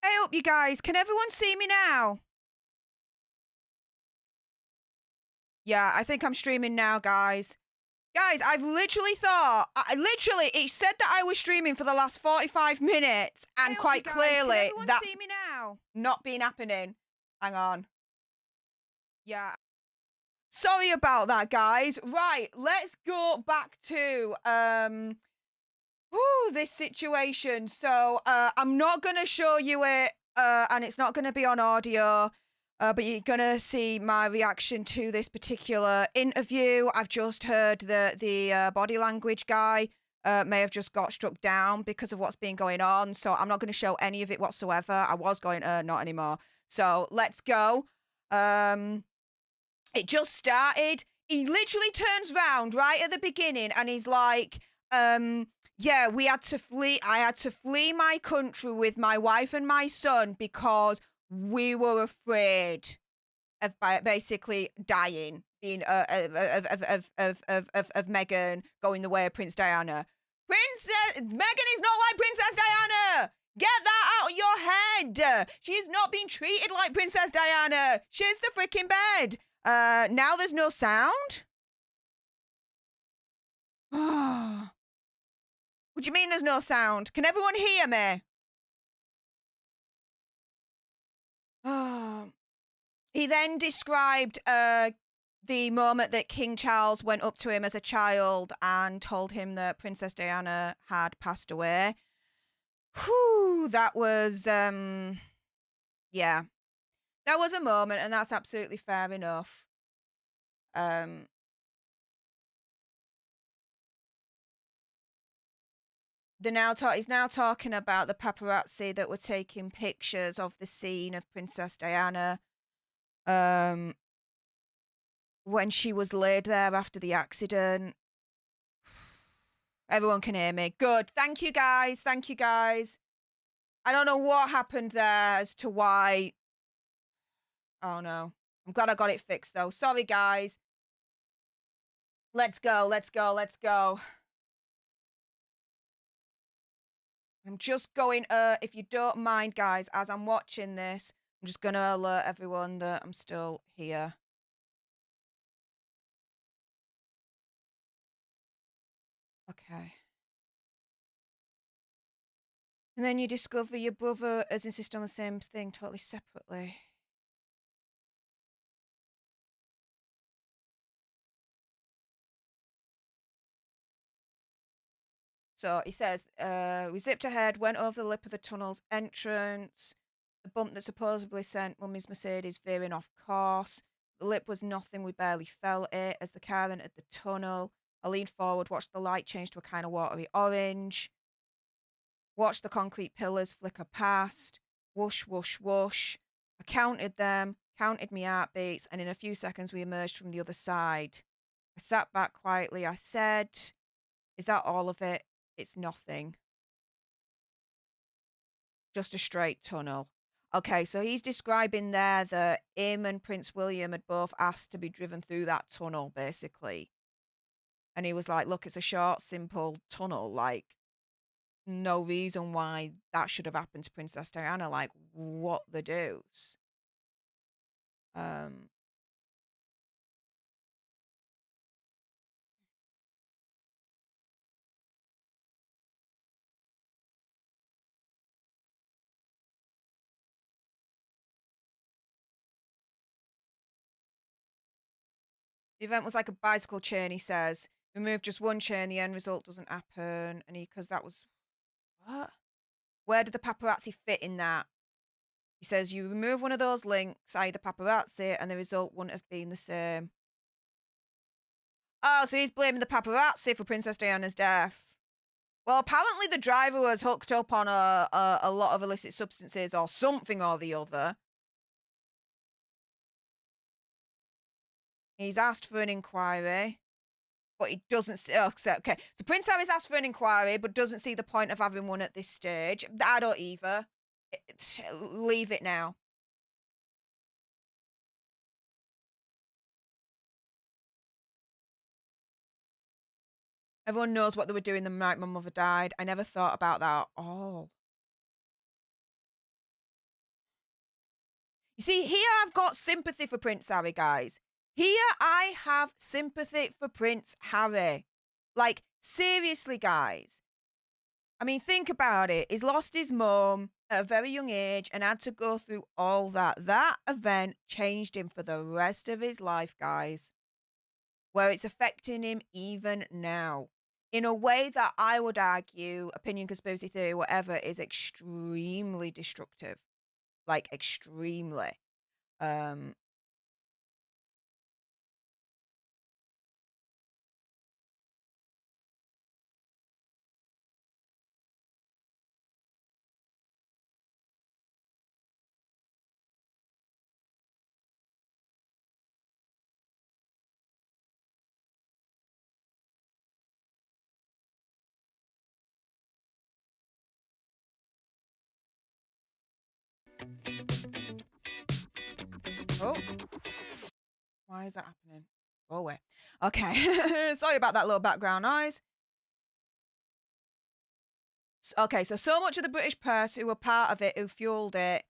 Hey up, you guys. Can everyone see me now? Yeah, I think I'm streaming now, guys. Guys, I've literally thought, it said that I was streaming for the last 45 minutes, and quite clearly, that's see me now? Not been happening. Hang on. Yeah. Sorry about that, guys. Right, let's go back to, this situation. So, I'm not going to show you it, and it's not going to be on audio. But you're going to see my reaction to this particular interview. I've just heard that the body language guy may have just got struck down because of what's been going on. So I'm not going to show any of it whatsoever. I was going to, not anymore. So let's go. It just started. He literally turns round right at the beginning and he's like, yeah, we had to flee. I had to flee my country with my wife and my son because we were afraid of basically dying, being of Meghan going the way of Prince Diana. Meghan is not like Princess Diana. Get that out of your head. She's not being treated like Princess Diana. She's the freaking bed. Now there's no sound. What do you mean there's no sound? Can everyone hear me? He then described the moment that King Charles went up to him as a child and told him that Princess Diana had passed away. Whew, that was, yeah. That was a moment, and that's absolutely fair enough. He's now talking about the paparazzi that were taking pictures of the scene of Princess Diana when she was laid there after the accident. Everyone can hear me. Good. Thank you, guys. Thank you, guys. I don't know what happened there as to why. Oh, no. I'm glad I got it fixed, though. Sorry, guys. Let's go. Let's go. Let's go. I'm just going, if you don't mind, guys, as I'm watching this, I'm just going to alert everyone that I'm still here. Okay. And then you discover your brother has insisted on the same thing totally separately. So he says, we zipped ahead, went over the lip of the tunnel's entrance. The bump that supposedly sent Mummy's Mercedes veering off course. The lip was nothing, we barely felt it. As the car entered the tunnel, I leaned forward, watched the light change to a kind of watery orange. Watched the concrete pillars flicker past. Whoosh, whoosh, whoosh. I counted them, counted my heartbeats, and in a few seconds we emerged from the other side. I sat back quietly. I said, is that all of it? It's nothing. Just a straight tunnel. Okay, so he's describing there that him and Prince William had both asked to be driven through that tunnel, basically. And he was like, look, it's a short, simple tunnel. Like, no reason why that should have happened to Princess Diana. Like, what the deuce? The event was like a bicycle chain, he says. Remove just one chain, the end result doesn't happen. And because that was, what? Where did the paparazzi fit in that? He says, you remove one of those links, i.e. the paparazzi, and the result wouldn't have been the same. Oh, so he's blaming the paparazzi for Princess Diana's death. Well, apparently the driver was hooked up on a lot of illicit substances or something or the other. He's asked for an inquiry, but he doesn't see. Oh, okay, so Prince Harry's asked for an inquiry, but doesn't see the point of having one at this stage. I don't either. Leave it now. Everyone knows what they were doing the night my mother died. I never thought about that at all. You see, here I've got sympathy for Prince Harry, guys. Here I have sympathy for Prince Harry. Like, seriously, guys. I mean, think about it. He's lost his mum at a very young age and had to go through all that. That event changed him for the rest of his life, guys, where it's affecting him even now in a way that I would argue, opinion, conspiracy theory, whatever, is extremely destructive. Like, extremely. Um, oh, why is that happening? Go away. Okay. Sorry about that little background noise. Okay, so much of the British press who were part of it, who fueled it,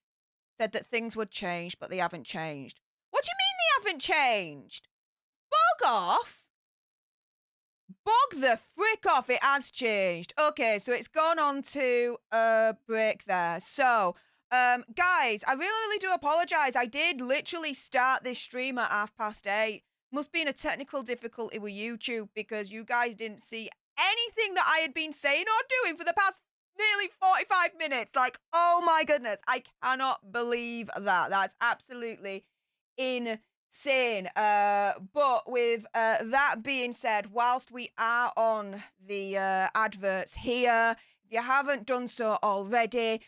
said that things would change, but they haven't changed. What do you mean they haven't changed? Bog off. Bog the frick off, it has changed. Okay, so it's gone on to a break there. So, guys, I really do apologise. I did literally start this stream at 8:30. Must be in a technical difficulty with YouTube because you guys didn't see anything that I had been saying or doing for the past nearly 45 minutes. Like, oh my goodness, I cannot believe that. That's absolutely insane. But with that being said, whilst we are on the adverts here, if you haven't done so already,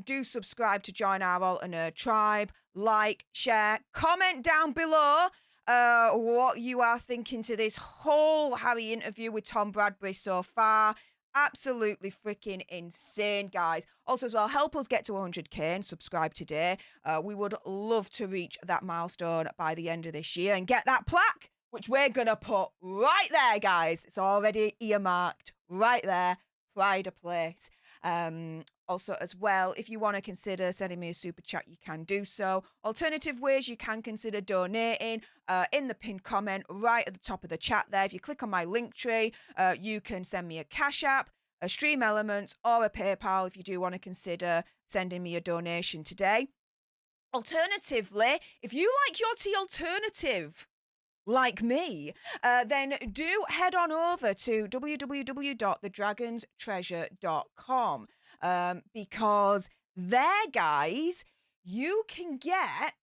do subscribe to join our Alter Nerd tribe. Like, share, comment down below what you are thinking to this whole Harry interview with Tom Bradby so far. Absolutely freaking insane, guys. Also, as well, help us get to 100k and subscribe today. We would love to reach that milestone by the end of this year and get that plaque, which we're going to put right there, guys. It's already earmarked right there, pride of place. Also, as well, if you want to consider sending me a super chat, you can do so. Alternative ways you can consider donating in the pinned comment right at the top of the chat there. If you click on my link tree, you can send me a Cash App, a Stream Elements, or a PayPal if you do want to consider sending me a donation today. Alternatively, if you like your tea alternative, like me, then do head on over to www.thedragonstreasure.com because there, guys, you can get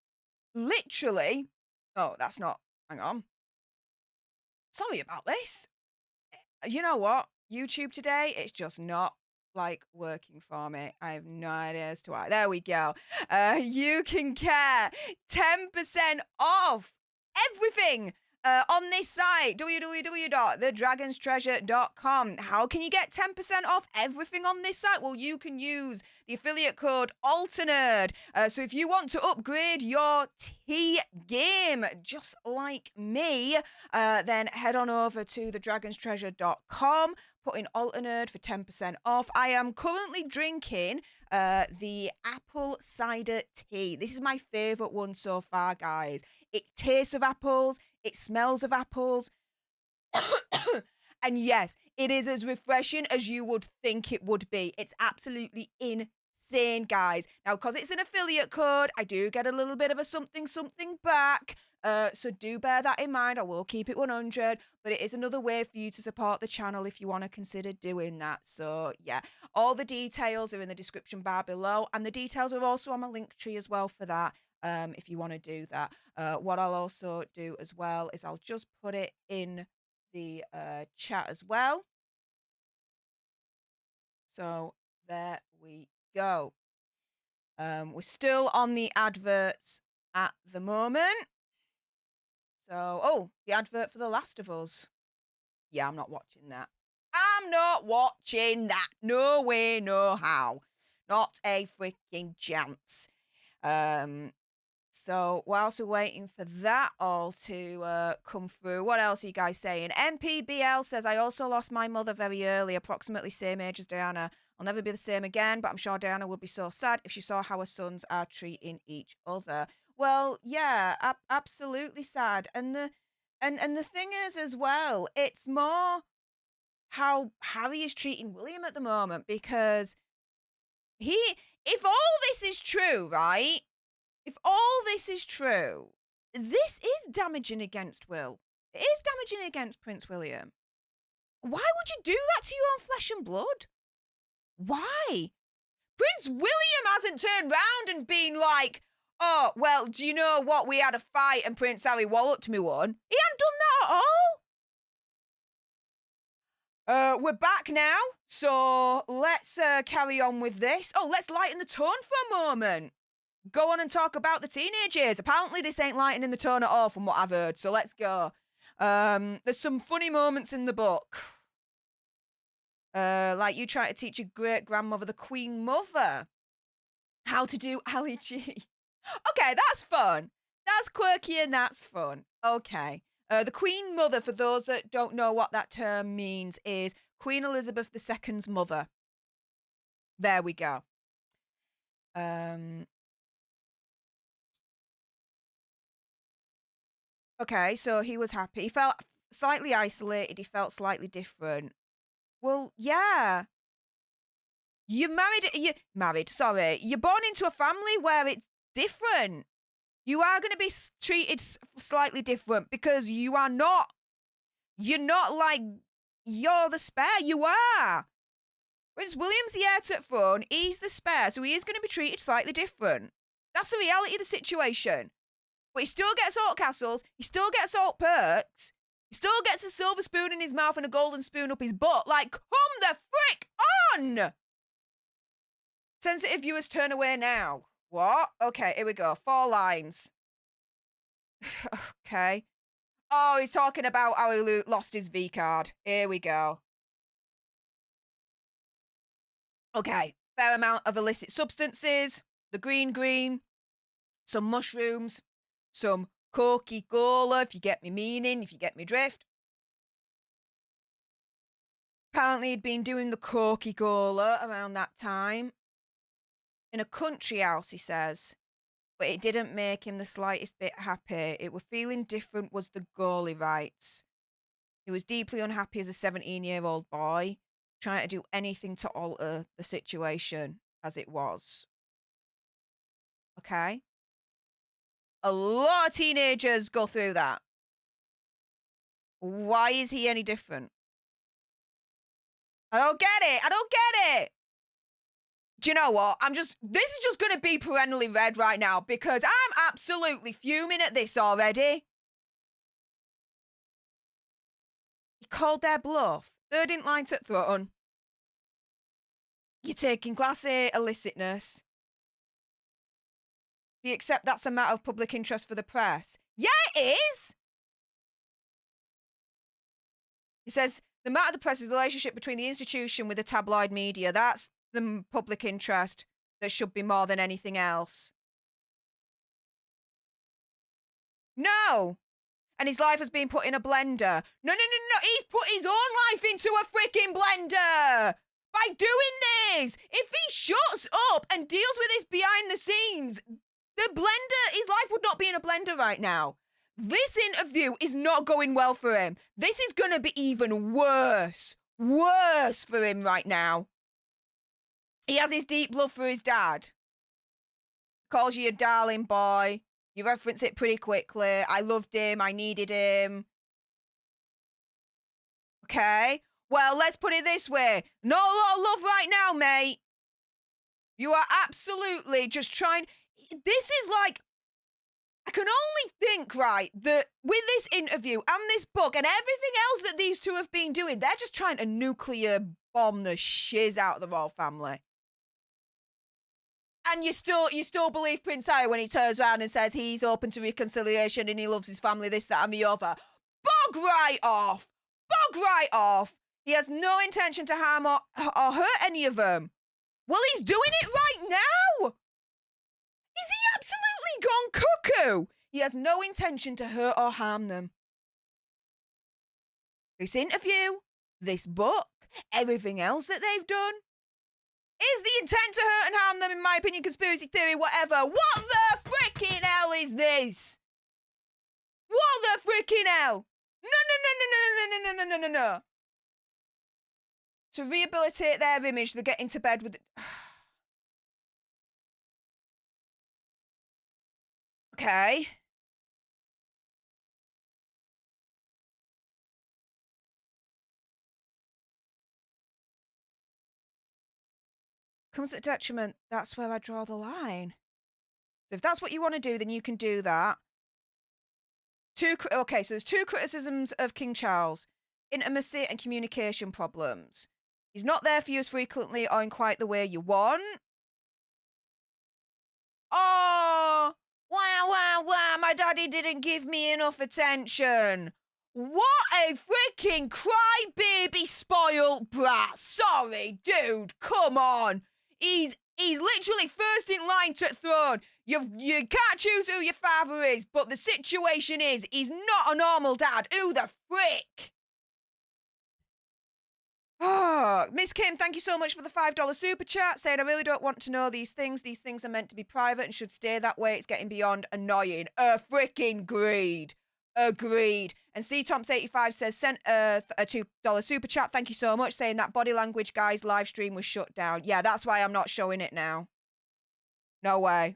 literally... Oh, that's not... Hang on. Sorry about this. You know what? YouTube today, it's just not like working for me. I have no idea as to why. There we go. You can get 10% off everything on this site, www.thedragonstreasure.com. How can you get 10% off everything on this site? Well, you can use the affiliate code ALTERNERD. So if you want to upgrade your tea game, just like me, then head on over to thedragonstreasure.com, put in ALTERNERD for 10% off. I am currently drinking the apple cider tea. This is my favourite one so far, guys. It tastes of apples. It smells of apples. And yes, it is as refreshing as you would think it would be. It's absolutely insane, guys. Now, because it's an affiliate code, I do get a little bit of a something back. So do bear that in mind. I will keep it 100, but it is another way for you to support the channel if you want to consider doing that. So yeah, all the details are in the description bar below, and the details are also on my link tree as well for that. If you want to do that. What I'll also do as well is I'll just put it in the chat as well. So there we go. We're still on the adverts at the moment. So, oh, the advert for The Last of Us. Yeah, I'm not watching that. I'm not watching that. No way, no how. Not a freaking chance. So whilst we're waiting for that all to come through, what else are you guys saying? MPBL says, I also lost my mother very early, approximately same age as Diana. I'll never be the same again, but I'm sure Diana would be so sad if she saw how her sons are treating each other. Well, yeah, absolutely sad. And the thing is as well, it's more how Harry is treating William at the moment, because if all this is true, right? If all this is true, this is damaging against Will. It is damaging against Prince William. Why would you do that to your own flesh and blood? Why? Prince William hasn't turned round and been like, oh, well, do you know what? We had a fight and Prince Harry walloped me one. He hadn't done that at all. We're back now, so let's carry on with this. Oh, let's lighten the tone for a moment. Go on and talk about the teenage years. Apparently this ain't lightening the tone at all from what I've heard, so let's go. There's some funny moments in the book. Like you try to teach your great-grandmother, the Queen Mother, how to do Ali G. Okay, that's fun. That's quirky and that's fun. Okay. The Queen Mother, for those that don't know what that term means, is Queen Elizabeth II's mother. There we go. Okay, so he was happy. He felt slightly isolated. He felt slightly different. Well, yeah. You're born into a family where it's different. You are going to be treated slightly different because you're not like, you're the spare. You are. Prince William's the heir to the throne. He's the spare, so he is going to be treated slightly different. That's the reality of the situation. But he still gets alt castles. He still gets alt perks. He still gets a silver spoon in his mouth and a golden spoon up his butt. Like, come the frick on! Sensitive viewers turn away now. What? Okay, here we go. 4 lines. Okay. Oh, he's talking about how he lost his V card. Here we go. Okay. Fair amount of illicit substances. The green. Some mushrooms. Some Coca-Cola, if you get me meaning, if you get me drift. Apparently he'd been doing the Coca-Cola around that time. In a country house, he says. But it didn't make him the slightest bit happy. It was feeling different was the goal, he writes. He was deeply unhappy as a 17-year-old boy, trying to do anything to alter the situation as it was. Okay? A lot of teenagers go through that. Why is he any different? I don't get it. Do you know what? This is just going to be perennially read right now because I'm absolutely fuming at this already. He called their bluff. Third in line to throne. You're taking class A illicitness. Do you accept that's a matter of public interest for the press? Yeah, it is. He says, the matter of the press is the relationship between the institution with the tabloid media. That's the public interest that should be more than anything else. No. And his life has been put in a blender. No. He's put his own life into a freaking blender by doing this. If he shuts up and deals with this behind the scenes, the blender, his life would not be in a blender right now. This interview is not going well for him. This is going to be even worse. Worse for him right now. He has his deep love for his dad. Calls you a darling boy. You reference it pretty quickly. I loved him. I needed him. Okay. Well, let's put it this way. Not a lot of love right now, mate. You are absolutely just trying... This is like, I can only think, right, that with this interview and this book and everything else that these two have been doing, they're just trying to nuclear bomb the shiz out of the royal family. And you still believe Prince Harry when he turns around and says he's open to reconciliation and he loves his family, this, that, and the other. Bog right off. Bog right off. He has no intention to harm or hurt any of them. Well, he's doing it right now. Is he absolutely gone cuckoo? He has no intention to hurt or harm them. This interview, this book, everything else that they've done, Is the intent to hurt and harm them, in my opinion, conspiracy theory, whatever. What the freaking hell is this? What the freaking hell? No. To rehabilitate their image, they get into bed with... Okay. Comes at a detriment. That's where I draw the line. So if that's what you want to do, then you can do that. Okay, so there's 2 criticisms of King Charles. Intimacy and communication problems. He's not there for you as frequently or in quite the way you want. Oh, wow, my daddy didn't give me enough attention. What a freaking crybaby spoiled brat. Sorry, dude, come on. He's literally first in line to the throne. You can't choose who your father is, but the situation is he's not a normal dad. Who the frick? Oh, Miss Kim, thank you so much for the $5 super chat, saying I really don't want to know these things. These things are meant to be private and should stay that way. It's getting beyond annoying. Freaking agreed. And C Tomps 85 says sent a $2 super chat. Thank you so much, saying that body language guy's live stream was shut down. Yeah, that's why I'm not showing it now. No way.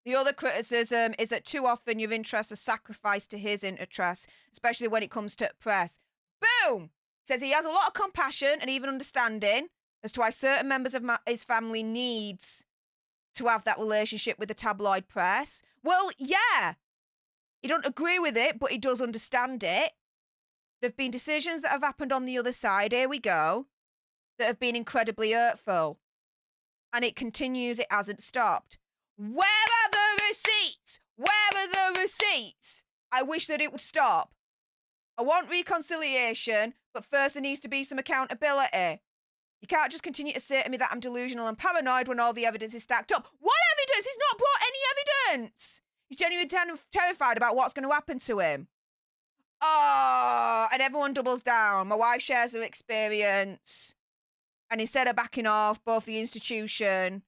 The other criticism is that too often your interests are sacrificed to his interests, especially when it comes to press. Boom! Says he has a lot of compassion and even understanding as to why certain members of his family needs to have that relationship with the tabloid press. Well, yeah. He don't agree with it, but he does understand it. There have been decisions that have happened on the other side, here we go, that have been incredibly hurtful. And it continues, it hasn't stopped. Where are the receipts? Where are the receipts? I wish that it would stop. I want reconciliation, but first there needs to be some accountability. You can't just continue to say to me that I'm delusional and paranoid when all the evidence is stacked up. What evidence? He's not brought any evidence. He's genuinely terrified about what's going to happen to him. Oh, and everyone doubles down. My wife shares her experience. And instead of backing off, both the institution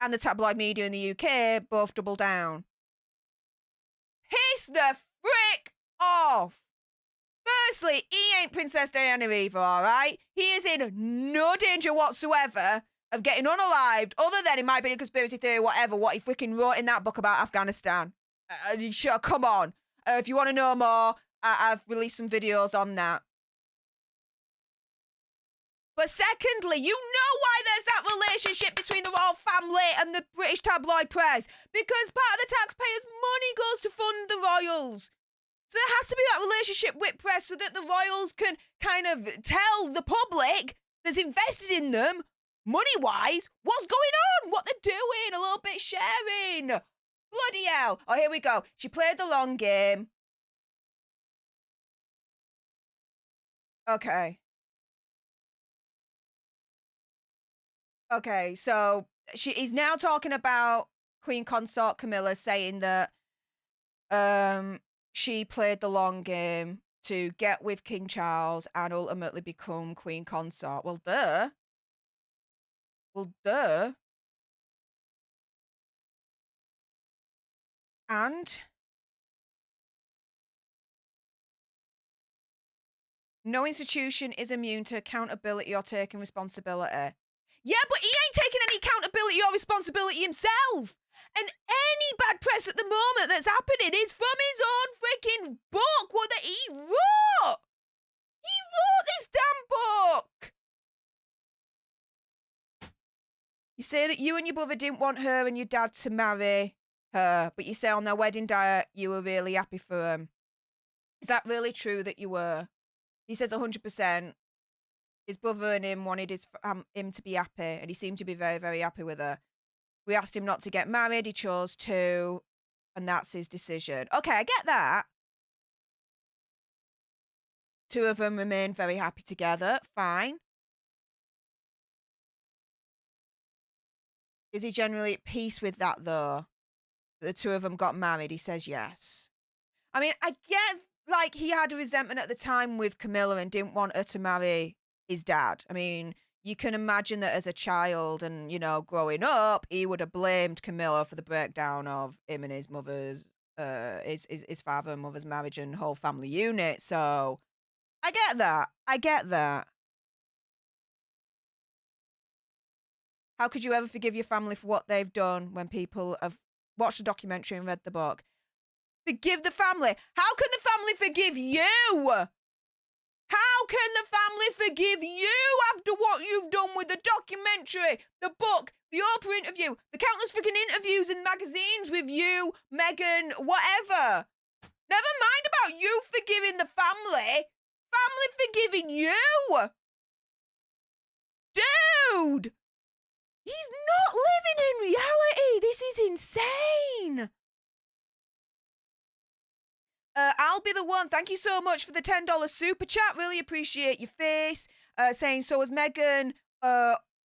and the tabloid media in the UK both double down. Piss the frick off. Firstly, he ain't Princess Diana either, all right? He is in no danger whatsoever of getting unalived, other than it might be a conspiracy theory, whatever, what he freaking wrote in that book about Afghanistan. Sure, come on. If you want to know more, I've released some videos on that. But secondly, you know why there's that relationship between the royal family and the British tabloid press. Because part of the taxpayers' money goes to fund the royals. So there has to be that relationship with press so that the royals can kind of tell the public that's invested in them, money-wise, what's going on, what they're doing, a little bit sharing. Bloody hell. Oh, here we go. She played the long game. Okay. Okay, so he's now talking about Queen Consort Camilla, saying that she played the long game to get with King Charles and ultimately become Queen Consort. Well, duh. And no institution is immune to accountability or taking responsibility. Yeah, but he ain't taking any accountability or responsibility himself. And any bad press at the moment that's happening is from his own freaking book, what that he wrote. He wrote this damn book. You say that you and your brother didn't want her and your dad to marry her, but you say on their wedding day you were really happy for them. Is that really true that you were? He says 100%. His brother and him wanted him to be happy, and he seemed to be very, very happy with her. We asked him not to get married. He chose to, and that's his decision. Okay, I get that. 2 of them remain very happy together. Fine. Is he generally at peace with that, though? The 2 of them got married. He says yes. I mean, I get like he had a resentment at the time with Camilla and didn't want her to marry his dad. I mean, you can imagine that as a child and, you know, growing up, he would have blamed Camilla for the breakdown of him and his mother's, his father and mother's marriage and whole family unit. So I get that. I get that. How could you ever forgive your family for what they've done when people have watched the documentary and read the book? Forgive the family. How can the family forgive you? How can the family forgive you after what you've done with the documentary, the book, the Oprah interview, the countless freaking interviews in magazines with you, Meghan, whatever? Never mind about you forgiving the family. Family forgiving you. Dude! He's not living in reality. This is insane. I'll be the one. Thank you so much for the $10 super chat. Really appreciate your face. Saying, so was Meghan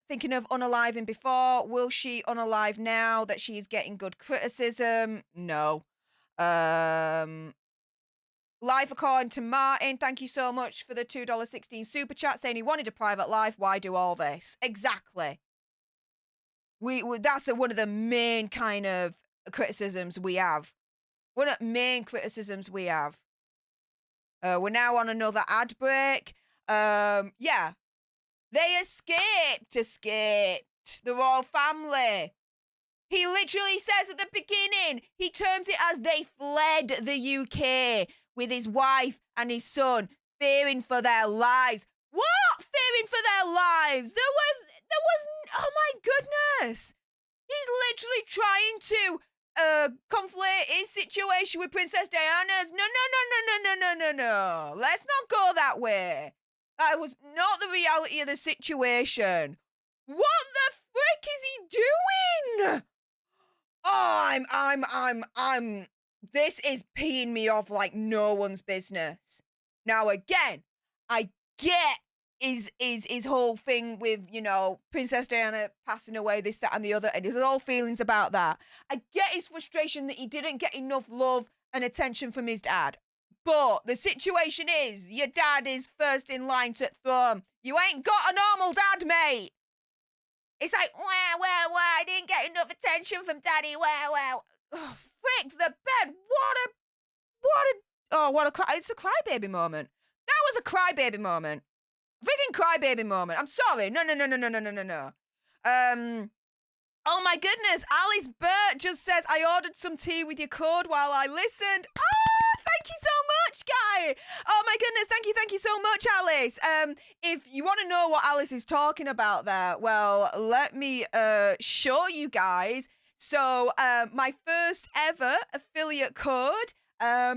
thinking of unaliving before? Will she unalive now that she's getting good criticism? No. Life according to Martin. Thank you so much for the $2.16 super chat. Saying he wanted a private life. Why do all this? Exactly. That's one of the main kind of criticisms we have. One of the main criticisms we have. We're now on another ad break. Yeah. They escaped. The royal family. He literally says at the beginning, he terms it as they fled the UK with his wife and his son, fearing for their lives. What? Fearing for their lives? There was, oh my goodness. He's literally trying to conflate his situation with Princess Diana's. No. Let's not go that way. That was not the reality of the situation. What the frick is he doing? Oh, I'm. This is peeing me off like no one's business. Now again, I get his whole thing with, you know, Princess Diana passing away, this, that, and the other, and his whole feelings about that. I get his frustration that he didn't get enough love and attention from his dad. But the situation is, your dad is first in line to throne. You ain't got a normal dad, mate. It's like, well, I didn't get enough attention from daddy, well. Oh, frick the bed. It's a crybaby moment. That was a crybaby moment. Freaking crybaby moment. I'm sorry. No. Oh my goodness. Alice Burt just says, I ordered some tea with your code while I listened. Oh, thank you so much, guy. Oh my goodness. Thank you so much, Alice. If you want to know what Alice is talking about there, well, let me show you guys. So my first ever affiliate code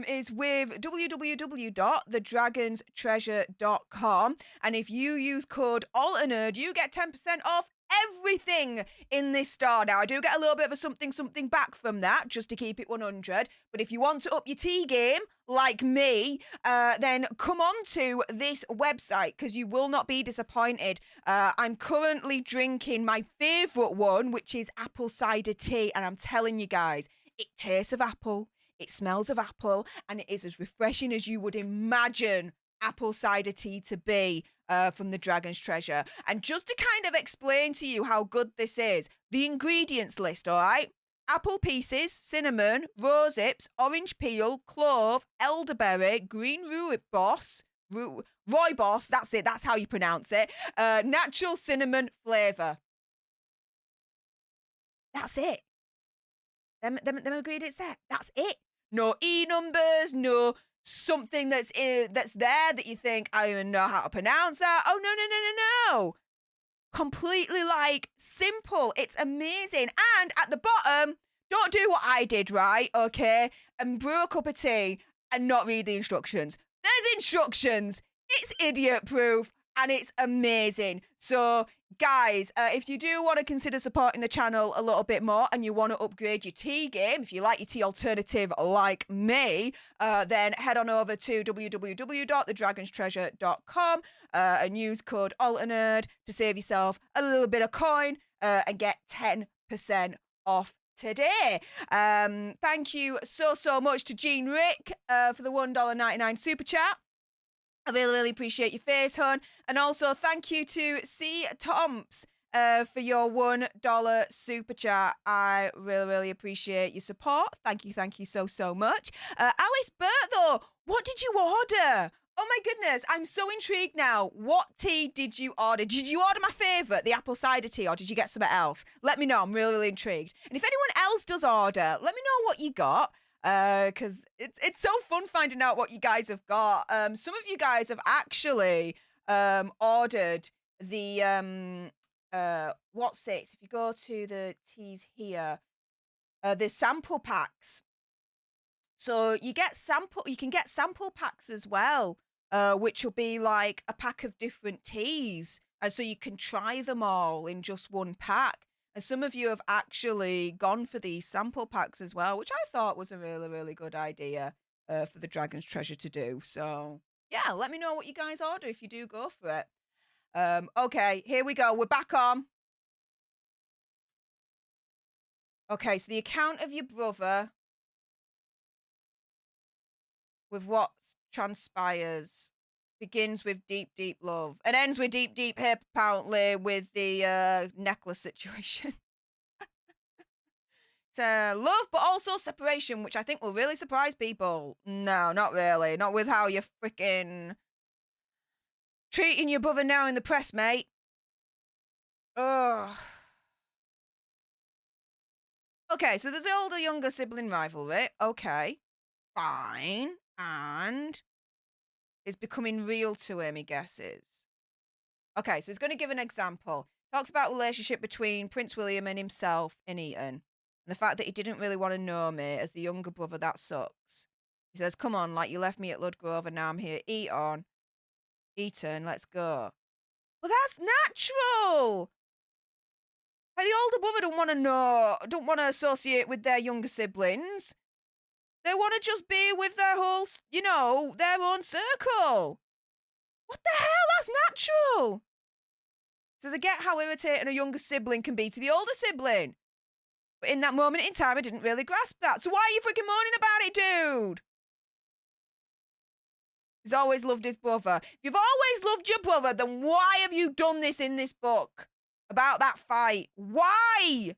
is with www.thedragonstreasure.com. And if you use code ALTERNERD, you get 10% off everything in this store. Now, I do get a little bit of a something back from that, just to keep it 100. But if you want to up your tea game, like me, then come on to this website, because you will not be disappointed. I'm currently drinking my favourite one, which is apple cider tea. And I'm telling you guys, it tastes of apple. It smells of apple, and it is as refreshing as you would imagine apple cider tea to be from the Dragon's Treasure. And just to kind of explain to you how good this is, the ingredients list, all right? Apple pieces, cinnamon, rose hips, orange peel, clove, elderberry, green rooibos, rooibos, that's it, that's how you pronounce it, natural cinnamon flavour. That's it. Them ingredients there, that's it. No E numbers, no something that's there that you think, I don't even know how to pronounce that. Oh, no. Completely, like, simple. It's amazing. And at the bottom, don't do what I did, right? Okay? And brew a cup of tea and not read the instructions. There's instructions. It's idiot-proof. And it's amazing. So, guys, if you do want to consider supporting the channel a little bit more and you want to upgrade your tea game, if you like your tea alternative like me, then head on over to www.thedragonstreasure.com and use code ALTERNERD to save yourself a little bit of coin and get 10% off today. Thank you so much to Jean Rick for the $1.99 super chat. I really appreciate your face, hon. And also thank you to C. Tomps for your $1 super chat. I really appreciate your support. Thank you so much. Alice Burt, though, what did you order? Oh my goodness, I'm so intrigued now. What tea did you order? Did you order my favourite, the apple cider tea, or did you get something else? Let me know. I'm really intrigued. And if anyone else does order, let me know what you got. Because it's so fun finding out what you guys have got. Some of you guys have actually ordered the what's it? If you go to the teas here, the sample packs. So you can get sample packs as well, which will be like a pack of different teas, and so you can try them all in just one pack. And some of you have actually gone for these sample packs as well, which I thought was a really good idea for the Dragon's Treasure to do. So yeah, let me know what you guys order if you do go for it. Okay, here we go. We're back on. Okay, so the account of your brother with what transpires begins with deep love and ends with deep hip, apparently, with the necklace situation. So love, but also separation, which I think will really surprise people. No, not really. Not with how you're freaking treating your brother now in the press, mate. Ugh. Okay, so there's the older-younger sibling rivalry. Okay, fine. And it's becoming real to him, he guesses. Okay, so he's going to give an example. Talks about relationship between Prince William and himself and Eton. And the fact that he didn't really want to know me as the younger brother, that sucks. He says, come on, like you left me at Ludgrove and now I'm here. Eton, let's go. Well, that's natural. Like, the older brother don't want to associate with their younger siblings. They want to just be with their whole, their own circle. What the hell? That's natural. So I get how irritating a younger sibling can be to the older sibling. But in that moment in time, I didn't really grasp that. So why are you freaking moaning about it, dude? He's always loved his brother. If you've always loved your brother, then why have you done this in this book? About that fight? Why?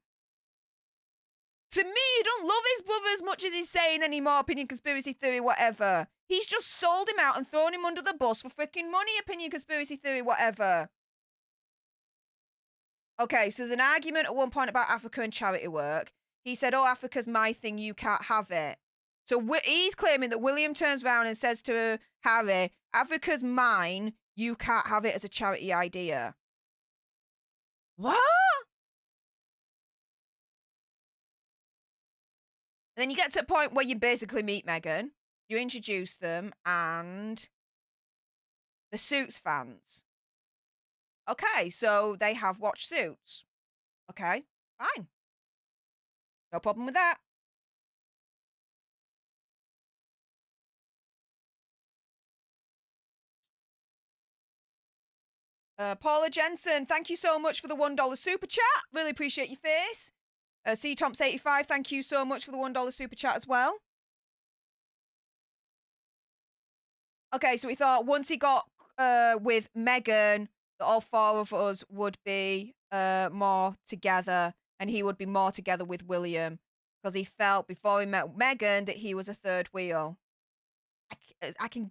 To me, he don't love his brother as much as he's saying anymore, opinion, conspiracy theory, whatever. He's just sold him out and thrown him under the bus for freaking money, opinion, conspiracy theory, whatever. Okay, so there's an argument at one point about Africa and charity work. He said, oh, Africa's my thing, you can't have it. So he's claiming that William turns around and says to Harry, Africa's mine, you can't have it as a charity idea. What? And then you get to a point where you basically meet Meghan, you introduce them, and the Suits fans. Okay, so they have watched Suits. Okay, fine. No problem with that. Paula Jensen, thank you so much for the $1 super chat. Really appreciate your face. C Tomps 85, thank you so much for the $1 super chat as well. Okay, so we thought once he got with Meghan, that all four of us would be more together, and he would be more together with William, because he felt before he met Meghan that he was a third wheel. I can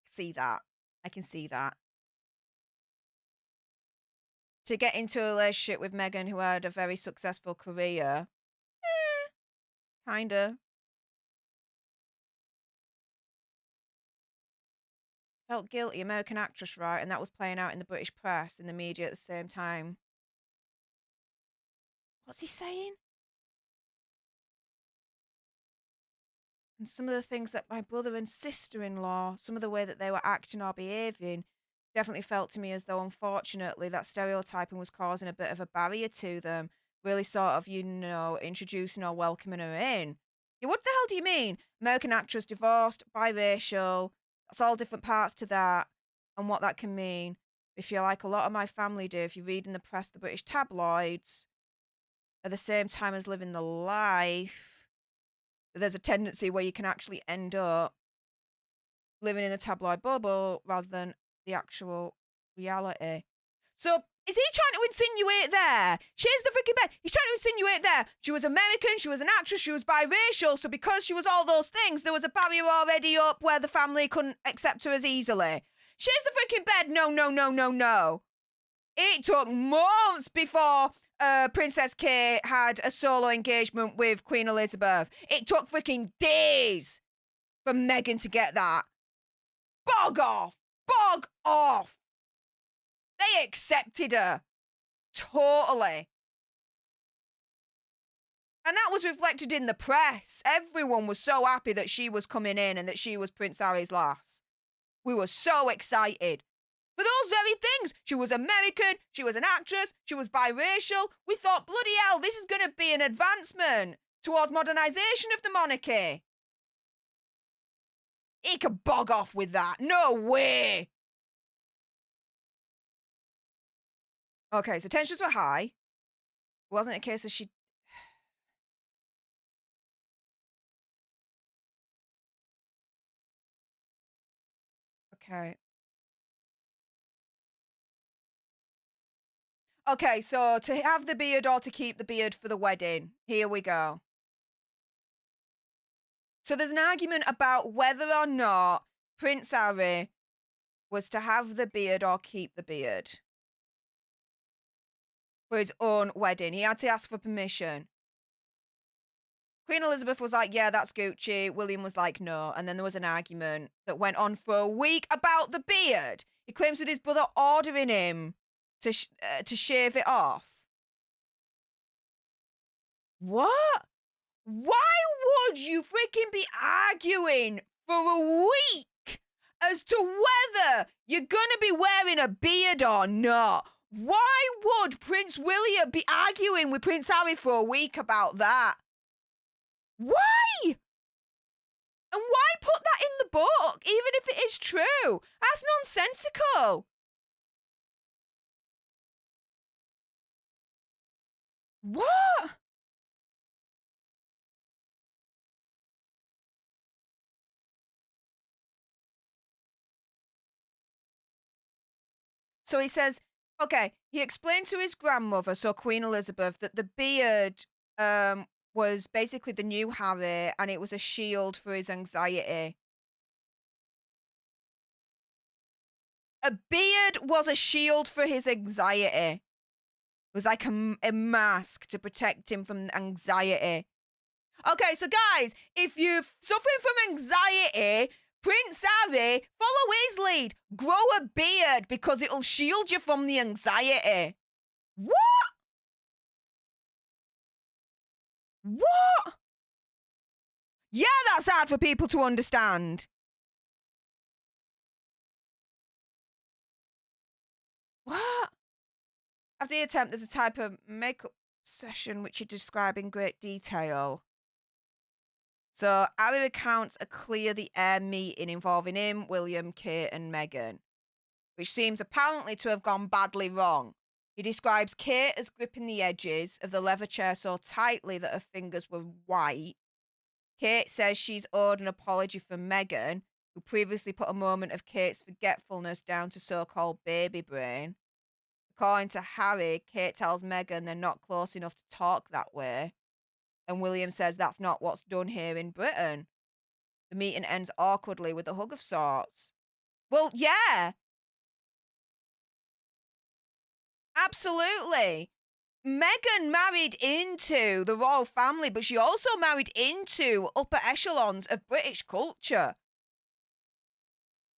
see that. I can see that. To get into a relationship with Meghan, who had a very successful career, kinda. Felt guilty, American actress, right? And that was playing out in the British press, in the media at the same time. What's he saying? And some of the things that my brother and sister-in-law, some of the way that they were acting or behaving, definitely felt to me as though, unfortunately, that stereotyping was causing a bit of a barrier to them. Really sort of, introducing or welcoming her in. Yeah, what the hell do you mean? American actress, divorced, biracial. That's all different parts to that and what that can mean. If you're like a lot of my family do, if you read in the press, the British tabloids, at the same time as living the life, there's a tendency where you can actually end up living in the tabloid bubble rather than the actual reality. So is he trying to insinuate there? She's the freaking bed. He's trying to insinuate there. She was American, she was an actress, she was biracial, so because she was all those things, there was a barrier already up where the family couldn't accept her as easily. She's the freaking bed. No, no, no, no, no. It took months before Princess Kate had a solo engagement with Queen Elizabeth. It took freaking days for Meghan to get that. Bog off. Bog off. They accepted her. Totally. And that was reflected in the press. Everyone was so happy that she was coming in and that she was Prince Harry's lass. We were so excited. For those very things. She was American, she was an actress, she was biracial. We thought, bloody hell, this is going to be an advancement towards modernisation of the monarchy. He could bog off with that. No way. Okay, so tensions were high. It wasn't a case of she... Okay. Okay, so to have the beard or to keep the beard for the wedding. Here we go. So there's an argument about whether or not Prince Harry was to have the beard or keep the beard for his own wedding. He had to ask for permission. Queen Elizabeth was like, yeah, that's Gucci. William was like, no. And then there was an argument that went on for a week about the beard. He claims with his brother ordering him to shave it off. What? Why would you freaking be arguing for a week as to whether you're gonna be wearing a beard or not? Why would Prince William be arguing with Prince Harry for a week about that? Why? And why put that in the book, even if it is true? That's nonsensical. What? So he says, okay, he explained to his grandmother, so Queen Elizabeth, that the beard was basically the new Harry and it was a shield for his anxiety. A beard was a shield for his anxiety. It was like a mask to protect him from anxiety. Okay, so guys, if you're suffering from anxiety, Prince Harry, follow his lead. Grow a beard because it'll shield you from the anxiety. What? What? Yeah, that's hard for people to understand. What? After the attempt, there's a type of makeup session which you describe in great detail. So Harry recounts a clear the air meeting involving him, William, Kate and Meghan, which seems apparently to have gone badly wrong. He describes Kate as gripping the edges of the leather chair so tightly that her fingers were white. Kate says she's owed an apology from Meghan, who previously put a moment of Kate's forgetfulness down to so-called baby brain. According to Harry, Kate tells Meghan they're not close enough to talk that way. And William says that's not what's done here in Britain. The meeting ends awkwardly with a hug of sorts. Well, yeah. Absolutely. Meghan married into the royal family, but she also married into upper echelons of British culture.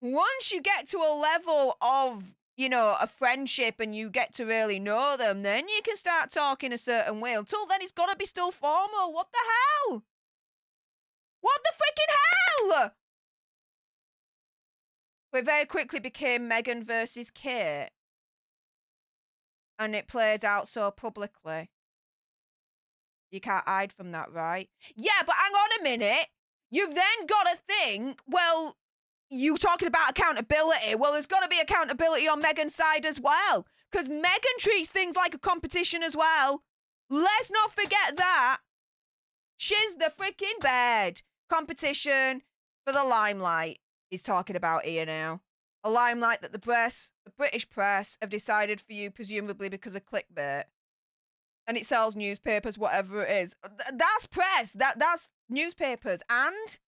Once you get to a level of, you know, a friendship and you get to really know them, then you can start talking a certain way. Until then, it's got to be still formal. What the hell? What the freaking hell? But it very quickly became Meghan versus Kate. And it played out so publicly. You can't hide from that, right? Yeah, but hang on a minute. You've then got to think, well, you talking about accountability. Well, there's got to be accountability on Meghan's side as well. Because Meghan treats things like a competition as well. Let's not forget that. She's the freaking bed. Competition for the limelight he's talking about here now. A limelight that the British press have decided for you, presumably because of clickbait. And it sells newspapers, whatever it is. That's press. That's newspapers. And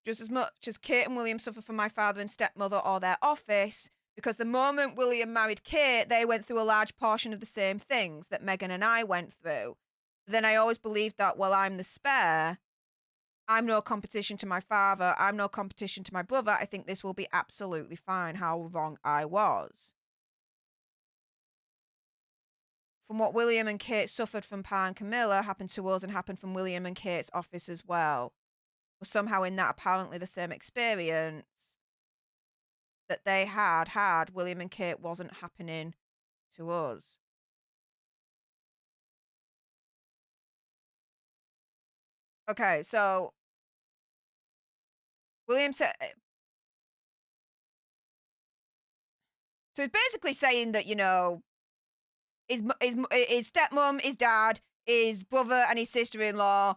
just as much as Kate and William suffer from my father and stepmother or their office, because the moment William married Kate, they went through a large portion of the same things that Meghan and I went through. Then I always believed that, well, I'm the spare. I'm no competition to my father. I'm no competition to my brother. I think this will be absolutely fine. How wrong I was. From what William and Kate suffered from Pa and Camilla happened to us and happened from William and Kate's office as well. Well, somehow in that apparently the same experience that they had, William and Kate wasn't happening to us. Okay, so William said... So it's basically saying that, you know, his stepmom, his dad, his brother and his sister-in-law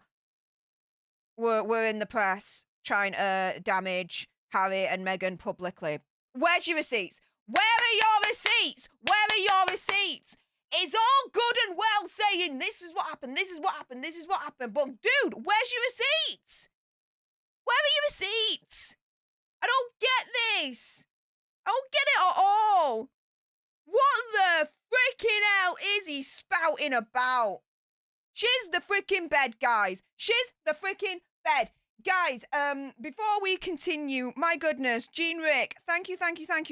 were in the press trying to damage Harry and Meghan publicly. Where's your receipts? Where are your receipts? Where are your receipts? It's all good and well saying this is what happened, this is what happened, this is what happened. But dude, where's your receipts? Where are your receipts? I don't get this. I don't get it at all. What the freaking hell is he spouting about? She's the freaking bed, guys. She's the freaking bed. Guys, before we continue, my goodness, Jean Rick, thank you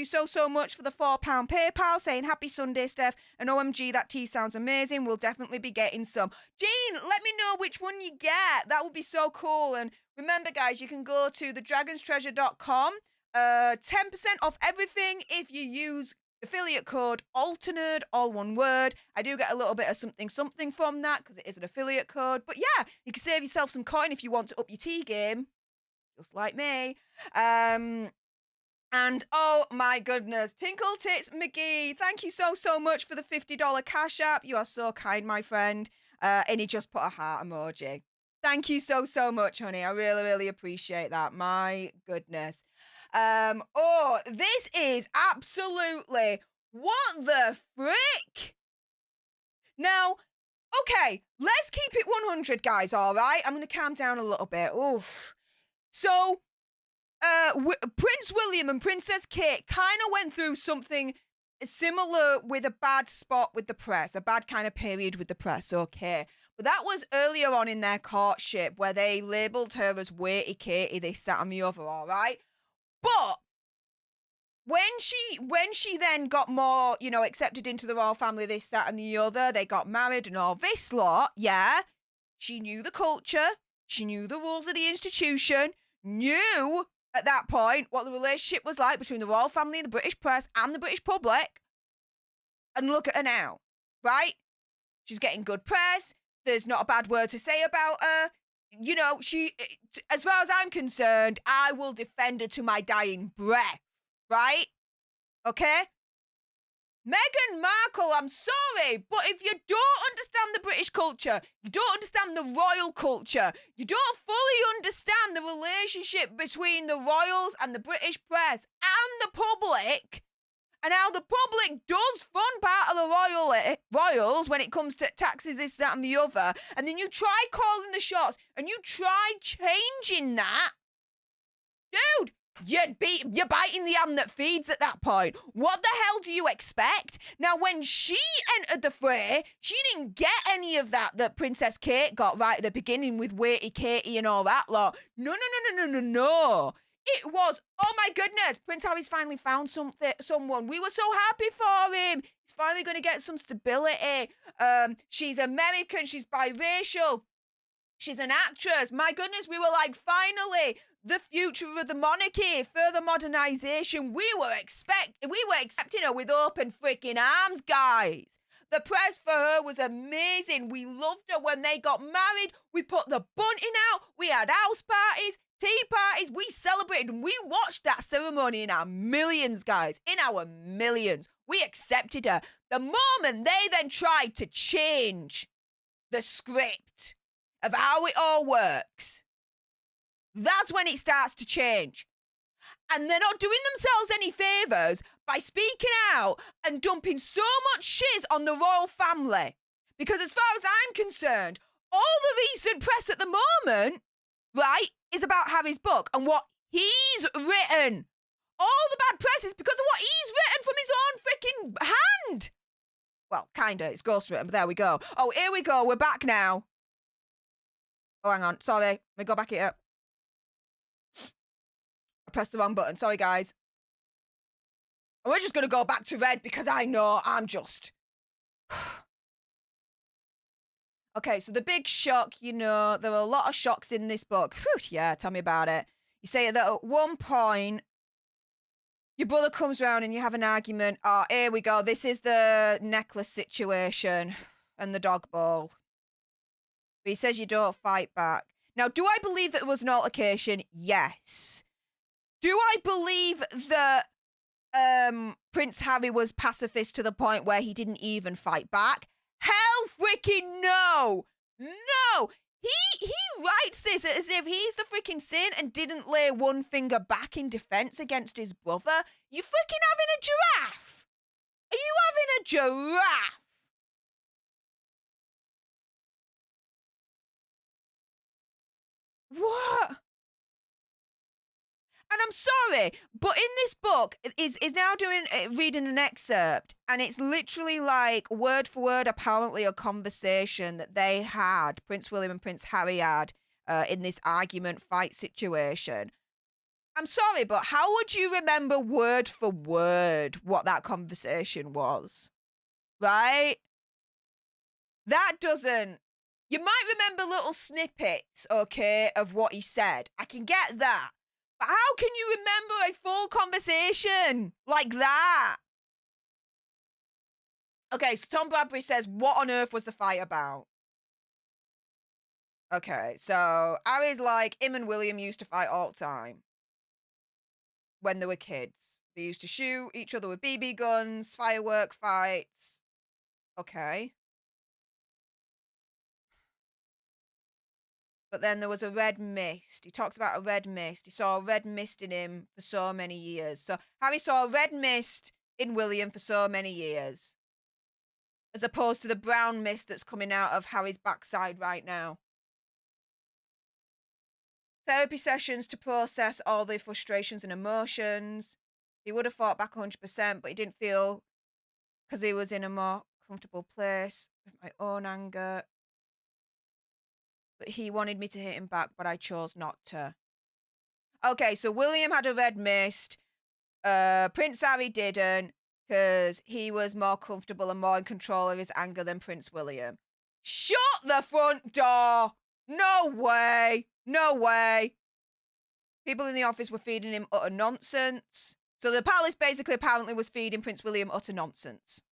so much for the £4 PayPal, saying happy Sunday, Steph, and OMG, that tea sounds amazing. We'll definitely be getting some. Jean, let me know which one you get. That would be so cool. And remember, guys, you can go to thedragonstreasure.com, 10% off everything if you use affiliate code ALTERNERD, all one word. I do get a little bit of something from that because it is an affiliate code. But yeah, you can save yourself some coin if you want to up your tea game, just like me. And oh my goodness, Tinkle Tits McGee, thank you so much for the $50 Cash App. You are so kind, my friend. And he just put a heart emoji. Thank you so much, honey. I really appreciate that. My goodness. Oh, this is absolutely what the frick? Now, okay, let's keep it 100, guys, all right? I'm going to calm down a little bit. Oof. So, Prince William and Princess Kate kind of went through something similar with a bad spot with the press, a bad kind of period with the press, okay? But that was earlier on in their courtship where they labelled her as Weighty Katie, this, that, and the other, all right? But when she then got more, you know, accepted into the royal family, this, that, and the other, they got married and all this lot, yeah, she knew the culture, she knew the rules of the institution, knew at that point what the relationship was like between the royal family, the British press, and the British public. And look at her now, right? She's getting good press. There's not a bad word to say about her. You know, she, as far as I'm concerned, I will defend her to my dying breath, right? Okay? Meghan Markle, I'm sorry, but if you don't understand the British culture, you don't understand the royal culture, you don't fully understand the relationship between the royals and the British press and the public, and how the public does fund part of the royals when it comes to taxes, this, that, and the other, and then you try calling the shots, and you try changing that, dude, you're biting the hand that feeds at that point. What the hell do you expect? Now, when she entered the fray, she didn't get any of that Princess Kate got right at the beginning with Weighty Katie and all that lot. No. It was, oh my goodness, Prince Harry's finally found someone. We were so happy for him. He's finally going to get some stability. She's American. She's biracial. She's an actress. My goodness, we were like, finally, the future of the monarchy, further modernization. We were accepting her with open freaking arms, guys. The press for her was amazing. We loved her when they got married. We put the bunting out. We had house parties, tea parties. We celebrated and we watched that ceremony in our millions, guys. In our millions. We accepted her. The moment they then tried to change the script of how it all works, that's when it starts to change. And they're not doing themselves any favours by speaking out and dumping so much shiz on the royal family. Because as far as I'm concerned, all the recent press at the moment, right, is about Harry's book and what he's written. All the bad press is because of what he's written from his own freaking hand. Well, kinda. It's ghostwritten, but there we go. Oh, here we go. We're back now. Oh, hang on. Sorry. Let me go back here. I pressed the wrong button. Sorry, guys. And we're just going to go back to red because I know I'm just... Okay, so the big shock, you know, there are a lot of shocks in this book. Whew, yeah, tell me about it. You say that at one point, your brother comes around and you have an argument. Oh, here we go. This is the necklace situation and the dog bowl. But he says you don't fight back. Now, do I believe that there was an altercation? Yes. Do I believe that Prince Harry was pacifist to the point where he didn't even fight back? Hell freaking no! No! He writes this as if he's the freaking saint and didn't lay one finger back in defense against his brother. You freaking having a giraffe? Are you having a giraffe? What? And I'm sorry, but in this book is now reading an excerpt, and it's literally like word for word, apparently a conversation that they had, Prince William and Prince Harry had, in this argument fight situation. I'm sorry, but how would you remember word for word what that conversation was? Right? That doesn't. You might remember little snippets, okay, of what he said. I can get that. But how can you remember a full conversation like that? Okay, so Tom Bradby says, what on earth was the fight about? Okay, so Harry's like, him and William used to fight all the time when they were kids. They used to shoot each other with BB guns, firework fights. Okay. But then there was a red mist. He talks about a red mist. He saw a red mist in him for so many years. So Harry saw a red mist in William for so many years. As opposed to the brown mist that's coming out of Harry's backside right now. Therapy sessions to process all the frustrations and emotions. He would have fought back 100%, but he didn't feel, because he was in a more comfortable place with my own anger. But he wanted me to hit him back, but I chose not to. Okay, so William had a red mist. Prince Harry didn't, because he was more comfortable and more in control of his anger than Prince William. Shut the front door! No way! No way! People in the office were feeding him utter nonsense. So the palace basically apparently was feeding Prince William utter nonsense.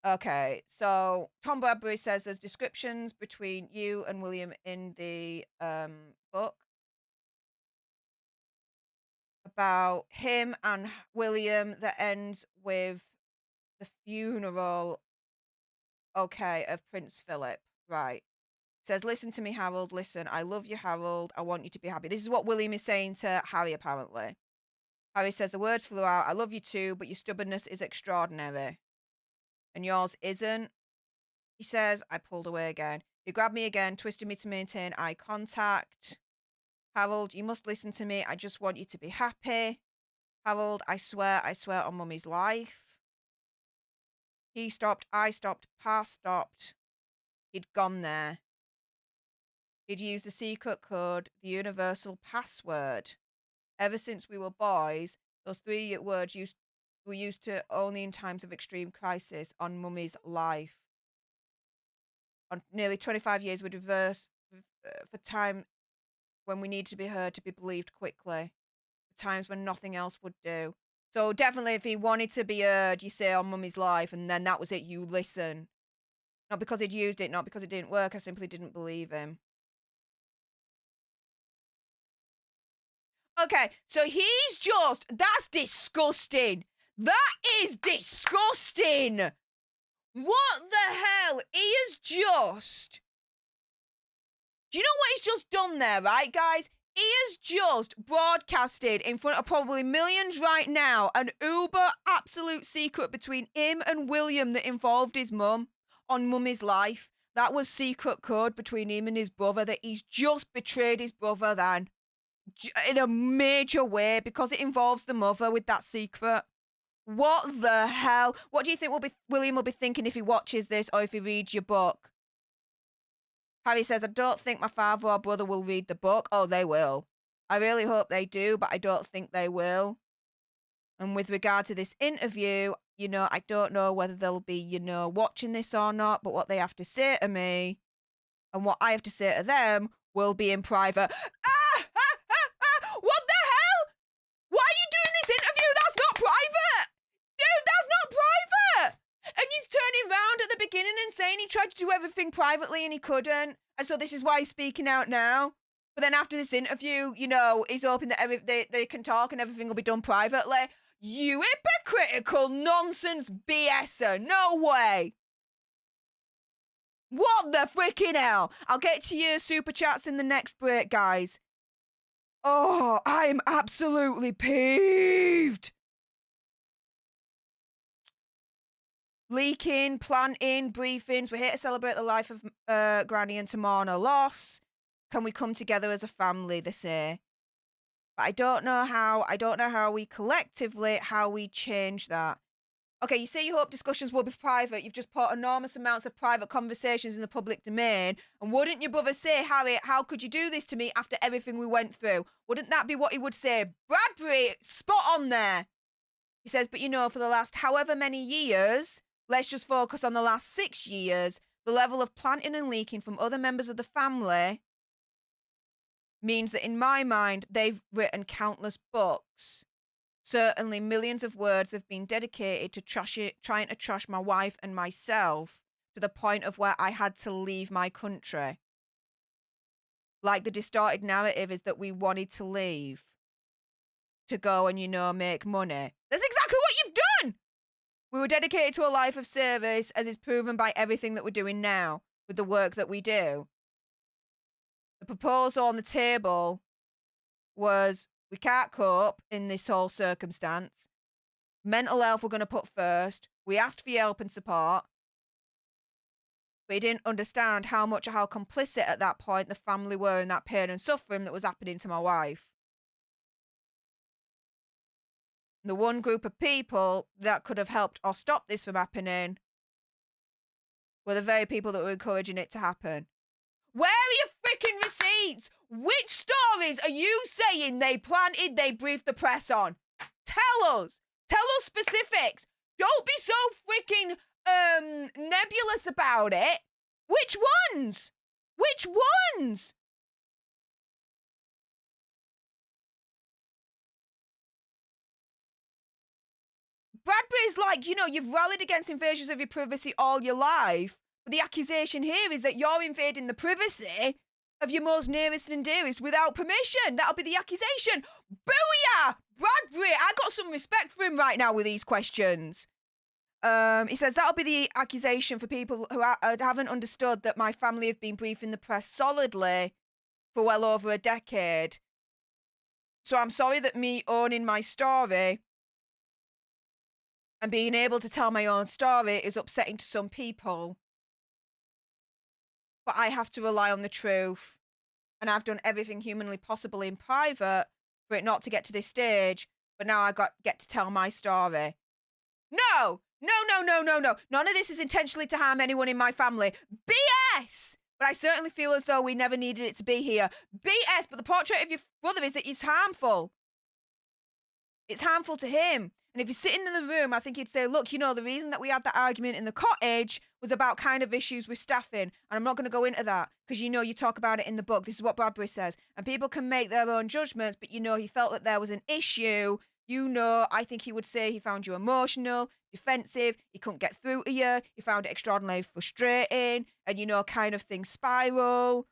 Okay, so Tom Bradby says there's descriptions between you and William in the book about him and William that ends with the funeral, okay, of Prince Philip. Right. Says, listen to me, Harold. Listen, I love you, Harold. I want you to be happy. This is what William is saying to Harry, apparently. Harry says, the words flew out. I love you too, but your stubbornness is extraordinary. And yours isn't. He says, I pulled away again. He grabbed me again, twisted me to maintain eye contact. Harold, you must listen to me. I just want you to be happy. Harold, I swear on Mummy's life. He stopped, I stopped, Pa stopped. He'd gone there. He'd used the secret code, the universal password. Ever since we were boys, those 3 words were used to only in times of extreme crisis on Mummy's life. On nearly 25 years, we'd reverse for time when we needed to be heard, to be believed quickly. For times when nothing else would do. So definitely if he wanted to be heard, you say on Mummy's life, and then that was it, you listen. Not because he'd used it, not because it didn't work, I simply didn't believe him. Okay, so he's just, that's disgusting. That is disgusting. What the hell? He is just... Do you know what he's just done there, right, guys? He has just broadcasted in front of probably millions right now an uber absolute secret between him and William that involved his mum on Mummy's life. That was secret code between him and his brother, that he's just betrayed his brother then in a major way because it involves the mother with that secret. What the hell? What do you think William will be thinking if he watches this or if he reads your book? Harry says, I don't think my father or brother will read the book. Oh, they will. I really hope they do, but I don't think they will. And with regard to this interview, you know, I don't know whether they'll be, you know, watching this or not, but what they have to say to me and what I have to say to them will be in private. What the hell? Why are you doing this interview? That's not private. Dude, that's not private. And he's turning round at the beginning and saying he tried to do everything privately and he couldn't. And so this is why he's speaking out now. But then after this interview, you know, he's hoping that they can talk and everything will be done privately. You hypocritical nonsense BSer. No way. What the freaking hell? I'll get to your super chats in the next break, guys. Oh, I'm absolutely peeved. Leaking, planting, briefings. We're here to celebrate the life of Granny and to mourn her loss. Can we come together as a family, they say. But I don't know how we collectively, how we change that. Okay, you say you hope discussions will be private. You've just put enormous amounts of private conversations in the public domain. And wouldn't your brother say, Harry, how could you do this to me after everything we went through? Wouldn't that be what he would say? Bradby, spot on there. He says, but you know, for the last however many years, let's just focus on the last 6 years, the level of planting and leaking from other members of the family means that in my mind, they've written countless books. Certainly millions of words have been dedicated to trying to trash my wife and myself to the point of where I had to leave my country. Like the distorted narrative is that we wanted to leave to go and, you know, make money. That's exactly what you've done. We were dedicated to a life of service, as is proven by everything that we're doing now with the work that we do. The proposal on the table was we can't cope in this whole circumstance. Mental health we're going to put first. We asked for your help and support. But he didn't understand how complicit at that point the family were in that pain and suffering that was happening to my wife. The one group of people that could have helped or stopped this from happening were the very people that were encouraging it to happen. Where are your freaking receipts? Which stories are you saying they planted, they briefed the press on? Tell us. Tell us specifics. Don't be so freaking nebulous about it. Which ones? Which ones? Bradbury's like, you know, you've rallied against invasions of your privacy all your life. But the accusation here is that you're invading the privacy of your most nearest and dearest without permission. That'll be the accusation. Booyah! Bradbury, I got some respect for him right now with these questions. He says, that'll be the accusation for people who haven't understood that my family have been briefing the press solidly for well over a decade. So I'm sorry that me owning my story and being able to tell my own story is upsetting to some people. But I have to rely on the truth. And I've done everything humanly possible in private for it not to get to this stage. But now I get to tell my story. No! None of this is intentionally to harm anyone in my family. BS! But I certainly feel as though we never needed it to be here. BS! But the portrait of your brother is that he's harmful. It's harmful to him. And if you're sitting in the room, I think he'd say, look, you know, the reason that we had that argument in the cottage was about kind of issues with staffing. And I'm not going to go into that because, you know, you talk about it in the book. This is what Bradbury says. And people can make their own judgments. But, you know, he felt that there was an issue. You know, I think he would say he found you emotional, defensive. He couldn't get through to you. He found it extraordinarily frustrating. And, you know, kind of things spiral.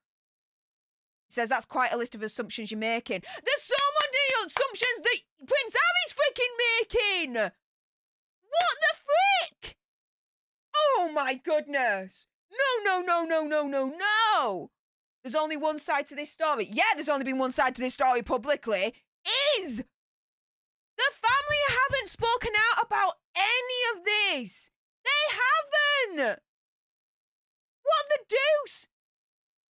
He says that's quite a list of assumptions you're making. There's so many assumptions that Prince Harry's freaking making. What the frick? Oh my goodness. No. There's only one side to this story. Yeah, there's only been one side to this story publicly. Is the family haven't spoken out about any of this. They haven't. What the deuce?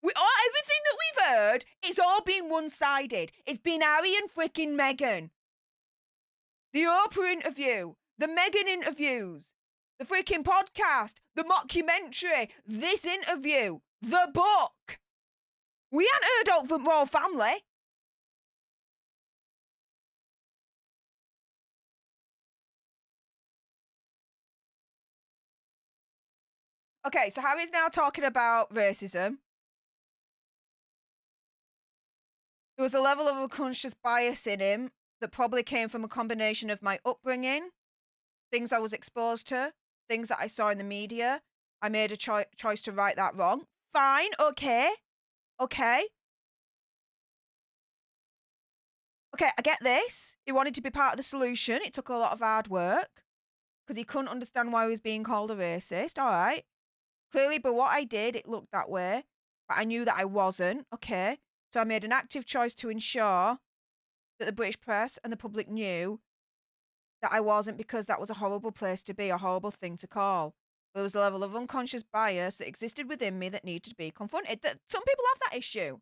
Everything that we've heard, it's all been one-sided. It's been Harry and frickin' Meghan. The Oprah interview, the Meghan interviews, the freaking podcast, the mockumentary, this interview, the book. We hadn't heard out from royal family. Okay, so Harry's now talking about racism. There was a level of unconscious bias in him that probably came from a combination of my upbringing, things I was exposed to, things that I saw in the media. I made a choice to right that wrong. Fine, okay, I get this. He wanted to be part of the solution. It took a lot of hard work because he couldn't understand why he was being called a racist. All right. Clearly, but what I did, it looked that way. But I knew that I wasn't. Okay. So I made an active choice to ensure that the British press and the public knew that I wasn't, because that was a horrible place to be, a horrible thing to call. There was a level of unconscious bias that existed within me that needed to be confronted. That some people have that issue.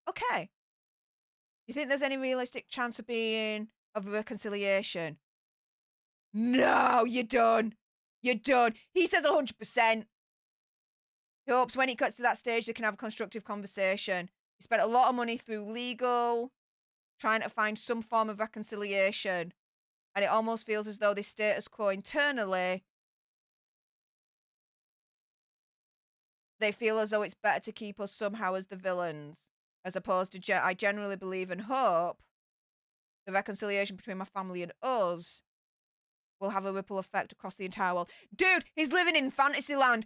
Okay. You think there's any realistic chance of a reconciliation? No, you're done. You're done. He says 100%. He hopes when it gets to that stage, they can have a constructive conversation. He spent a lot of money through legal, trying to find some form of reconciliation. And it almost feels as though this status quo internally, they feel as though it's better to keep us somehow as the villains, as opposed to, I generally believe and hope the reconciliation between my family and us will have a ripple effect across the entire world. Dude, he's living in fantasy land.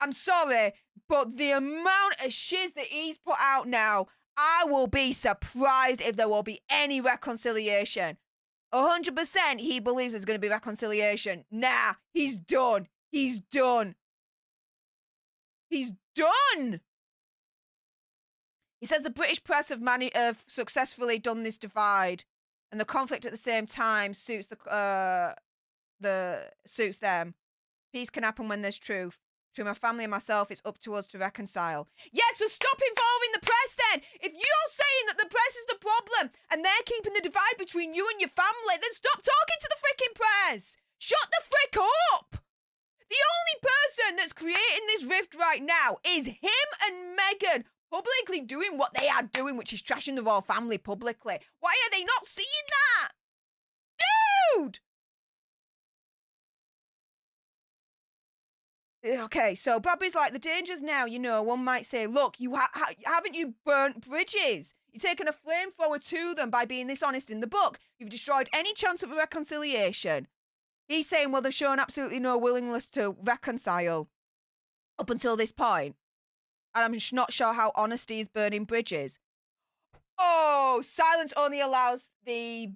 I'm sorry, but the amount of shiz that he's put out now, I will be surprised if there will be any reconciliation. 100% he believes there's going to be reconciliation. Nah, he's done. He's done. He's done. He says the British press have successfully done this divide, and the conflict at the same time suits them. Peace can happen when there's truth. Between my family and myself, it's up to us to reconcile. Yes, so stop involving the press then. If you're saying that the press is the problem and they're keeping the divide between you and your family, then stop talking to the freaking press. Shut the frick up. The only person that's creating this rift right now is him and Meghan publicly doing what they are doing, which is trashing the royal family publicly. Why are they not seeing that? Dude! Okay, so Bradby's like, the danger's now, one might say, look, haven't you burnt bridges? You've taken a flamethrower to them by being this honest in the book. You've destroyed any chance of a reconciliation. He's saying, well, they've shown absolutely no willingness to reconcile up until this point. And I'm not sure how honesty is burning bridges. Oh, silence only allows the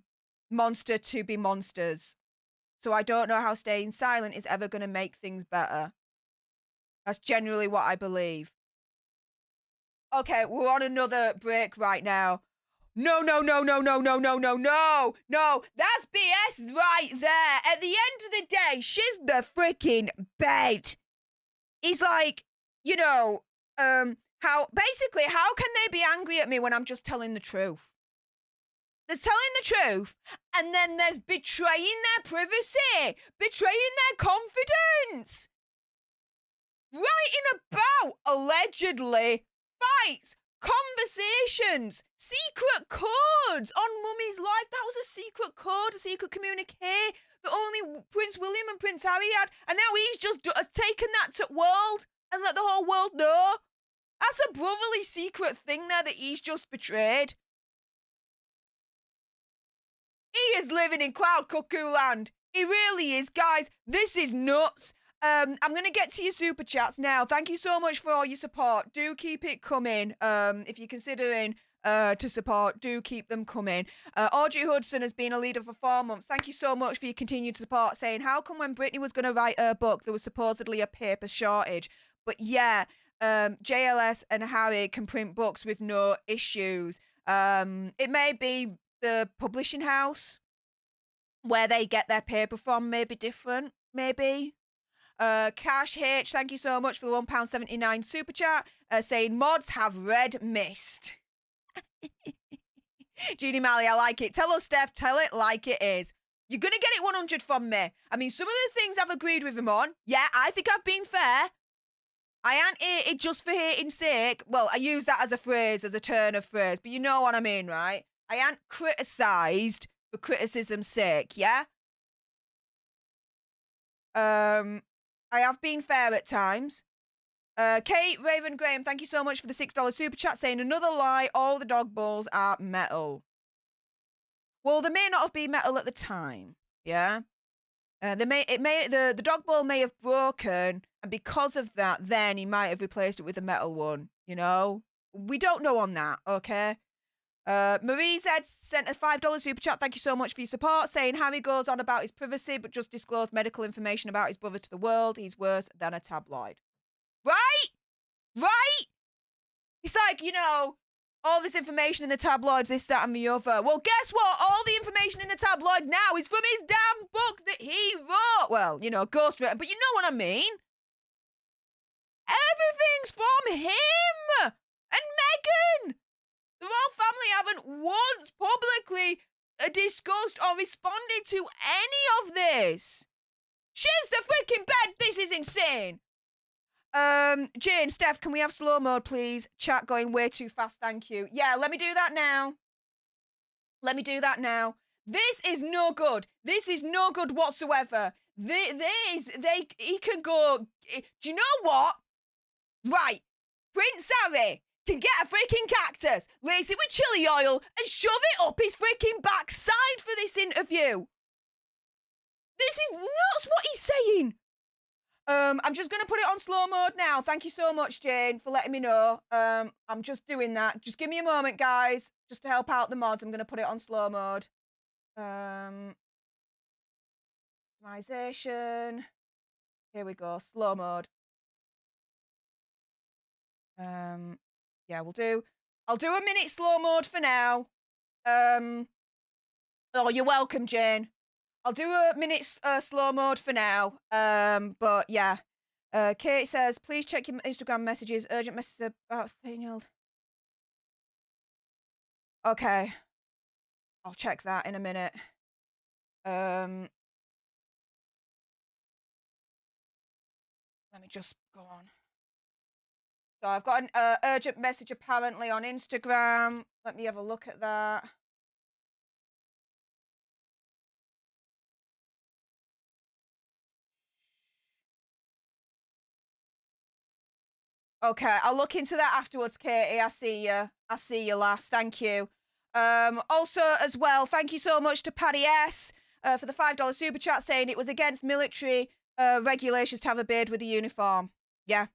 monster to be monsters. So I don't know how staying silent is ever going to make things better. That's generally what I believe. Okay, we're on another break right now. No. That's BS right there. At the end of the day, she's the freaking bait. He's like, how can they be angry at me when I'm just telling the truth? There's telling the truth, and then there's betraying their privacy, betraying their confidence. Writing about, allegedly, fights, conversations, secret codes on Mummy's life. That was a secret code, a secret communique that only Prince William and Prince Harry had. And now he's just taken that to world and let the whole world know. That's a brotherly secret thing there that he's just betrayed. He is living in cloud cuckoo land. He really is, guys. This is nuts. I'm going to get to your super chats now. Thank you so much for all your support. Do keep it coming if you're considering to support. Do keep them coming. Audrey Hudson has been a leader for 4 months. Thank you so much for your continued support, saying, how come when Britney was going to write her book, there was supposedly a paper shortage? But yeah, JLS and Harry can print books with no issues. It may be the publishing house where they get their paper from, maybe different, maybe. Cash H, thank you so much for the £1.79 super chat, saying mods have red mist. Jeannie Malley, I like it. Tell us, Steph, tell it like it is. You're going to get it 100 from me. I mean, some of the things I've agreed with him on, yeah, I think I've been fair. I ain't hated just for hating's sake. Well, I use that as a phrase, as a turn of phrase, but you know what I mean, right? I ain't criticised for criticism's sake, yeah? I have been fair at times. Kate Raven Graham, thank you so much for the $6 super chat, saying another lie, all the dog balls are metal. Well, they may not have been metal at the time, yeah? The dog ball may have broken, and because of that, then he might have replaced it with a metal one, you know? We don't know on that, okay? Marie said, sent a $5 super chat. Thank you so much for your support, saying Harry goes on about his privacy, but just disclosed medical information about his brother to the world. He's worse than a tabloid. Right? Right? It's like, you know, all this information in the tabloids, this, that, and the other. Well, guess what? All the information in the tabloid now is from his damn book that he wrote. Well, you know, ghostwritten, but you know what I mean. Everything's from him and Meghan. The royal family haven't once publicly discussed or responded to any of this. Shiz the freaking bed. This is insane. Jane, Steph, can we have slow mode, please? Chat going way too fast, thank you. Yeah, let me do that now. Let me do that now. This is no good. This is no good whatsoever. He can go. Do you know what? Right, Prince Harry can get a freaking cactus, lace it with chili oil, and shove it up his freaking backside for this interview. This is nuts what he's saying. I'm just going to put it on slow mode now. Thank you so much, Jane, for letting me know. I'm just doing that. Just give me a moment, guys, just to help out the mods. I'm going to put it on slow mode. Customization. Here we go. Slow mode. Yeah, I'll do a minute slow mode for now. Oh, you're welcome, Jane. I'll do a minute slow mode for now. But yeah. Kate says, please check your Instagram messages. Urgent message about Thaniel. Okay. I'll check that in a minute. Let me just go on. So I've got an urgent message apparently on Instagram. Let me have a look at that. Okay, I'll look into that afterwards, Katie. I see you. I see you, lass. Thank you. Also, as well, thank you so much to Paddy S for the $5 super chat, saying it was against military regulations to have a beard with a uniform. Yeah.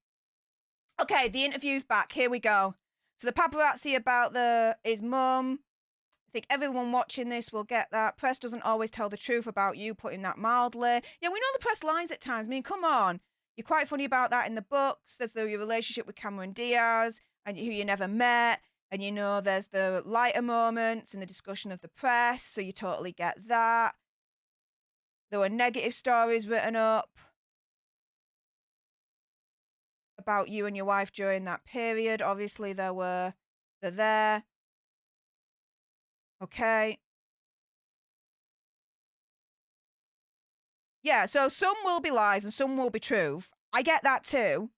Okay, the interview's back. Here we go. So the paparazzi about his mum. I think everyone watching this will get that. Press doesn't always tell the truth about you, putting that mildly. Yeah, we know the press lies at times. I mean, come on. You're quite funny about that in the books. There's your relationship with Cameron Diaz and who you never met. And, you know, there's the lighter moments in the discussion of the press. So you totally get that. There were negative stories written up about you and your wife during that period. Obviously, they're there. Okay. Yeah, so some will be lies and some will be truth. I get that too.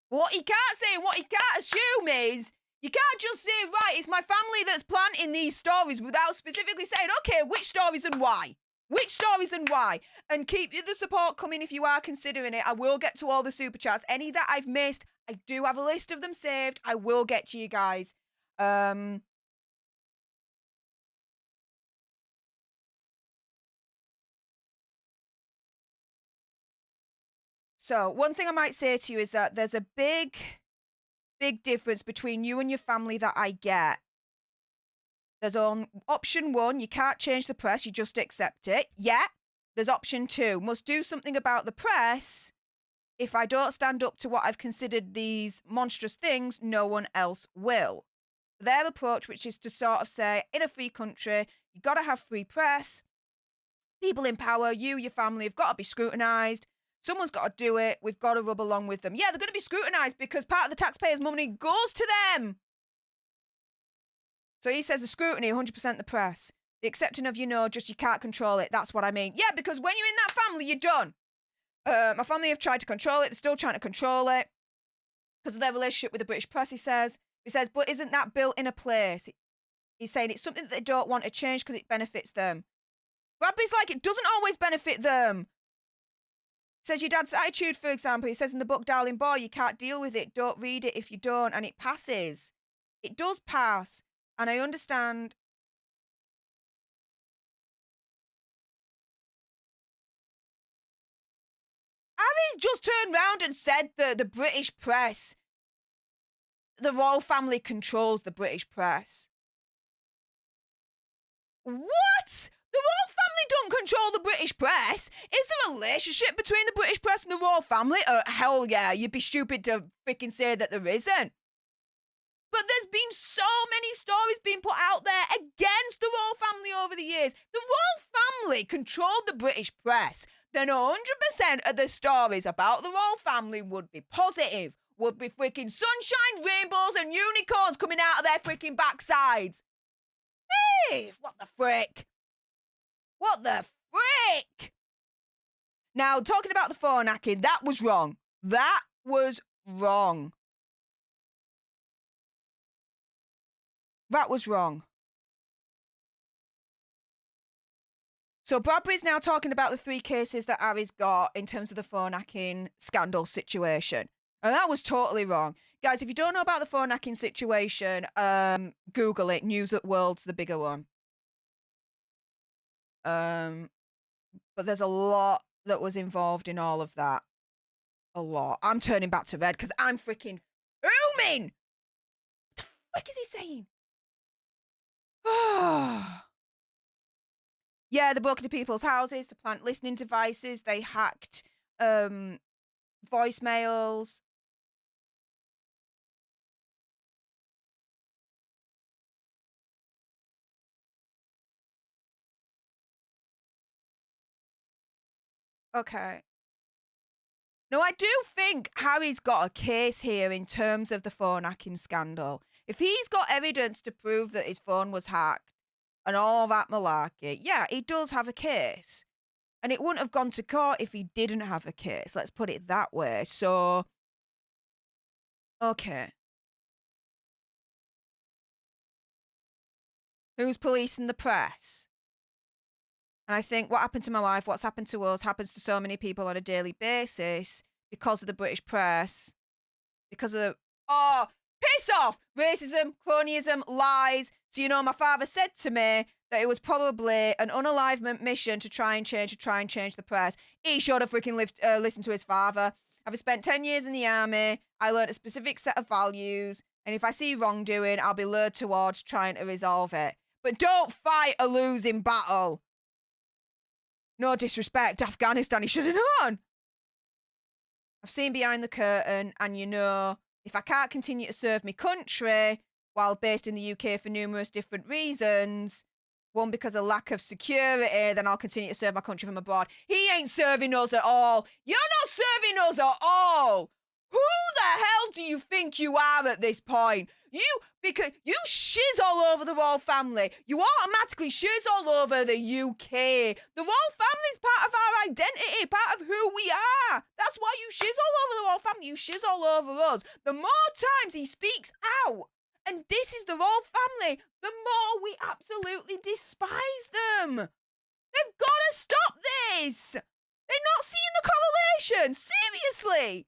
What you can't say and what you can't assume is, you can't just say, right, it's my family that's planting these stories without specifically saying, okay, which stories and why? Which stories and why? And keep the support coming if you are considering it. I will get to all the super chats. Any that I've missed, I do have a list of them saved. I will get to you guys. So one thing I might say to you is that there's a big big difference between you and your family that I get. There's on option 1, you can't change the press, you just accept it. Yeah. There's option 2, must do something about the press. If I don't stand up to what I've considered these monstrous things, no one else will. Their approach, which is to sort of say, in a free country, you got to have free press. People in power, you, your family, have got to be scrutinised. Someone's got to do it. We've got to rub along with them. Yeah, they're going to be scrutinised because part of the taxpayers' money goes to them. So he says the scrutiny, 100% the press. The accepting of, just you can't control it. That's what I mean. Yeah, because when you're in that family, you're done. My family have tried to control it. They're still trying to control it because of their relationship with the British press, he says. He says, but isn't that built in a place? He's saying it's something that they don't want to change because it benefits them. Bradby's like, it doesn't always benefit them. Says your dad's attitude, for example. He says in the book, Darling Boy, you can't deal with it. Don't read it if you don't. And it passes. It does pass. And I understand. Harry's just turned round and said that the British press, the royal family controls the British press. What? The royal family don't control the British press? Is there a relationship between the British press and the royal family? Hell yeah, you'd be stupid to freaking say that there isn't. But there's been so many stories being put out there against the royal family over the years. The royal family controlled the British press. Then 100% of the stories about the royal family would be positive, would be freaking sunshine, rainbows, and unicorns coming out of their freaking backsides. Hey, what the frick? What the frick? Now, talking about the phone hacking, that was wrong. That was wrong. That was wrong. So Bradby's now talking about the 3 cases that Harry's got in terms of the phone hacking scandal situation. And that was totally wrong. Guys, if you don't know about the phone hacking situation, Google it. News at World's the bigger one. But there's a lot that was involved in all of that. A lot. I'm turning back to red because I'm freaking fuming. What the frick is he saying? Yeah, they broke into people's houses to plant listening devices. They hacked voicemails. Okay. No, I do think Harry's got a case here in terms of the phone hacking scandal. If he's got evidence to prove that his phone was hacked and all that malarkey, yeah, he does have a case. And it wouldn't have gone to court if he didn't have a case. Let's put it that way. So, okay. Who's policing the press? And I think what happened to my wife, what's happened to us, happens to so many people on a daily basis because of the British press, because of the, piss off, racism, cronyism, lies. So, my father said to me that it was probably an unalivement mission to try and change the press. He should have freaking listened to his father. I've spent 10 years in the army. I learned a specific set of values. And if I see wrongdoing, I'll be lured towards trying to resolve it. But don't fight a losing battle. No disrespect, Afghanistan, he should have known. I've seen behind the curtain, and if I can't continue to serve my country while based in the UK for numerous different reasons, one, because of lack of security, then I'll continue to serve my country from abroad. He ain't serving us at all. You're not serving us at all. Who the hell do you think you are at this point? Because you shiz all over the royal family. You automatically shiz all over the UK. The royal family's part of our identity, part of who we are. That's why you shiz all over the royal family. You shiz all over us. The more times he speaks out, and this is the royal family, the more we absolutely despise them. They've got to stop this. They're not seeing the correlation. Seriously.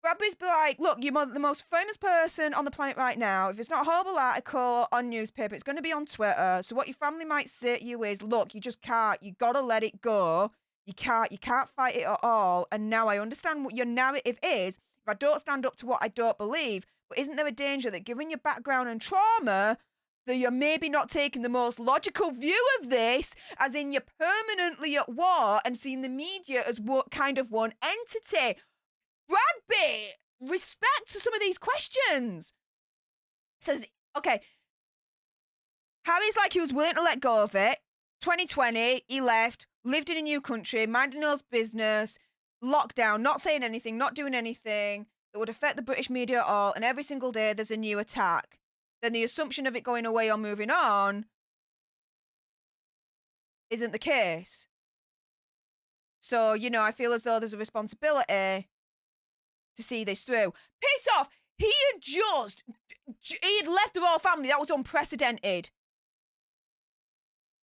Bradby's like, look, you're the most famous person on the planet right now. If it's not a horrible article on newspaper, it's going to be on Twitter. So what your family might say to you is, look, you just can't. You got to let it go. You can't fight it at all. And now I understand what your narrative is. if I don't stand up to what I don't believe, but isn't there a danger that given your background and trauma, that you're maybe not taking the most logical view of this, as in you're permanently at war and seeing the media as what kind of one entity? Bradby, respect to some of these questions. Says, okay, Harry's like he was willing to let go of it. 2020, he left, lived in a new country, minding his business, lockdown, not saying anything, not doing anything that would affect the British media at all, and every single day there's a new attack. Then the assumption of it going away or moving on isn't the case. So, you know, I feel as though there's a responsibility to see this through. Piss off! He had left the royal family. That was unprecedented.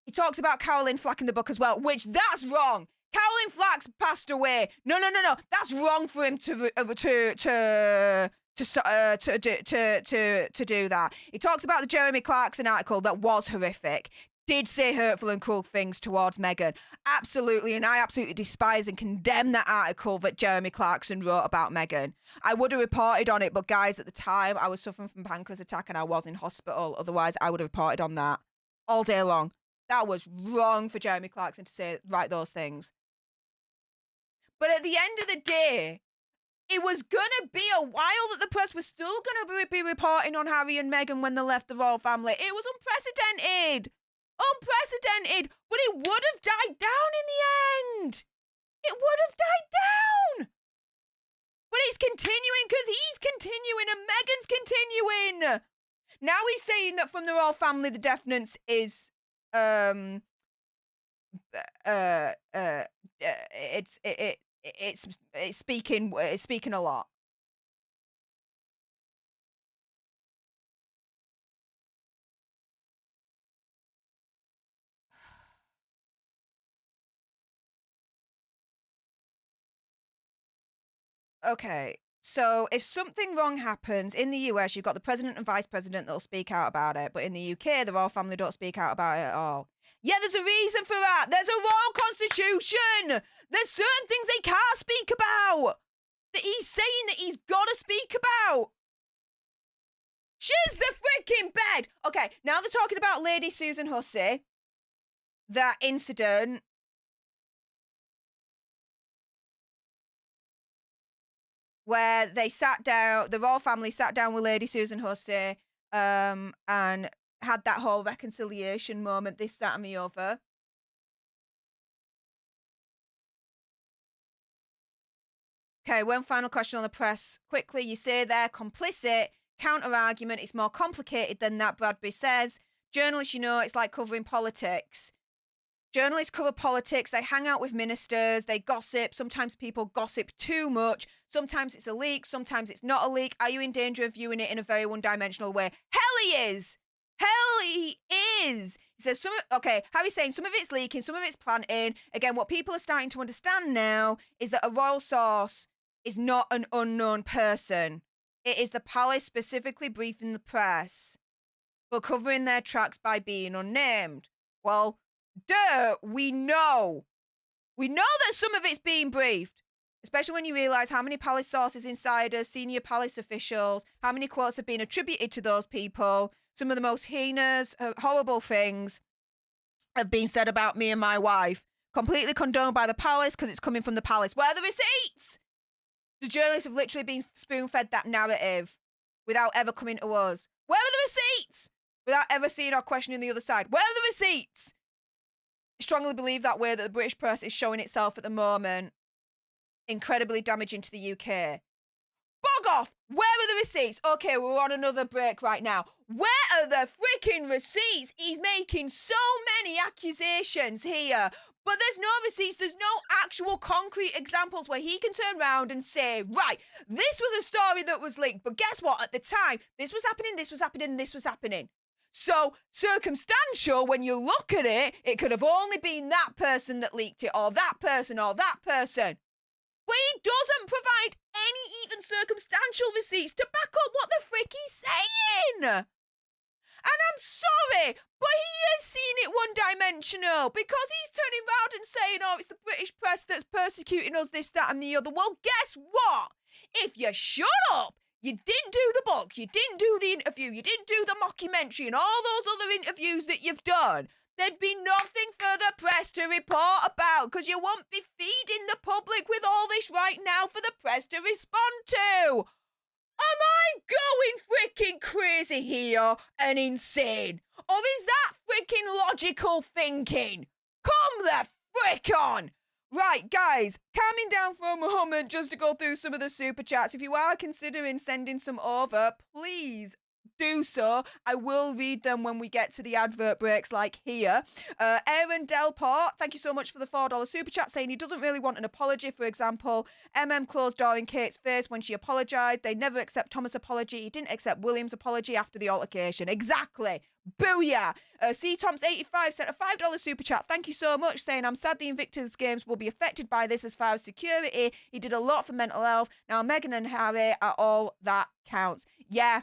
He talks about Caroline Flack in the book as well, which that's wrong. Caroline Flack's passed away. No. That's wrong for him to do that. He talks about the Jeremy Clarkson article that was horrific. Did say hurtful and cruel things towards Meghan. Absolutely, and I absolutely despise and condemn that article that Jeremy Clarkson wrote about Meghan. I would have reported on it, but guys, at the time, I was suffering from pancreas attack and I was in hospital. Otherwise, I would have reported on that all day long. That was wrong for Jeremy Clarkson to write those things. But at the end of the day, it was going to be a while that the press was still going to be reporting on Harry and Meghan when they left the royal family. It was unprecedented. Unprecedented. But it would have died down in the end. It would have died down. But it's continuing because he's continuing and Meghan's continuing. Now he's saying that from the royal family, the deafness is it's speaking a lot. Okay, so if something wrong happens in the US, you've got the president and vice president that'll speak out about it, but in the UK, the royal family don't speak out about it at all. Yeah, there's a reason for that. There's a royal constitution. There's certain things they can't speak about that he's saying that he's got to speak about. She's the freaking bed. Okay, now they're talking about Lady Susan Hussey, that incident. Where they sat down, the royal family sat down with Lady Susan Hussey, and had that whole reconciliation moment, this, that, and the other. Okay, one final question on the press. Quickly, you say they're complicit. Counter-argument, it's more complicated than that, Bradby says. Journalists, you know, it's like covering politics. Journalists cover politics. They hang out with ministers. They gossip. Sometimes people gossip too much. Sometimes it's a leak. Sometimes it's not a leak. Are you in danger of viewing it in a very one-dimensional way? Hell he is. Hell he is. He says, Harry's saying some of it's leaking, some of it's planting. Again, what people are starting to understand now is that a royal source is not an unknown person. It is the palace specifically briefing the press for covering their tracks by being unnamed. Well, duh, we know. We know that some of it's being briefed, especially when you realise how many palace sources, insiders, senior palace officials, how many quotes have been attributed to those people. Some of the most heinous, horrible things have been said about me and my wife. Completely condoned by the palace because it's coming from the palace. Where are the receipts? The journalists have literally been spoon-fed that narrative without ever coming to us. Where are the receipts? Without ever seeing or questioning the other side. Where are the receipts? I strongly believe that way that the British press is showing itself at the moment. Incredibly damaging to the UK. Bog off! Where are the receipts? Okay, we're on another break right now. Where are the freaking receipts? He's making so many accusations here, but there's no receipts. There's no actual concrete examples where he can turn around and say, right, this was a story that was leaked, but guess what? At the time, this was happening, this was happening, this was happening. So, circumstantial, when you look at it, it could have only been that person that leaked it, or that person, or that person. But he doesn't provide any even circumstantial receipts to back up what the frick he's saying. And I'm sorry, but he is seeing it one-dimensional because he's turning round and saying, oh, it's the British press that's persecuting us, this, that, and the other. Well, guess what? If you shut up, you didn't do the book, you didn't do the interview, you didn't do the mockumentary and all those other interviews that you've done, there'd be nothing for the press to report about because you won't be feeding the public with all this right now for the press to respond to. Am I going freaking crazy here and insane? Or is that freaking logical thinking? Come the frick on! Right, guys, calming down for a moment just to go through some of the super chats. If you are considering sending some over, please do so. I will read them when we get to the advert breaks like here. Aaron Delport, thank you so much for the $4 super chat, saying he doesn't really want an apology. For example, closed door in Kate's face when she apologised. They never accept Thomas' apology. He didn't accept William's apology after the altercation. Exactly. Booyah! C-Toms85 sent a $5 super chat. Thank you so much, saying, I'm sad the Invictus Games will be affected by this as far as security. He did a lot for mental health. Now Meghan and Harry are all that counts. Yeah.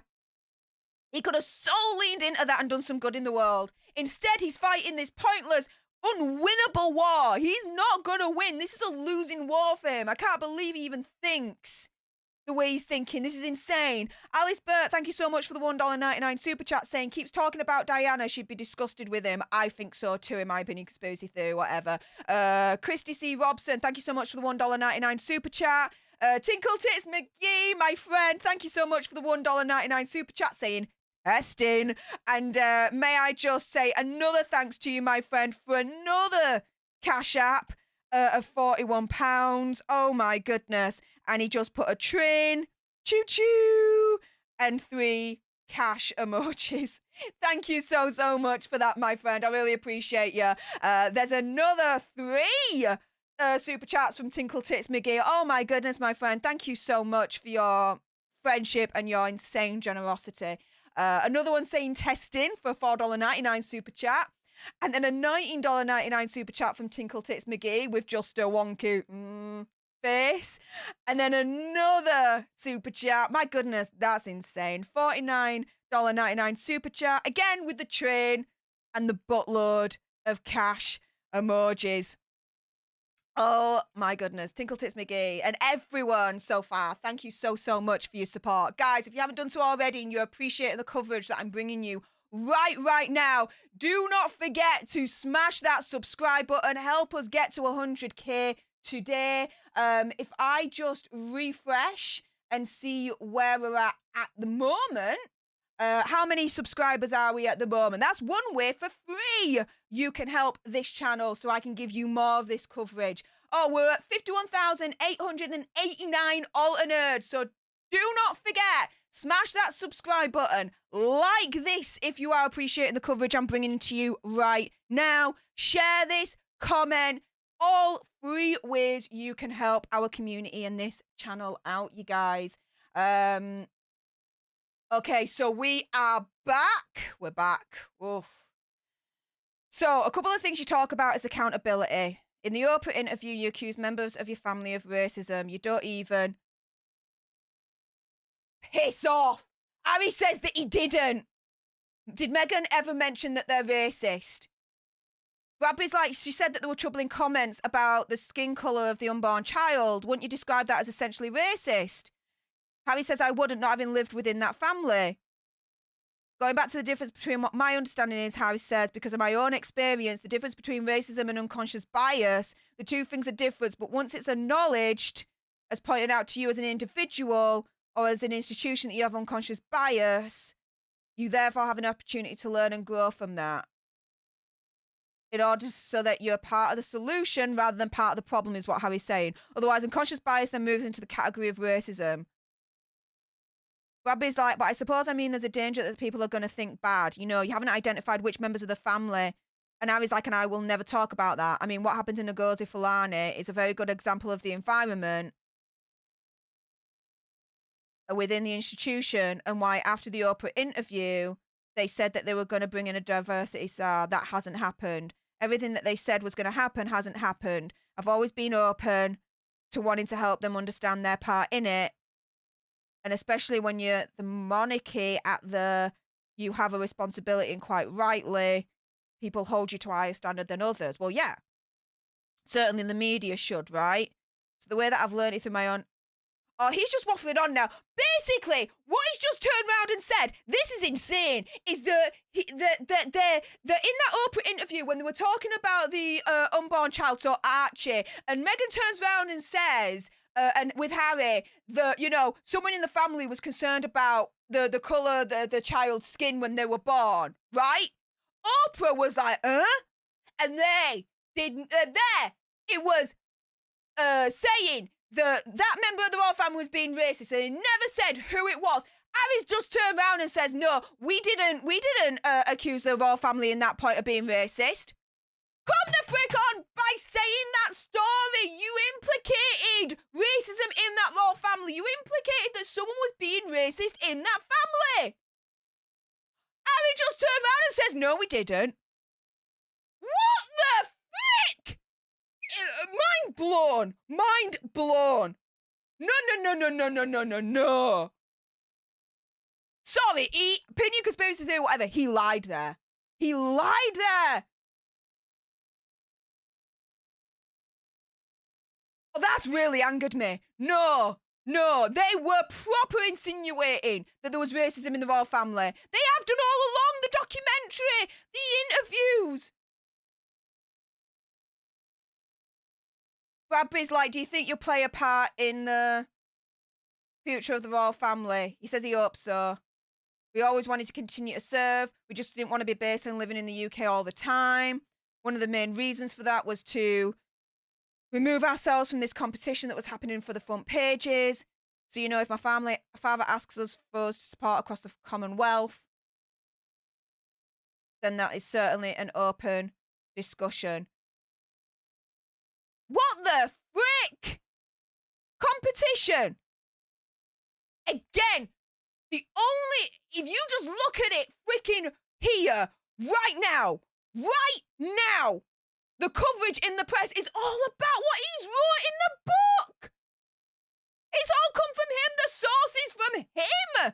He could have so leaned into that and done some good in the world. Instead, he's fighting this pointless, unwinnable war. He's not going to win. This is a losing war for him. I can't believe he even thinks the way he's thinking. This is insane. Alice Burt, thank you so much for the $1.99 super chat, saying, keeps talking about Diana. She'd be disgusted with him. I think so too, in my opinion. Conspiracy theory, whatever. Christy C. Robson, thank you so much for the $1.99 super chat. Tinkle Tits McGee, my friend, thank you so much for the $1.99 super chat, saying, testing. And may I just say another thanks to you, my friend, for another Cash App of £41. Oh my goodness. And he just put a train, choo-choo, and 3 cash emojis. Thank you so much for that, my friend. I really appreciate you. There's another 3 super chats from Tinkle Tits McGee. Oh my goodness, my friend. Thank you so much for your friendship and your insane generosity. Another one saying testing for a $4.99 super chat. And then a $19.99 super chat from Tinkle Tits McGee with just a wonky face. And then another super chat. My goodness, that's insane. $49.99 super chat. Again with the train and the buttload of cash emojis. Oh my goodness, Tinkle Tits McGee and everyone so far, thank you so much for your support. Guys, if you haven't done so already and you're appreciating the coverage that I'm bringing you right now, do not forget to smash that subscribe button. Help us get to 100k today. If I just refresh and see where we're at the moment, how many subscribers are we at the moment? That's one way for free you can help this channel so I can give you more of this coverage. Oh, we're at 51,889 Alter Nerds. So do not forget, smash that subscribe button. Like this if you are appreciating the coverage I'm bringing to you right now. Share this, comment, all 3 ways you can help our community and this channel out, you guys. Okay, so we are back. We're back. Oof. So a couple of things you talk about is accountability. In the Oprah interview, you accuse members of your family of racism. You don't even piss off. Harry says that he didn't. Did Meghan ever mention that they're racist? Bradby's like, she said that there were troubling comments about the skin colour of the unborn child. Wouldn't you describe that as essentially racist? Harry says, I wouldn't, not having lived within that family. Going back to the difference between what my understanding is, Harry says, because of my own experience, the difference between racism and unconscious bias, the 2 things are different, but once it's acknowledged, as pointed out to you as an individual or as an institution that you have unconscious bias, you therefore have an opportunity to learn and grow from that. In order so that you're part of the solution rather than part of the problem is what Harry's saying. Otherwise, unconscious bias then moves into the category of racism. Bradby's like, but I suppose I mean there's a danger that people are going to think bad. You know, you haven't identified which members of the family. And Harry's like, and I will never talk about that. I mean, what happened to Ngozi Fulani is a very good example of the environment within the institution and why after the Oprah interview, they said that they were going to bring in a diversity SAR. That hasn't happened. Everything that they said was going to happen hasn't happened. I've always been open to wanting to help them understand their part in it. And especially when you're the monarchy at the you have a responsibility, and quite rightly, people hold you to a higher standard than others. Well, yeah, certainly the media should, right? So the way that I've learned it through my own... Oh, he's just waffling on now. Basically, what he's just turned around and said, this is insane, is that in that Oprah interview when they were talking about the unborn child, so Archie, and Meghan turns around and says, and with Harry, that, you know, someone in the family was concerned about the colour of the child's skin when they were born, right? Oprah was like, and they didn't, it was saying that member of the royal family was being racist. They never said who it was. Harry's just turned around and says, no, we didn't accuse the royal family in that point of being racist. Come the frick on by saying that story. You implicated racism in that royal family. You implicated that someone was being racist in that family. Harry just turned around and says, no, we didn't. What the frick? Mind blown. Mind blown. No. Sorry, opinion, conspiracy theory, whatever. He lied there. He lied there. Oh, that's really angered me. No, they were proper insinuating that there was racism in the royal family. They have done all along, the documentary, the interviews. Bradby's like, do you think you'll play a part in the future of the royal family? He says he hopes so. We always wanted to continue to serve. We just didn't want to be based on living in the UK all the time. One of the main reasons for that was to remove ourselves from this competition that was happening for the front pages. So, you know, if my father asks us for us to support across the Commonwealth, then that is certainly an open discussion. What the frick? Competition. Again, if you just look at it freaking here, right now, the coverage in the press is all about what he's wrote in the book. It's all come from him. The source is from him.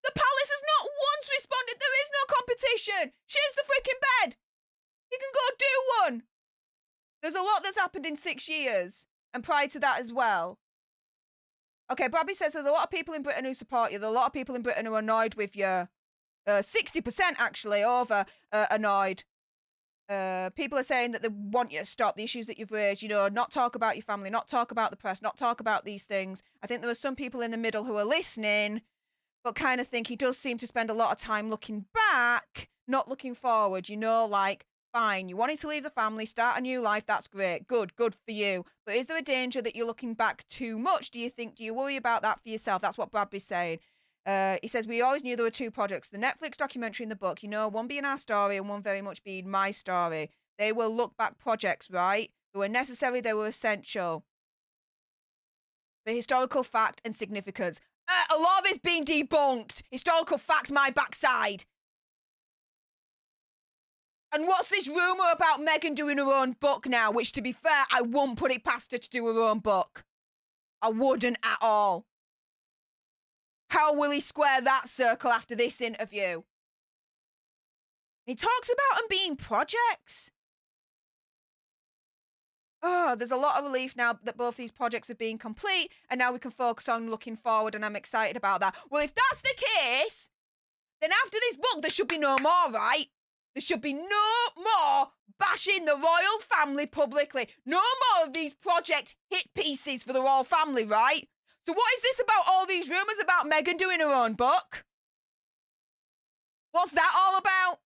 The palace has not once responded. There is no competition. She's the freaking bed. You can go do one. There's a lot that's happened in 6 years. And prior to that as well. Okay, Bradby says there's a lot of people in Britain who support you. There are a lot of people in Britain who are annoyed with you. 60% actually over annoyed. People are saying that they want you to stop the issues that you've raised, you know, not talk about your family, not talk about the press, not talk about these things. I think there are some people in the middle who are listening, but kind of think he does seem to spend a lot of time looking back, not looking forward, you know, like, fine, you wanted to leave the family, start a new life, that's great, good for you. But is there a danger that you're looking back too much, do you think? Do you worry about that for yourself? That's what Bradby's saying. He says, we always knew there were two projects, the Netflix documentary and the book, you know, one being our story and one very much being my story. They were look-back projects, right? They were necessary, they were essential. For historical fact and significance. A lot of it's been debunked. Historical facts, my backside. And what's this rumour about Meghan doing her own book now? Which, to be fair, I wouldn't put it past her to do her own book. I wouldn't at all. How will he square that circle after this interview? He talks about them being projects. Oh, there's a lot of relief now that both these projects have been complete, and now we can focus on looking forward, and I'm excited about that. Well, if that's the case, then after this book, there should be no more, right? There should be no more bashing the royal family publicly. No more of these project hit pieces for the royal family, right? So what is this about all these rumours about Meghan doing her own book? What's that all about?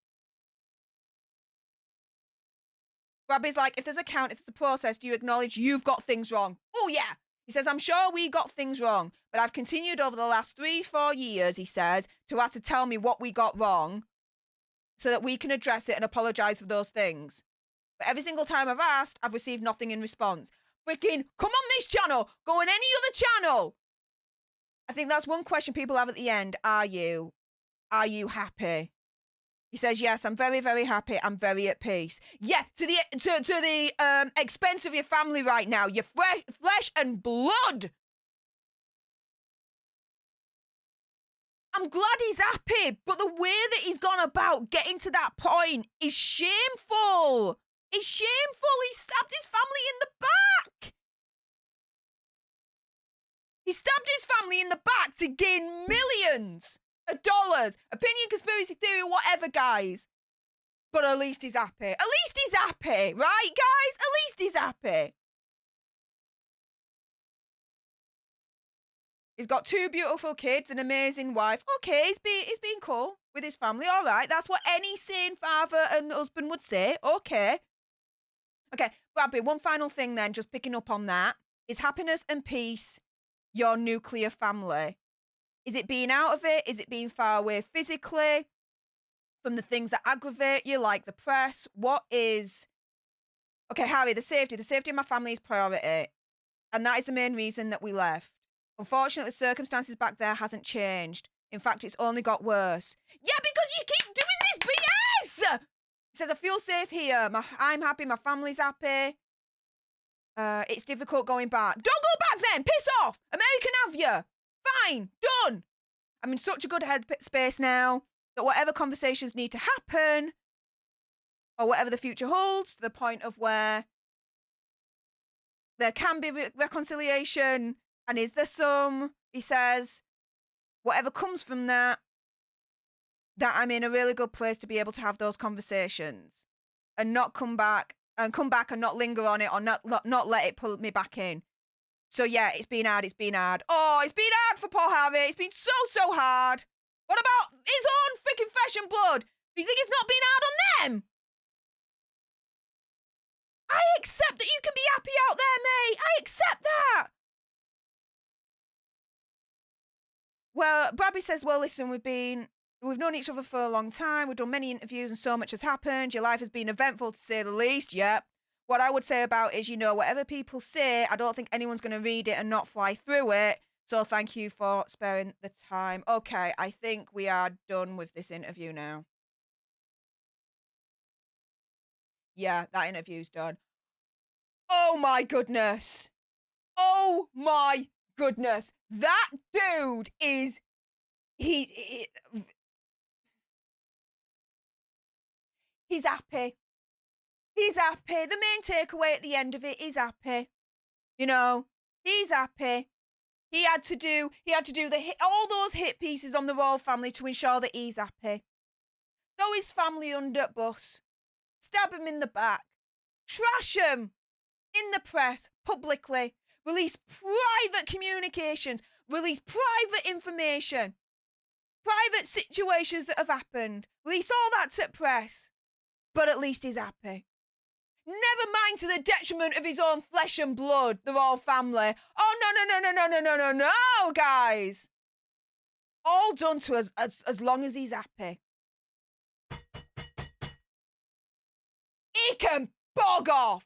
Bradby's like, if there's a count, if there's a process, do you acknowledge you've got things wrong? Oh, yeah. He says, I'm sure we got things wrong, but I've continued over the last 3-4 years, he says, to ask to tell me what we got wrong so that we can address it and apologise for those things. But every single time I've asked, I've received nothing in response. Freaking, come on this channel, go on any other channel. I think that's one question people have at the end. Are you happy? He says, yes, I'm very, very happy. I'm very at peace. Yeah, to the expense of your family right now. Your flesh and blood. I'm glad he's happy, but the way that he's gone about getting to that point is shameful. It's shameful. He stabbed his family in the back. He stabbed his family in the back to gain millions of dollars. Opinion, conspiracy theory, whatever, guys. But at least he's happy. At least he's happy, right, guys? At least he's happy. He's got 2 beautiful kids, an amazing wife. Okay, he's being cool with his family. All right, that's what any sane father and husband would say. Okay. Okay, Bradby, one final thing then, just picking up on that. Is happiness and peace your nuclear family? Is it being out of it? Is it being far away physically from the things that aggravate you, like the press? What is... Okay, Harry, the safety of my family is priority. And that is the main reason that we left. Unfortunately, circumstances back there hasn't changed. In fact, it's only got worse. Yeah, because you keep doing this BS! He says, I feel safe here. I'm happy. My family's happy. It's difficult going back. Don't go back then. Piss off. American have you. Fine. Done. I'm in such a good headspace now that whatever conversations need to happen or whatever the future holds, to the point of where there can be reconciliation. And is there some, he says, whatever comes from that I'm in a really good place to be able to have those conversations and not come back and not linger on it or not let it pull me back in. So yeah, it's been hard. Oh, it's been hard for poor Harry. It's been so hard. What about his own freaking flesh and blood? Do you think it's not been hard on them? I accept that you can be happy out there, mate. I accept that. Well, Bradby says, well, listen, we've known each other for a long time. We've done many interviews and so much has happened. Your life has been eventful, to say the least. Yep. What I would say about is, whatever people say, I don't think anyone's going to read it and not fly through it. So thank you for sparing the time. Okay, I think we are done with this interview now. Yeah, that interview's done. Oh my goodness. Oh my goodness. That dude is... He's happy. He's happy. The main takeaway at the end of it is happy. He's happy. He had to do all those hit pieces on the royal family to ensure that he's happy. Throw his family under bus. Stab him in the back. Trash him in the press, publicly. Release private communications. Release private information. Private situations that have happened. Release all that to press. But at least he's happy. Never mind to the detriment of his own flesh and blood, the royal family. Oh, no, guys. All done to us as long as he's happy. He can bog off.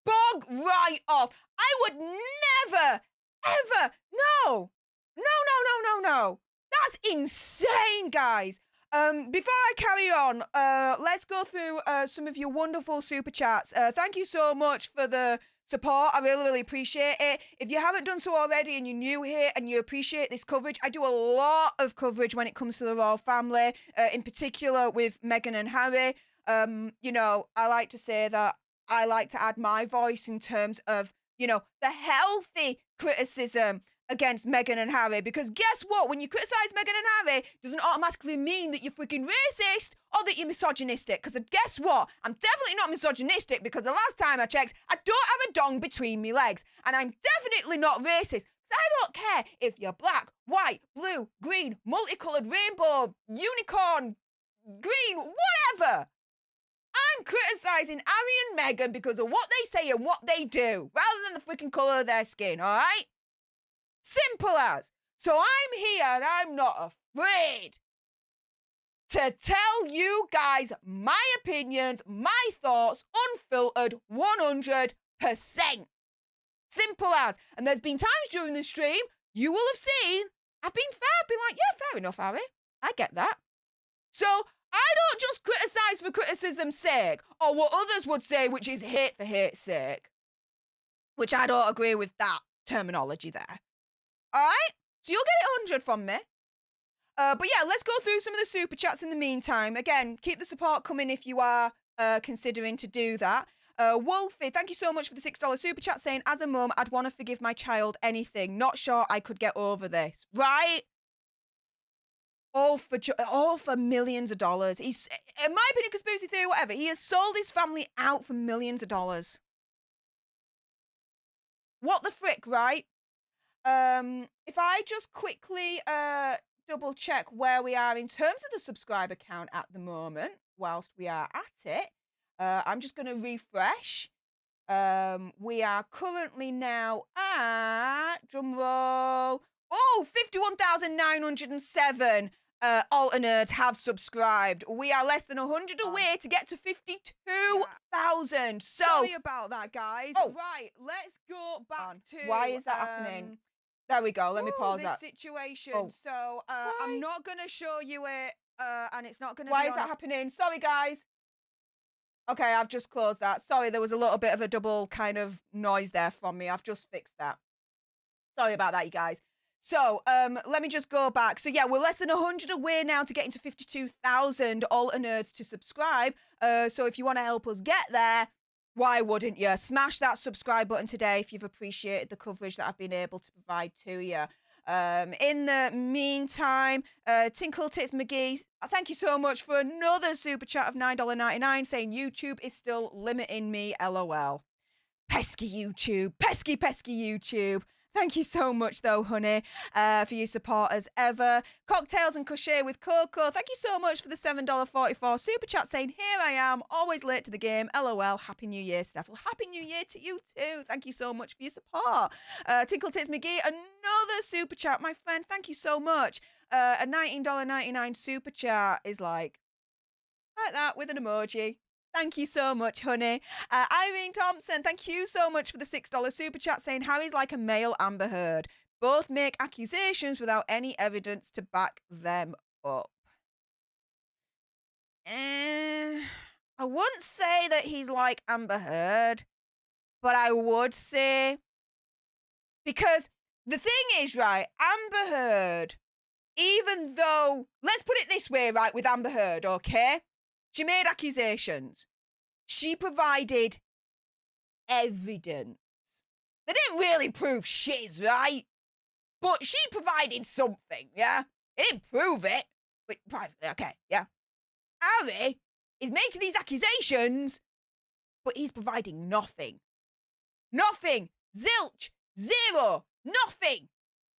Bog right off. I would never, ever, no. That's insane, guys. Before I carry on, let's go through some of your wonderful super chats. Thank you so much for the support. I really appreciate it. If you haven't done so already and you're new here and you appreciate this coverage, I do a lot of coverage when it comes to the royal family, in particular with Meghan and Harry. I like to say that I like to add my voice in terms of, the healthy criticism against Meghan and Harry, because guess what? When you criticise Meghan and Harry, it doesn't automatically mean that you're freaking racist or that you're misogynistic. Because guess what? I'm definitely not misogynistic, because the last time I checked, I don't have a dong between me legs. And I'm definitely not racist. I don't care if you're black, white, blue, green, multicoloured, rainbow, unicorn, green, whatever. I'm criticising Harry and Meghan because of what they say and what they do, rather than the freaking colour of their skin, all right? Simple as. So I'm here and I'm not afraid to tell you guys my opinions, my thoughts, unfiltered, 100%. Simple as. And there's been times during the stream you will have seen I've been fair, I've been like, yeah, fair enough, Harry. I get that. So I don't just criticise for criticism's sake, or what others would say, which is hate for hate's sake, which I don't agree with that terminology there. All right? So you'll get it 100 from me. But yeah, let's go through some of the super chats in the meantime. Again, keep the support coming if you are considering to do that. Wolfie, thank you so much for the $6 super chat saying, as a mum, I'd want to forgive my child anything. Not sure I could get over this. Right? All for millions of dollars. He's, in my opinion, conspiracy theory, whatever. He has sold his family out for millions of dollars. What the frick, right? If I just quickly double check where we are in terms of the subscriber count at the moment, whilst we are at it, I'm just going to refresh. We are currently now at, drumroll, 51,907 alter nerds have subscribed. We are less than 100 away to get to 52,000. So sorry about that, guys. Right, let's go back to why is that happening? There we go. Let me pause that situation. So I'm not going to show you it, and it's not going to. Why is that happening? Sorry, guys. Okay, I've just closed that. Sorry, there was a little bit of a double kind of noise there from me. I've just fixed that. Sorry about that, you guys. So, let me just go back. So, yeah, we're less than 100 away now to getting to 52,000 alter nerds to subscribe. So, if you want to help us get there, why wouldn't you? Smash that subscribe button today if you've appreciated the coverage that I've been able to provide to you. In the meantime, Tinkle Tits McGee, thank you so much for another super chat of $9.99 saying YouTube is still limiting me, LOL. Pesky YouTube. Pesky, pesky YouTube. Thank you so much, though, honey, for your support as ever. Cocktails and Crochet with Coco, thank you so much for the $7.44 super chat saying, here I am, always late to the game, LOL. Happy New Year, Steph. Well, Happy New Year to you, too. Thank you so much for your support. Tinkle Tits McGee, another super chat, my friend. Thank you so much. A $19.99 super chat is like that with an emoji. Thank you so much, honey. Irene Thompson, thank you so much for the $6 super chat saying Harry's like a male Amber Heard. Both make accusations without any evidence to back them up. I wouldn't say that he's like Amber Heard, but I would say, because the thing is, right, Amber Heard, even though, let's put it this way, right, with Amber Heard, okay? She made accusations. She provided evidence. They didn't really prove shiz, right? But she provided something, yeah? They didn't prove it, but okay, yeah. Harry is making these accusations, but he's providing nothing. Nothing. Zilch. Zero. Nothing.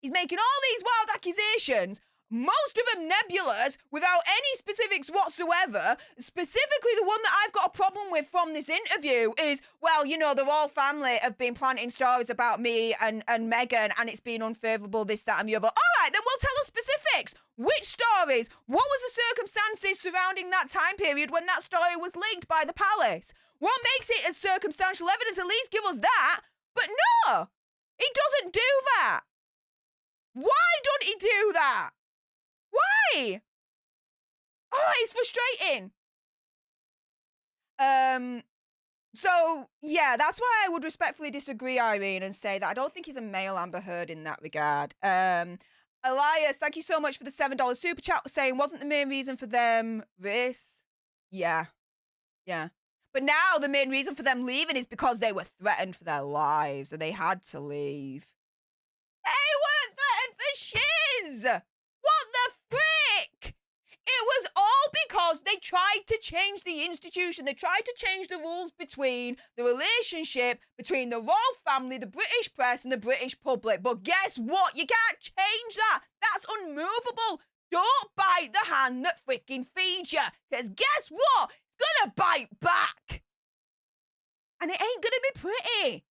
He's making all these wild accusations, most of them nebulous, without any specifics whatsoever. Specifically, the one that I've got a problem with from this interview is, well, you know, the royal family have been planting stories about me and Meghan, and it's been unfavourable, this, that, and the other. All right, then we'll tell us specifics. Which stories? What was the circumstances surrounding that time period when that story was leaked by the palace? What makes it as circumstantial evidence? At least give us that. But no, he doesn't do that. Why don't he do that? Why? Oh, it's frustrating. So, yeah, that's why I would respectfully disagree, Irene, and say that I don't think he's a male Amber Heard in that regard. Elias, thank you so much for the $7 super chat saying, wasn't the main reason for them this? Yeah. But now the main reason for them leaving is because they were threatened for their lives and they had to leave. They weren't threatened for shiz! What the frick? It was all because they tried to change the institution. They tried to change the rules between the relationship between the royal family, the British press, and the British public. But guess what? You can't change that. That's unmovable. Don't bite the hand that freaking feeds you. Because guess what? It's gonna bite back. And it ain't gonna be pretty.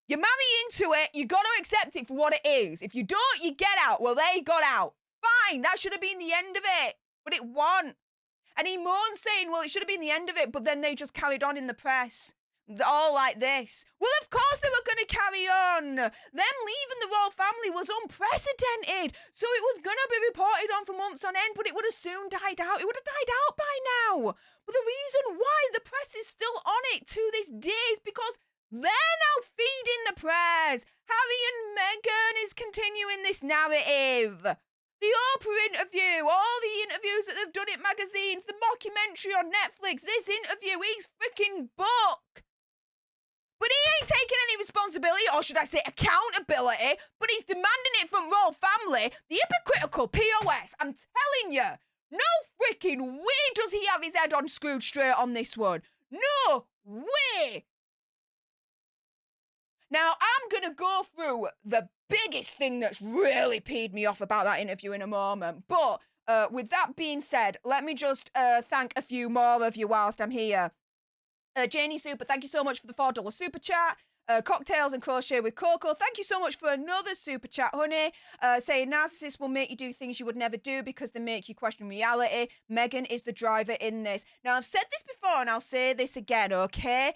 You marry into it, you got to accept it for what it is. If you don't, you get out. Well, they got out. Fine, that should have been the end of it. But it wasn't. And he moans saying, well, it should have been the end of it, but then they just carried on in the press. All like this. Well, of course they were going to carry on. Them leaving the royal family was unprecedented. So it was going to be reported on for months on end, but it would have soon died out. It would have died out by now. But the reason why the press is still on it to this day is because they're now feeding the press. Harry and Meghan is continuing this narrative. The Oprah interview, all the interviews that they've done in magazines, the mockumentary on Netflix, this interview, his freaking book. But he ain't taking any responsibility, or should I say accountability, but he's demanding it from royal family. The hypocritical POS, I'm telling you. No freaking way does he have his head on screwed straight on this one. No way. Now, I'm going to go through the biggest thing that's really peed me off about that interview in a moment. But with that being said, let me just thank a few more of you whilst I'm here. Janie Super, thank you so much for the $4 super chat. Cocktails and Crochet with Coco, thank you so much for another super chat, honey. Saying narcissists will make you do things you would never do because they make you question reality. Meghan is the driver in this. Now, I've said this before and I'll say this again, okay?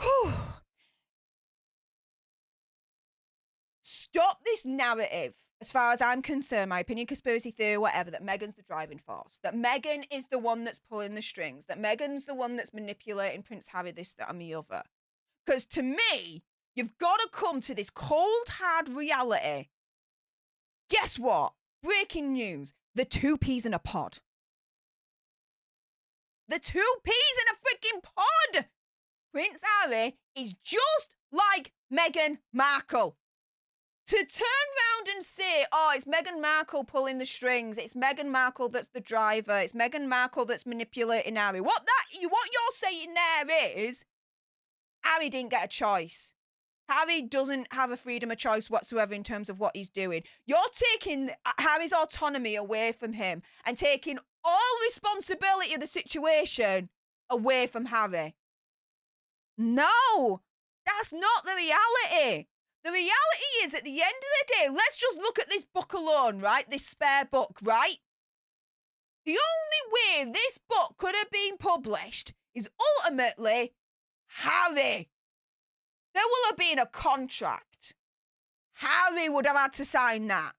Whew. Stop this narrative, as far as I'm concerned, my opinion, conspiracy theory, whatever, that Meghan's the driving force, that Meghan is the one that's pulling the strings, that Meghan's the one that's manipulating Prince Harry, this, that, and the other. Because to me, you've got to come to this cold, hard reality. Guess what? Breaking news. The 2 peas in a pod. The 2 peas in a freaking pod! Prince Harry is just like Meghan Markle. To turn round and say, oh, it's Meghan Markle pulling the strings, it's Meghan Markle that's the driver, it's Meghan Markle that's manipulating Harry. What you're saying there is, Harry didn't get a choice. Harry doesn't have a freedom of choice whatsoever in terms of what he's doing. You're taking Harry's autonomy away from him and taking all responsibility of the situation away from Harry. No, that's not the reality. The reality is, at the end of the day, let's just look at this book alone, right? This spare book, right? The only way this book could have been published is ultimately Harry. There will have been a contract. Harry would have had to sign that.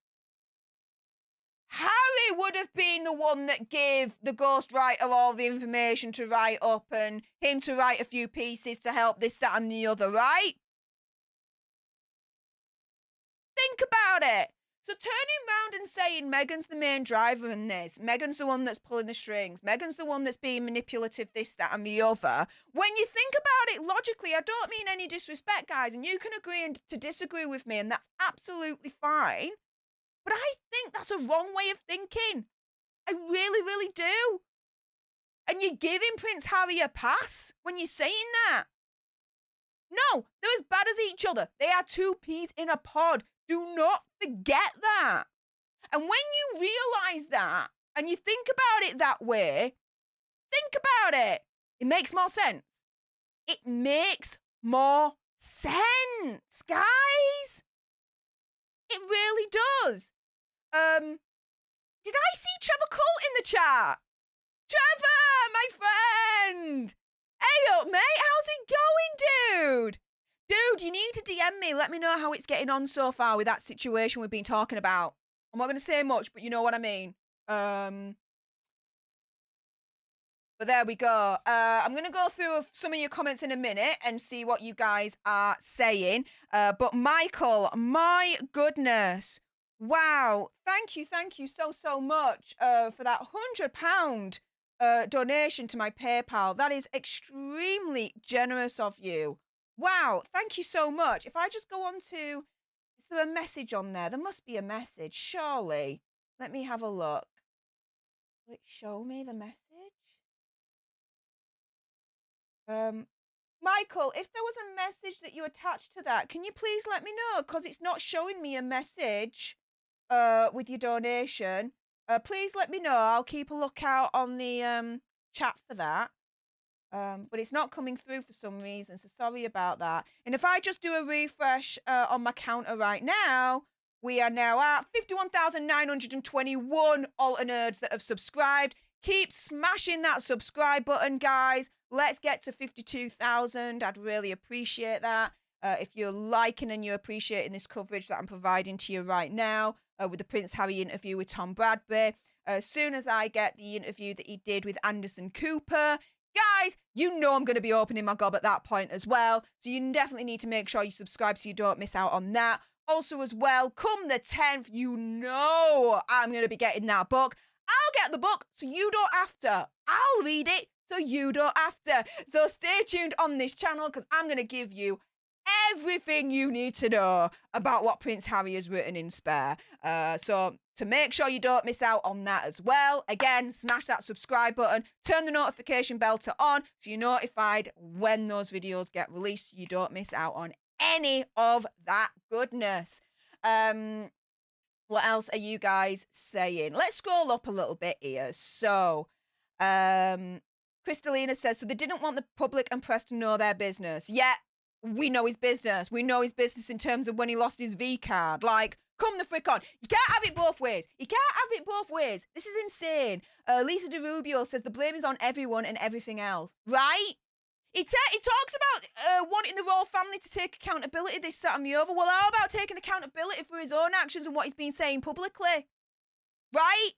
Harry would have been the one that gave the ghostwriter all the information to write up and him to write a few pieces to help this, that, and the other, right? Think about it. So turning around and saying Meghan's the main driver in this, Meghan's the one that's pulling the strings, Meghan's the one that's being manipulative, this, that, and the other. When you think about it logically, I don't mean any disrespect, guys, and you can agree and to disagree with me, and that's absolutely fine. But I think that's a wrong way of thinking. I really, really do. And you're giving Prince Harry a pass when you're saying that. No, they're as bad as each other. They are 2 peas in a pod. Do not forget that. And when you realise that and you think about it that way, think about it. It makes more sense. It makes more sense, guys. It really does. Did I see Trevor Colt in the chat? Trevor, my friend. Hey up, mate. How's it going, dude? Dude, you need to DM me. Let me know how it's getting on so far with that situation we've been talking about. I'm not going to say much, but you know what I mean. But there we go. I'm going to go through some of your comments in a minute and see what you guys are saying. But Michael, my goodness. Wow. Thank you so much for that £100 donation to my PayPal. That is extremely generous of you. Wow. Thank you so much. If I just go on to, is there a message on there? There must be a message, surely. Let me have a look. Will it show me the message? Michael, if there was a message that you attached to that, can you please let me know? Because it's not showing me a message with your donation. Please let me know. I'll keep a lookout on the chat for that. But it's not coming through for some reason, so sorry about that. And if I just do a refresh on my counter right now, we are now at 51,921 alter nerds that have subscribed. Keep smashing that subscribe button, guys. Let's get to 52,000. I'd really appreciate that. If you're liking and you're appreciating this coverage that I'm providing to you right now with the Prince Harry interview with Tom Bradby. As soon as I get the interview that he did with Anderson Cooper, guys, you know I'm going to be opening my gob at that point as well. So you definitely need to make sure you subscribe so you don't miss out on that. Also, as well, come the 10th, you know I'm going to be getting that book. I'll get the book so you don't have to. I'll read it so you don't have to. So stay tuned on this channel because I'm going to give you everything you need to know about what Prince Harry has written in Spare. So to make sure you don't miss out on that as well, again, smash that subscribe button, turn the notification bell to on so you're notified when those videos get released so you don't miss out on any of that goodness. What else are you guys saying? Let's scroll up a little bit here. So, Crystalina says, so they didn't want the public and press to know their business. Yeah, we know his business. We know his business in terms of when he lost his V card. Like, come the frick on. You can't have it both ways. You can't have it both ways. This is insane. Lisa DeRubio says the blame is on everyone and everything else. Right? He talks about wanting the royal family to take accountability, this, that, and the other. Well, how about taking accountability for his own actions and what he's been saying publicly? Right?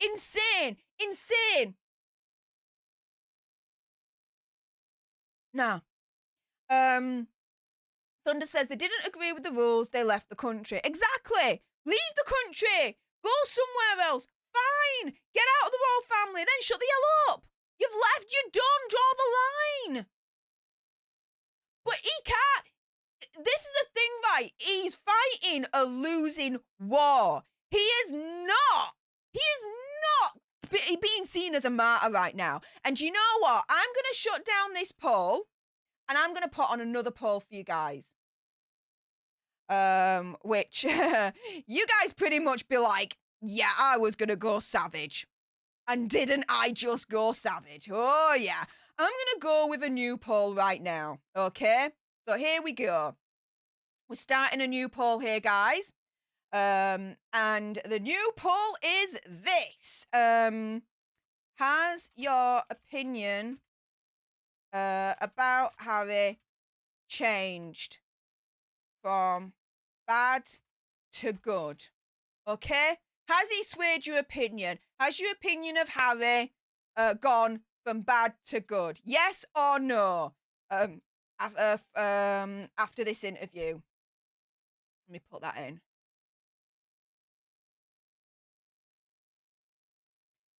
Insane. Insane. Now, Thunder says they didn't agree with the rules, they left the country. Exactly. Leave the country. Go somewhere else. Fine. Get out of the royal family, then shut the hell up. You've left, you're done, draw the line. But he can't. This is the thing, right? He's fighting a losing war. He is not being seen as a martyr right now. And you know what? I'm going to shut down this poll and I'm going to put on another poll for you guys. Which you guys pretty much be like, yeah, I was going to go savage. And didn't I just go savage? Oh, yeah. I'm going to go with a new poll right now, okay? So here we go. We're starting a new poll here, guys. And the new poll is this. Has your opinion about Harry changed from bad to good? Okay? Has he swayed your opinion? Has your opinion of Harry gone from bad to good? Yes or no? After this interview. Let me put that in.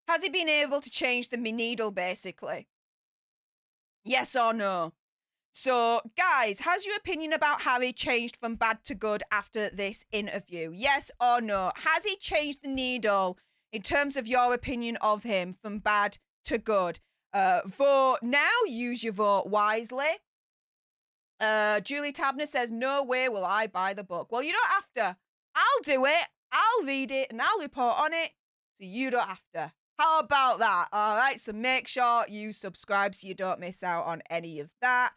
Has he been able to change the needle, basically? Yes or no? So, guys, has your opinion about Harry changed from bad to good after this interview? Yes or no? Has he changed the needle in terms of your opinion of him from bad to good? Vote now. Use your vote wisely. Julie Tabner says, no way will I buy the book. Well, you don't have to. I'll do it. I'll read it and I'll report on it. So you don't have to. How about that? All right. So make sure you subscribe so you don't miss out on any of that.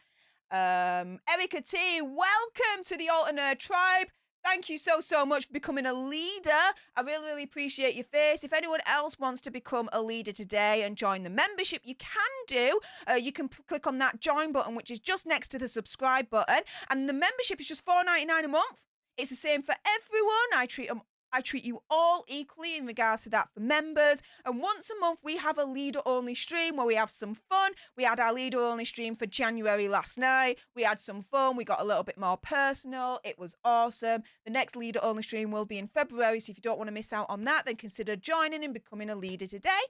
Erica T, welcome to the Alter Nerd tribe. Thank you so much for becoming a leader. I really appreciate your face. If anyone else wants to become a leader today and join the membership, you can do. You can click on that join button, which is just next to the subscribe button. And the membership is just $4.99 a month. It's the same for everyone. I treat you all equally in regards to that for members. And once a month, we have a leader-only stream where we have some fun. We had our leader-only stream for January last night. We had some fun. We got a little bit more personal. It was awesome. The next leader-only stream will be in February. So if you don't want to miss out on that, then consider joining and becoming a leader today.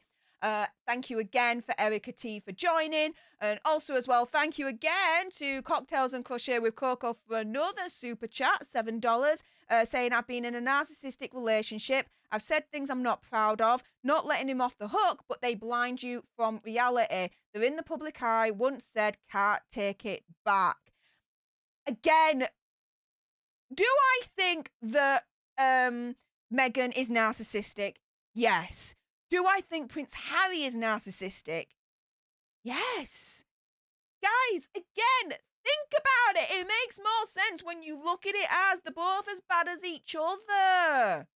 Thank you again for Erica T for joining. And also as well, thank you again to Cocktails and Crochet with Coco for another super chat, $7, saying I've been in a narcissistic relationship. I've said things I'm not proud of, not letting him off the hook, but they blind you from reality. They're in the public eye, once said, can't take it back. Again, do I think that Meghan is narcissistic? Yes. Do I think Prince Harry is narcissistic? Yes. Guys, again, think about it. It makes more sense when you look at it as they're both as bad as each other.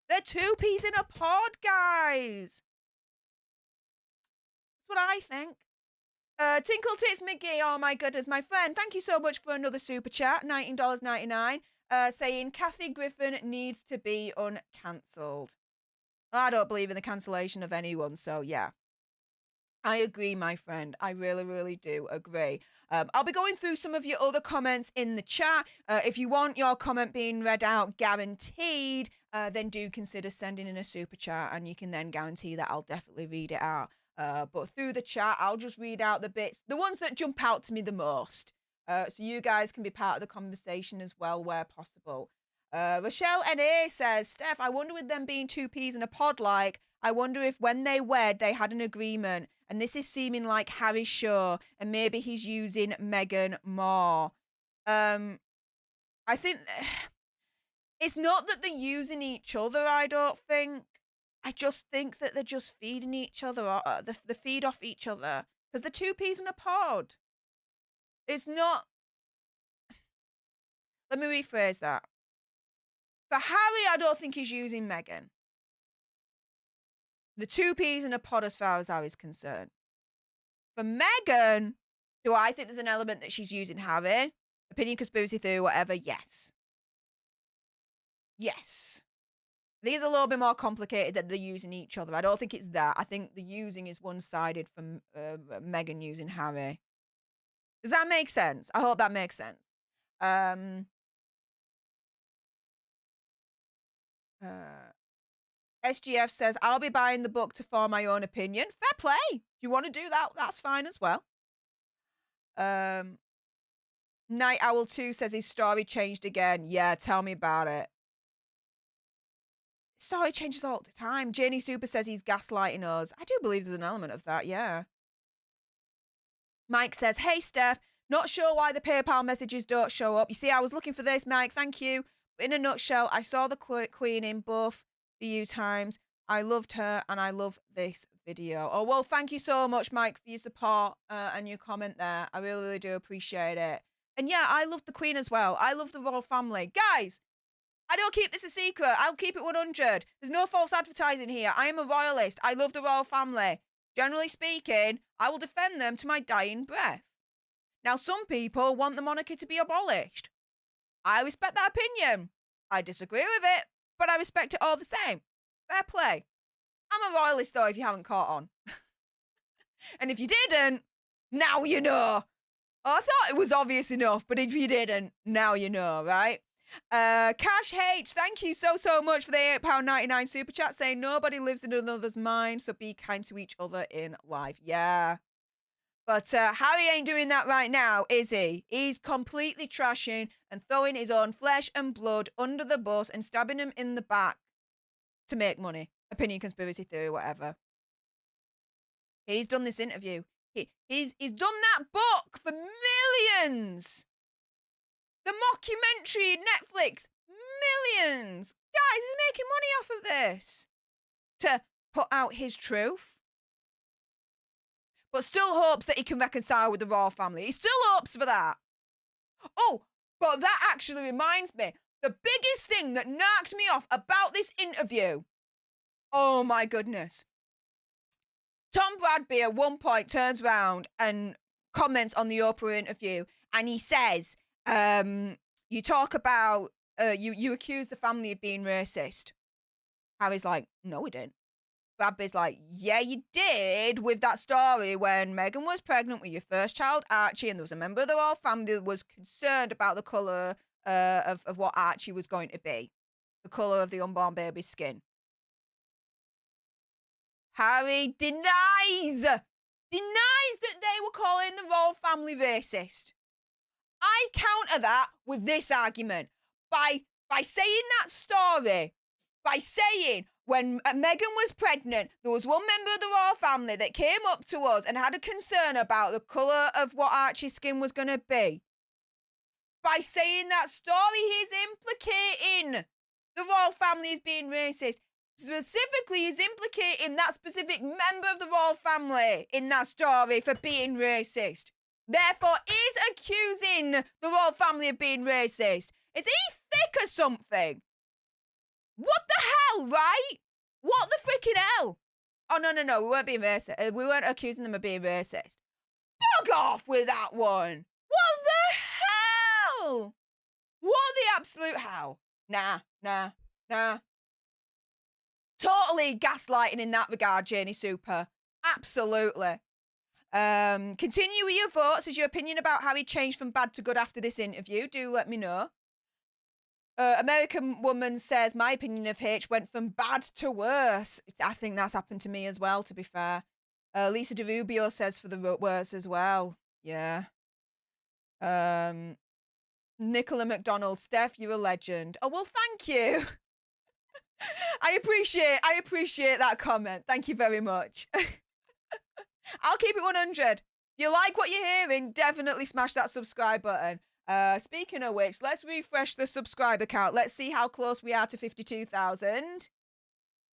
They're two peas in a pod, guys. That's what I think. Tinkle Tits McGee, oh my goodness, my friend, thank you so much for another super chat, $19.99, saying Kathy Griffin needs to be uncancelled. I don't believe in the cancellation of anyone, so yeah. I agree, my friend. I really, really do agree. I'll be going through some of your other comments in the chat. If you want your comment being read out guaranteed, then do consider sending in a super chat, and you can then guarantee that I'll definitely read it out. But through the chat, I'll just read out the bits, the ones that jump out to me the most. So you guys can be part of the conversation as well where possible. Rochelle NA says, Steph, I wonder with them being two peas in a pod, like, I wonder if when they wed, they had an agreement, and this is seeming like Harry's show, and maybe he's using Meghan more. I think it's not that they're using each other, I don't think. I just think that they're just feeding each other, or they feed off each other, because they're two peas in a pod. It's not... Let me rephrase that. For Harry, I don't think he's using Meghan. The two peas in a pod as far as Harry's concerned. For Meghan, do I think there's an element that she's using Harry? Opinion, conspiracy theory, whatever, yes. Yes. These are a little bit more complicated that they're using each other. I don't think it's that. I think the using is one-sided from Meghan using Harry. Does that make sense? I hope that makes sense. SGF says, I'll be buying the book to form my own opinion. Fair play. If you want to do that, that's fine as well. Night Owl 2 says his story changed again. Yeah, tell me about it. His story changes all the time. Janie Super says he's gaslighting us. I do believe there's an element of that, yeah. Mike says, hey, Steph, not sure why the PayPal messages don't show up. You see, I was looking for this, Mike. Thank you. But in a nutshell, I saw the Queen in both the U times. I loved her, and I love this video. Oh, well, thank you so much, Mike, for your support and your comment there. I really, really do appreciate it. And yeah, I love the Queen as well. I love the royal family. Guys, I don't keep this a secret. I'll keep it 100. There's no false advertising here. I am a royalist. I love the royal family. Generally speaking, I will defend them to my dying breath. Now, some people want the monarchy to be abolished. I respect that opinion. I disagree with it, but I respect it all the same. Fair play. I'm a royalist, though, if you haven't caught on. And if you didn't, now you know. I thought it was obvious enough, but if you didn't, now you know, right? Cash H, thank you so much for the £8.99 super chat saying nobody lives in another's mind, so be kind to each other in life. Yeah. But Harry ain't doing that right now, is he? He's completely trashing and throwing his own flesh and blood under the bus and stabbing him in the back to make money. Opinion, conspiracy theory, whatever. He's done this interview. He's done that book for millions. The mockumentary, Netflix, millions. Guys, he's making money off of this to put out his truth. But still hopes that he can reconcile with the royal family. He still hopes for that. Oh, but that actually reminds me. The biggest thing that knocked me off about this interview. Oh my goodness. Tom Bradby at one point turns around and comments on the Oprah interview. And he says, you talk about, you accuse the family of being racist. Harry's like, no, we didn't. Bradby's like, yeah, you did with that story when Meghan was pregnant with your first child, Archie, and there was a member of the royal family that was concerned about the colour of what Archie was going to be. The colour of the unborn baby's skin. Harry denies that they were calling the royal family racist. I counter that with this argument. By saying that story, by saying when Meghan was pregnant, there was one member of the royal family that came up to us and had a concern about the colour of what Archie's skin was going to be. By saying that story, he's implicating the royal family as being racist. Specifically, he's implicating that specific member of the royal family in that story for being racist. Therefore, is accusing the royal family of being racist. Is he thick or something? What the hell, right? What the freaking hell? Oh, no, we weren't being racist. We weren't accusing them of being racist. Bug off with that one. What the hell? What the absolute hell? Nah. Totally gaslighting in that regard, Janie Super. Absolutely. Continue with your votes. Is your opinion about how he changed from bad to good after this interview? Do let me know. American woman says, my opinion of H went from bad to worse. I think that's happened to me as well, to be fair. Lisa DeRubio says for the worse as well. Yeah. Nicola McDonald, Steph, you're a legend. Oh, well, thank you. I appreciate that comment. Thank you very much. I'll keep it 100. If you like what you're hearing, definitely smash that subscribe button. Speaking of which, let's refresh the subscriber count. Let's see how close we are to 52,000.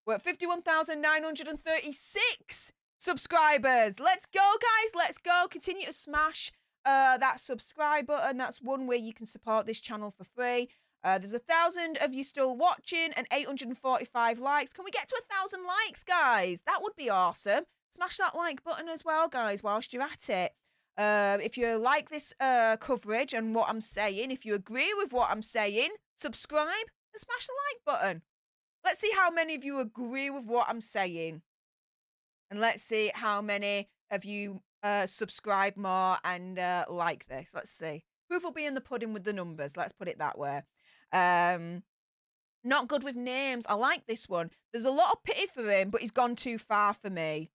We're at 51,936 subscribers. Let's go, guys. Let's go. Continue to smash that subscribe button. That's one way you can support this channel for free. There's 1,000 of you still watching and 845 likes. Can we get to 1,000 likes, guys? That would be awesome. Smash that like button as well, guys, whilst you're at it. If you like this coverage and what I'm saying, if you agree with what I'm saying, subscribe and smash the like button. Let's see how many of you agree with what I'm saying. And let's see how many of you subscribe more and like this. Let's see. Proof will be in the pudding with the numbers. Let's put it that way. Not good with names. I like this one. There's a lot of pity for him, but he's gone too far for me.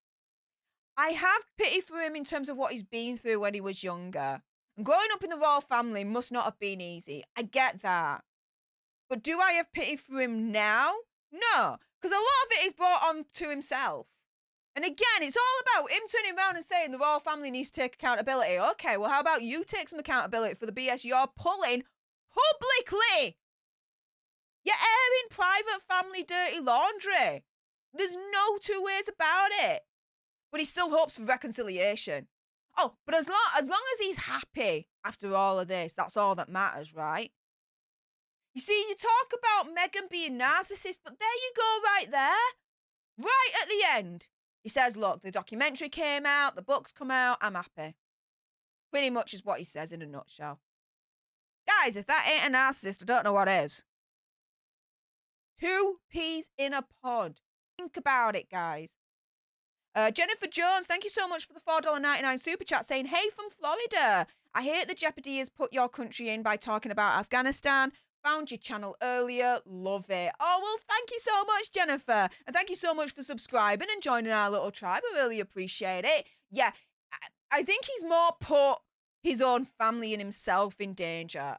I have pity for him in terms of what he's been through when he was younger. And growing up in the royal family must not have been easy. I get that. But do I have pity for him now? No, because a lot of it is brought on to himself. And again, it's all about him turning around and saying the royal family needs to take accountability. Okay, well, how about you take some accountability for the BS you're pulling publicly? You're airing private family dirty laundry. There's no two ways about it. But he still hopes for reconciliation. Oh, but as long as he's happy after all of this, that's all that matters, right? You see, you talk about Meghan being narcissist, but there you go right there. Right at the end. He says, look, the documentary came out, the book's come out, I'm happy. Pretty much is what he says in a nutshell. Guys, if that ain't a narcissist, I don't know what is. 2 peas in a pod. Think about it, guys. Jennifer Jones, thank you so much for the $4.99 super chat saying, hey, from Florida. I hate the jeopardy has put your country in by talking about Afghanistan. Found your channel earlier. Love it. Oh, well, thank you so much, Jennifer. And thank you so much for subscribing and joining our little tribe. I really appreciate it. Yeah, I think he's more put his own family and himself in danger.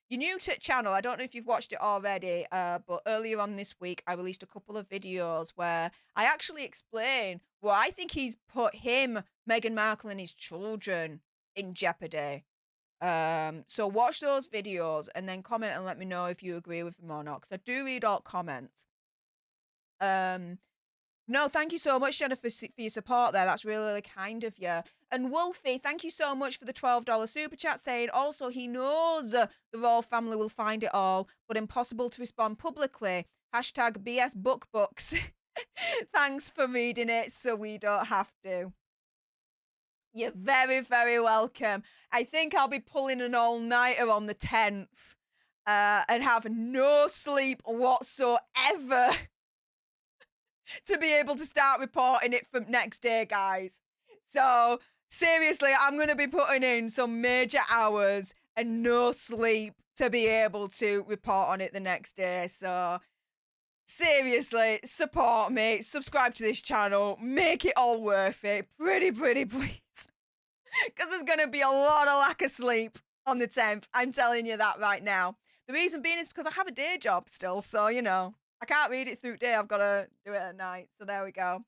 You're new to the channel. I don't know if you've watched it already, but earlier on this week, I released a couple of videos where I actually explain where I think he's put him, Meghan Markle, and his children in jeopardy. So watch those videos and then comment and let me know if you agree with them or not, because I do read all comments. No, thank you so much, Jennifer, for your support there. That's really, really kind of you. And Wolfie, thank you so much for the $12 super chat saying also he knows the royal family will find it all, but impossible to respond publicly. Hashtag BS book books. Thanks for reading it so we don't have to. You're very, very welcome. I think I'll be pulling an all-nighter on the 10th and have no sleep whatsoever to be able to start reporting it from next day, guys. So, seriously, I'm going to be putting in some major hours and no sleep to be able to report on it the next day. So, seriously, support me, subscribe to this channel, make it all worth it. Pretty, please. Because there's going to be a lot of lack of sleep on the 10th. I'm telling you that right now. The reason being is because I have a day job still. So, you know, I can't read it through the day. I've got to do it at night. So there we go.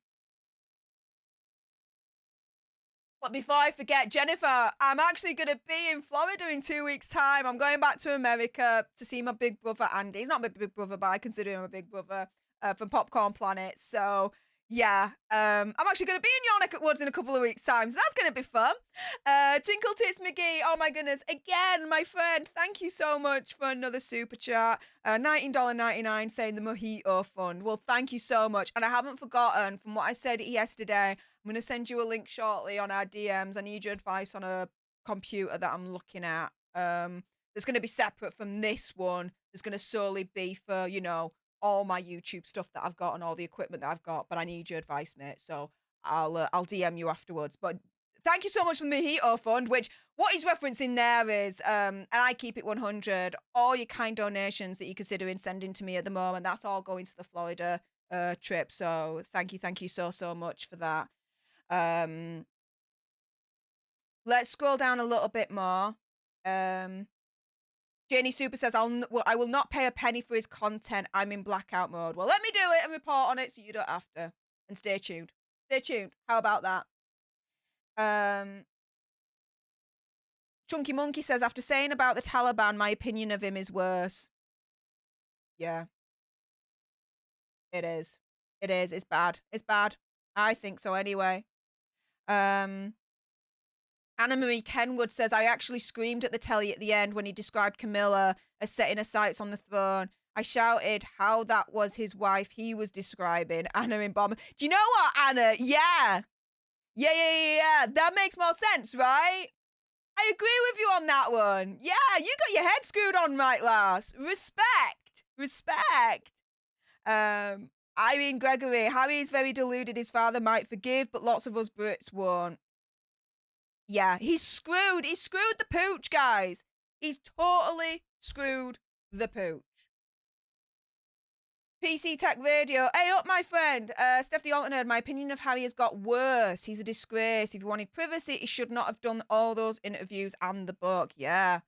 But before I forget, Jennifer, I'm actually going to be in Florida in 2 weeks' time. I'm going back to America to see my big brother, Andy. He's not my big brother, but I consider him a big brother from Popcorn Planet. So, yeah, I'm actually going to be in your neck of woods in a couple of weeks' time. So that's going to be fun. Tinkle Tits McGee, oh my goodness. Again, my friend, thank you so much for another super chat. $19.99 saying the Mojito Fund. Well, thank you so much. And I haven't forgotten from what I said yesterday. I'm going to send you a link shortly on our DMs. I need your advice on a computer that I'm looking at. There's going to be separate from this one. There's going to solely be for, you know, all my YouTube stuff that I've got and all the equipment that I've got. But I need your advice, mate. So I'll DM you afterwards. But thank you so much for the Mojito Fund, which what he's referencing there is, and I keep it 100, all your kind donations that you're considering sending to me at the moment, that's all going to the Florida trip. So thank you so much for that. Let's scroll down a little bit more. Janie Super says, I will not pay a penny for his content. I'm in blackout mode. Well, let me do it and report on it so you don't have to. And stay tuned. Stay tuned. How about that? Chunky Monkey says, after saying about the Taliban, my opinion of him is worse. Yeah. It is. It is. It's bad. It's bad. I think so anyway. Anna Marie Kenwood says, I actually screamed at the telly at the end when he described Camilla as setting her sights on the throne. I shouted how that was his wife he was describing, Anna in Bomber. Do you know what, Anna? Yeah. Yeah. That makes more sense, right? I agree with you on that one. Yeah, you got your head screwed on right, lass. Respect. Irene Gregory, Harry's very deluded. His father might forgive, but lots of us Brits won't. Yeah, he's screwed. He's screwed the pooch, guys. He's totally screwed the pooch. PC Tech Radio. Hey up, my friend. Stef The Alter Nerd. My opinion of Harry has got worse. He's a disgrace. If he wanted privacy, he should not have done all those interviews and the book. Yeah.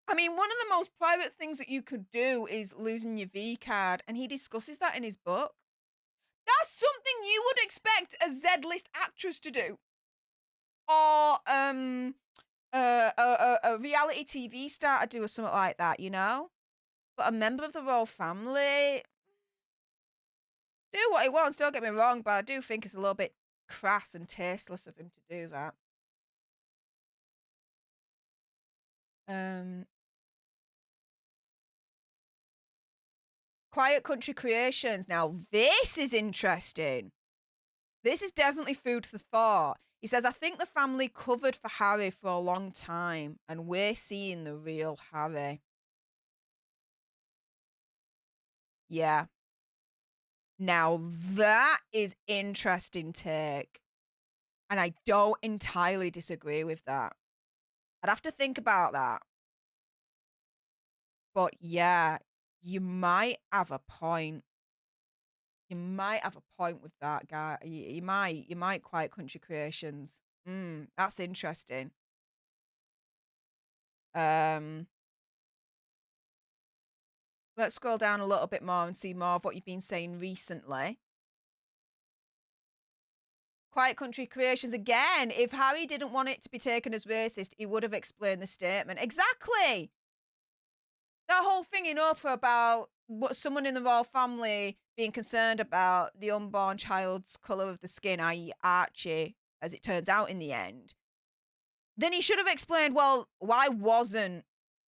I mean, one of the most private things that you could do is losing your V card, and he discusses that in his book. That's something you would expect a Z-list actress to do. Or a reality TV star to do or something like that, you know? But a member of the royal family, do what he wants, don't get me wrong, but I do think it's a little bit crass and tasteless of him to do that. Quiet Country Creations. Now, this is interesting. This is definitely food for thought. He says, I think the family covered for Harry for a long time, and we're seeing the real Harry. Yeah. Now, that is interesting take. And I don't entirely disagree with that. I'd have to think about that. But yeah, you might have a point. You might have a point with that, guy. You might. Quiet Country Creations. That's interesting. Let's scroll down a little bit more and see more of what you've been saying recently. Quiet Country Creations again. If Harry didn't want it to be taken as racist, he would have explained the statement. Exactly. That whole thing in Oprah about what someone in the royal family being concerned about the unborn child's colour of the skin, i.e. Archie, as it turns out in the end, then he should have explained, well, why wasn't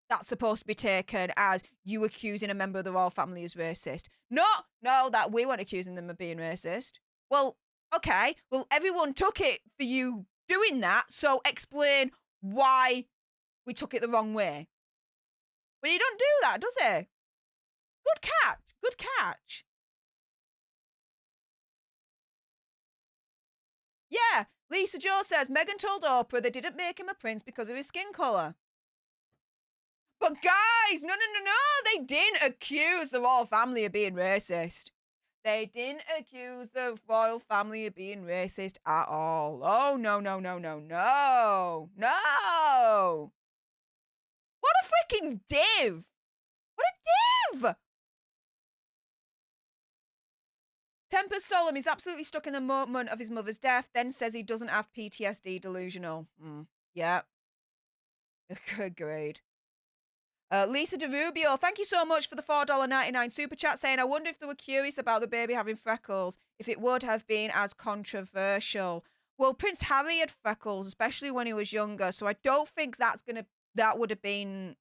that supposed to be taken as you accusing a member of the royal family as racist? No, that we weren't accusing them of being racist. Well, okay, well, everyone took it for you doing that, so explain why we took it the wrong way. But he don't do that, does he? Good catch. Yeah, Lisa Jo says, Meghan told Oprah they didn't make him a prince because of his skin colour. But guys, no, they didn't accuse the royal family of being racist. They didn't accuse the royal family of being racist at all. Oh, no. What a freaking div. Tempest Solom is absolutely stuck in the moment of his mother's death, then says he doesn't have PTSD delusional. Yeah. Agreed. Lisa DeRubio, thank you so much for the $4.99 super chat saying, I wonder if they were curious about the baby having freckles, if it would have been as controversial. Well, Prince Harry had freckles, especially when he was younger, so I don't think that would have been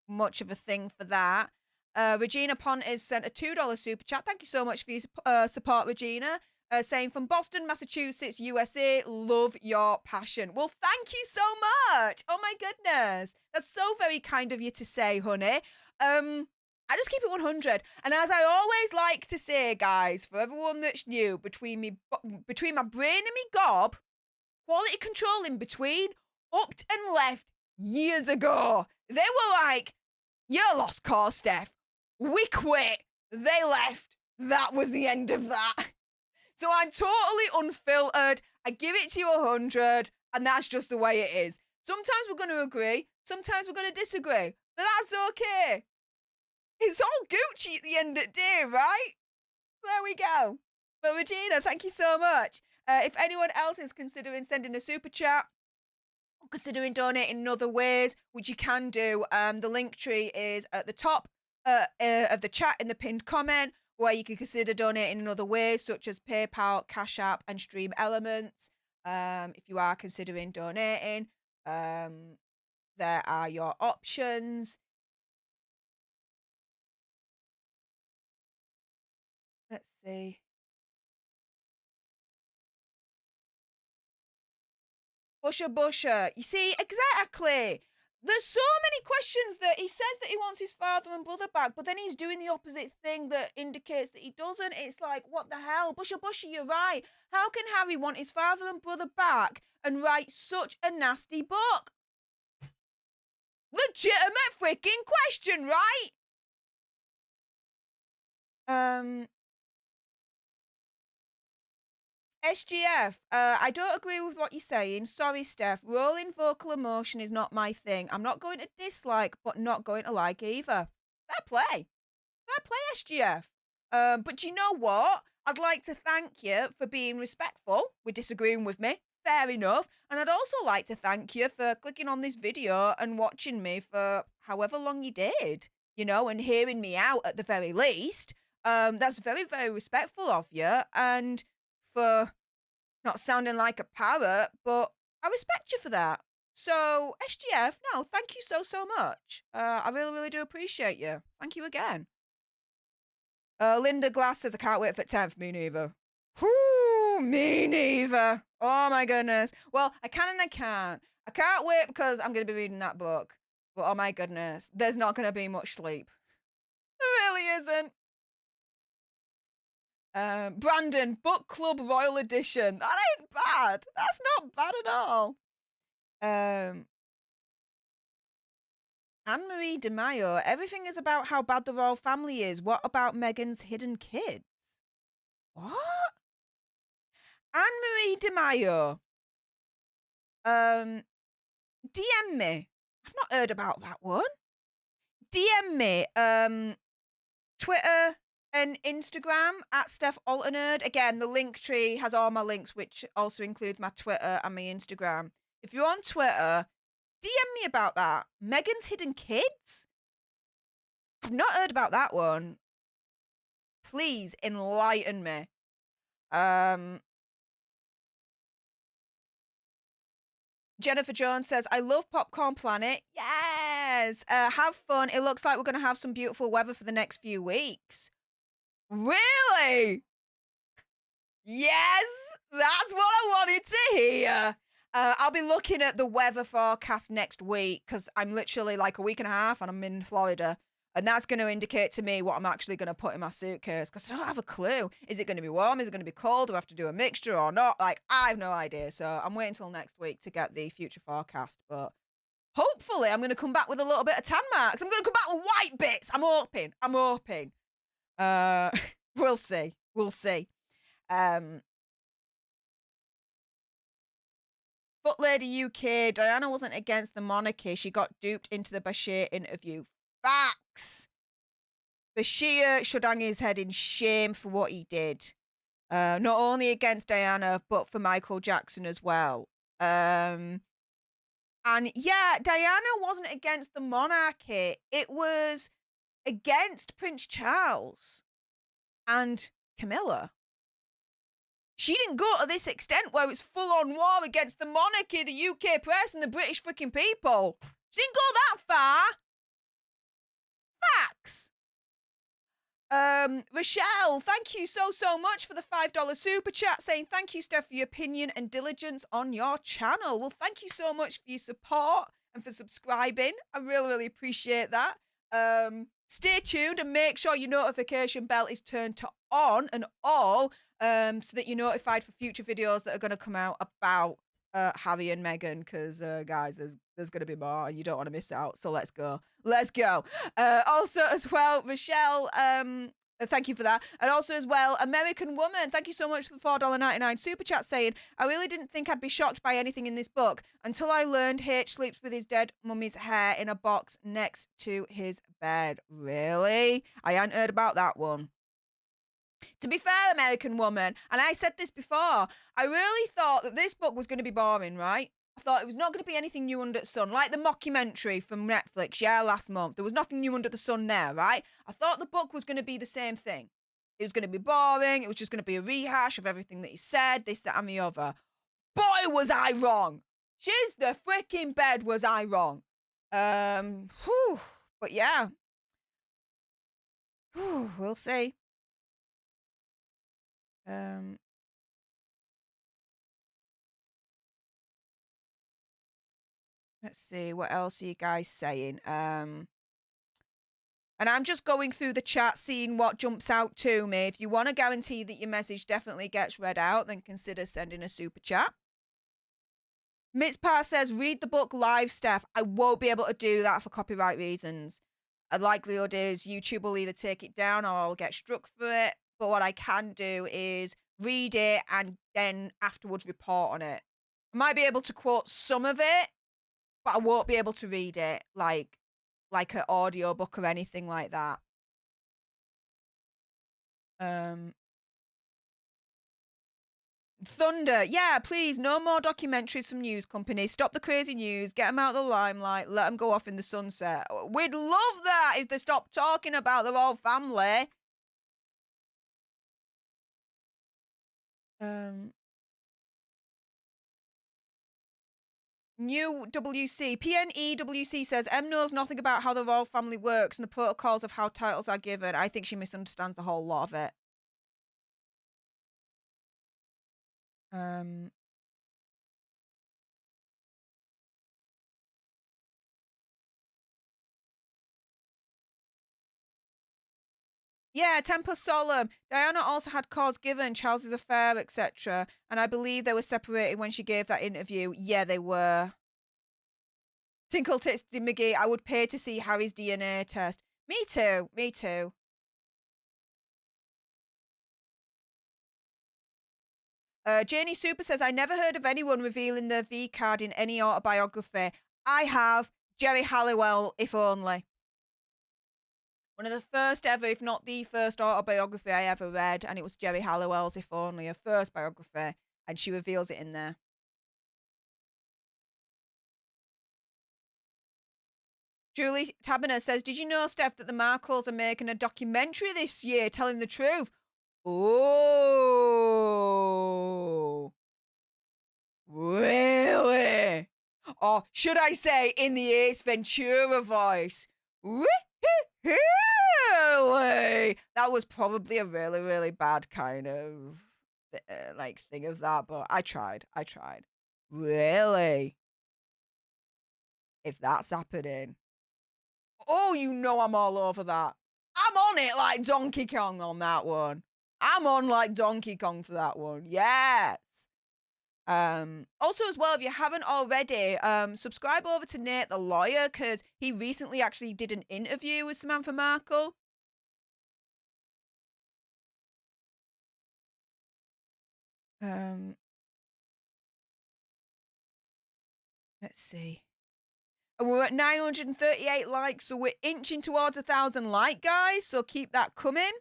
much of a thing for that. Regina Pontes sent a $2 super chat. Thank you so much for your support, Regina. Saying, from Boston, Massachusetts, USA, love your passion. Well, thank you so much. Oh, my goodness. That's so very kind of you to say, honey. I just keep it 100. And as I always like to say, guys, for everyone that's new, between my brain and me gob, quality control in between upped and left years ago. They were like, you're lost cause, Steph. We quit. They left. That was the end of that. So I'm totally unfiltered. I give it to you 100, and that's just the way it is. Sometimes we're going to agree. Sometimes we're going to disagree. But that's okay. It's all Gucci at the end of the day, right? There we go. But Regina, thank you so much. If anyone else is considering sending a super chat, or considering donating in other ways, which you can do, the link tree is at the top of the chat in the pinned comment, where you can consider donating in other ways, such as PayPal, Cash App, and Stream Elements. If you are considering donating, there are your options. Let's see. Busher. You see, exactly. There's so many questions that he says that he wants his father and brother back, but then he's doing the opposite thing that indicates that he doesn't. It's like, what the hell? Busher, you're right. How can Harry want his father and brother back and write such a nasty book? Legitimate freaking question, right? SGF, I don't agree with what you're saying. Sorry, Steph. Rolling vocal emotion is not my thing. I'm not going to dislike, but not going to like either. Fair play. Fair play, SGF. But you know what? I'd like to thank you for being respectful with disagreeing with me. Fair enough. And I'd also like to thank you for clicking on this video and watching me for however long you did, you know, and hearing me out at the very least. That's very, very respectful of you. And for not sounding like a parrot, but I respect you for that. So, SGF, no, thank you so much. I really, really do appreciate you. Thank you again. Linda Glass says, I can't wait for it 10th. Me neither. Whoo, me neither. Oh my goodness. Well, I can and I can't. I can't wait because I'm going to be reading that book. But oh my goodness, there's not going to be much sleep. There really isn't. Brandon, Book Club Royal Edition. That ain't bad. That's not bad at all. Anne-Marie DeMayo, everything is about how bad the royal family is. What about Meghan's hidden kids? What? Anne-Marie DeMayo. DM me. I've not heard about that one. DM me. Twitter and Instagram at Stef The Alter Nerd. Again, the link tree has all my links, which also includes my Twitter and my Instagram. If you're on Twitter, DM me about that. Meghan's hidden kids? I've not heard about that one. Please enlighten me. Jennifer Jones says, I love Popcorn Planet. Yes. Have fun. It looks like we're going to have some beautiful weather for the next few weeks. Really? Yes. That's what I wanted to hear. I'll be looking at the weather forecast next week because I'm literally like a week and a half and I'm in Florida. And that's going to indicate to me what I'm actually going to put in my suitcase because I don't have a clue. Is it going to be warm? Is it going to be cold? Do I have to do a mixture or not? Like, I have no idea. So I'm waiting until next week to get the future forecast. But hopefully I'm going to come back with a little bit of tan marks. I'm going to come back with white bits. I'm hoping. We'll see. Foot Lady UK, Diana wasn't against the monarchy. She got duped into the Bashir interview. Facts. Bashir should hang his head in shame for what he did. Not only against Diana, but for Michael Jackson as well. And yeah, Diana wasn't against the monarchy. It was against Prince Charles and Camilla. She didn't go to this extent where it's full-on war against the monarchy, the UK press, and the British freaking people. She didn't go that far. Facts. Rochelle, thank you so much for the $5 super chat saying thank you, Steph, for your opinion and diligence on your channel. Well, thank you so much for your support and for subscribing. I really, really appreciate that. Stay tuned and make sure your notification bell is turned to on and all so that you're notified for future videos that are going to come out about Harry and Meghan, because guys, there's gonna be more, and you don't want to miss out. So let's go. Let's go. Also as well, Michelle. Thank you for that. And also as well, American Woman, thank you so much for the $4.99 super chat saying, I really didn't think I'd be shocked by anything in this book until I learned H sleeps with his dead mummy's hair in a box next to his bed. Really? I hadn't heard about that one. To be fair, American Woman, and I said this before, I really thought that this book was going to be boring, right? I thought it was not going to be anything new under the sun, like the mockumentary from Netflix, last month. There was nothing new under the sun there, right? I thought the book was going to be the same thing. It was going to be boring. It was just going to be a rehash of everything that he said, this, that, and the other. Boy, was I wrong. Shiz the freaking bed, was I wrong. But yeah. We'll see. Let's see, what else are you guys saying? And I'm just going through the chat, seeing what jumps out to me. If you want to guarantee that your message definitely gets read out, then consider sending a super chat. Mitzpah says, read the book live, Steph. I won't be able to do that for copyright reasons. A likelihood is YouTube will either take it down or I'll get struck for it. But what I can do is read it and then afterwards report on it. I might be able to quote some of it, but I won't be able to read it like an audio book or anything like that. Thunder, yeah, please, no more documentaries from news companies. Stop the crazy news, get them out of the limelight, let them go off in the sunset. We'd love that if they stopped talking about the royal family. New WC. PNEWC says, M knows nothing about how the royal family works and the protocols of how titles are given. I think she misunderstands the whole lot of it. Yeah, Tempus Solemn. Diana also had cause given, Charles's affair, etc. And I believe they were separated when she gave that interview. Yeah, they were. Tinkle Tits McGee, I would pay to see Harry's DNA test. Me too. Me too. Janie Super says, I never heard of anyone revealing their V card in any autobiography. I have. Jerry Halliwell, if only. One of the first ever, if not the first autobiography I ever read, and it was Jerry Halliwell's If Only, her first biography, and she reveals it in there. Julie Tabiner says, did you know, Steph, that the Markles are making a documentary this year telling the truth? Oh. Really? Or should I say in the Ace Ventura voice? Really? That was probably a really, really bad kind of like thing of that, but I tried. Really? If that's happening. Oh, you know I'm all over that. I'm on it like Donkey Kong on that one. I'm on like Donkey Kong for that one. Yes. Also as well, if you haven't already, subscribe over to Nate the Lawyer, because he recently actually did an interview with Samantha Markle. Let's see. We're at 938 likes, so we're inching towards 1,000 like, guys, so keep that coming.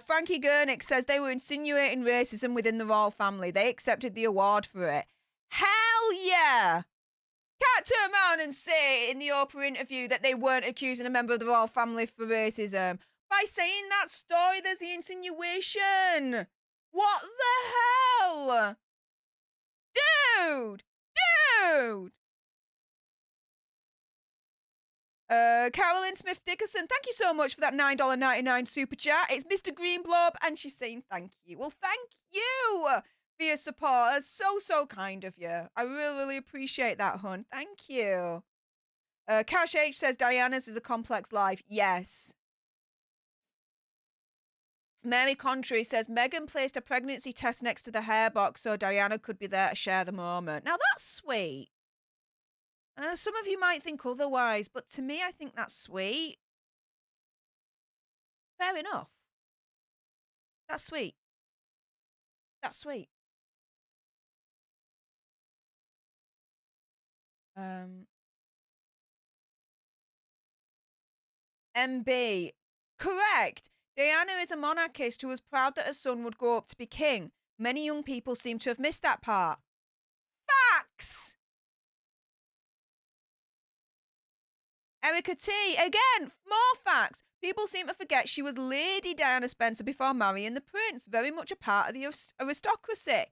Frankie Gurnick says they were insinuating racism within the royal family. They accepted the award for it. Hell yeah! Can't turn around and say in the Oprah interview that they weren't accusing a member of the royal family for racism. By saying that story, there's the insinuation. What the hell? Dude! Carolyn Smith Dickerson, thank you so much for that $9.99 super chat. It's Mr. Greenblob, and she's saying thank you. Well, thank you for your support. That's so kind of you. I really appreciate that, hun. Thank you. Cash H says Diana's is a complex life. Yes. Mary Contrary says, Meghan placed a pregnancy test next to the hair box so Diana could be there to share the moment. Now, that's sweet. Some of you might think otherwise, but to me, I think that's sweet. Fair enough. That's sweet. That's sweet. MB. Correct. Diana is a monarchist who was proud that her son would grow up to be king. Many young people seem to have missed that part. Facts! Erica T. Again, more facts. People seem to forget she was Lady Diana Spencer before marrying the prince. Very much a part of the aristocracy.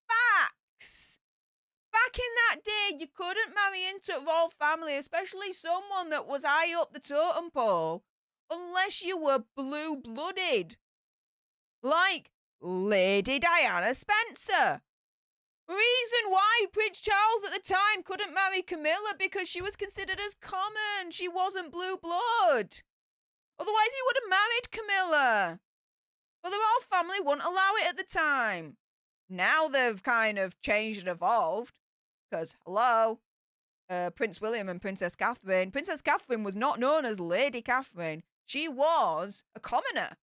Facts! Back in that day, you couldn't marry into a royal family, especially someone that was high up the totem pole, unless you were blue-blooded. Like Lady Diana Spencer. Reason why Prince Charles at the time couldn't marry Camilla, because she was considered as common. She wasn't blue blood. Otherwise, he would have married Camilla. But the royal family wouldn't allow it at the time. Now they've kind of changed and evolved. Because, hello, Prince William and Princess Catherine. Princess Catherine was not known as Lady Catherine. She was a commoner.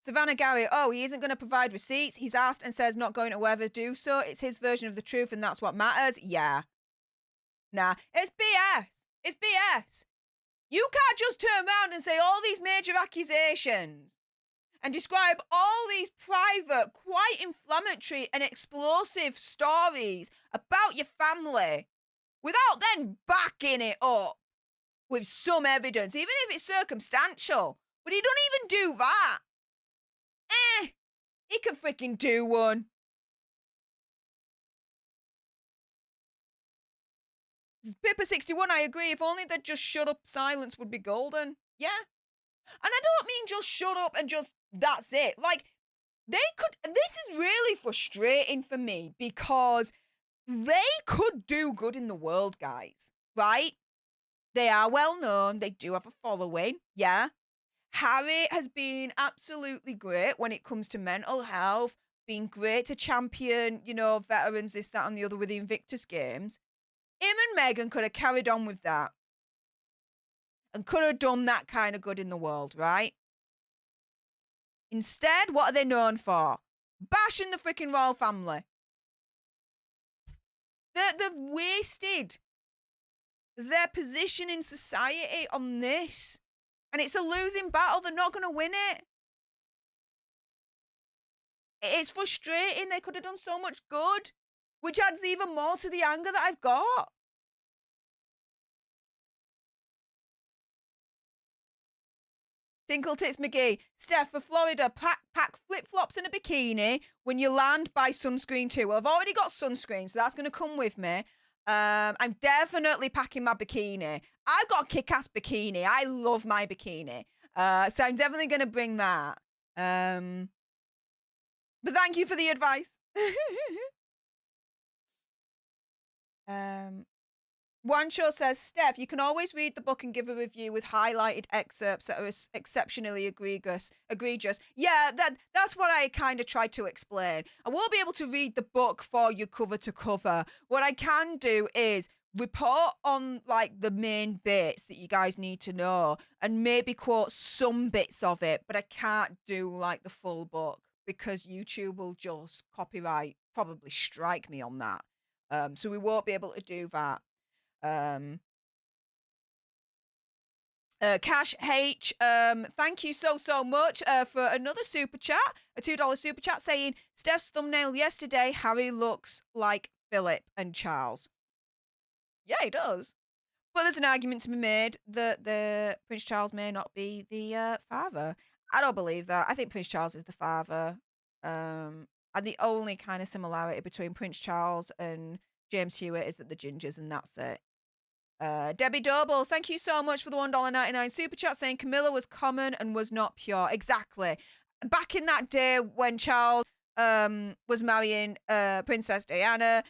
Savannah Gary, oh, he isn't going to provide receipts. He's asked and says not going to ever do so. It's his version of the truth and that's what matters. Yeah. Nah, it's BS. It's BS. You can't just turn around and say all these major accusations and describe all these private, quite inflammatory and explosive stories about your family without then backing it up with some evidence, even if it's circumstantial. But he don't even do that. He can freaking do one. Pippa61, I agree. If only they'd just shut up, silence would be golden. Yeah. And I don't mean just shut up and just, that's it. Like, they could, this is really frustrating for me because they could do good in the world, guys. Right? They are well known. They do have a following. Yeah. Harry has been absolutely great when it comes to mental health, been great to champion, you know, veterans, this, that, and the other with the Invictus Games. Him and Meghan could have carried on with that and could have done that kind of good in the world, right? Instead, what are they known for? Bashing the freaking royal family. They've wasted their position in society on this. And it's a losing battle. They're not going to win it. It's frustrating. They could have done so much good, which adds even more to the anger that I've got. Tinkle Tits McGee. Steph, for Florida, pack flip-flops and a bikini when you land, buy sunscreen too. Well, I've already got sunscreen, so that's going to come with me. I'm definitely packing my bikini. I've got a kick-ass bikini. I love my bikini. So I'm definitely going to bring that. But thank you for the advice. Wancho says, Steph, you can always read the book and give a review with highlighted excerpts that are exceptionally egregious. Yeah, that's what I kind of tried to explain. I won't be able to read the book for you cover to cover. What I can do is report on like the main bits that you guys need to know and maybe quote some bits of it, but I can't do like the full book because YouTube will just copyright, probably strike me on that. So we won't be able to do that. Cash H, thank you so much for another super chat, a $2 super chat saying Steph's thumbnail yesterday, Harry looks like Philip and Charles. Yeah, he does. But there's an argument to be made that the Prince Charles may not be the father. I don't believe that. I think Prince Charles is the father. And the only kind of similarity between Prince Charles and James Hewitt is that the gingers, and that's it. Debbie Dobles, thank you so much for the $1.99 super chat saying Camilla was common and was not pure. Exactly. Back in that day when Charles was marrying Princess Diana,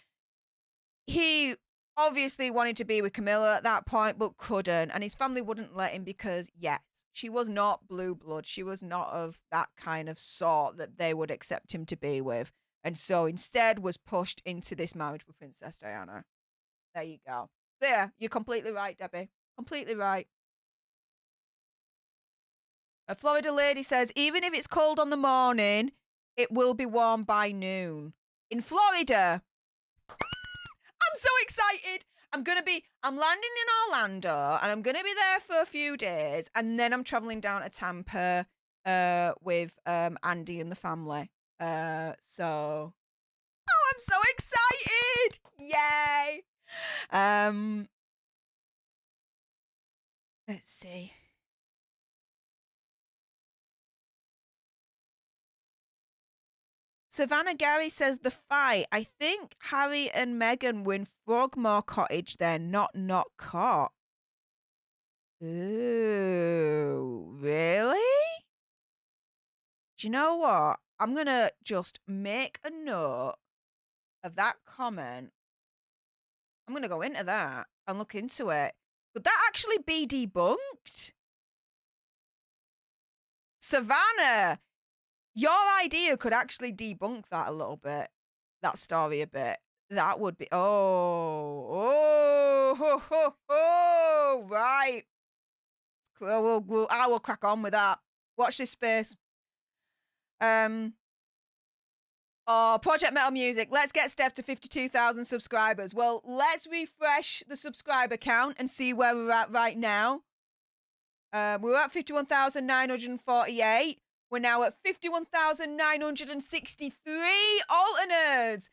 he obviously wanted to be with Camilla at that point, but couldn't. And his family wouldn't let him because, yes, she was not blue blood. She was not of that kind of sort that they would accept him to be with. And so instead was pushed into this marriage with Princess Diana. There you go. So yeah, you're completely right, Debbie. Completely right. A Florida lady says, even if it's cold on the morning, it will be warm by noon. In Florida. I'm so excited. I'm landing in Orlando and I'm going to be there for a few days. And then I'm traveling down to Tampa with Andy and the family. I'm so excited. Yay. Let's see. Savannah Gary says the fight. I think Harry and Meghan win Frogmore Cottage then, not caught. Ooh, really? Do you know what? I'm going to just make a note of that comment. I'm going to go into that and look into it. Could that actually be debunked? Savannah, your idea could actually debunk that a little bit, that story a bit. That would be, right. I will crack on with that. Watch this space. Project Metal Music. Let's get Steph to 52,000 subscribers. Well, let's refresh the subscriber count and see where we're at right now. We're at 51,948. We're now at 51,963 Alter Nerds.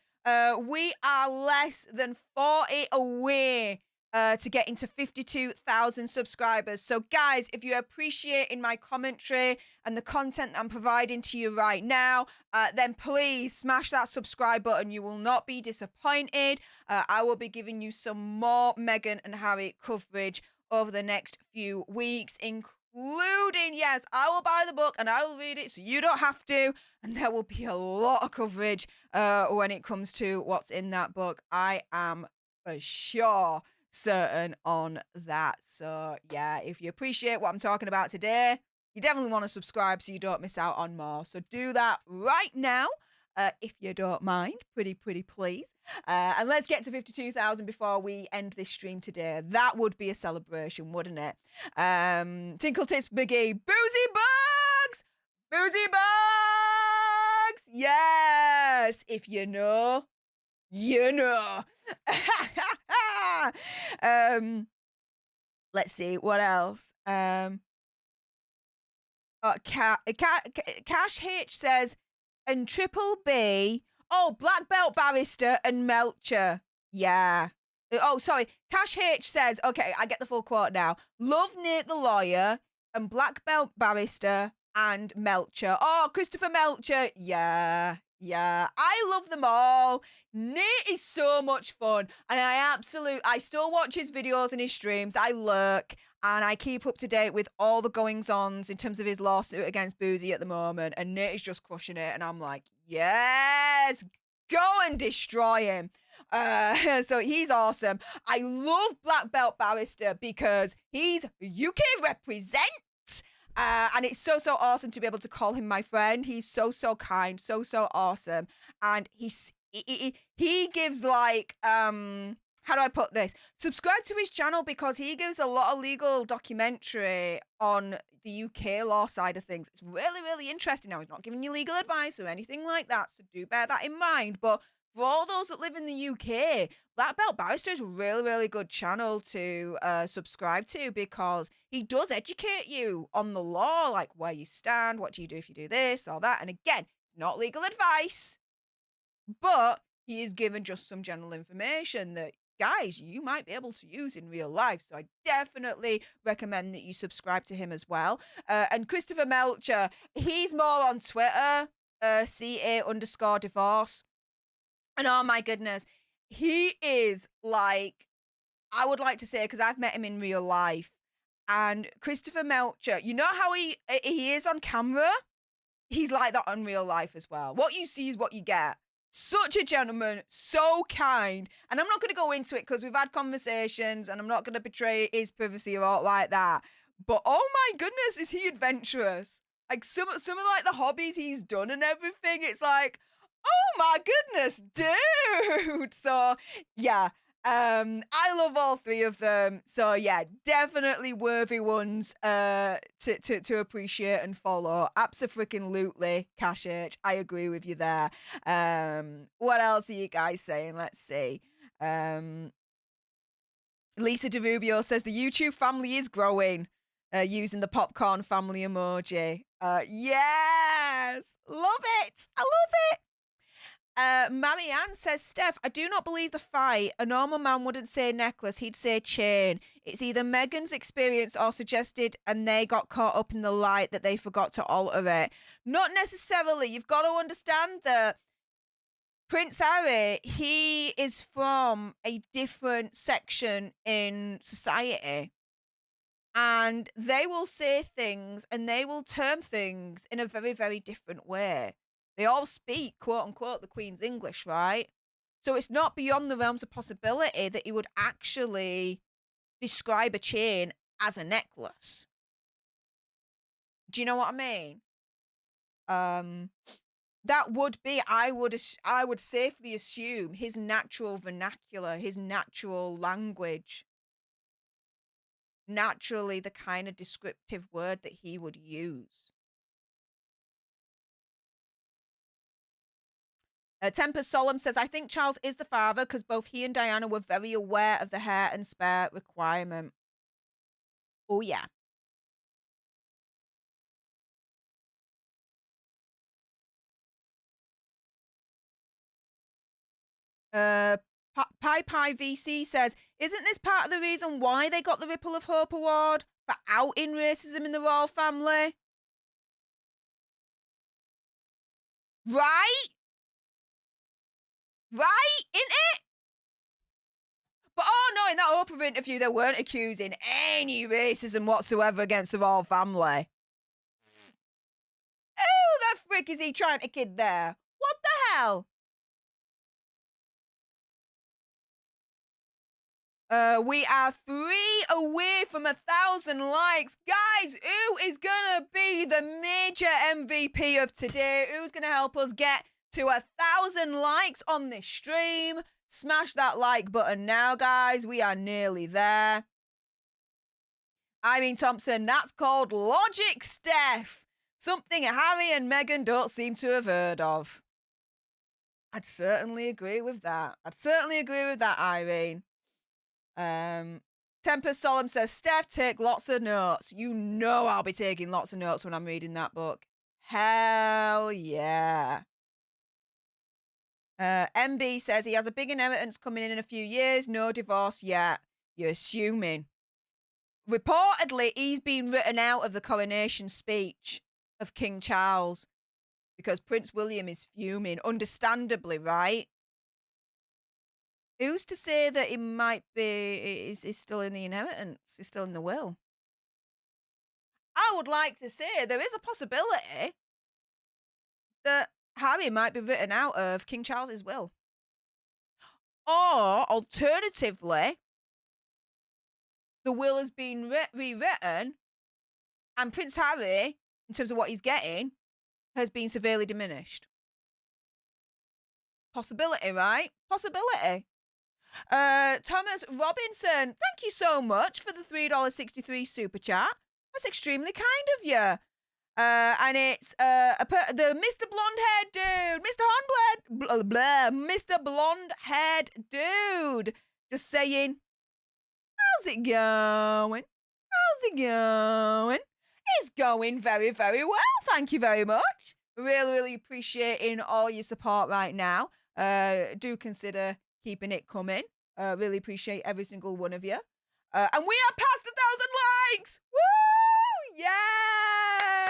We are less than 40 away to get into 52,000 subscribers. So, guys, if you're appreciating my commentary and the content that I'm providing to you right now, then please smash that subscribe button. You will not be disappointed. I will be giving you some more Meghan and Harry coverage over the next few weeks, including, yes, I will buy the book and I will read it so you don't have to. And there will be a lot of coverage when it comes to what's in that book. I am for sure certain on that. So, yeah, if you appreciate what I'm talking about today, you definitely want to subscribe so you don't miss out on more. So do that right now. If you don't mind, pretty please. And let's get to 52,000 before we end this stream today. That would be a celebration, wouldn't it? Tinkle Tips Biggie, Boozy Bugs! Boozy Bugs! Yes! If you know, you know. Let's see, what else? Cash Hitch says, and Triple B. Oh, Black Belt Barrister and Melcher. Yeah. Oh, sorry. Cash H says, okay, I get the full quote now. Love Nate the Lawyer and Black Belt Barrister and Melcher. Oh, Christopher Melcher. Yeah. I love them all. Nate is so much fun. And I still watch his videos and his streams. I lurk. And I keep up to date with all the goings-ons in terms of his lawsuit against Boozy at the moment. And Nate is just crushing it. And I'm like, yes, go and destroy him. So he's awesome. I love Black Belt Barrister because he's UK represent. And it's so awesome to be able to call him my friend. He's so kind, so awesome. And he gives like, how do I put this? Subscribe to his channel because he gives a lot of legal documentary on the UK law side of things. It's really interesting. Now, he's not giving you legal advice or anything like that, so do bear that in mind. But for all those that live in the UK, Black Belt Barrister is a really good channel to subscribe to because he does educate you on the law, like where you stand, what do you do if you do this, all that. And again, it's not legal advice, but he is given just some general information that, guys, you might be able to use in real life. So I definitely recommend that you subscribe to him as well. And Christopher Melcher, he's more on Twitter, CA_divorce. And oh my goodness, he is like, I would like to say, because I've met him in real life. And Christopher Melcher, you know how he is on camera? He's like that on real life as well. What you see is what you get. Such a gentleman, so kind. And I'm not going to go into it because we've had conversations and I'm not going to betray his privacy or all like that. But oh my goodness, is he adventurous? Like some of like the hobbies he's done and everything. It's like, oh my goodness, dude. So yeah, I love all three of them. So yeah, definitely worthy ones to appreciate and follow. Abso-freaking-lutely, Cash H. I agree with you there. What else are you guys saying? Let's see. Lisa DeRubio says the YouTube family is growing. Using the popcorn family emoji. Yes! Love it! I love it! Marianne says, Steph, I do not believe the fight. A normal man wouldn't say necklace, he'd say chain. It's either Meghan's experience or suggested and they got caught up in the light that they forgot to alter it. Not necessarily. You've got to understand that Prince Harry, he is from a different section in society. And they will say things and they will term things in a very, very different way. They all speak, quote unquote, the Queen's English, right? So it's not beyond the realms of possibility that he would actually describe a chain as a necklace. Do you know what I mean? That would be, I would safely assume, his natural vernacular, his natural language. Naturally, the kind of descriptive word that he would use. Tempest Solemn says, I think Charles is the father because both he and Diana were very aware of the hair and spare requirement. Oh, yeah. Pie VC says, isn't this part of the reason why they got the Ripple of Hope Award? For outing racism in the royal family? Right? Right? Isn't it? But oh no, in that Oprah interview, they weren't accusing any racism whatsoever against the royal family. Who the frick is he trying to kid there? What the hell? We are 3 away from 1,000 likes. Guys, who is gonna be the major MVP of today? Who's gonna help us get to 1,000 likes on this stream? Smash that like button now, guys. We are nearly there. Irene Thompson, that's called logic, Steph. Something Harry and Meghan don't seem to have heard of. I'd certainly agree with that. Irene. Tempest Solemn says, Steph, take lots of notes. You know I'll be taking lots of notes when I'm reading that book. Hell yeah. MB says he has a big inheritance coming in a few years. No divorce yet. You're assuming. Reportedly, he's been written out of the coronation speech of King Charles because Prince William is fuming. Understandably, right? Who's to say that he might be, is still in the inheritance, is still in the will? I would like to say there is a possibility that Harry might be written out of King Charles's will. Or, alternatively, the will has been rewritten and Prince Harry, in terms of what he's getting, has been severely diminished. Possibility, right? Possibility. Thomas Robinson, thank you so much for the $3.63 super chat. That's extremely kind of you. And it's the Mr. Blonde-haired dude, Mr. Blonde-haired dude, just saying, how's it going? It's going very, very well. Thank you very much. Really, really appreciating all your support right now. Do consider keeping it coming. Really appreciate every single one of you. And we are past 1,000 likes. Woo! Yes!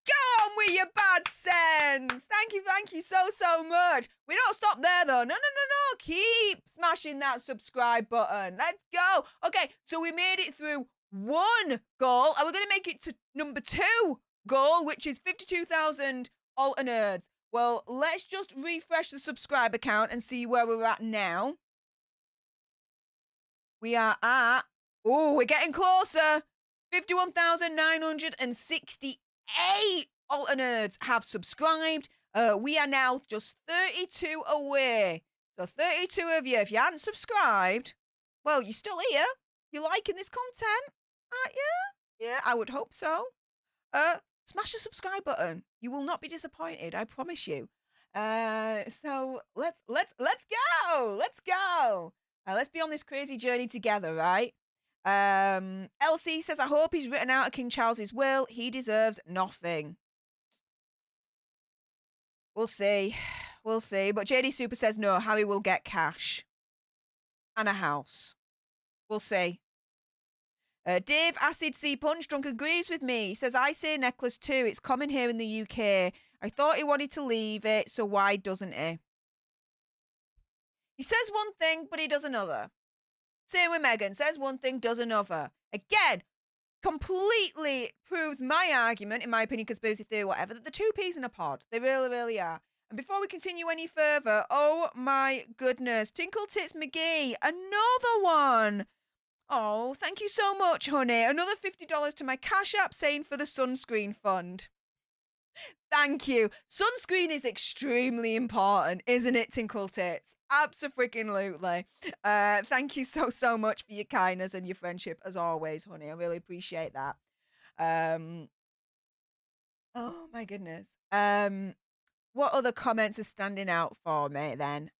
Go on with your bad sense. Thank you so much. We don't stop there though. No. Keep smashing that subscribe button. Let's go. Okay, so we made it through one goal, and we're going to make it to number 2 goal, which is 52,000 alter nerds. Well, let's just refresh the subscriber count and see where we're at now. We are at... Oh, we're getting closer. 51,968 alter nerds have subscribed. We are now just 32 away. So 32 of you, if you hadn't subscribed, well, you're still here. You're liking this content, aren't you? Yeah, I would hope so. Smash the subscribe button. You will not be disappointed, I promise you. So let's go. Let's go. Let's be on this crazy journey together, right? Elsie says, I hope he's written out of King Charles's will. He deserves nothing. We'll see. We'll see. But JD Super says, no, Harry will get cash. And a house. We'll see. Dave Acid C Punch Drunk agrees with me. He says, I say necklace too. It's common here in the UK. I thought he wanted to leave it, so why doesn't he? He says one thing, but he does another. Same with Meghan. Says one thing, does another. Again, completely proves my argument, in my opinion, conspiracy theory, whatever, that the two peas in a pod. They really, really are. And before we continue any further, oh my goodness, Tinkle Tits McGee, another one. Oh, thank you so much, honey. Another $50 to my Cash App saying for the sunscreen fund. Thank you. Sunscreen is extremely important, isn't it, Tinkle Tits? Abso-freaking-lutely. Thank you so much for your kindness and your friendship, as always, honey. I really appreciate that. Oh, my goodness. What other comments are standing out for me, then?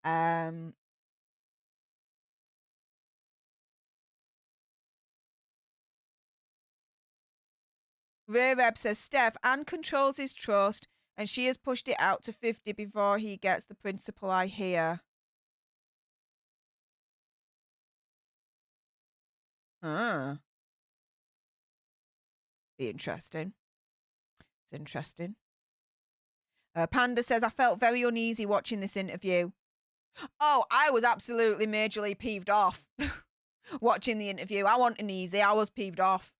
Ray Reb says, Steph, Anne controls his trust, and she has pushed it out to 50 before he gets the principal, I hear. Huh. Be interesting. It's interesting. Panda says, I felt very uneasy watching this interview. Oh, I was absolutely majorly peeved off watching the interview. I wasn't uneasy. I was peeved off.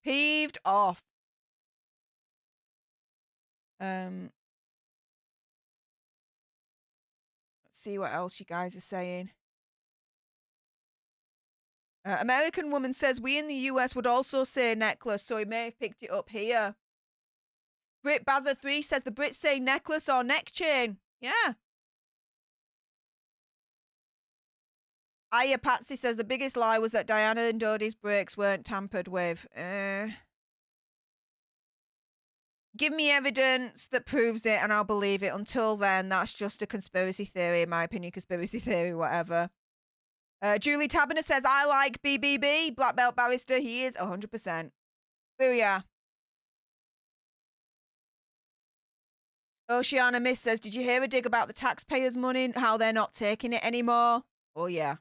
Peeved off. Let's see what else you guys are saying. American woman says, we in the US would also say necklace, so he may have picked it up here. Brit Bazza 3 says, the Brits say necklace or neck chain. Yeah. Aya Patsy says, the biggest lie was that Diana and Dodie's brakes weren't tampered with. Give me evidence that proves it and I'll believe it. Until then, that's just a conspiracy theory, in my opinion. Conspiracy theory, whatever. Julie Taberner says, I like BBB. Black belt barrister. He is 100%. Booyah. Oceana Miss says, did you hear a dig about the taxpayers' money? How they're not taking it anymore? Oh, yeah.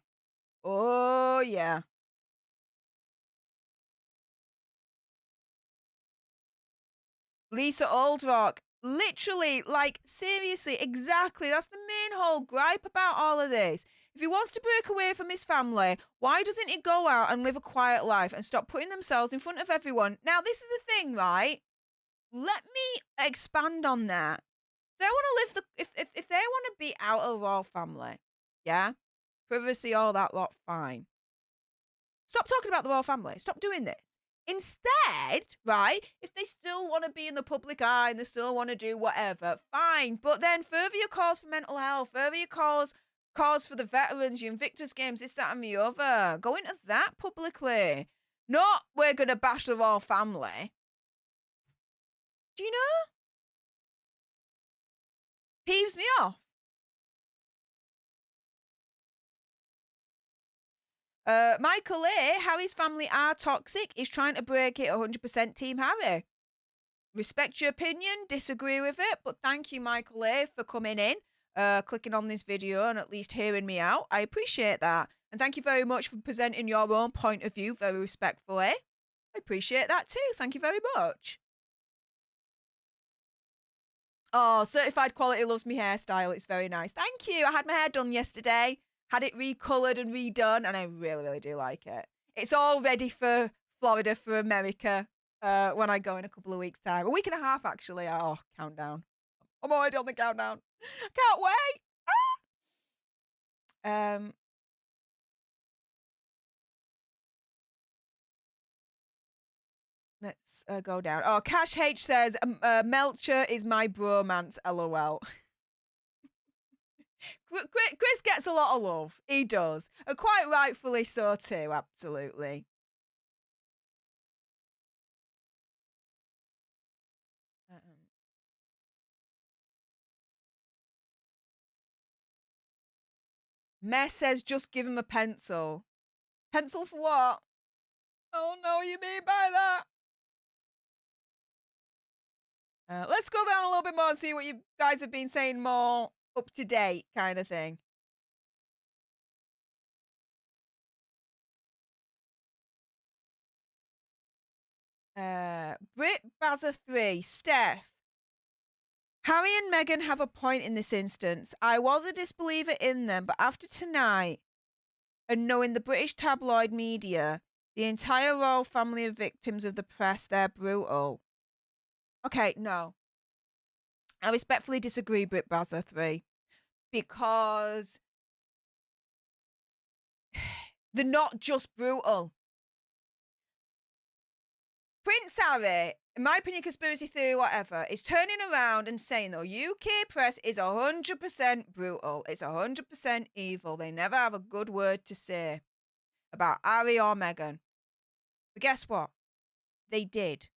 Oh, yeah. Lisa Aldrock. Literally, like, seriously, exactly. That's the main whole gripe about all of this. If he wants to break away from his family, why doesn't he go out and live a quiet life and stop putting themselves in front of everyone? Now, this is the thing, right? Let me expand on that. They want to live if they want to be out of the royal family, yeah, privacy, all that lot, fine. Stop talking about the royal family. Stop doing this. Instead, right, if they still want to be in the public eye and they still want to do whatever, fine. But then further your cause for mental health, further your cause for the veterans, your Invictus Games, this, that, and the other. Go into that publicly. Not, we're going to bash the royal family. Do you know? Peeves me off. Michael A, Harry's family are toxic. He's trying to break it. 100% Team Harry. Respect your opinion, disagree with it, but thank you, Michael A, for coming in, clicking on this video and at least hearing me out. I appreciate that. And thank you very much for presenting your own point of view very respectfully. I appreciate that too. Thank you very much. Oh, Certified Quality loves me hairstyle. It's very nice. Thank you. I had my hair done yesterday. Had it recoloured and redone, and I really, really do like it. It's all ready for Florida, for America, when I go in a couple of weeks' time. A week and a half, actually. Oh, countdown. I'm already on the countdown. Can't wait. Let's go down. Oh, Cash H says, Melcher is my bromance, LOL. Chris gets a lot of love. He does. And quite rightfully so too, absolutely. Mess says, just give him a pencil. Pencil for what? I don't know what you mean by that. Let's scroll down a little bit more and see what you guys have been saying more up to date kind of thing. Brit Bazza 3, Steph. Harry and Meghan have a point in this instance. I was a disbeliever in them, but after tonight and knowing the British tabloid media, the entire royal family of victims of the press, they're brutal. Okay, no. I respectfully disagree, Brit Bazza 3, because they're not just brutal. Prince Harry, in my opinion, conspiracy theory, whatever, is turning around and saying the UK press is 100% brutal. It's 100% evil. They never have a good word to say about Harry or Meghan. But guess what? They did.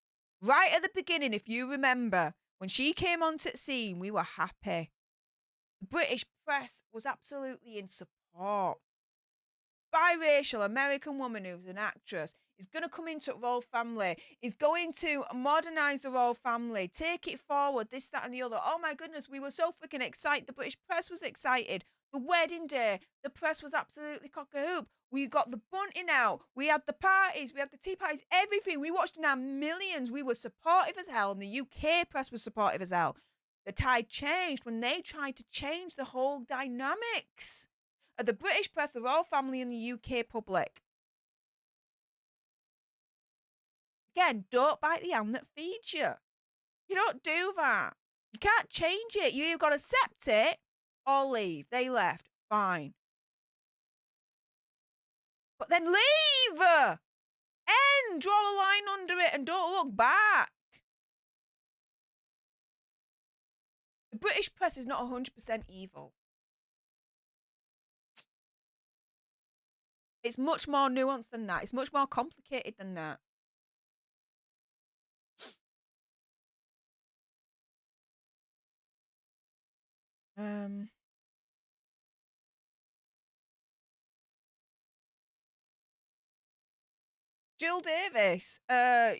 Right at the beginning, if you remember, when she came onto the scene, we were happy. The British press was absolutely in support. Biracial American woman who's an actress is going to come into the royal family, is going to modernise the royal family, take it forward, this, that and the other. Oh my goodness, we were so freaking excited. The British press was excited. The wedding day, the press was absolutely cock-a-hoop. We got the bunting out. We had the parties. We had the tea parties, everything. We watched in our millions. We were supportive as hell, and the UK press was supportive as hell. The tide changed when they tried to change the whole dynamics of the British press, the royal family, and the UK public. Again, don't bite the hand that feeds you. You don't do that. You can't change it. You either got to accept it or leave. They left. Fine. But then leave! End! Draw a line under it and don't look back. The British press is not 100% evil. It's much more nuanced than that. It's much more complicated than that. Jill Davis,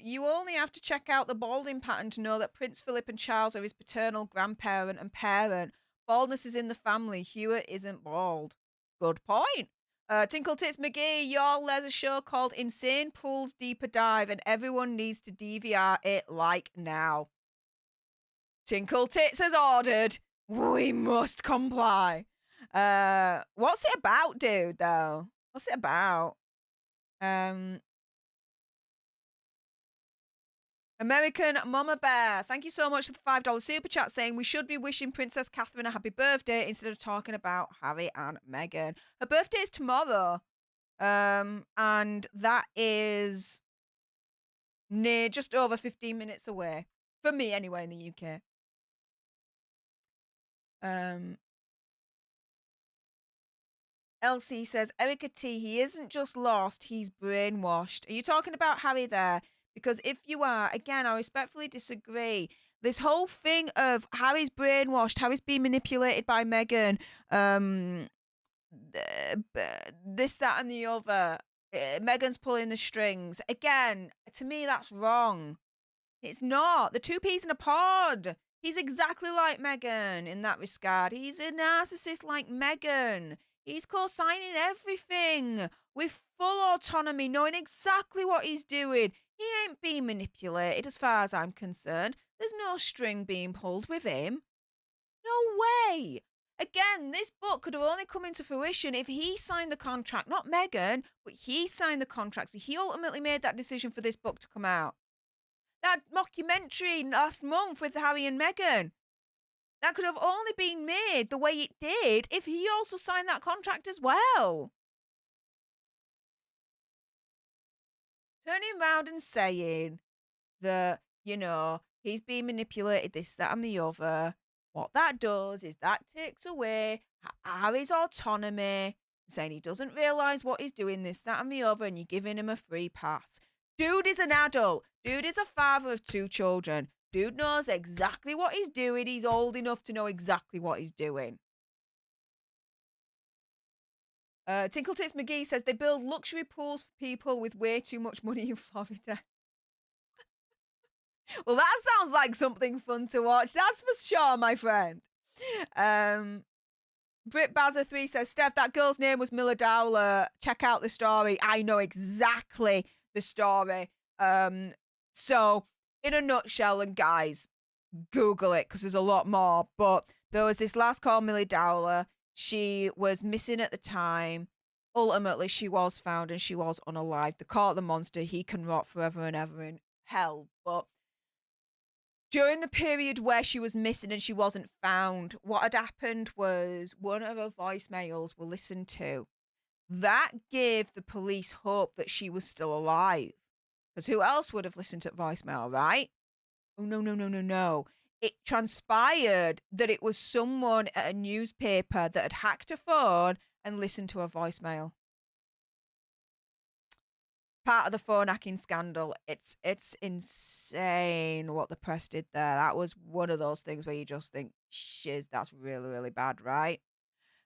you only have to check out the balding pattern to know that Prince Philip and Charles are his paternal grandparent and parent. Baldness is in the family. Hewitt isn't bald. Good point. Tinkle Tits McGee, y'all, there's a show called Insane Pools Deeper Dive, and everyone needs to DVR it like now. Tinkle Tits has ordered. We must comply. What's it about, dude, though? What's it about? American Mama Bear, thank you so much for the $5 super chat saying we should be wishing Princess Catherine a happy birthday instead of talking about Harry and Meghan. Her birthday is tomorrow, and that is near just over 15 minutes away. For me, anyway, in the UK. Elsie says, Erica T, he isn't just lost, he's brainwashed. Are you talking about Harry there? Because if you are, again, I respectfully disagree. This whole thing of Harry's brainwashed, Harry's being manipulated by Meghan, this, that, and the other. Meghan's pulling the strings. Again, to me, that's wrong. It's not. The two peas in a pod. He's exactly like Meghan in that regard. He's a narcissist like Meghan. He's co-signing everything with full autonomy, knowing exactly what he's doing. He ain't being manipulated as far as I'm concerned. There's no string being pulled with him. No way. Again, this book could have only come into fruition if he signed the contract, not Meghan, but he signed the contract. So he ultimately made that decision for this book to come out. That mockumentary last month with Harry and Meghan. That could have only been made the way it did if he also signed that contract as well. Turning around and saying that, he's being manipulated, this, that, and the other. What that does is that takes away Harry's autonomy, saying he doesn't realise what he's doing, this, that, and the other, and you're giving him a free pass. Dude is an adult. Dude is a father of 2 children. Dude knows exactly what he's doing. He's old enough to know exactly what he's doing. Tinkle Tits McGee says they build luxury pools for people with way too much money in Florida. Well, that sounds like something fun to watch. That's for sure, my friend. Brit Bazza 3 says, Steph, that girl's name was Milla Dowler. Check out the story. I know exactly the story. So, in a nutshell, and guys, Google it because there's a lot more. But there was this last call, Millie Dowler. She was missing at the time. Ultimately, she was found and she was unalived. They caught the monster. He can rot forever and ever in hell. But during the period where she was missing and she wasn't found, what had happened was one of her voicemails were listened to. That gave the police hope that she was still alive. Because who else would have listened to voicemail, right? Oh, no. It transpired that it was someone at a newspaper that had hacked her phone and listened to her voicemail. Part of the phone hacking scandal. It's insane what the press did there. That was one of those things where you just think, shiz, that's really, really bad, right?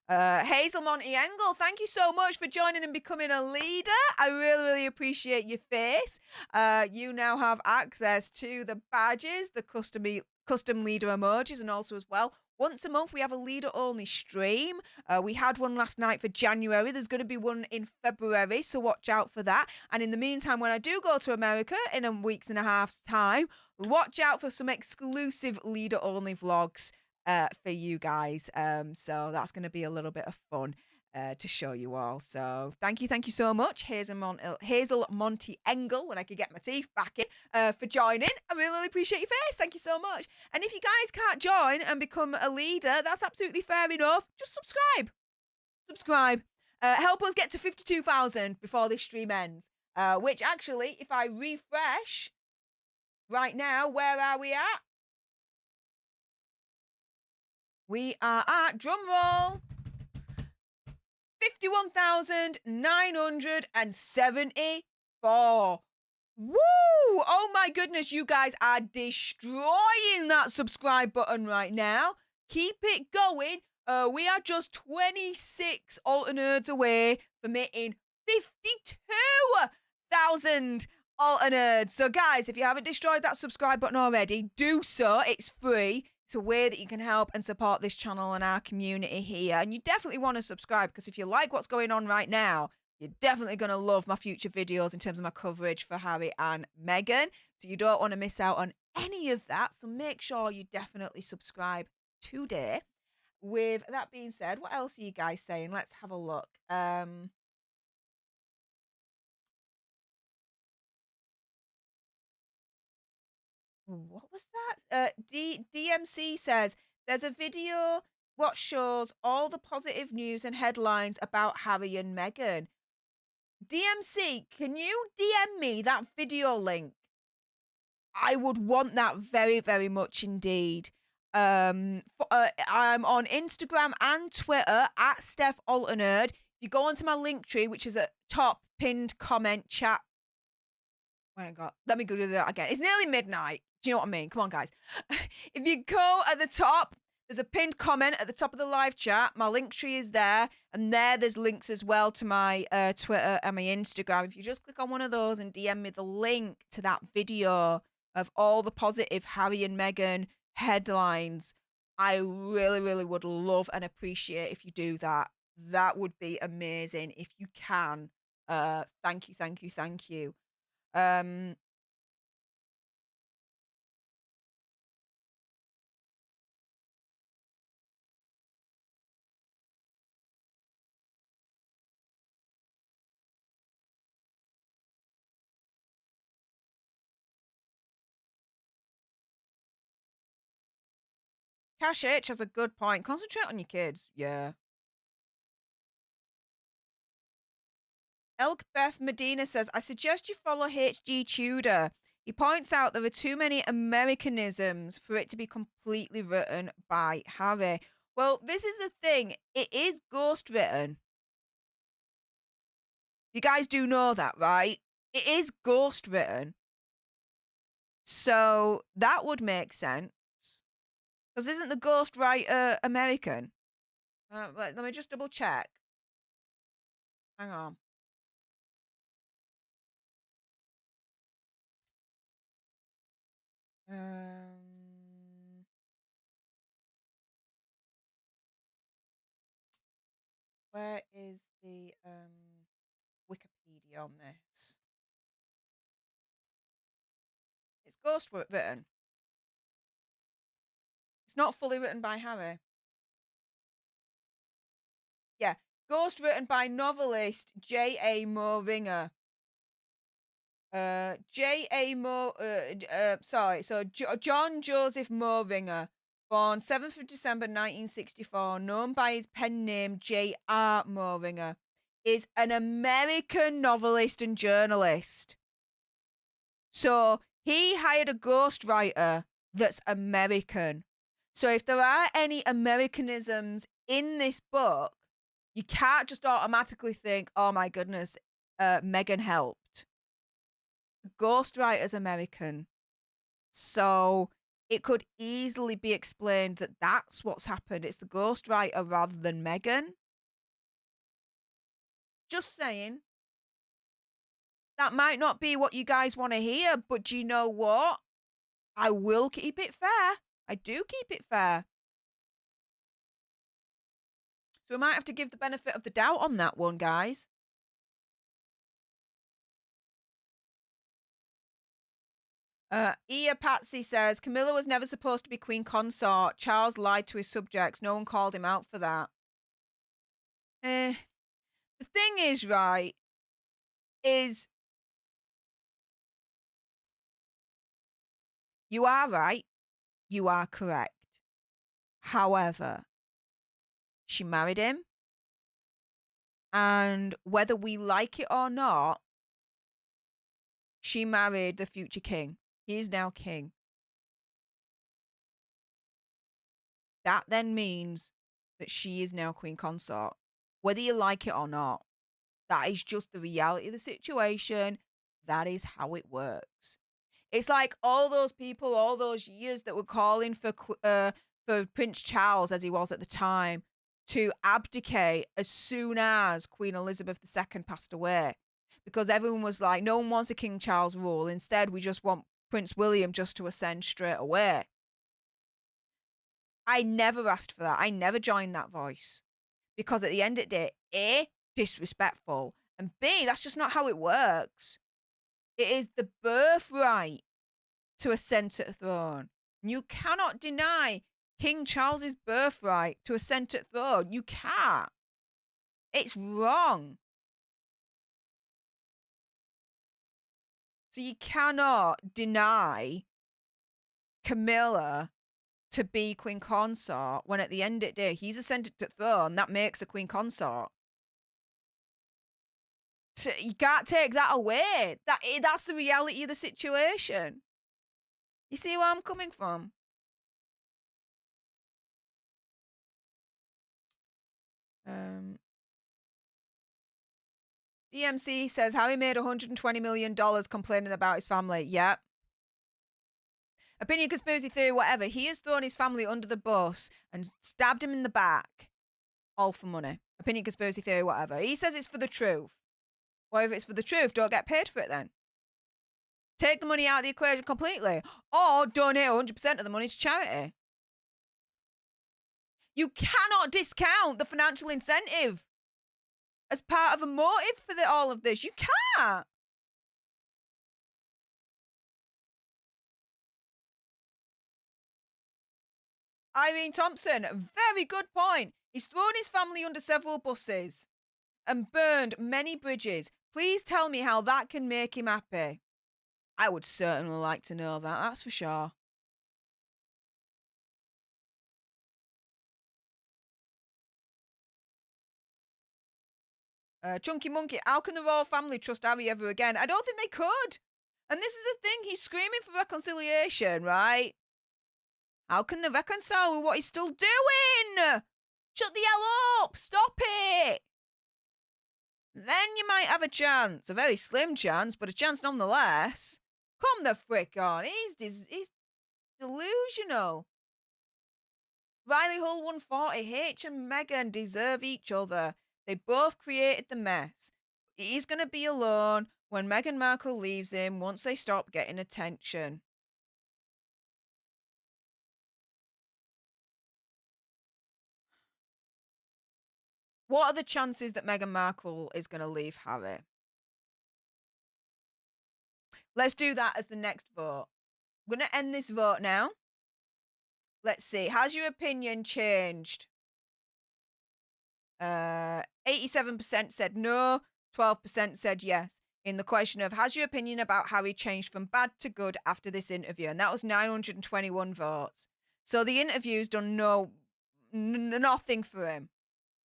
Hazel Monty Engel, thank you so much for joining and becoming a leader. I really, really appreciate your face. You now have access to the badges, the custom leader emojis, and also as well, once a month we have a leader-only stream. We had one last night for January. There's going to be one in February, so watch out for that. And in the meantime, when I do go to America in a week's and a half's time, watch out for some exclusive leader-only vlogs for you guys. So that's going to be a little bit of fun to show you all. So thank you so much, Hazel Monty Engel, when I could get my teeth back in, for joining. I really, really appreciate your face. Thank you so much. And if you guys can't join and become a leader, that's absolutely fair enough. Just subscribe. Help us get to 52,000 before this stream ends. Which actually, if I refresh right now, where are we at? We are at, drum roll, 51,974. Woo! Oh my goodness, you guys are destroying that subscribe button right now. Keep it going. We are just 26 alter nerds away from hitting 52,000 alter nerds. So guys, if you haven't destroyed that subscribe button already, do so. It's free. It's a way that you can help and support this channel and our community here. And you definitely want to subscribe, because if you like what's going on right now, you're definitely going to love my future videos in terms of my coverage for Harry and Meghan. So you don't want to miss out on any of that. So make sure you definitely subscribe today. With that being said, what else are you guys saying? Let's have a look. What was that? DMC says there's a video what shows all the positive news and headlines about Harry and Meghan. DMC, can you DM me that video link? I would want that very, very much indeed. I'm on Instagram and Twitter at Stef The Alter Nerd. If you go onto my link tree, which is at top pinned comment chat. Oh my God, let me go do that again. It's nearly midnight. Do you know what I mean? Come on, guys. If you go at the top, there's a pinned comment at the top of the live chat. My link tree is there. And there's links as well to my Twitter and my Instagram. If you just click on one of those and DM me the link to that video of all the positive Harry and Meghan headlines, I really, really would love and appreciate if you do that. That would be amazing if you can. Thank you. Cash H has a good point. Concentrate on your kids. Yeah. Elkbeth Medina says, I suggest you follow H.G. Tudor. He points out there are too many Americanisms for it to be completely written by Harry. Well, this is the thing. It is ghost written. You guys do know that, right? It is ghost written. So that would make sense. Because isn't the ghost writer American? Let me just double check. Hang on. Where is the Wikipedia on this? It's ghost written. It's not fully written by Harry. Yeah, ghost written by novelist J.A. Moore-Ringer. John Joseph Moore-Ringer, born 7th of December 1964, known by his pen name J.R. Moore-Ringer, is an American novelist and journalist. So he hired a ghostwriter that's American. So if there are any Americanisms in this book, you can't just automatically think, oh my goodness, Meghan helped. The ghostwriter's American. So it could easily be explained that that's what's happened. It's the ghostwriter rather than Meghan. Just saying. That might not be what you guys want to hear, but do you know what? I will keep it fair. I do keep it fair. So we might have to give the benefit of the doubt on that one, guys. Ia Patsy says, Camilla was never supposed to be queen consort. Charles lied to his subjects. No one called him out for that. The thing is, right, is you are right. You are correct. However, she married him. And whether we like it or not, she married the future king. He is now king. That then means that she is now queen consort. Whether you like it or not, that is just the reality of the situation. That is how it works. It's like all those people, all those years that were calling for Prince Charles, as he was at the time, to abdicate as soon as Queen Elizabeth II passed away. Because everyone was like, no one wants a King Charles rule. Instead, we just want Prince William just to ascend straight away. I never asked for that. I never joined that voice. Because at the end of the day, A, disrespectful, and B, that's just not how it works. It is the birthright to ascend to the throne. You cannot deny King Charles's birthright to ascend to the throne. You can't. It's wrong. So you cannot deny Camilla to be queen consort when at the end of the day, he's ascended to the throne. That makes a queen consort. So you can't take that away. That's the reality of the situation. You see where I'm coming from? DMC says Harry made $120 million complaining about his family. Yep. Opinion, conspiracy theory, whatever. He has thrown his family under the bus and stabbed him in the back. All for money. Opinion, conspiracy theory, whatever. He says it's for the truth. Well, if it's for the truth, don't get paid for it then. Take the money out of the equation completely. Or donate 100% of the money to charity. You cannot discount the financial incentive as part of a motive for all of this. You can't. Irene Thompson, very good point. He's thrown his family under several buses and burned many bridges. Please tell me how that can make him happy. I would certainly like to know that, that's for sure. Chunky Monkey, how can the royal family trust Harry ever again? I don't think they could. And this is the thing, he's screaming for reconciliation, right? How can they reconcile with what he's still doing? Shut the hell up! Stop it! Then you might have a chance. A very slim chance, but a chance nonetheless. Come the frick on. He's delusional. Riley Hull 140. H and Meghan deserve each other. They both created the mess. He's going to be alone when Meghan Markle leaves him once they stop getting attention. What are the chances that Meghan Markle is going to leave Harry? Let's do that as the next vote. I'm going to end this vote now. Let's see. Has your opinion changed? 87% said no. 12% said yes. In the question of, has your opinion about Harry changed from bad to good after this interview? And that was 921 votes. So the interview's done nothing for him.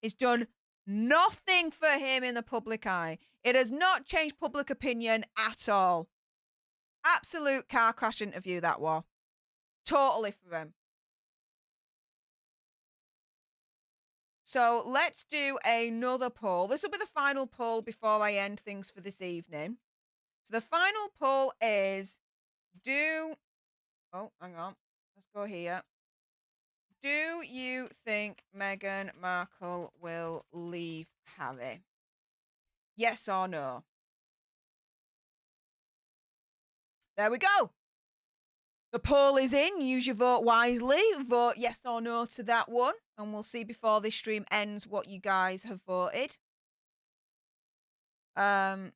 It's done nothing for him in the public eye. It has not changed public opinion at all. Absolute car crash interview, that was. Totally for him. So let's do another poll. This will be the final poll before I end things for this evening. So the final poll is, oh, hang on. Let's go here. Do you think Meghan Markle will leave Harry? Yes or no? There we go. The poll is in. Use your vote wisely. Vote yes or no to that one. And we'll see before this stream ends what you guys have voted. In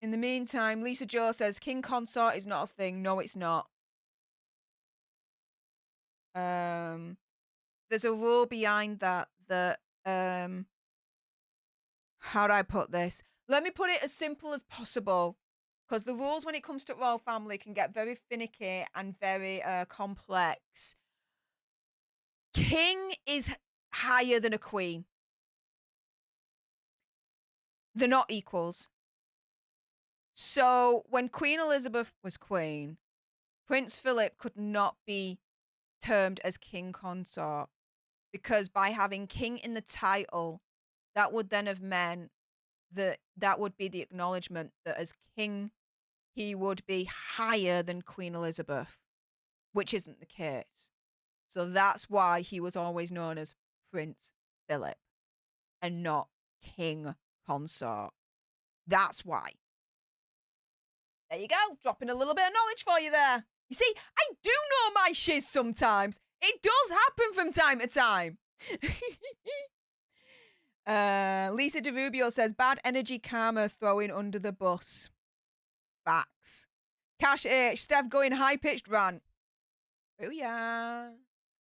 the meantime, Lisa Jo says, King consort is not a thing. No, it's not. There's a rule behind that how do I put this? Let me put it as simple as possible, because the rules when it comes to royal family can get very finicky and very complex. King is higher than a queen. They're not equals. So when Queen Elizabeth was queen, Prince Philip could not be termed as king consort, because by having king in the title, that would then have meant that would be the acknowledgement that as king, he would be higher than Queen Elizabeth, which isn't the case. So that's why he was always known as Prince Philip and not king consort. That's why. There you go. Dropping a little bit of knowledge for you there. You see, I do know my shiz sometimes. It does happen from time to time. Lisa DeRubio says, bad energy karma throwing under the bus. Facts. Cash H, Steph going high-pitched rant. Oh, yeah.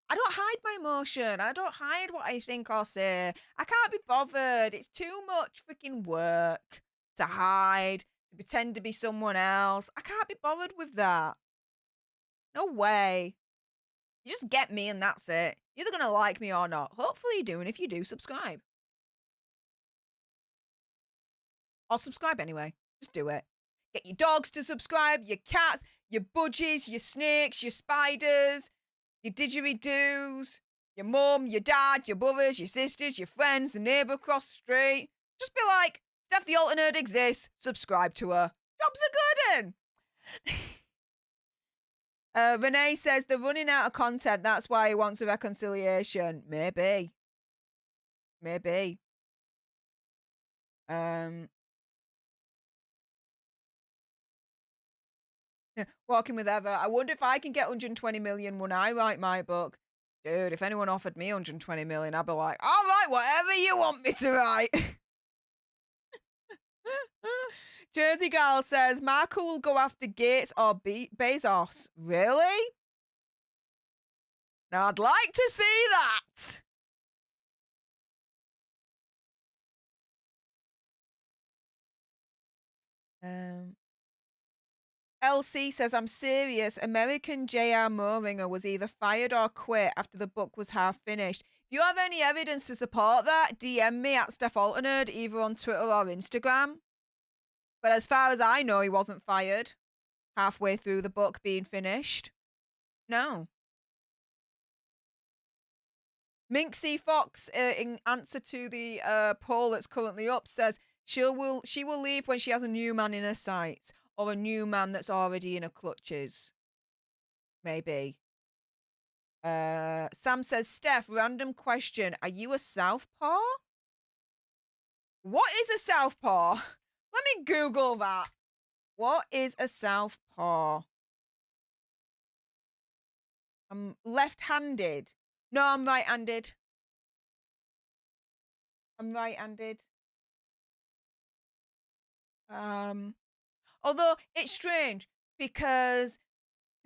I don't hide my emotion. I don't hide what I think or say. I can't be bothered. It's too much freaking work to hide, to pretend to be someone else. I can't be bothered with that. No way. You just get me and that's it. You're either going to like me or not. Hopefully you do, and if you do, subscribe. Or subscribe anyway. Just do it. Get your dogs to subscribe, your cats, your budgies, your snakes, your spiders, your didgeridoos, your mum, your dad, your brothers, your sisters, your friends, the neighbour across the street. Just be like, Stef The Alter Nerd exists. Subscribe to her. Job's a good one. Renee says they're running out of content. That's why he wants a reconciliation. Maybe. Walking with Ever. I wonder if I can get 120 million when I write my book. Dude, if anyone offered me 120 million, I'd be like, all right, whatever you want me to write. Jersey Gal says, Markle will go after Gates or Bezos. Really? Now, I'd like to see that. LC says, I'm serious. American J.R. Moringer was either fired or quit after the book was half finished. If you have any evidence to support that, DM me at Stef The Alter Nerd, either on Twitter or Instagram. But as far as I know, he wasn't fired halfway through the book being finished. No. Minxie Fox, in answer to the poll that's currently up, says she will leave when she has a new man in her sights, or a new man that's already in her clutches. Maybe. Sam says, Steph, random question. Are you a southpaw? What is a southpaw? Let me Google that. What is a southpaw? I'm left-handed. No, I'm right-handed. I'm right-handed. Although it's strange because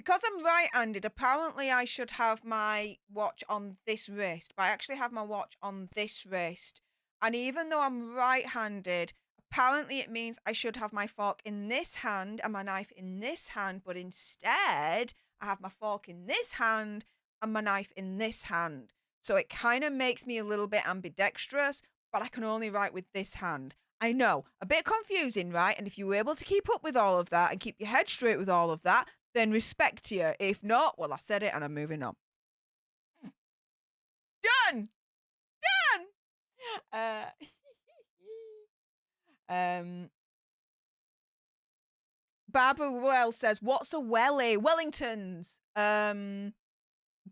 I'm right-handed, apparently I should have my watch on this wrist, but I actually have my watch on this wrist. And even though I'm right-handed, apparently it means I should have my fork in this hand and my knife in this hand, but instead I have my fork in this hand and my knife in this hand. So it kind of makes me a little bit ambidextrous, but I can only write with this hand. I know, a bit confusing, right? And if you were able to keep up with all of that and keep your head straight with all of that, then respect to you. If not, well, I said it and I'm moving on. Done! Barbara Well says, what's a welly? Wellingtons.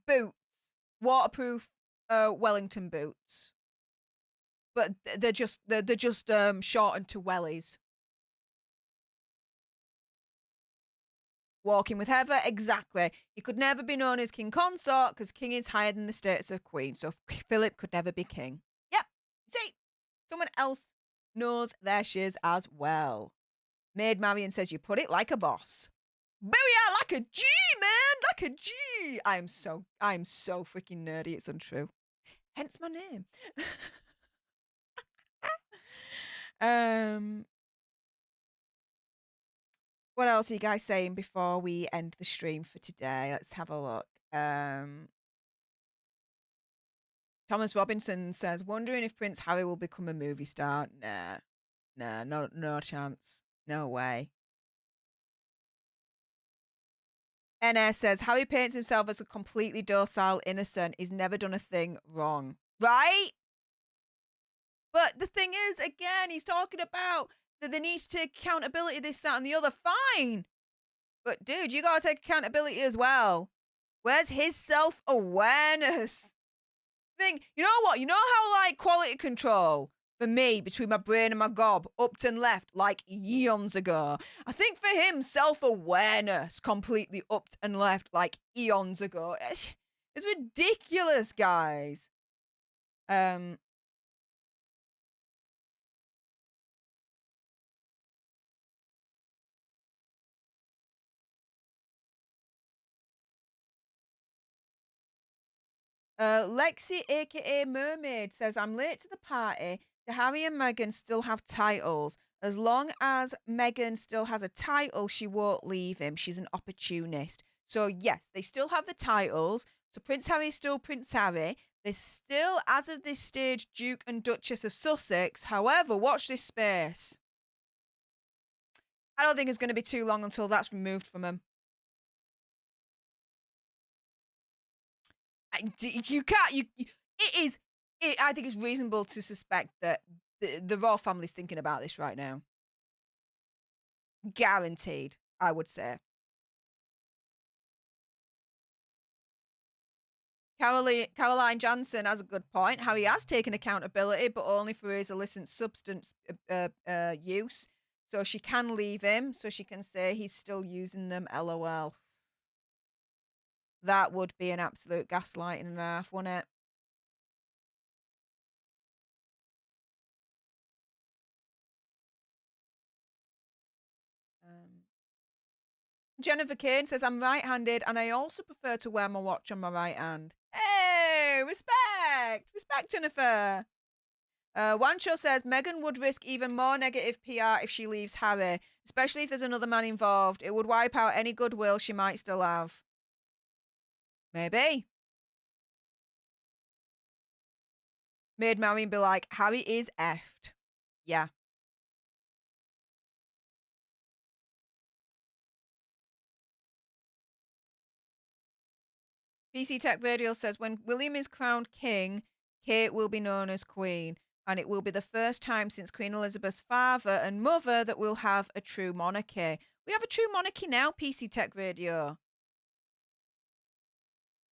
Boots. Waterproof Wellington boots. But they're just shortened to wellies. Walking with Heather, exactly. He could never be known as king consort because king is higher than the status of queen. So Philip could never be king. Yep. See, someone else knows their shiz as well. Maid Marion says, you put it like a boss. Booyah, like a G, man, like a G. I'm so freaking nerdy, it's untrue. Hence my name. What else are you guys saying before we end the stream for today? Let's have a look. Thomas Robinson says, wondering if Prince Harry will become a movie star. Nah, no chance. No way. NS says, Harry paints himself as a completely docile innocent. He's never done a thing wrong. Right? But the thing is, again, he's talking about that they need to take accountability, this, that, and the other. Fine. But, dude, you got to take accountability as well. Where's his self-awareness? You know what? You know how, like, quality control, for me, between my brain and my gob, upped and left, like, eons ago. I think for him, self-awareness completely upped and left, like, eons ago. It's ridiculous, guys. Lexi, aka Mermaid, says, I'm late to the party. Do Harry and Meghan still have titles? As long as Meghan still has a title, she won't leave him. She's an opportunist. So, yes, they still have the titles. So, Prince Harry is still Prince Harry. They're still, as of this stage, Duke and Duchess of Sussex. However, watch this space. I don't think it's going to be too long until that's removed from them. You can't. I think it's reasonable to suspect that the royal family's thinking about this right now. Guaranteed, I would say. Caroline Jansen has a good point. Harry has taken accountability, but only for his illicit substance use. So she can leave him, so she can say he's still using them, LOL. That would be an absolute gaslighting and a half, wouldn't it? Jennifer Kane says, I'm right-handed and I also prefer to wear my watch on my right hand. Hey, respect! Respect, Jennifer. Wancho says, Meghan would risk even more negative PR if she leaves Harry, especially if there's another man involved. It would wipe out any goodwill she might still have. Maybe. Made Marion be like, Harry is effed. Yeah. PC Tech Radio says, when William is crowned king, Kate will be known as queen. And it will be the first time since Queen Elizabeth's father and mother that we'll have a true monarchy. We have a true monarchy now, PC Tech Radio.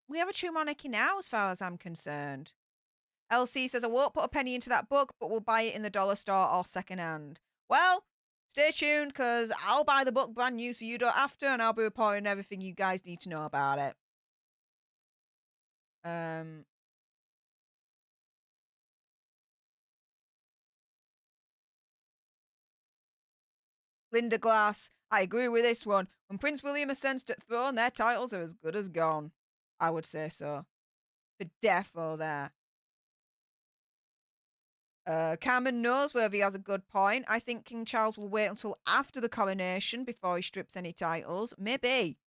We have a true monarchy now, as far as I'm concerned. LC says, I won't put a penny into that book, but we'll buy it in the dollar store or secondhand. Well, stay tuned, because I'll buy the book brand new so you don't have to, and I'll be reporting everything you guys need to know about it. Linda Glass, I agree with this one. When Prince William ascends to the throne, their titles are as good as gone. I would say so. For defo there. Cameron knows whether he has a good point. I think King Charles will wait until after the coronation before he strips any titles. Maybe.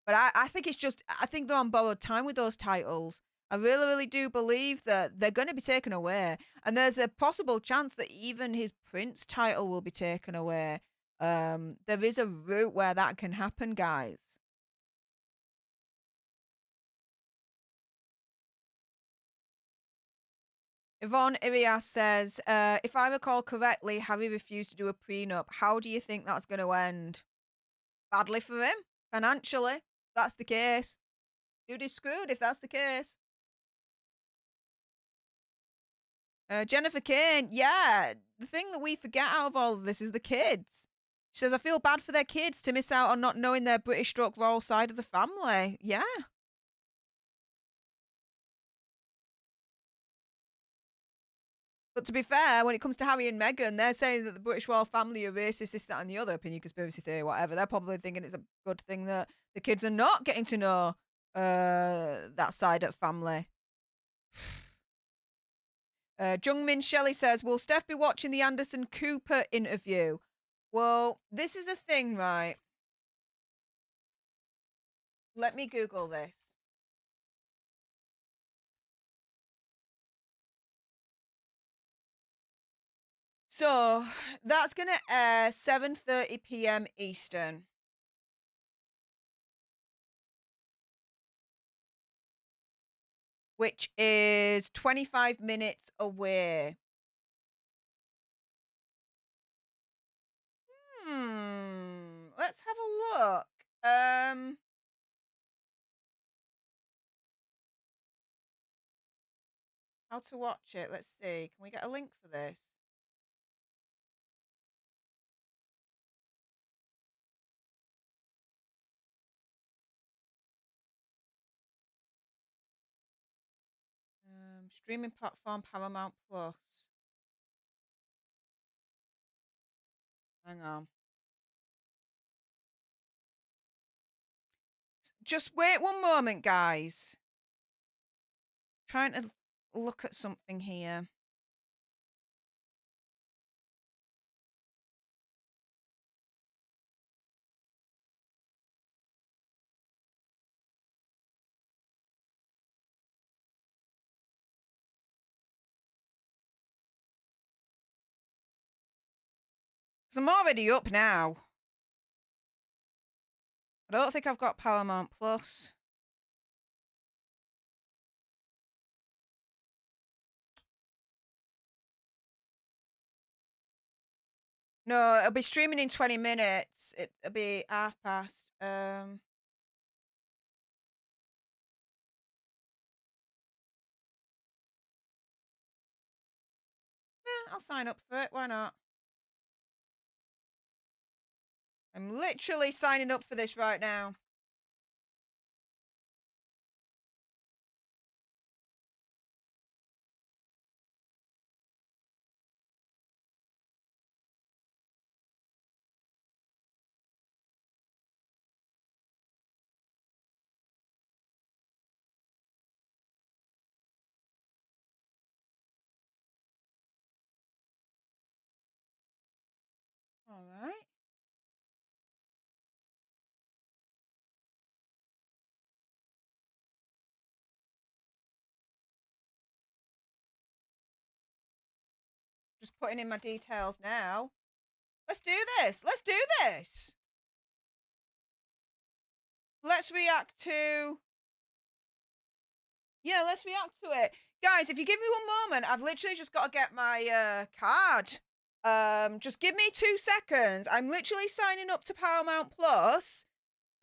But I think it's just, I think they're on borrowed time with those titles. I really, really do believe that they're going to be taken away. And there's a possible chance that even his prince title will be taken away. There is a route where that can happen, guys. Yvonne Irias says, if I recall correctly, Harry refused to do a prenup. How do you think that's going to end? Badly for him, financially. That's the case. Dude is screwed if that's the case. Jennifer Kane, yeah. The thing that we forget out of all of this is the kids. She says, I feel bad for their kids to miss out on not knowing their British stroke royal side of the family. Yeah. But to be fair, when it comes to Harry and Meghan, they're saying that the British royal family are racist, this, that, and the other. Opinion, conspiracy theory, whatever. They're probably thinking it's a good thing that the kids are not getting to know that side of family. Jungmin Shelley says, will Steph be watching the Anderson Cooper interview? Well, this is the thing, right? Let me Google this. So that's going to air 7:30 p.m. Eastern. Which is 25 minutes away. Let's have a look. How to watch it. Let's see. Can we get a link for this? Streaming platform Paramount Plus. Hang on. Just wait one moment, guys. Trying to look at something here. Because I'm already up now. I don't think I've got Paramount Plus. No, it'll be streaming in 20 minutes. It'll be past. I'll sign up for it. Why not? I'm literally signing up for this right now. All right. Just putting in my details now. Let's do this. Let's do this. Let's react to... Yeah, let's react to it. Guys, if you give me one moment, I've literally just got to get my card. Just give me 2 seconds. I'm literally signing up to Paramount Plus.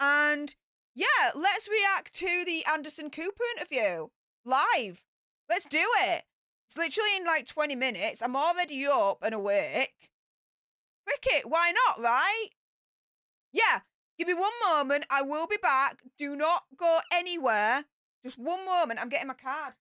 And yeah, let's react to the Anderson Cooper interview live. Let's do it. It's literally in like 20 minutes. I'm already up and awake. Frick it, why not, right? Yeah, give me one moment. I will be back. Do not go anywhere. Just one moment. I'm getting my card.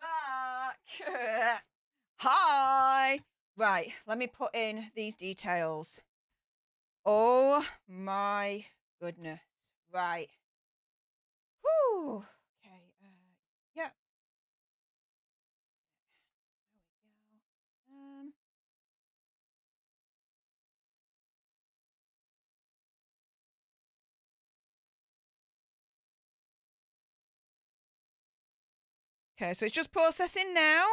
Back. Hi. Right, let me put in these details. Oh my goodness. Right. Whew. Okay. Yep. There we go. Okay, so it's just processing now.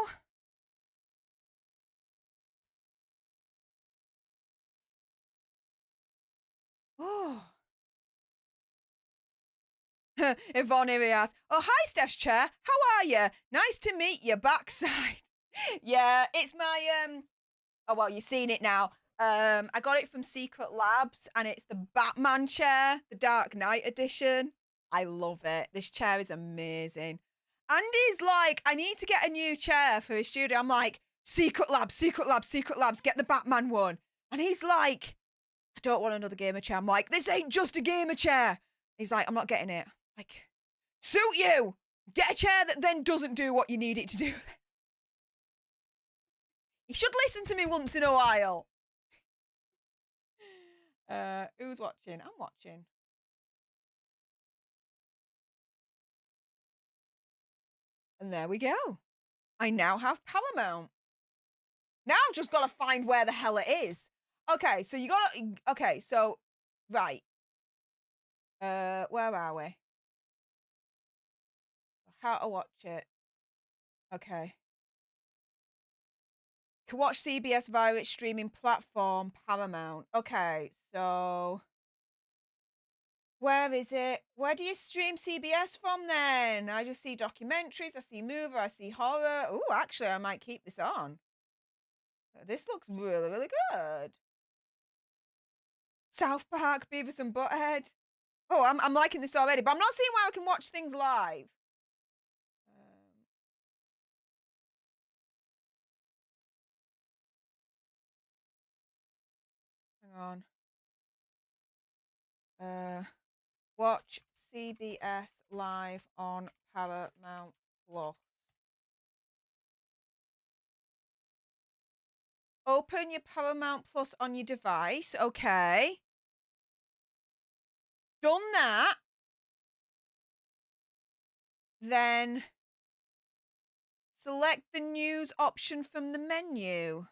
Oh. Yvonne here asks, oh, hi, Steph's chair. How are you? Nice to meet you, backside. Yeah, it's my, oh, well, you've seen it now. I got it from Secret Labs, and it's the Batman chair, the Dark Knight edition. I love it. This chair is amazing. Andy's like, I need to get a new chair for his studio. I'm like, Secret Labs, Secret Labs, Secret Labs, get the Batman one. And he's like, I don't want another gamer chair. I'm like, this ain't just a gamer chair. He's like, I'm not getting it. Like, suit you. Get a chair that then doesn't do what you need it to do. You should listen to me once in a while. Who's watching? I'm watching. And there we go. I now have Paramount. Now I've just got to find where the hell it is. Okay, so you got to... Okay, so... Right. Where are we? How to watch it. Okay. Can watch CBS via its streaming platform, Paramount. Okay, so... Where is it? Where do you stream CBS from then? I just see documentaries, I see movie, I see horror. Oh, actually, I might keep this on. This looks really, really good. South Park, Beavis and Butthead. Oh, I'm liking this already, but I'm not seeing where I can watch things live. Hang on. Watch CBS live on Paramount Plus. Open your Paramount Plus on your device. Okay. Done that. Then select the news option from the menu.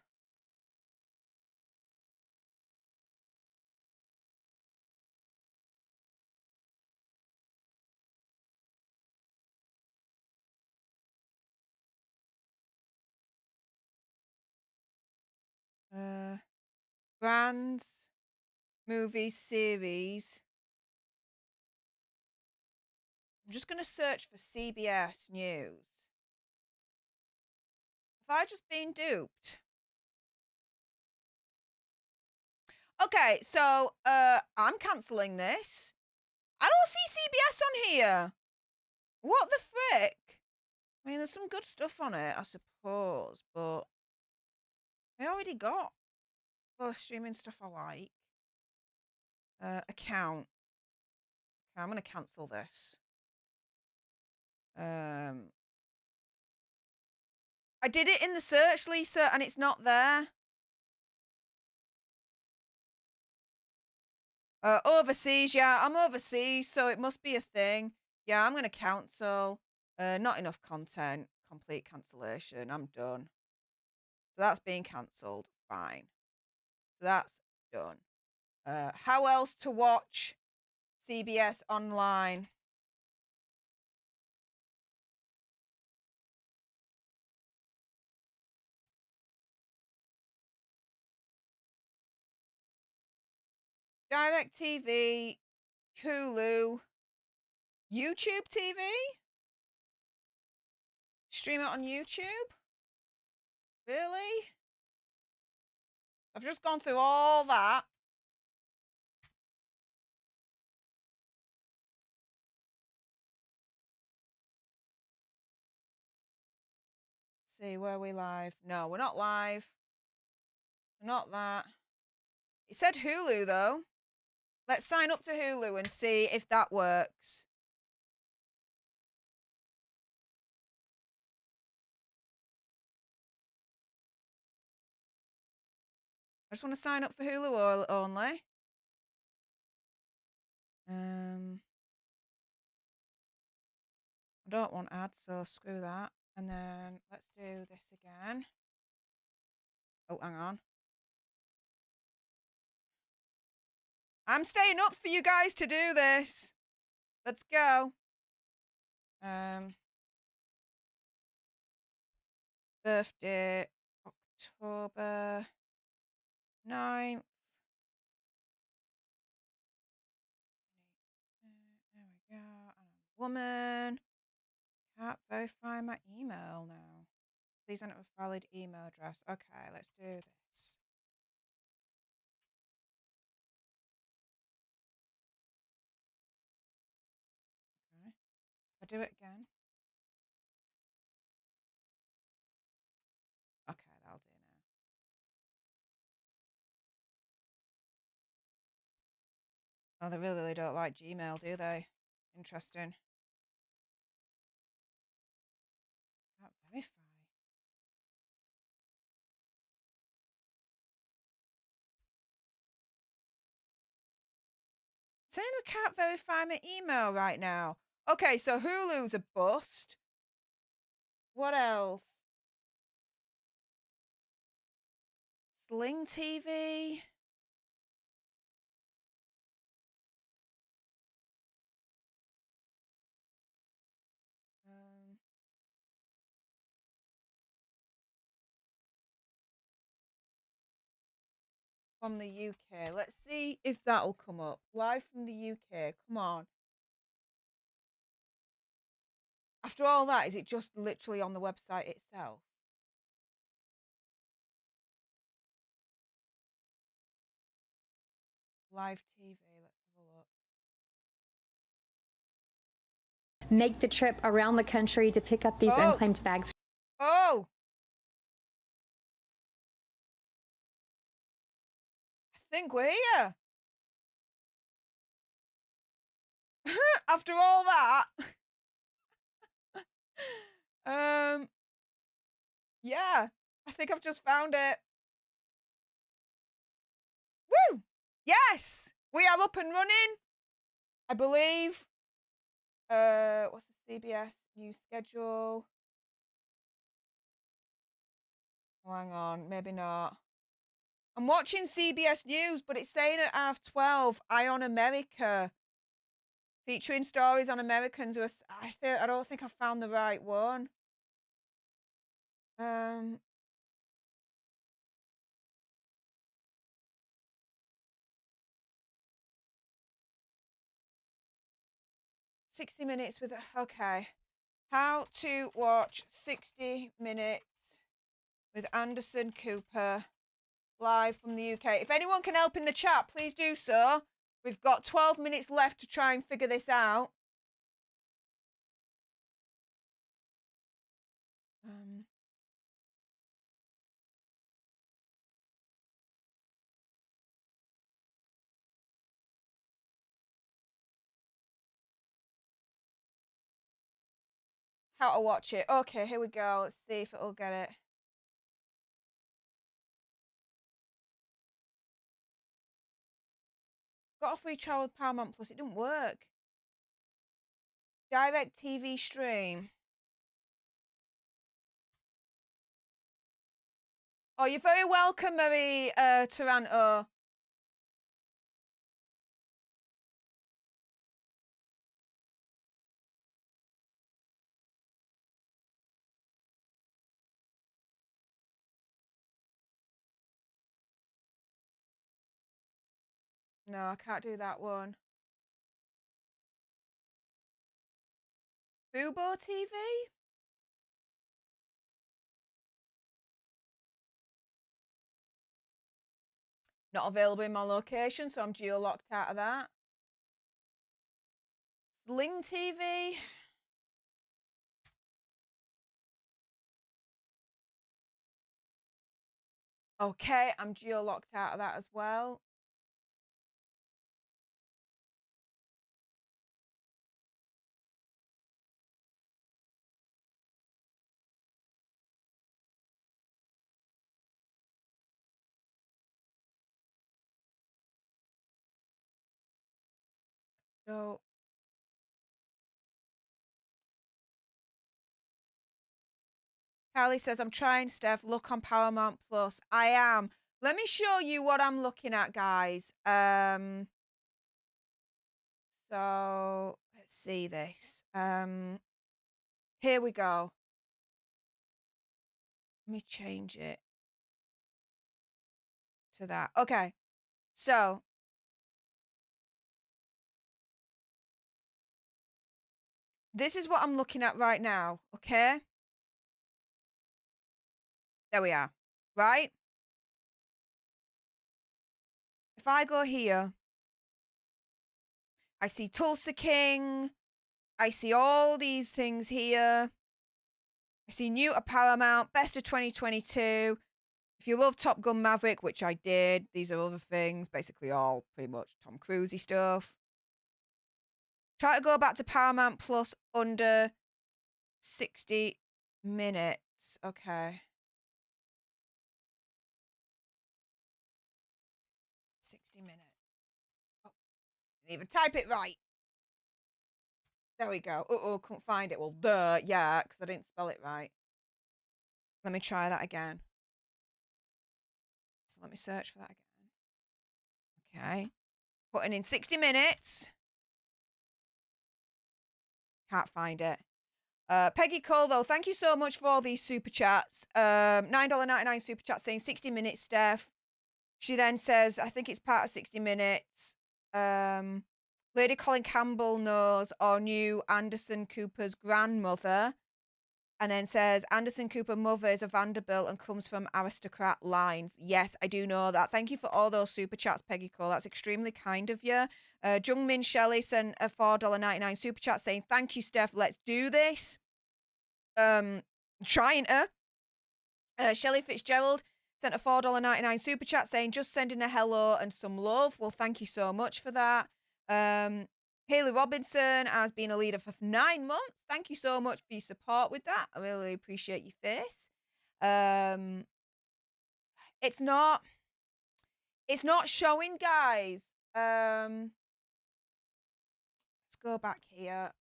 Brands, movies, series. I'm just going to search for CBS News. Have I just been duped? Okay, so I'm cancelling this. I don't see CBS on here. What the frick? I mean, there's some good stuff on it, I suppose, but I already got both streaming stuff I like. Account. Okay, I'm going to cancel this. I did it in the search, Lisa, and it's not there. Overseas, yeah, I'm overseas, so it must be a thing. Yeah, I'm going to cancel. Not enough content. Complete cancellation. I'm done. So that's being cancelled. Fine. So that's done. How else to watch CBS online? DirecTV, Hulu, YouTube TV? Stream it on YouTube? Really? I've just gone through all that. Let's see, where are we live? No, we're not live. Not that. It said Hulu, though. Let's sign up to Hulu and see if that works. I just want to sign up for Hulu only. I don't want ads, so screw that. And then let's do this again. Oh, hang on. I'm staying up for you guys to do this. Let's go. Birthday, October 9th. There we go. I'm a woman. Can't verify my email now. Please enter a valid email address. Okay, let's do this. Okay. If I do it again. Okay, that'll do now. Oh, they really don't like Gmail, do they? Interesting. Can't verify. Saying we can't verify my email right now. Okay, so Hulu's a bust. What else? Sling TV. From the UK. Let's see if that'll come up. Live from the UK. Come on. After all that, is it just literally on the website itself? Live TV. Let's have a look. Make the trip around the country to pick up these unclaimed bags. Oh! I think we're here. After all that. Yeah, I think I've just found it. Woo! Yes! We are up and running, I believe. What's the CBS news schedule? Oh, hang on, maybe not. I'm watching CBS News, but it's saying at 12:30, Eye on America, featuring stories on Americans who are. I don't think I found the right one. 60 minutes with. Okay, how to watch 60 minutes with Anderson Cooper. Live from the UK. If anyone can help in the chat, please do so. We've got 12 minutes left to try and figure this out. how to watch it. Okay, here we go. Let's see if it'll get it. Got a free trial with Paramount Plus. It didn't work. Direct TV stream. Oh, you're very welcome, Marie Taranto. No, I can't do that one. Fubo TV? Not available in my location, so I'm geo-locked out of that. Sling TV? Okay, I'm geo-locked out of that as well. So Callie says, I'm trying, Steph. Look on Paramount Plus. I am. Let me show you what I'm looking at, guys. So let's see this. Here we go. Let me change it to that. Okay. So this is what I'm looking at right now. Okay. There we are. Right. If I go here, I see Tulsa King. I see all these things here. I see new at Paramount, best of 2022. If you love Top Gun Maverick, which I did, these are other things, basically all pretty much Tom Cruisey stuff. Try to go back to Paramount Plus under 60 minutes. Okay. 60 minutes. Oh, didn't even type it right. There we go. Uh-oh, couldn't find it. Well, duh, yeah, because I didn't spell it right. Let me try that again. So let me search for that again. Okay. Putting in 60 minutes. Can't find it. Peggy Cole, though, thank you so much for all these super chats. $9.99 super chat saying 60 minutes, Steph. She then says, I think it's part of 60 minutes. Lady Colin Campbell knows or knew Anderson Cooper's grandmother. And then says, Anderson Cooper mother is a Vanderbilt and comes from aristocrat lines. Yes, I do know that. Thank you for all those super chats, Peggy Cole. That's extremely kind of you. Jungmin Shelley sent a $4.99 super chat saying, thank you, Steph. Let's do this. Trying to. Shelley Fitzgerald sent a $4.99 super chat saying, just sending a hello and some love. Well, thank you so much for that. Haley Robinson has been a leader for 9 months. Thank you so much for your support with that. I really appreciate your face. It's not showing, guys. Let's go back here.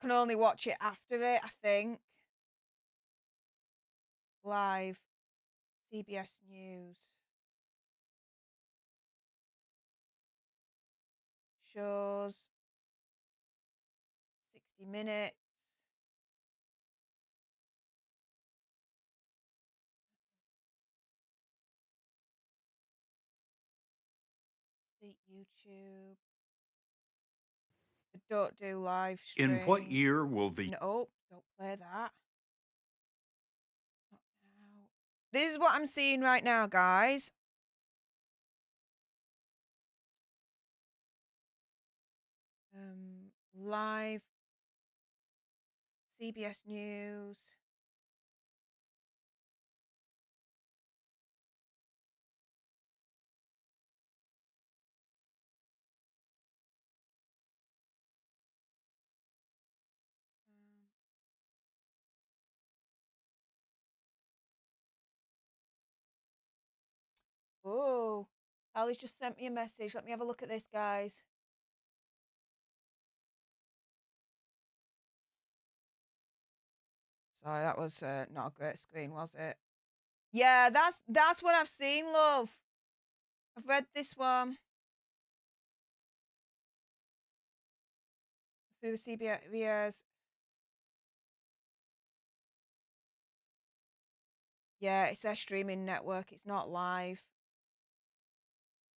Can only watch it after it, I think. Live. CBS News. Shows. 60 minutes. State YouTube. Don't do live streams. In what year will the... No, don't play that. Not now. This is what I'm seeing right now, guys. Live. CBS News. Ali's just sent me a message. Let me have a look at this, guys. Sorry, that was not a great screen, was it? Yeah, that's what I've seen, love. I've read this one. Through the CBS. Yeah, it's their streaming network. It's not live.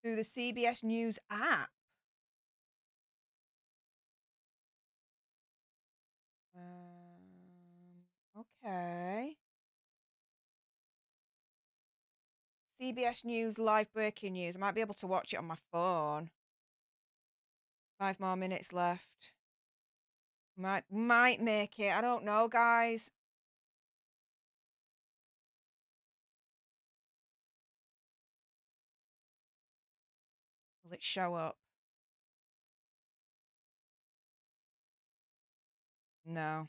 Through the CBS News app. Okay. CBS News live breaking news. I might be able to watch it on my phone. 5 more minutes left. Might make it. I don't know, guys. Will it show up? No.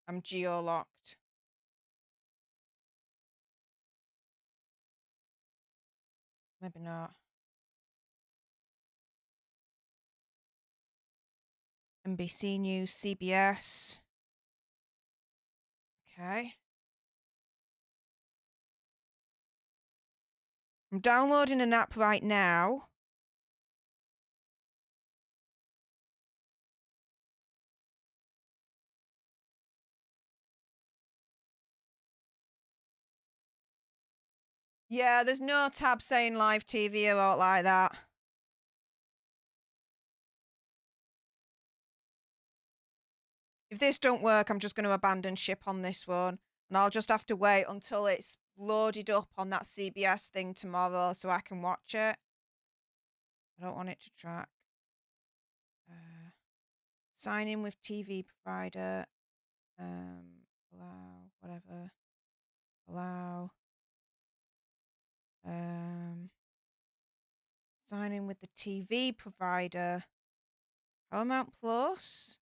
I'm geo-locked. Maybe not. NBC News, CBS. Okay. I'm downloading an app right now. Yeah, there's no tab saying live TV or out like that. If this don't work, I'm just going to abandon ship on this one. And I'll just have to wait until it's loaded up on that CBS thing tomorrow so I can watch it. I don't want it to track. Sign in with TV provider. Allow, whatever. Allow. Sign in with the TV provider. Paramount Plus.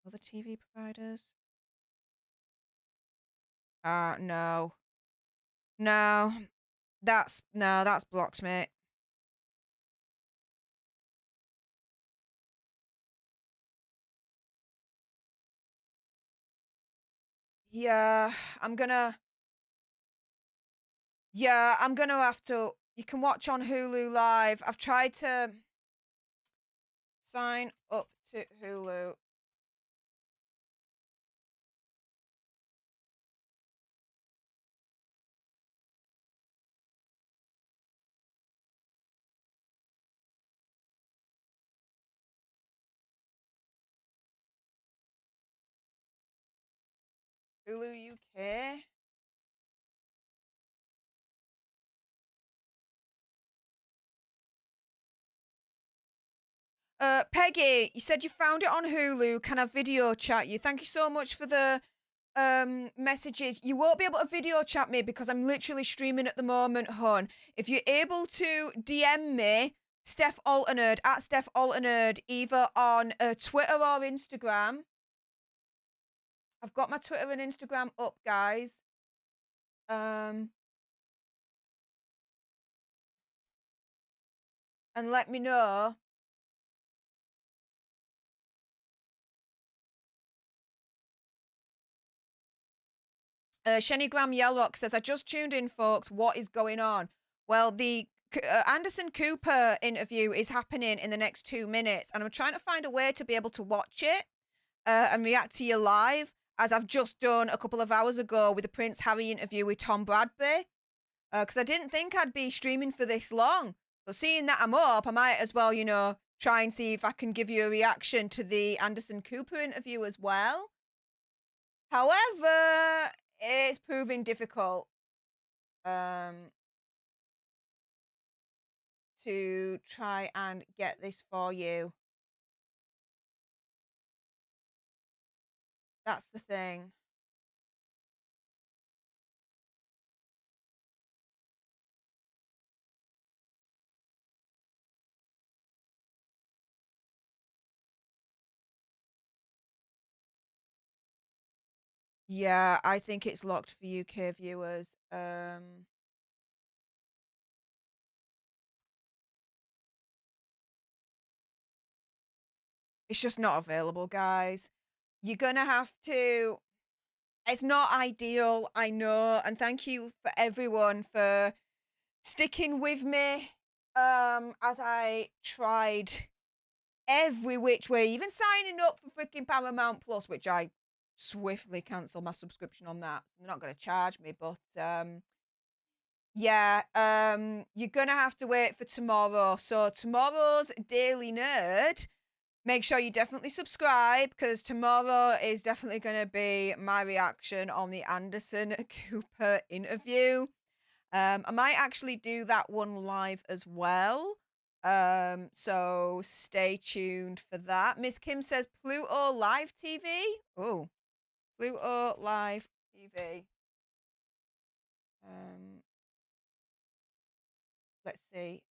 Other TV providers. No. No. That's blocked, mate. Yeah, I'm gonna have to. You can watch on Hulu Live. I've tried to sign up to Hulu. Hulu UK. Peggy, you said you found it on Hulu. Can I video chat you? Thank you so much for the messages. You won't be able to video chat me because I'm literally streaming at the moment, hon. If you're able to DM me, Stef The Alter Nerd, at Stef The Alter Nerd, either on Twitter or Instagram. I've got my Twitter and Instagram up, guys. And let me know. Shenigram Yellrock says, I just tuned in, folks. What is going on? Well, the Anderson Cooper interview is happening in the next 2 minutes, and I'm trying to find a way to be able to watch it and react to you live, as I've just done a couple of hours ago with the Prince Harry interview with Tom Bradby, because I didn't think I'd be streaming for this long. But seeing that I'm up, I might as well, try and see if I can give you a reaction to the Anderson Cooper interview as well. However, it's proving difficult to try and get this for you. That's the thing. Yeah, I think it's locked for UK viewers. It's just not available, guys. You're gonna have to. It's not ideal, I know, and thank you for everyone for sticking with me as I tried every which way, even signing up for freaking Paramount Plus, which I swiftly cancelled my subscription on that. So they're not going to charge me, but yeah, you're gonna have to wait for tomorrow. So tomorrow's Daily Nerd, make sure you definitely subscribe, because tomorrow is definitely going to be my reaction on the Anderson Cooper interview. I might actually do that one live as well. So stay tuned for that. Miss Kim says Pluto Live TV. Oh, Pluto Live TV. Let's see.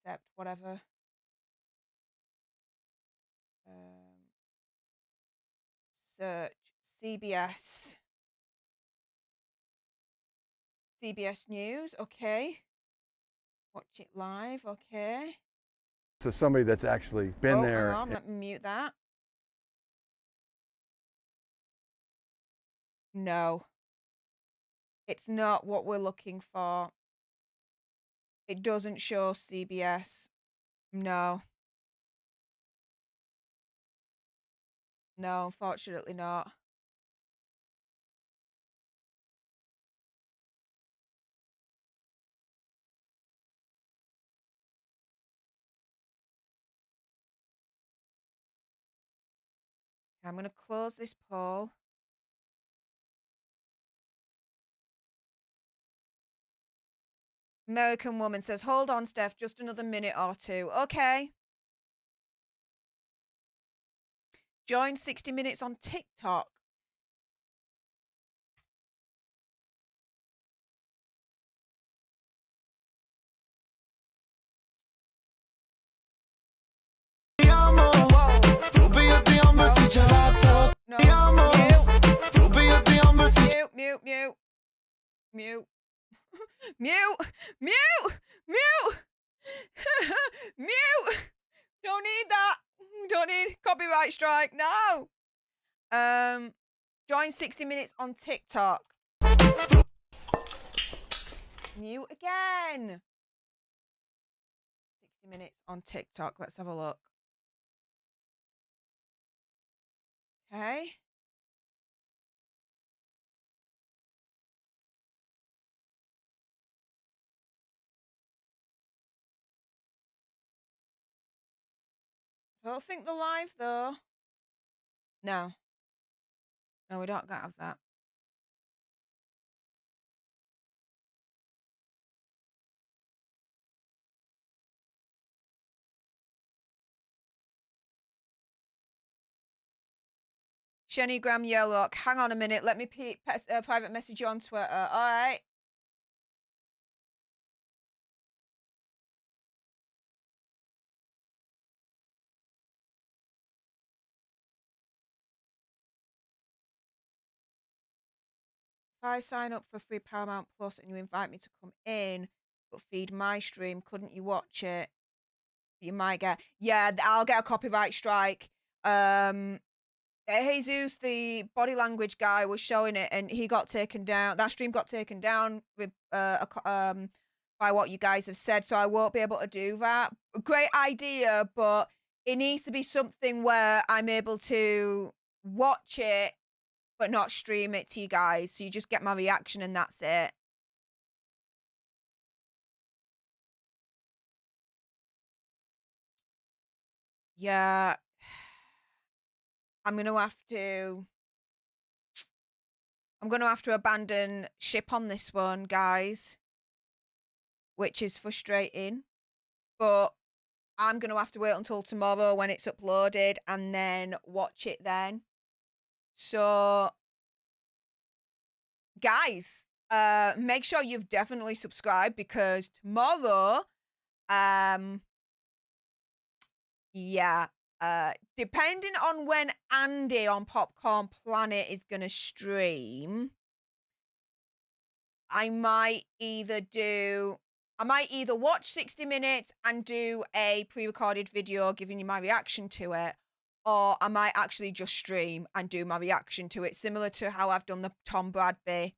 Except whatever. Search CBS. CBS News. Okay. Watch it live. Okay. So somebody that's actually been there. Hang on, let me mute that. No. It's not what we're looking for. It doesn't show CBS. No. No, unfortunately not. I'm going to close this poll. American woman says, hold on, Steph, just another minute or two. Okay. Join 60 Minutes on TikTok. Mute. Mute. Mute. Mute. Don't need that. Don't need copyright strike. No. Join 60 Minutes on TikTok. Mute again. 60 Minutes on TikTok. Let's have a look. Okay. I don't think they're live though. No. No, we don't have that. Shenny Graham Yellowlock, hang on a minute. Let me private message you on Twitter. All right. If I sign up for free Paramount Plus and you invite me to come in, but feed my stream, couldn't you watch it? You might get, yeah, I'll get a copyright strike. Jesus, the body language guy, was showing it, and he got taken down. That stream got taken down with by what you guys have said, so I won't be able to do that. Great idea, but it needs to be something where I'm able to watch it but not stream it to you guys, so you just get my reaction and that's it. Yeah. I'm going to have to abandon ship on this one, guys, which is frustrating, but I'm going to have to wait until tomorrow when it's uploaded and then watch it then. So, guys, make sure you've definitely subscribed, because tomorrow, yeah, depending on when Andy on Popcorn Planet is going to stream, I might either watch 60 Minutes and do a pre-recorded video giving you my reaction to it, or I might actually just stream and do my reaction to it, similar to how I've done the Tom Bradby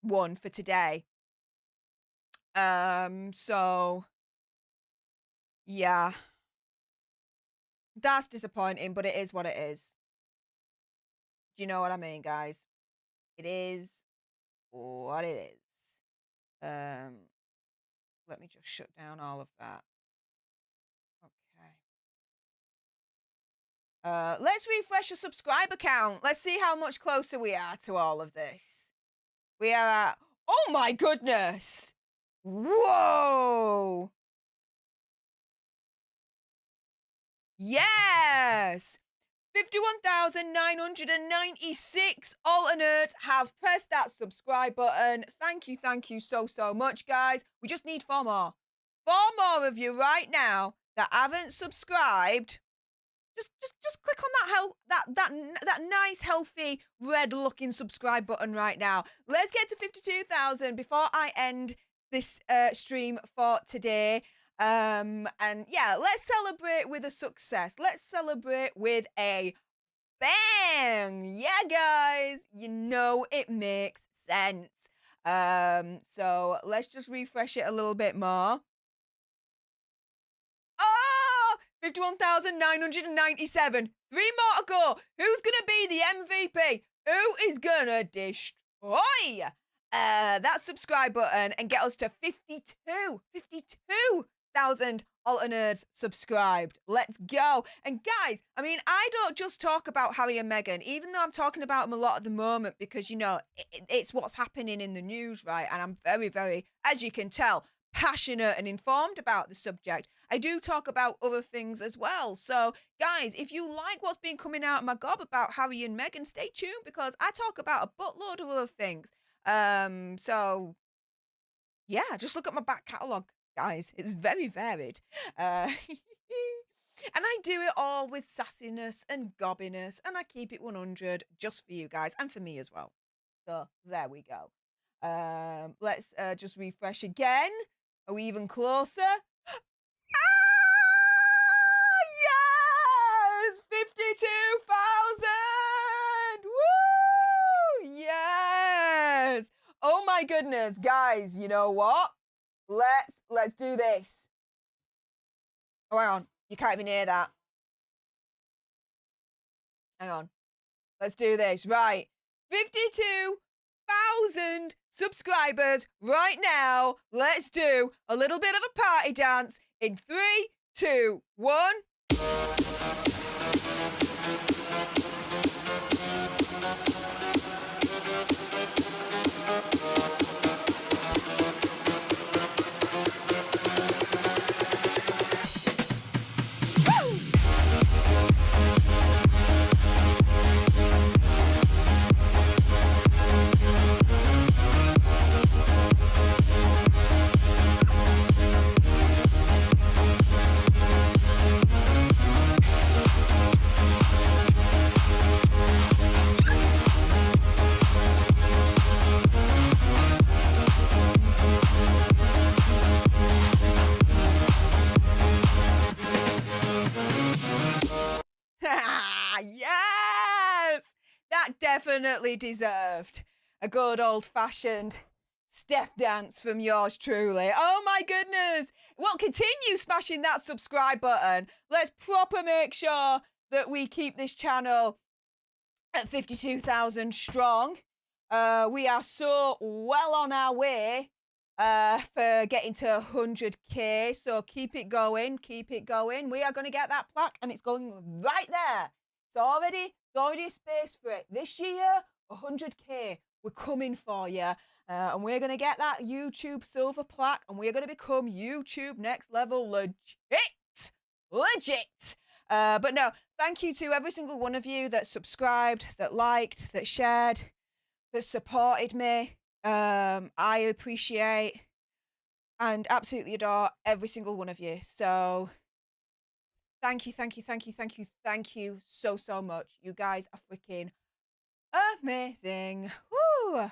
one for today. So yeah, that's disappointing, but it is what it is. Do you know what I mean, guys? It is what it is. Let me just shut down all of that. Okay. Let's refresh a subscriber count. Let's see how much closer we are to all of this. We are at, oh my goodness. Whoa. Yes. 51,996 alter nerds have pressed that subscribe button. Thank you so much, guys. We just need 4 more. 4 more of you right now that haven't subscribed. Just click on that nice, healthy, red-looking subscribe button right now. Let's get to 52,000 before I end this stream for today. And yeah, let's celebrate with a success. Let's celebrate with a bang. Yeah, guys, you know it makes sense. So let's just refresh it a little bit more. Oh, 51,997. 3 more to go. Who's gonna be the MVP? Who is gonna destroy that subscribe button and get us to 52,000 alter nerds subscribed? Let's go. And guys, I mean, I don't just talk about Harry and Meghan, even though I'm talking about them a lot at the moment because, you know, it's what's happening in the news, right? And I'm very, very, as you can tell, passionate and informed about the subject. I do talk about other things as well. So, guys, if you like what's been coming out of my gob about Harry and Meghan, stay tuned because I talk about a buttload of other things. So, yeah, just look at my back catalogue, guys. It's very varied. And I do it all with sassiness and gobbiness, and I keep it 100 just for you guys and for me as well. So, there we go. Let's just refresh again. Are we even closer? Yes! 52,000! Woo! Yes! Oh my goodness, guys, you know what? Let's do this. Oh, hang on. You can't even hear that. Hang on. Let's do this. Right. 52,000 subscribers right now. Let's do a little bit of a party dance in 3, 2, 1. Yes! That definitely deserved a good old-fashioned step dance from yours truly. Oh my goodness! Well, continue smashing that subscribe button. Let's proper make sure that we keep this channel at 52,000 strong. We are so well on our way for getting to 100k, so keep it going. We are going to get that plaque and it's going right there. It's already a space for it. This year, 100k, we're coming for you. And we're going to get that YouTube silver plaque and we're going to become YouTube next level legit. But no, thank you to every single one of you that subscribed, that liked, that shared, that supported me. I appreciate and absolutely adore every single one of you. So thank you so much. You guys are freaking amazing. Woo!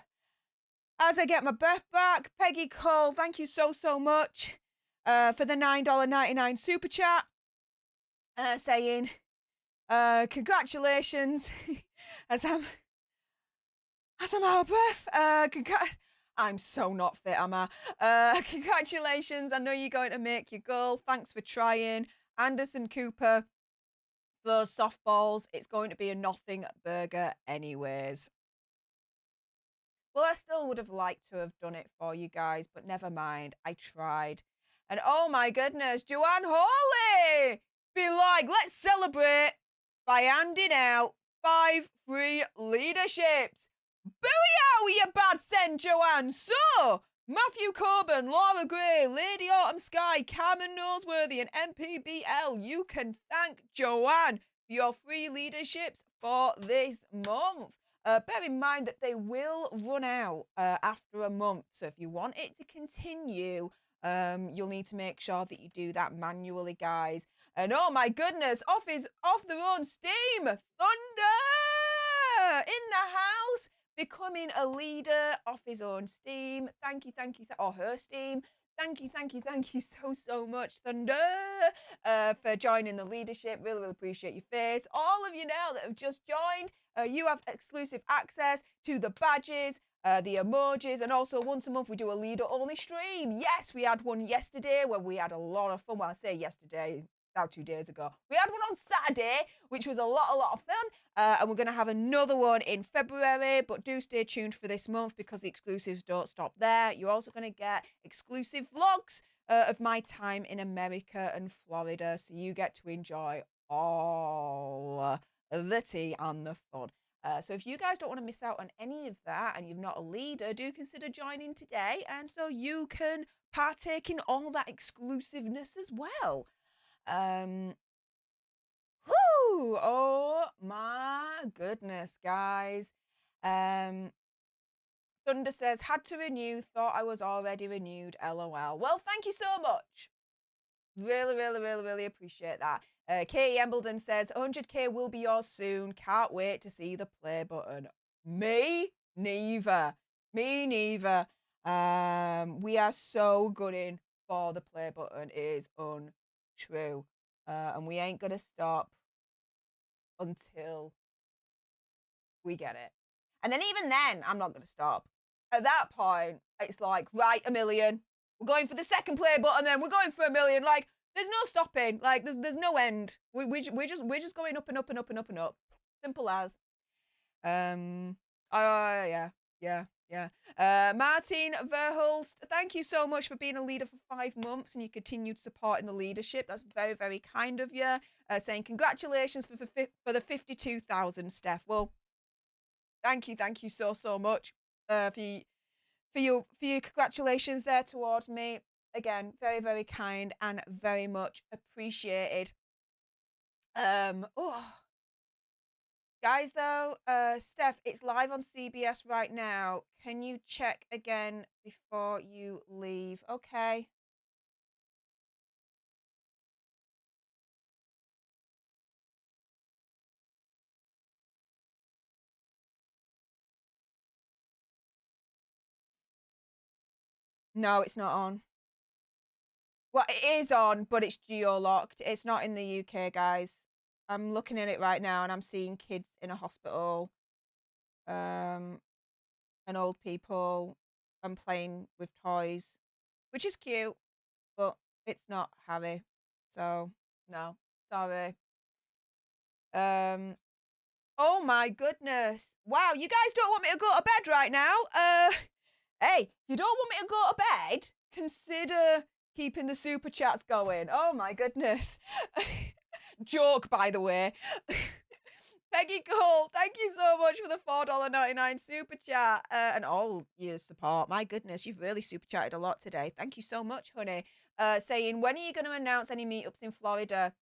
As I get my breath back, Peggy Cole, thank you so much for the $9.99 super chat. Saying, Congratulations. as I'm out of breath. I'm so not fit, am I? Congratulations. I know you're going to make your goal. Thanks for trying. Anderson Cooper, those softballs. It's going to be a nothing burger anyways. Well, I still would have liked to have done it for you guys, but never mind. I tried. And oh my goodness, Joanne Hawley! Be like, let's celebrate by handing out 5 free leaderships. Booyah, you bad send, Joanne. So, Matthew Coburn, Laura Gray, Lady Autumn Sky, Carmen Noseworthy, and MPBL. You can thank Joanne for your free leaderships for this month. Bear in mind that they will run out after a month. So if you want it to continue, you'll need to make sure that you do that manually, guys. And oh my goodness, off their own steam, Thunder in the house, becoming a leader off his own steam. Thank you, or her steam. Thank you so much, Thunder, for joining the leadership. Really appreciate your face. All of you now that have just joined, you have exclusive access to the badges, the emojis, and also once a month we do a leader-only stream. Yes, we had one yesterday where we had a lot of fun. Well, I say yesterday, about 2 days ago. We had one on Saturday, which was a lot of fun. And we're going to have another one in February, but do stay tuned for this month because the exclusives don't stop there. You're also going to get exclusive vlogs of my time in America and Florida, so you get to enjoy all the tea and the fun. So if you guys don't want to miss out on any of that and you're not a leader, do consider joining today, and so you can partake in all that exclusiveness as well. Oh my goodness, guys. Thunder says, had to renew, thought I was already renewed, LOL. Well, thank you so much. Really appreciate that. Katie Embledon says, 100k will be yours soon. Can't wait to see the play button. Me neither. We are so gunning for the play button. It is untrue. And we ain't gonna stop until we get it. And then even then, I'm not gonna stop. At that point, it's like, right, 1 million. We're going for the second play button, then we're going for 1 million. Like, there's no stopping. Like, there's no end. We're just going up and up and up and up and up. Simple as. Yeah. Martin Verhulst, thank you so much for being a leader for 5 months and your continued support in the leadership. That's very kind of you. Saying congratulations for the 52,000, Steph. Well, thank you so much for your congratulations there towards me. Again, very kind and very much appreciated. Guys, though, Steph, it's live on CBS right now. Can you check again before you leave? Okay. No, it's not on. Well, it is on, but it's geo-locked. It's not in the UK, guys. I'm looking at it right now, and I'm seeing kids in a hospital, and old people, and playing with toys, which is cute, but it's not Harry. So, no, sorry. Oh my goodness. Wow, you guys don't want me to go to bed right now? Hey, if you don't want me to go to bed, consider keeping the super chats going. Oh my goodness. Joke, by the way. Peggy Cole, thank you so much for the $4.99 super chat and all your support. My goodness, you've really super chatted a lot today. Thank you so much, honey. Saying, when are you going to announce any meetups in Florida?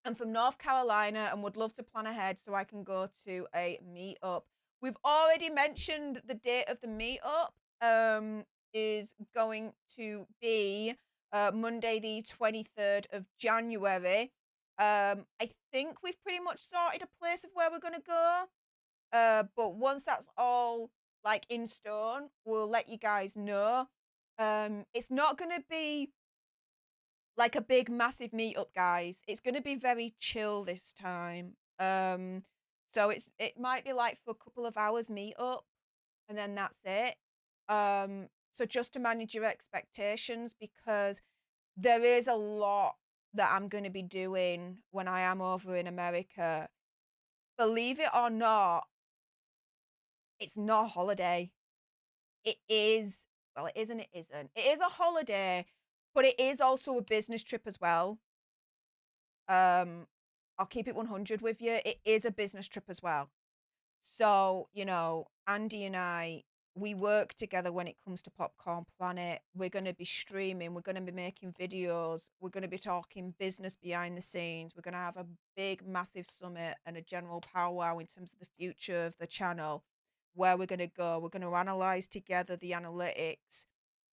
I'm from North Carolina and would love to plan ahead so I can go to a meetup. We've already mentioned the date of the meetup is going to be Monday the 23rd of January. I think we've pretty much sorted a place of where we're going to go. But once that's all like in stone, we'll let you guys know. It's not going to be like a big, massive meetup, guys. It's going to be very chill this time. So it might be like for a couple of hours meetup, and then that's it. So just to manage your expectations, because there is a lot that I'm going to be doing when I am over in America. Believe it or not, it's not a holiday. It is, well, it isn't, it isn't. It is a holiday, but it is also a business trip as well. I'll keep it 100 with you. It is a business trip as well. So, you know, Andy and I, we work together when it comes to Popcorn Planet. We're going to be streaming. We're going to be making videos. We're going to be talking business behind the scenes. We're going to have a big, massive summit and a general powwow in terms of the future of the channel, where we're going to go. We're going to analyze together the analytics,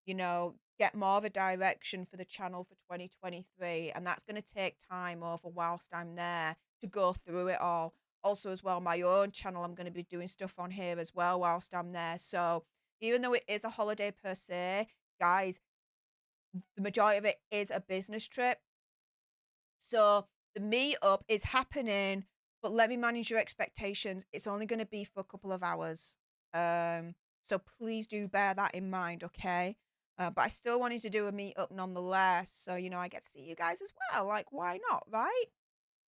you know, get more of a direction for the channel for 2023. And that's going to take time over whilst I'm there to go through it all. Also, as well, my own channel, I'm going to be doing stuff on here as well whilst I'm there. So even though it is a holiday per se, guys, the majority of it is a business trip. So the meetup is happening, but let me manage your expectations. It's only going to be for a couple of hours. So please do bear that in mind, okay? But I still wanted to do a meetup nonetheless. So, you know, I get to see you guys as well. Like, why not, right?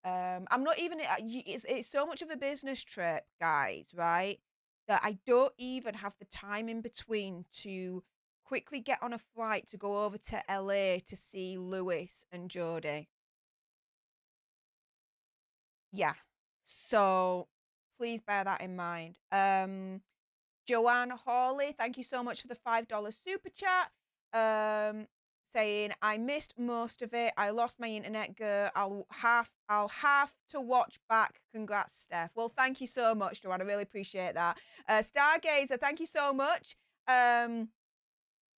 I'm not even, it's so much of a business trip, guys, right? That I don't even have the time in between to quickly get on a flight to go over to LA to see Lewis and Jodie. Yeah. So please bear that in mind. Joanne Hawley, thank you so much for the $5 super chat. Saying, I missed most of it. I lost my internet, girl. I'll have to watch back. Congrats, Steph. Well, thank you so much, Joanne. I really appreciate that. Stargazer, thank you so much for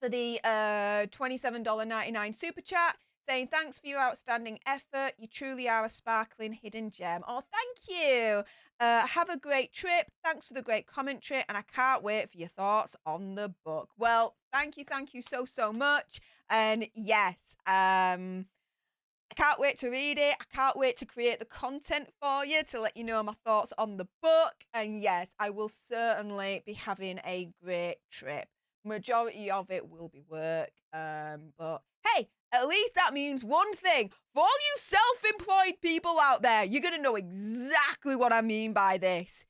the $27.99 super chat. Saying, thanks for your outstanding effort. You truly are a sparkling hidden gem. Oh, thank you. Have a great trip. Thanks for the great commentary. And I can't wait for your thoughts on the book. Well, thank you so much. And yes, I can't wait to read it. I can't wait to create the content for you to let you know my thoughts on the book. And yes, I will certainly be having a great trip. Majority of it will be work. But hey, at least that means one thing. For all you self-employed people out there, you're going to know exactly what I mean by this.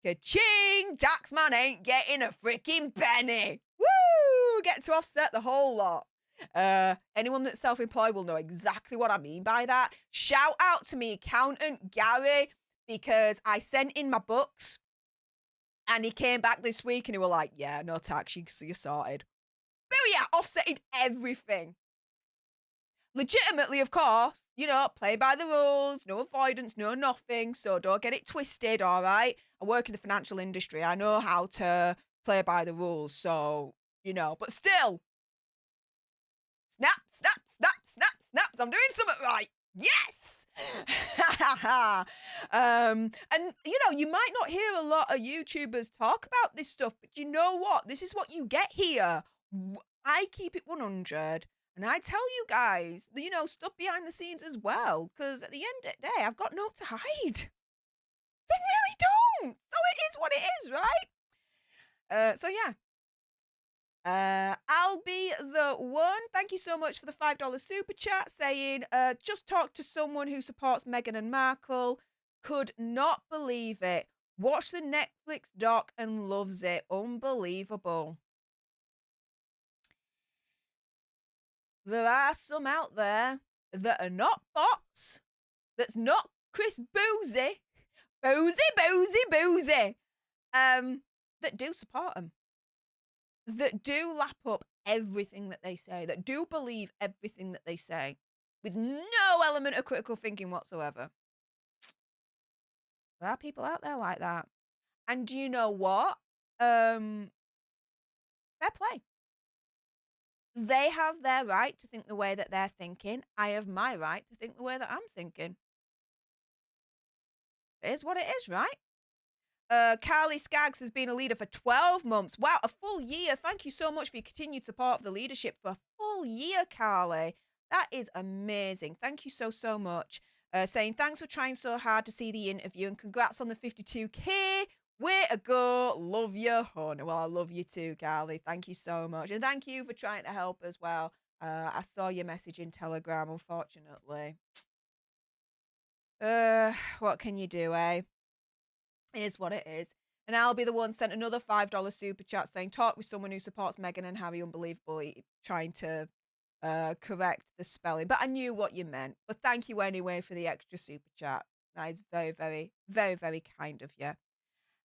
Ka-ching! Taxman ain't getting a freaking penny. Woo! Get to offset the whole lot. Anyone that's self-employed will know exactly what I mean by that. Shout out to me accountant Gary, because I sent in my books and he came back this week and he was like, yeah, no tax, you're sorted. Booyah! Offsetted everything. Legitimately, of course, you know, play by the rules, no avoidance, no nothing, so don't get it twisted, all right? I work in the financial industry. I know how to play by the rules, so, you know, but still, snaps. I'm doing something right. Yes! And, you know, you might not hear a lot of YouTubers talk about this stuff, but you know what? This is what you get here. I keep it 100. And I tell you guys, you know, stuff behind the scenes as well, because at the end of the day, I've got naught to hide. I really don't. So it is what it is, right? So yeah. I'll be the one. Thank you so much for the $5 super chat saying, just talk to someone who supports Meghan and Markle. Could not believe it. Watch the Netflix doc and loves it. Unbelievable. There are some out there that are not bots, that's not Chris Boozy, that do support them, that do lap up everything that they say, that do believe everything that they say, with no element of critical thinking whatsoever. There are people out there like that. And do you know what? Fair play. They have their right to think the way that they're thinking. I have my right to think the way that I'm thinking. It is what it is, right? Carly Skaggs has been a leader for 12 months. Wow, a full year. Thank you so much for your continued support of the leadership for a full year, Carly. That is amazing. Thank you so, so much. Saying, thanks for trying so hard to see the interview and congrats on the 52K. Way to go. Love you, hon. Well, I love you too, Carly. Thank you so much. And thank you for trying to help as well. I saw your message in Telegram, unfortunately. What can you do, eh? It is what it is. And I'll be the one sent another $5 super chat saying, talk with someone who supports Meghan and Harry unbelievably, trying to correct the spelling. But I knew what you meant. But thank you anyway for the extra super chat. That is very, very, very, very kind of you.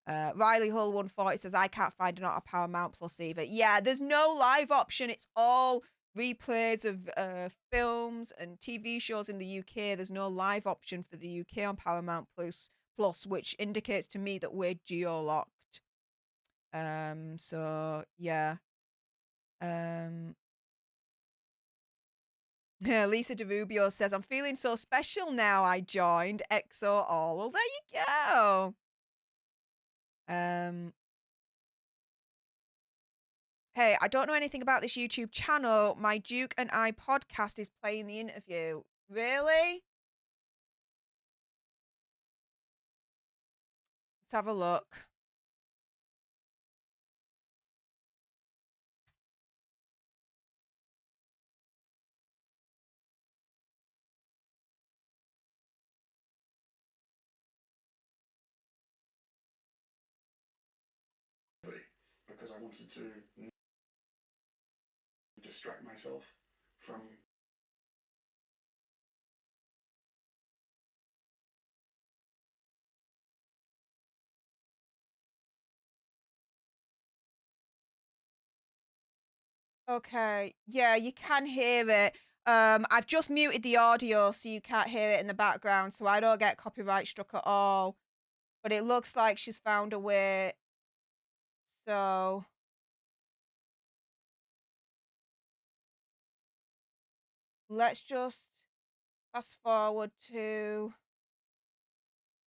Riley Hull 140 says, I can't find it on a Paramount Plus either. Yeah, there's no live option. It's all replays of films and TV shows in the UK. There's no live option for the UK on Paramount Plus, which indicates to me that we're geo-locked. So yeah. Lisa DeRubio says, I'm feeling so special now I joined EXO all. Well, there you go. Hey, I don't know anything about this YouTube channel. My Duke and I podcast is playing the interview. Really? Let's have a look. Because I wanted to distract myself from Okay. Yeah, you can hear it. I've just muted the audio so you can't hear it in the background, so I don't get copyright struck at all. But it looks like she's found a way. So let's just fast forward to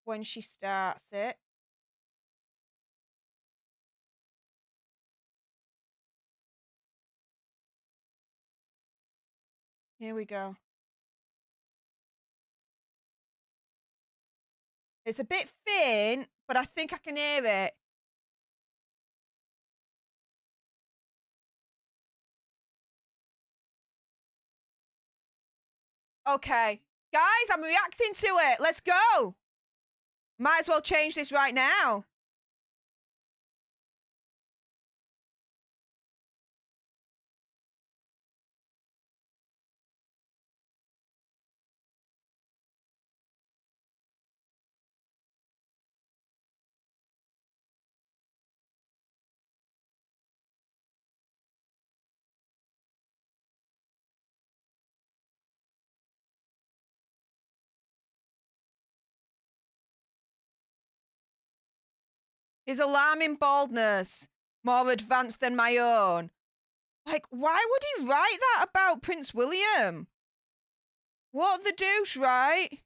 when she starts it. Here we go. It's a bit faint, but I think I can hear it. Okay. Guys, I'm reacting to it. Let's go. Might as well change this right now. His alarming baldness, more advanced than my own. Like, why would he write that about Prince William? What the douche, right?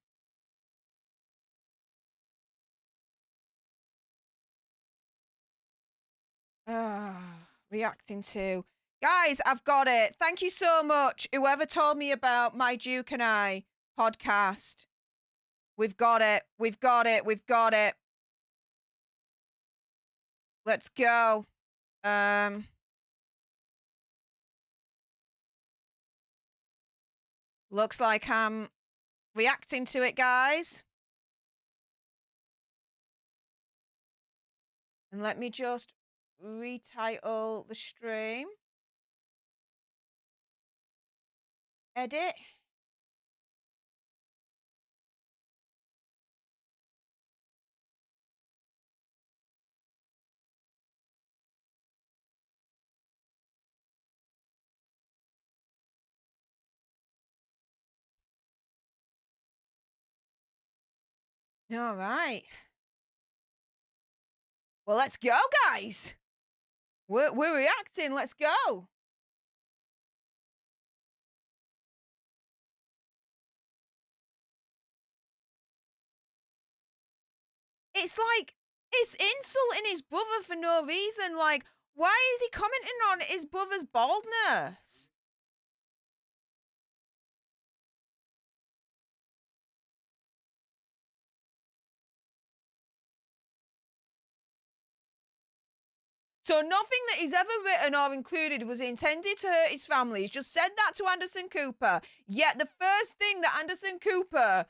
Reacting to. Guys, I've got it. Thank you so much. Whoever told me about My Duke and I podcast. We've got it. We've got it. We've got it. Let's go. Looks like I'm reacting to it, guys. And let me just retitle the stream. Edit. All right. Well, let's go, guys. We're reacting. Let's go. It's like, it's insulting his brother for no reason. Like, why is he commenting on his brother's baldness? So nothing that he's ever written or included was intended to hurt his family. He's just said that to Anderson Cooper. Yet the first thing that Anderson Cooper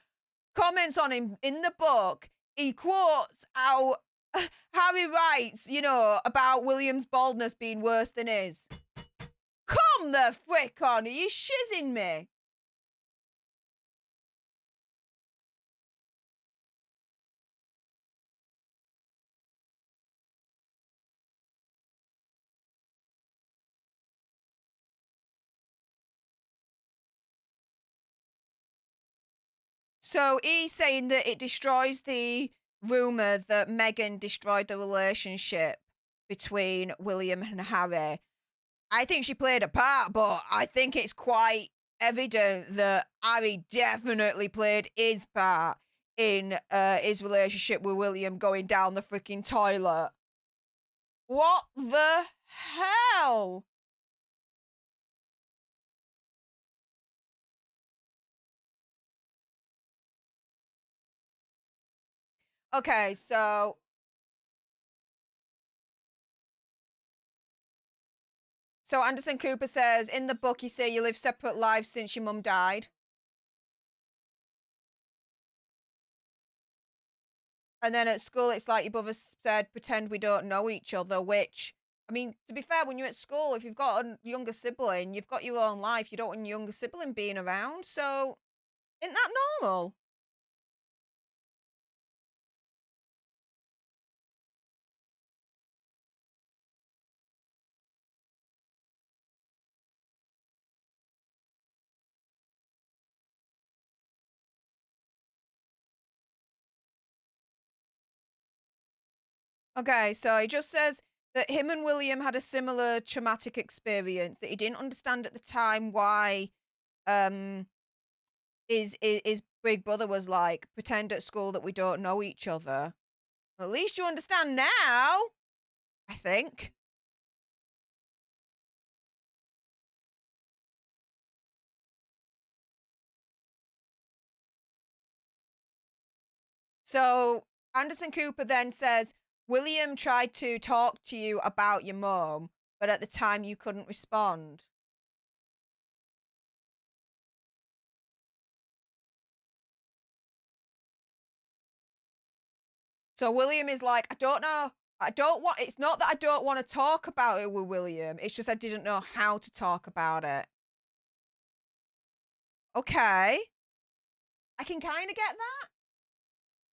comments on him in the book, he quotes how Harry writes, you know, about William's baldness being worse than his. Come the frick on, are you shizzing me? So he's saying that it destroys the rumour that Meghan destroyed the relationship between William and Harry. I think she played a part, but I think it's quite evident that Harry definitely played his part in his relationship with William going down the freaking toilet. What the hell? Okay, so Anderson Cooper says, in the book you say you live separate lives since your mum died. And then at school it's like your brother said, pretend we don't know each other, which, I mean, to be fair, when you're at school, if you've got a younger sibling, you've got your own life. You don't want your younger sibling being around, so isn't that normal? Okay, so he just says that him and William had a similar traumatic experience, that he didn't understand at the time why his big brother was like, pretend at school that we don't know each other. At least you understand now, I think. So Anderson Cooper then says, William tried to talk to you about your mum, but at the time you couldn't respond. So William is like, I don't know. It's not that I don't want to talk about it with William. It's just I didn't know how to talk about it. Okay. I can kind of get that.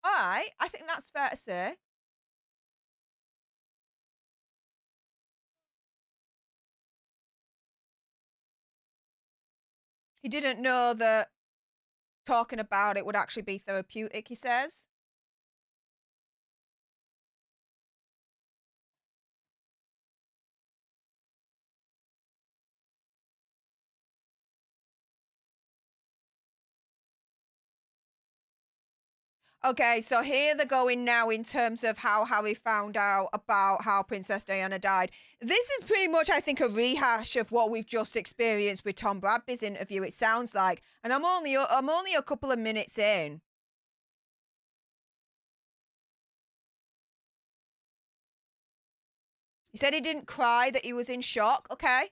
All right. I think that's fair to say. He didn't know that talking about it would actually be therapeutic, he says. Okay, so here they're going now in terms of how Harry found out about how Princess Diana died. This is pretty much, I think, a rehash of what we've just experienced with Tom Bradby's interview, it sounds like. And I'm only a couple of minutes in. He said he didn't cry, that he was in shock. Okay.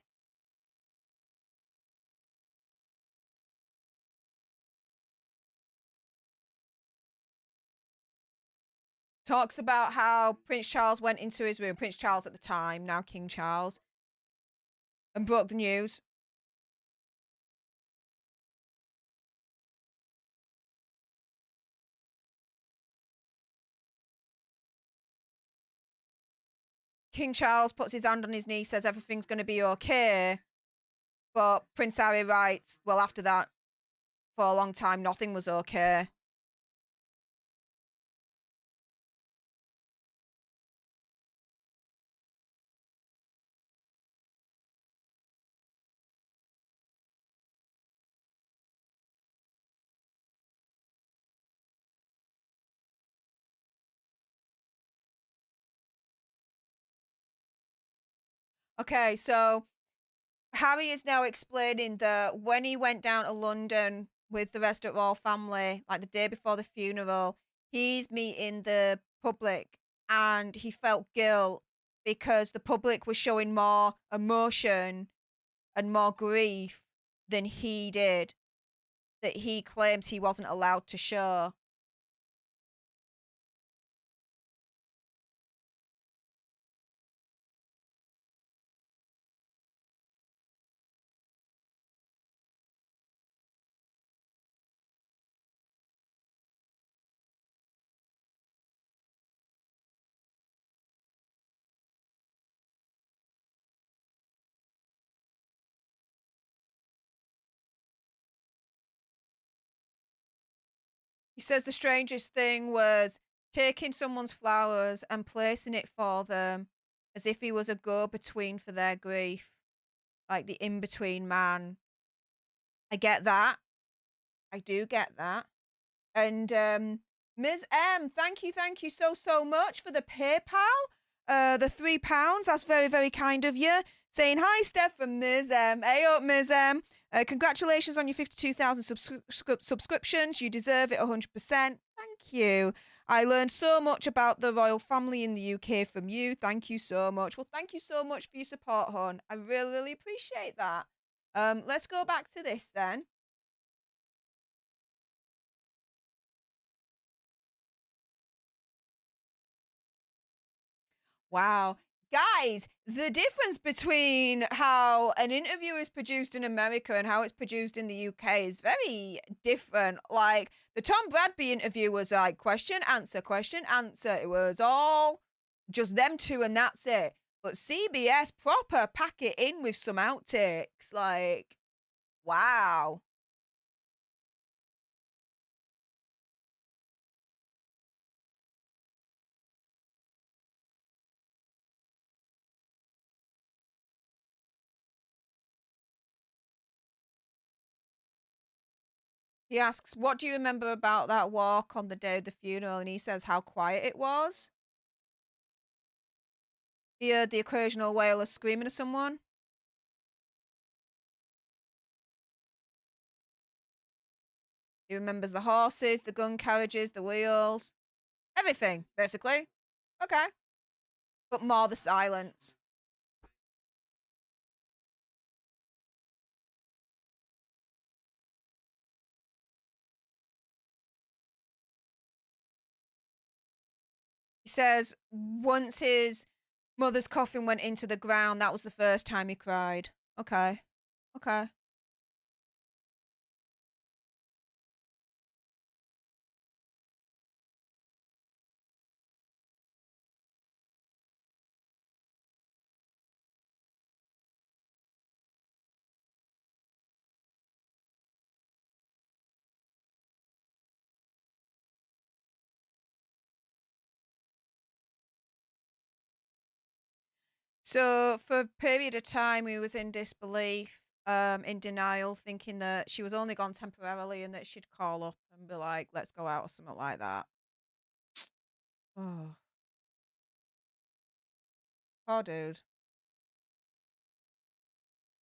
Talks about how Prince Charles went into his room, Prince Charles at the time, now King Charles, and broke the news. King Charles puts his hand on his knee, says everything's going to be okay. But Prince Harry writes, well, after that, for a long time, nothing was okay. Okay, so Harry is now explaining that when he went down to London with the rest of the royal family, like the day before the funeral, he's meeting the public and he felt guilt because the public was showing more emotion and more grief than he did, that he claims he wasn't allowed to show. He says the strangest thing was taking someone's flowers and placing it for them as if he was a go-between for their grief, like the in-between man. I get that. I do get that. And Ms. M, thank you so much for the PayPal. The £3, that's very, very kind of you. Saying hi, Steph, from Ms. M. Hey up, Ms. M. Congratulations on your 52,000 subscriptions. You deserve it 100%. Thank you. I learned so much about the royal family in the UK from you. Thank you so much. Well, thank you so much for your support, hon. I really, really appreciate that. Let's go back to this then. Wow. Guys, the difference between how an interview is produced in America and how it's produced in the UK is very different. Like, the Tom Bradby interview was like question, answer, question, answer. It was all just them two and that's it. But CBS proper pack it in with some outtakes. Like, wow. He asks, what do you remember about that walk on the day of the funeral? And he says how quiet it was. He heard the occasional wail of screaming at someone. He remembers the horses, the gun carriages, the wheels. Everything, basically. Okay. But more the silence. He says once his mother's coffin went into the ground, that was the first time he cried. Okay. Okay. So for a period of time, he was in disbelief, in denial, thinking that she was only gone temporarily and that she'd call up and be like, let's go out or something like that. Oh. Poor dude.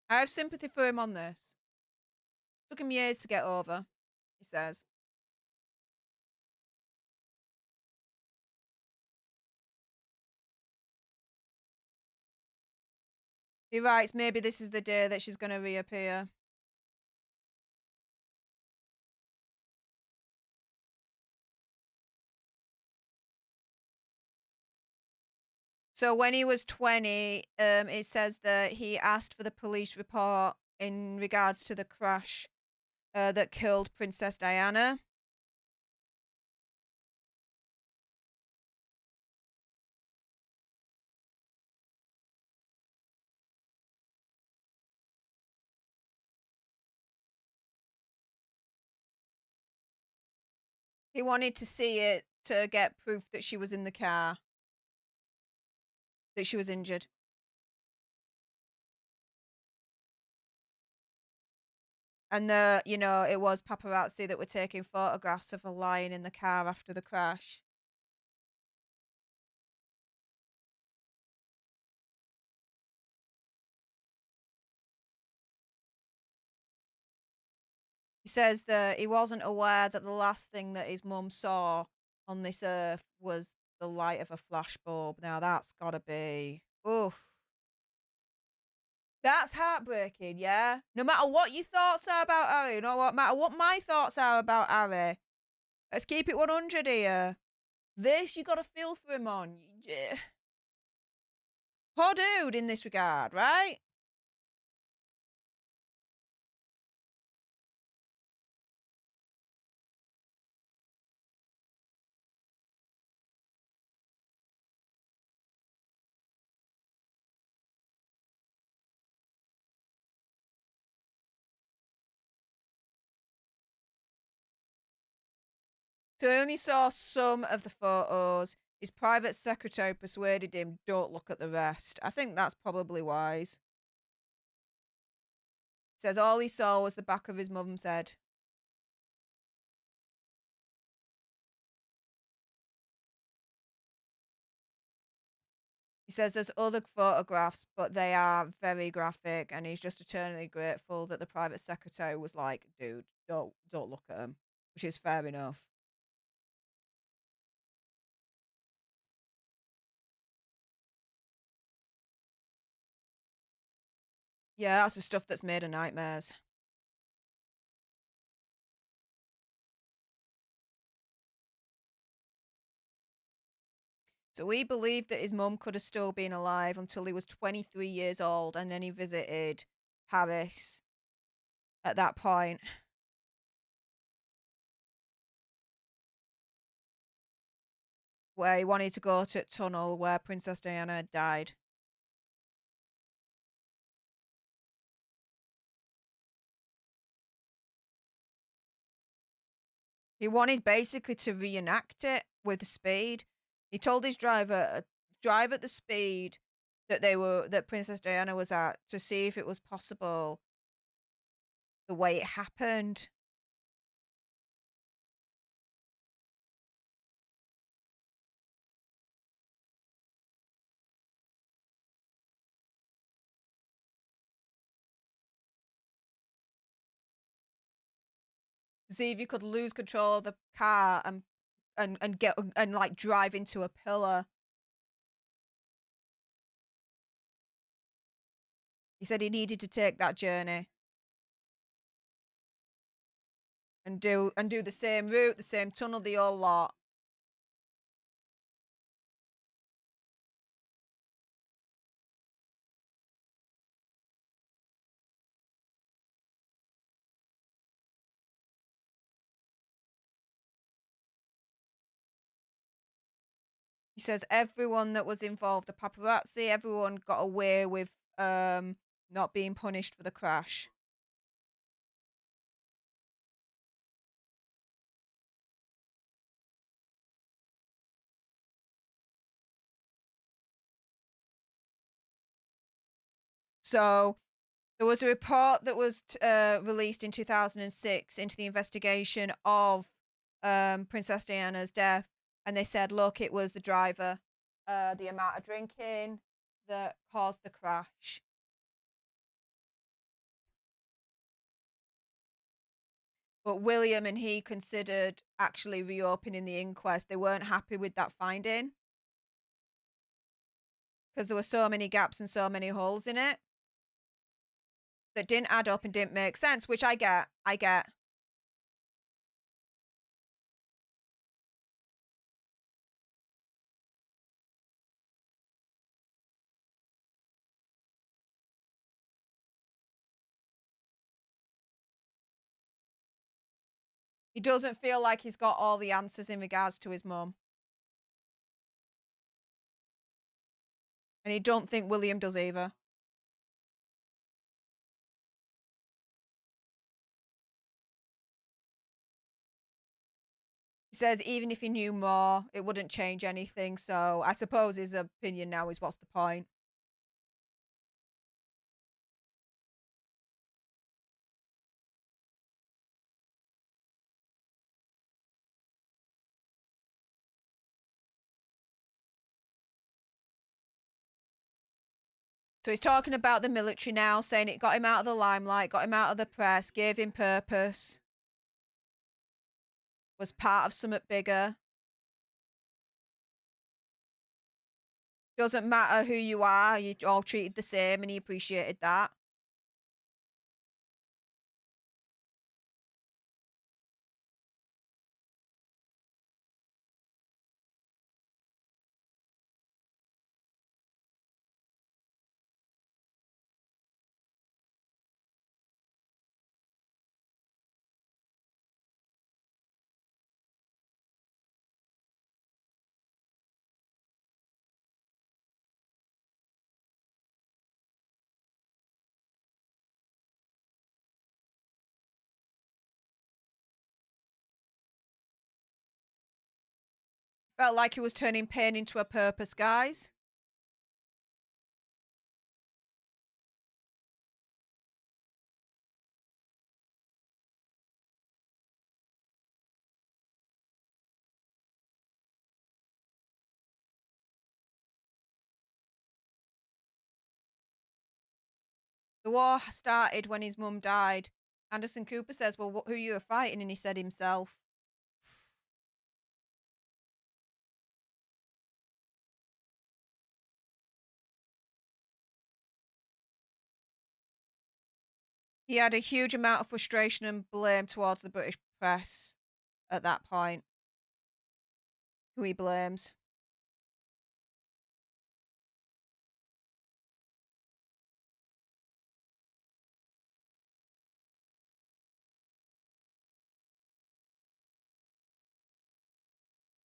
I have sympathy for him on this. Took him years to get over, he says. He writes, maybe this is the day that she's going to reappear. So when he was 20, it says that he asked for the police report in regards to the crash that killed Princess Diana. He wanted to see it to get proof that she was in the car, that she was injured. And it was paparazzi that were taking photographs of her lying in the car after the crash. He says that he wasn't aware that the last thing that his mum saw on this earth was the light of a flashbulb. Now that's gotta be Oof. That's heartbreaking, yeah? No matter what your thoughts are about Harry, no matter what my thoughts are about Harry, let's keep it 100 here. This, you gotta feel for him on. Poor dude in this regard, right? So I only saw some of the photos. His private secretary persuaded him, don't look at the rest. I think that's probably wise. Says all he saw was the back of his mum's head. He says there's other photographs, but they are very graphic, and he's just eternally grateful that the private secretary was like, dude, don't look at him, which is fair enough. Yeah, that's the stuff that's made of nightmares. So we believe that his mum could have still been alive until he was 23 years old, and then he visited Paris at that point. Where he wanted to go to a tunnel where Princess Diana had died. He wanted basically to reenact it with the speed. He told his driver, drive at the speed that Princess Diana was at to see if it was possible the way it happened. To see if you could lose control of the car and get and like drive into a pillar. He said he needed to take that journey and do the same route, the same tunnel, the whole lot. He says everyone that was involved, the paparazzi, everyone got away with not being punished for the crash. So there was a report that was released in 2006 into the investigation of Princess Diana's death, and they said, look, it was the driver, the amount of drinking that caused the crash. But William and he considered actually reopening the inquest. They weren't happy with that finding because there were so many gaps and so many holes in it that didn't add up and didn't make sense, which I get. He doesn't feel like he's got all the answers in regards to his mum. And he don't think William does either. He says even if he knew more, it wouldn't change anything. So I suppose his opinion now is what's the point? So he's talking about the military now, saying it got him out of the limelight, got him out of the press, gave him purpose, was part of something bigger. Doesn't matter who you are, you're all treated the same, and he appreciated that. Felt like he was turning pain into a purpose, guys. The war started when his mum died. Anderson Cooper says, well, who you were fighting? And he said himself. He had a huge amount of frustration and blame towards the British press at that point, who he blames.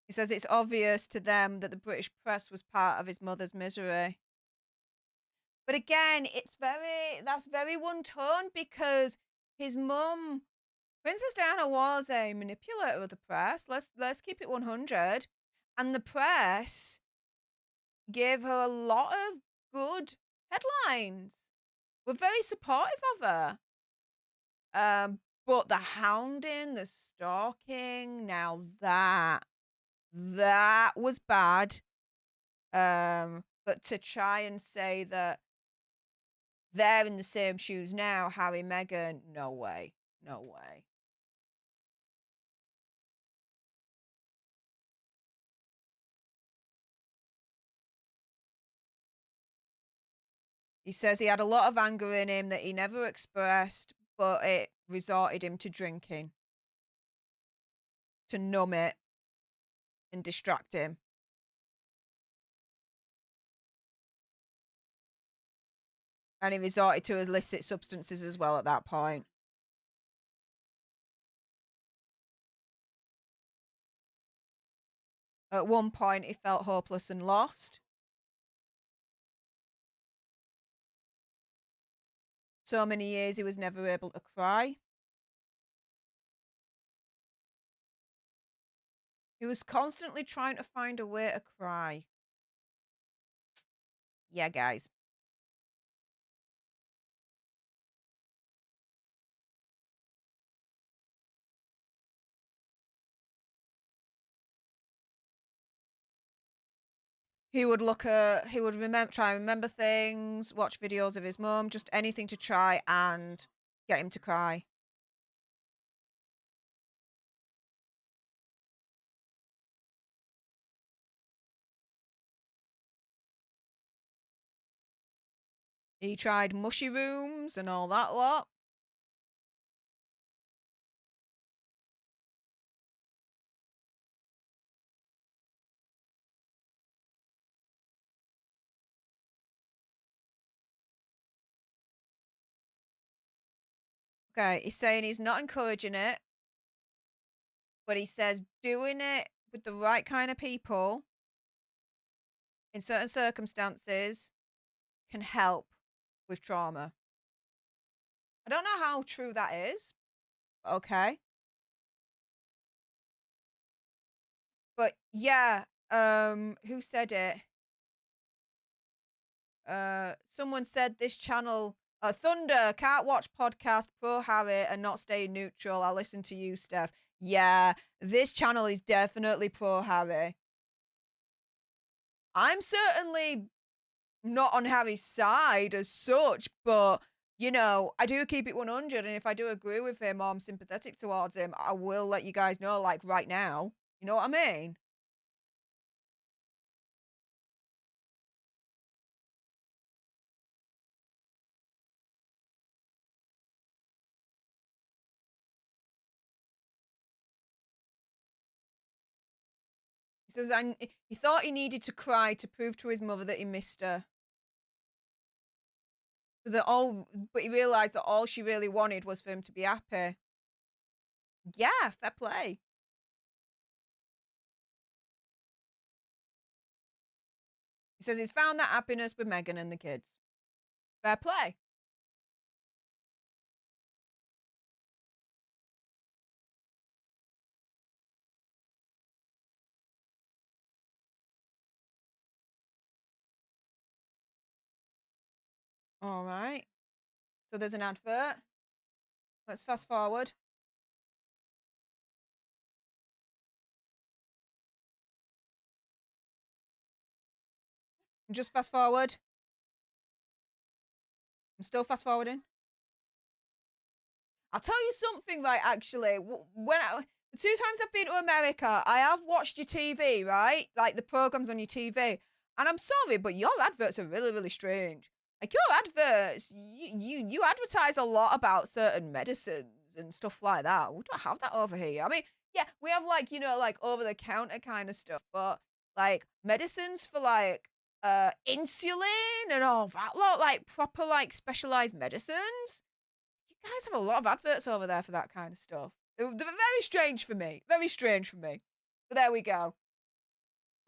He says it's obvious to them that the British press was part of his mother's misery. But again, that's very one-toned, because his mum, Princess Diana, was a manipulator of the press. Let's keep it 100. And the press gave her a lot of good headlines. We're very supportive of her. But the hounding, the stalking, now that was bad. But to try and say that they're in the same shoes now, Harry, Meghan, no way. No way. He says he had a lot of anger in him that he never expressed, but it resorted him to drinking to numb it and distract him. And he resorted to illicit substances as well at that point. At one point, he felt hopeless and lost. So many years he was never able to cry. He was constantly trying to find a way to cry. Yeah, guys. He would try and remember things, watch videos of his mum, just anything to try and get him to cry. He tried mushy rooms and all that lot. Okay, he's saying he's not encouraging it, but he says doing it with the right kind of people in certain circumstances can help with trauma. I don't know how true that is. Okay. But yeah, who said it? Someone said this channel, Thunder, can't watch podcast pro Harry and not stay neutral. I'll listen to you, Steph. Yeah, this channel is definitely pro Harry. I'm certainly not on Harry's side as such, but you know, I do keep it 100, and if I do agree with him or I'm sympathetic towards him, I will let you guys know, like, right now. You know what I mean? He says he thought he needed to cry to prove to his mother that he missed her. But he realised that all she really wanted was for him to be happy. Yeah, fair play. He says he's found that happiness with Meghan and the kids. Fair play. All right. So there's an advert. Let's fast forward. Just fast forward. I'm still fast forwarding. I'll tell you something, right, actually. The 2 times I've been to America, I have watched your TV, right? Like the programs on your TV. And I'm sorry, but your adverts are really, really strange. Like your adverts, you advertise a lot about certain medicines and stuff like that. We don't have that over here. I mean, yeah, we have like, like over-the-counter kind of stuff. But like medicines for like insulin and all that lot, like proper like specialized medicines. You guys have a lot of adverts over there for that kind of stuff. They're very strange for me. Very strange for me. But there we go.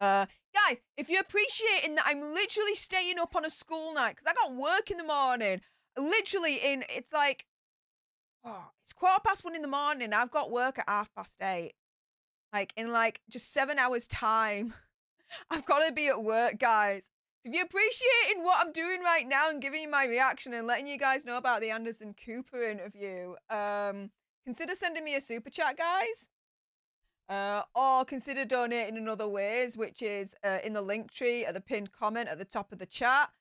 Guys, if you're appreciating that I'm literally staying up on a school night, because I got work in the morning. Literally it's like, it's 1:15 in the morning. I've got work at 8:30. Like, in like just 7 hours time. I've got to be at work, guys. So if you're appreciating what I'm doing right now and giving you my reaction and letting you guys know about the Anderson Cooper interview, consider sending me a super chat, guys. Or consider donating in other ways, which is in the link tree at the pinned comment at the top of the chat,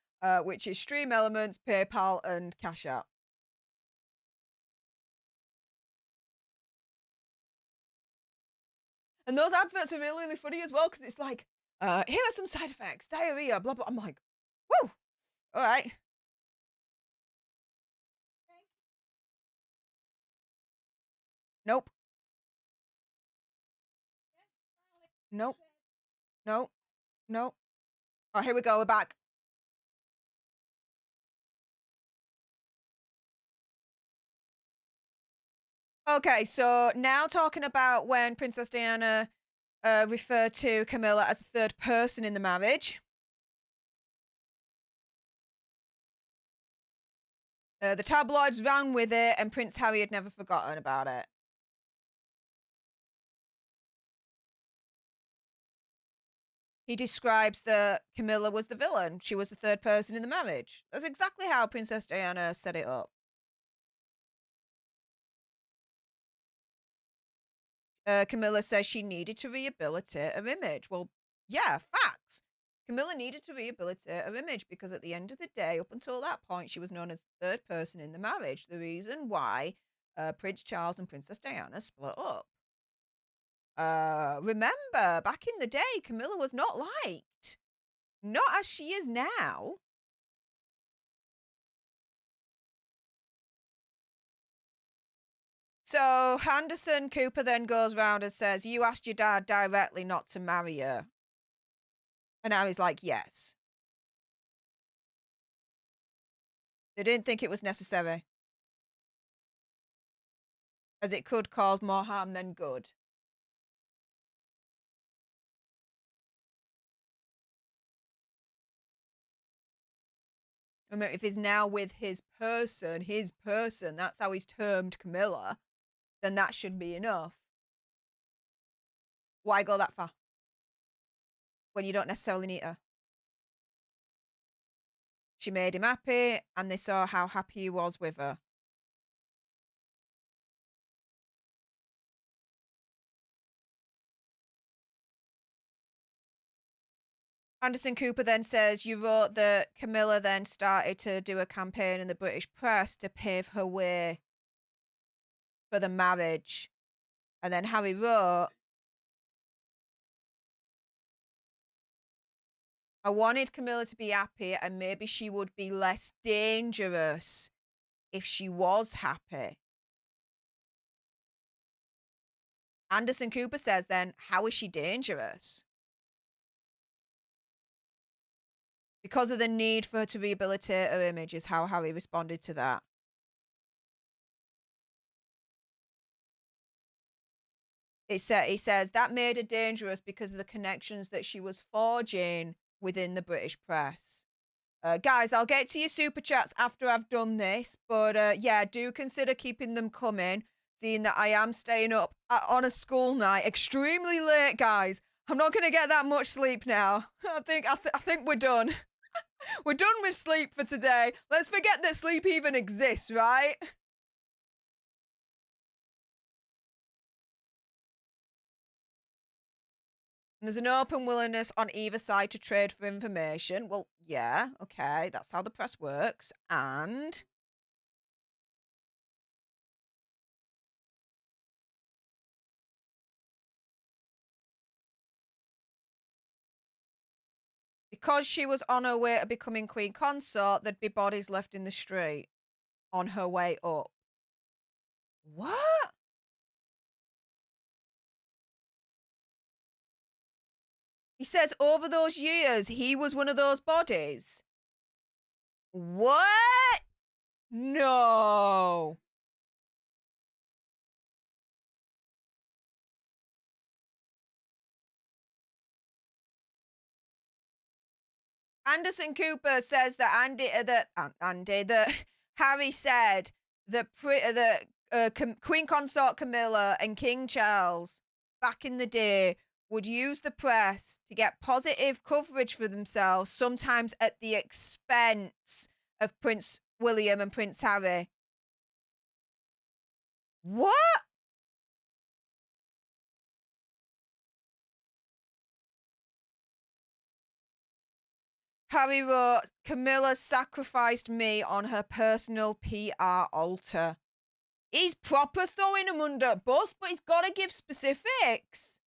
which is Stream Elements, PayPal, and Cash App. And those adverts are really, really funny as well, because it's like, here are some side effects, diarrhea, blah, blah. I'm like, whoa, all right. Nope. Nope. Nope. Nope. Oh, here we go. We're back. Okay, so now talking about when Princess Diana referred to Camilla as the third person in the marriage. The tabloids ran with it, and Prince Harry had never forgotten about it. He describes that Camilla was the villain. She was the third person in the marriage. That's exactly how Princess Diana set it up. Camilla says she needed to rehabilitate her image. Well, yeah, facts. Camilla needed to rehabilitate her image because at the end of the day, up until that point, she was known as the third person in the marriage. The reason why Prince Charles and Princess Diana split up. Remember, back in the day, Camilla was not liked. Not as she is now. So Anderson Cooper then goes round and says, you asked your dad directly not to marry her. And Harry's like, yes. They didn't think it was necessary, as it could cause more harm than good. And that if he's now with his person, that's how he's termed Camilla, then that should be enough. Why go that far when you don't necessarily need her? She made him happy, and they saw how happy he was with her. Anderson Cooper then says, you wrote that Camilla then started to do a campaign in the British press to pave her way for the marriage. And then Harry wrote, I wanted Camilla to be happy, and maybe she would be less dangerous if she was happy. Anderson Cooper says then, how is she dangerous? Because of the need for her to rehabilitate her image is how Harry responded to that. He says that made her dangerous because of the connections that she was forging within the British press. Guys, I'll get to your super chats after I've done this, but yeah, do consider keeping them coming, seeing that I am staying up on a school night extremely late, guys. I'm not going to get that much sleep now. I think we're done. We're done with sleep for today. Let's forget that sleep even exists, right? And there's an open willingness on either side to trade for information. Well, yeah, okay, that's how the press works. And because she was on her way to becoming queen consort, there'd be bodies left in the street on her way up. What? He says over those years, he was one of those bodies. What? No. Anderson Cooper says that that Harry said that Queen Consort Camilla and King Charles back in the day would use the press to get positive coverage for themselves, sometimes at the expense of Prince William and Prince Harry. What? Harry wrote, Camilla sacrificed me on her personal PR altar. He's proper throwing him under a bus, but he's got to give specifics.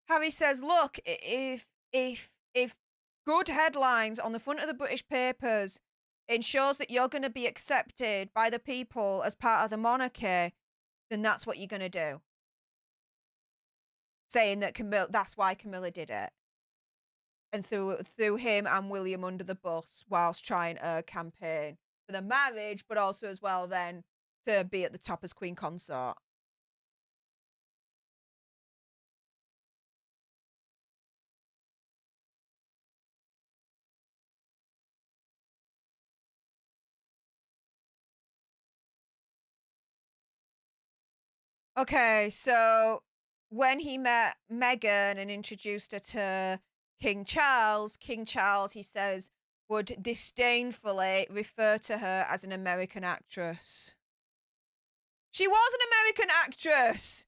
Harry says, look, if good headlines on the front of the British papers ensures that you're going to be accepted by the people as part of the monarchy, then that's what you're going to do. Saying that that's why Camilla did it. And threw him and William under the bus whilst trying a campaign for the marriage, but also as well then to be at the top as queen consort. Okay, so when he met Meghan and introduced her to King Charles, he says, would disdainfully refer to her as an American actress. She was an American actress.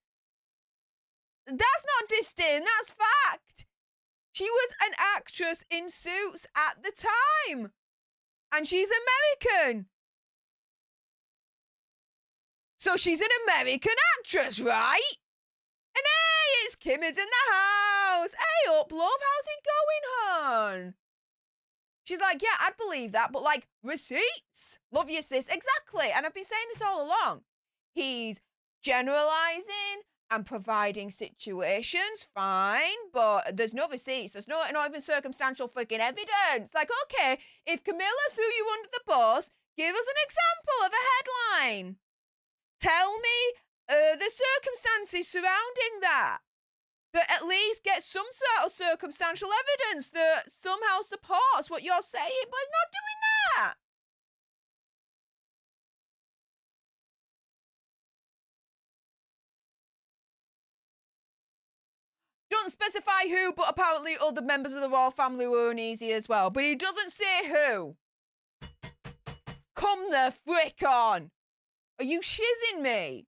That's not disdain, that's fact. She was an actress in Suits at the time. And she's American. So she's an American actress, right? And hey, it's Kim is in the house. Hey up, love, how's it going, hon? She's like, yeah, I'd believe that, but like, receipts. Love you, sis. Exactly. And I've been saying this all along. He's generalizing and providing situations, fine, but there's no receipts. There's not even circumstantial freaking evidence. Like, okay, if Camilla threw you under the bus, give us an example of a headline. Tell me the circumstances surrounding that at least get some sort of circumstantial evidence that somehow supports what you're saying, but it's not doing that. Doesn't specify who, but apparently other members of the royal family were uneasy as well. But he doesn't say who. Come the frick on. Are you shizzing me?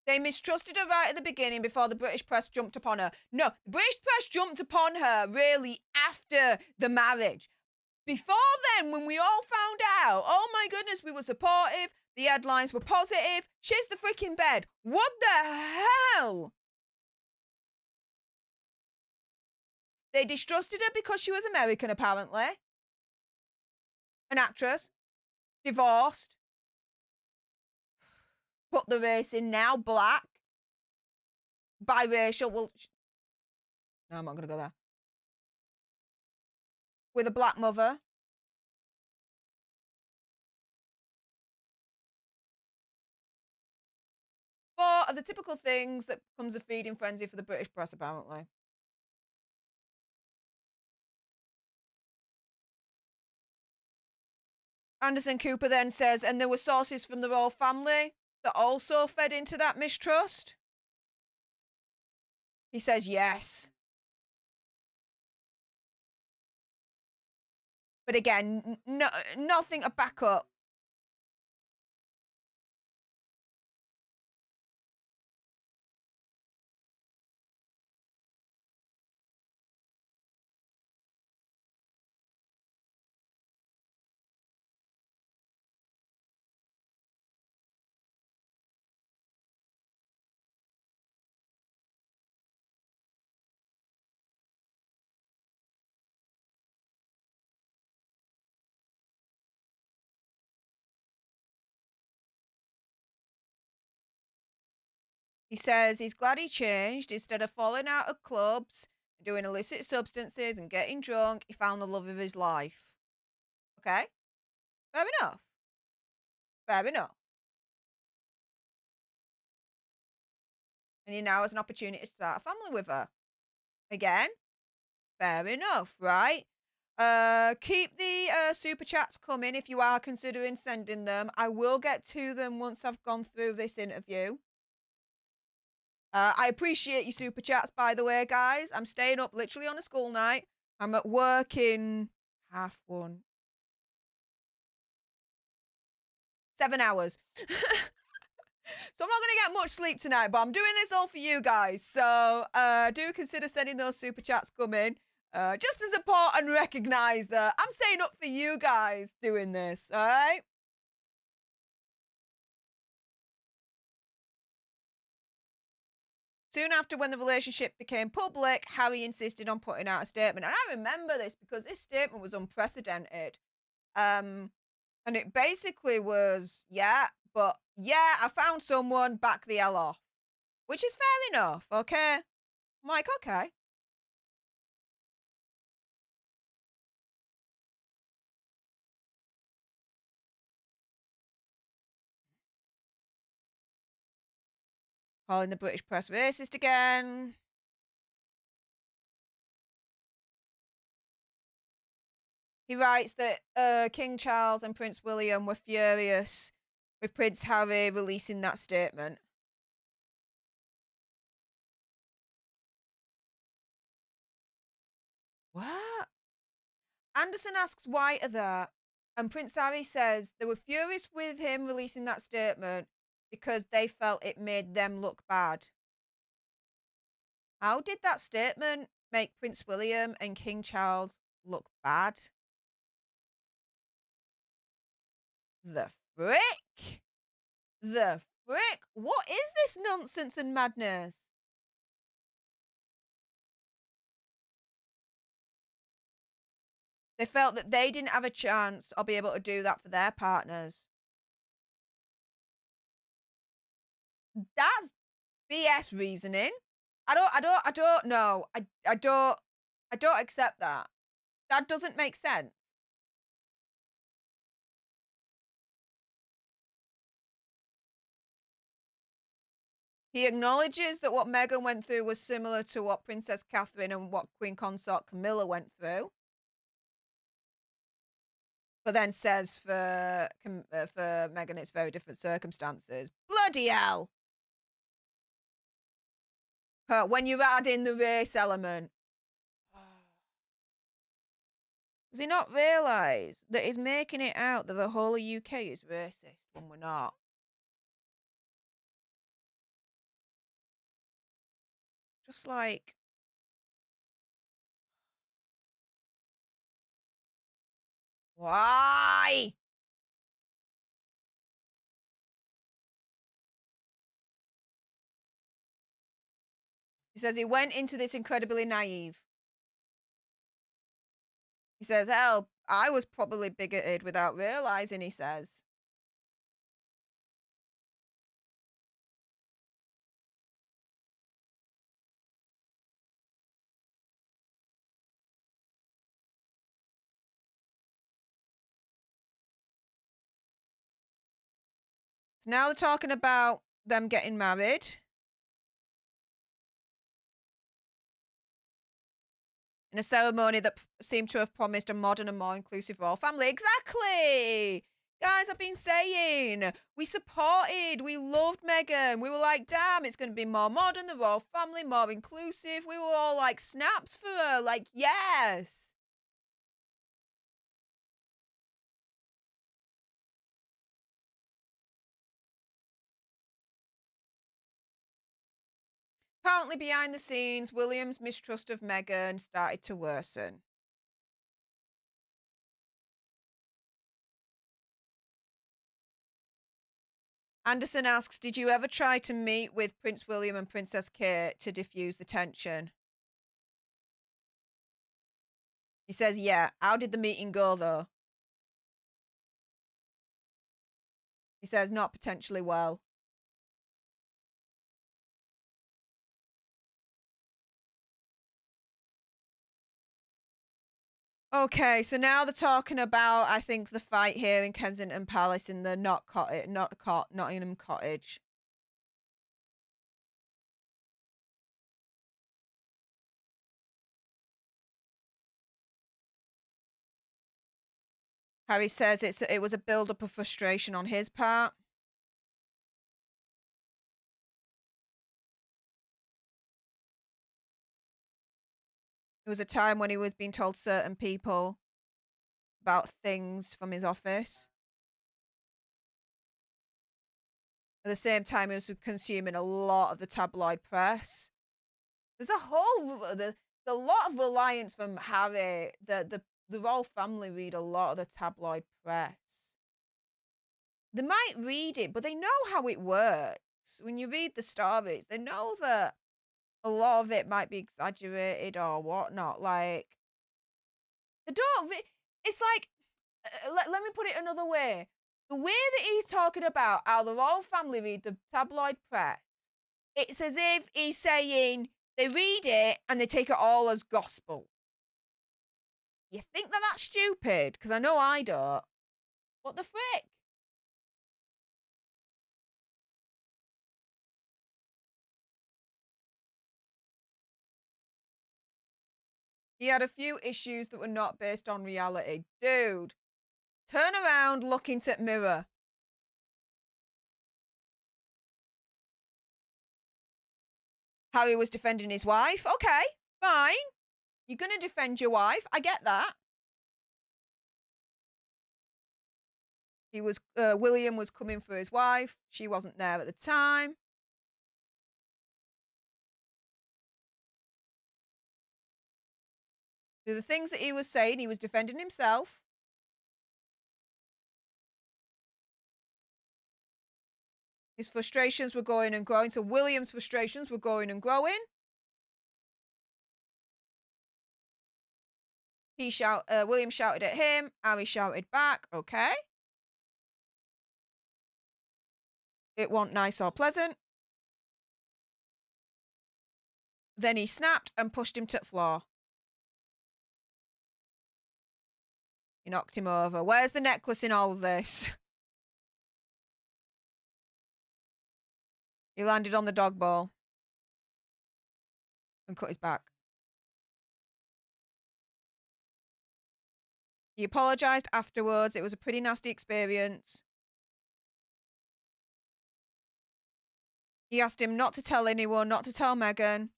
They mistrusted her right at the beginning before the British press jumped upon her. No, the British press jumped upon her really after the marriage. Before then, when we all found out, oh my goodness, we were supportive. The headlines were positive. She's the freaking bed. What the hell? They distrusted her because she was American, apparently. An actress. Divorced. Put the race in now. Black. Biracial. Well, no, I'm not going to go there. With a black mother. Four of the typical things that becomes a feeding frenzy for the British press, apparently. Anderson Cooper then says, and there were sources from the royal family that also fed into that mistrust. He says yes. But again, nothing to back up. He says he's glad he changed. Instead of falling out of clubs, doing illicit substances and getting drunk, he found the love of his life. Okay? Fair enough. Fair enough. And he now has an opportunity to start a family with her. Again, fair enough, right? Keep the super chats coming if you are considering sending them. I will get to them once I've gone through this interview. I appreciate your super chats, by the way, guys. I'm staying up literally on a school night. I'm at work in 1:30. 7 hours. So I'm not going to get much sleep tonight, but I'm doing this all for you guys. So do consider sending those super chats coming. Just to support and recognize that I'm staying up for you guys doing this, all right? Soon after, when the relationship became public, Harry insisted on putting out a statement. And I remember this because this statement was unprecedented. And it basically was, yeah, but yeah, I found someone, back the hell off. Which is fair enough, okay? I'm like, okay. Calling the British press racist again. He writes that King Charles and Prince William were furious with Prince Harry releasing that statement. What? Anderson asks why are that, and Prince Harry says they were furious with him releasing that statement because they felt it made them look bad. How did that statement make Prince William and King Charles look bad? The frick? The frick? What is this nonsense and madness? They felt that they didn't have a chance or be able to do that for their partners. That's BS reasoning. I don't know. I don't accept that. That doesn't make sense. He acknowledges that what Meghan went through was similar to what Princess Catherine and what Queen Consort Camilla went through. But then says for Meghan, it's very different circumstances. Bloody hell! When you add in the race element. Does he not realise that he's making it out that the whole of UK is racist when we're not? Just like... Why? He says he went into this incredibly naive. He says, hell, I was probably bigoted without realizing, he says. So now they're talking about them getting married. In a ceremony that seemed to have promised a modern and more inclusive royal family. Exactly! Guys, I've been saying, we supported, we loved Meghan. We were like, damn, it's going to be more modern, the royal family, more inclusive. We were all like, snaps for her. Like, yes. Apparently, behind the scenes, William's mistrust of Meghan started to worsen. Anderson asks, did you ever try to meet with Prince William and Princess Kate to diffuse the tension? He says, yeah. How did the meeting go, though? He says, not potentially well. Okay, so now they're talking about, I think, the fight here in Kensington Palace in the Nottingham Cottage. Harry says it was a build-up of frustration on his part. It was a time when he was being told certain people about things from his office. At the same time, he was consuming a lot of the tabloid press. There's a lot of reliance from Harry. The royal family read a lot of the tabloid press. They might read it, but they know how it works. When you read the stories, they know that a lot of it might be exaggerated or whatnot. Like, they don't. It's like, let me put it another way. The way that he's talking about how the royal family read the tabloid press, it's as if he's saying they read it and they take it all as gospel. You think that that's stupid? Because I know I don't. What the frick? He had a few issues that were not based on reality. Dude, turn around, look into the mirror. Harry was defending his wife. Okay, fine. You're going to defend your wife. I get that. William was coming for his wife. She wasn't there at the time. So the things that he was saying, he was defending himself. His frustrations were going and growing. So William's frustrations were going and growing. William shouted at him. Harry shouted back. Okay. It wasn't nice or pleasant. Then he snapped and pushed him to the floor. He knocked him over. Where's the necklace in all of this? He landed on the dog bowl and cut his back. He apologized afterwards. It was a pretty nasty experience. He asked him not to tell anyone, not to tell Meghan.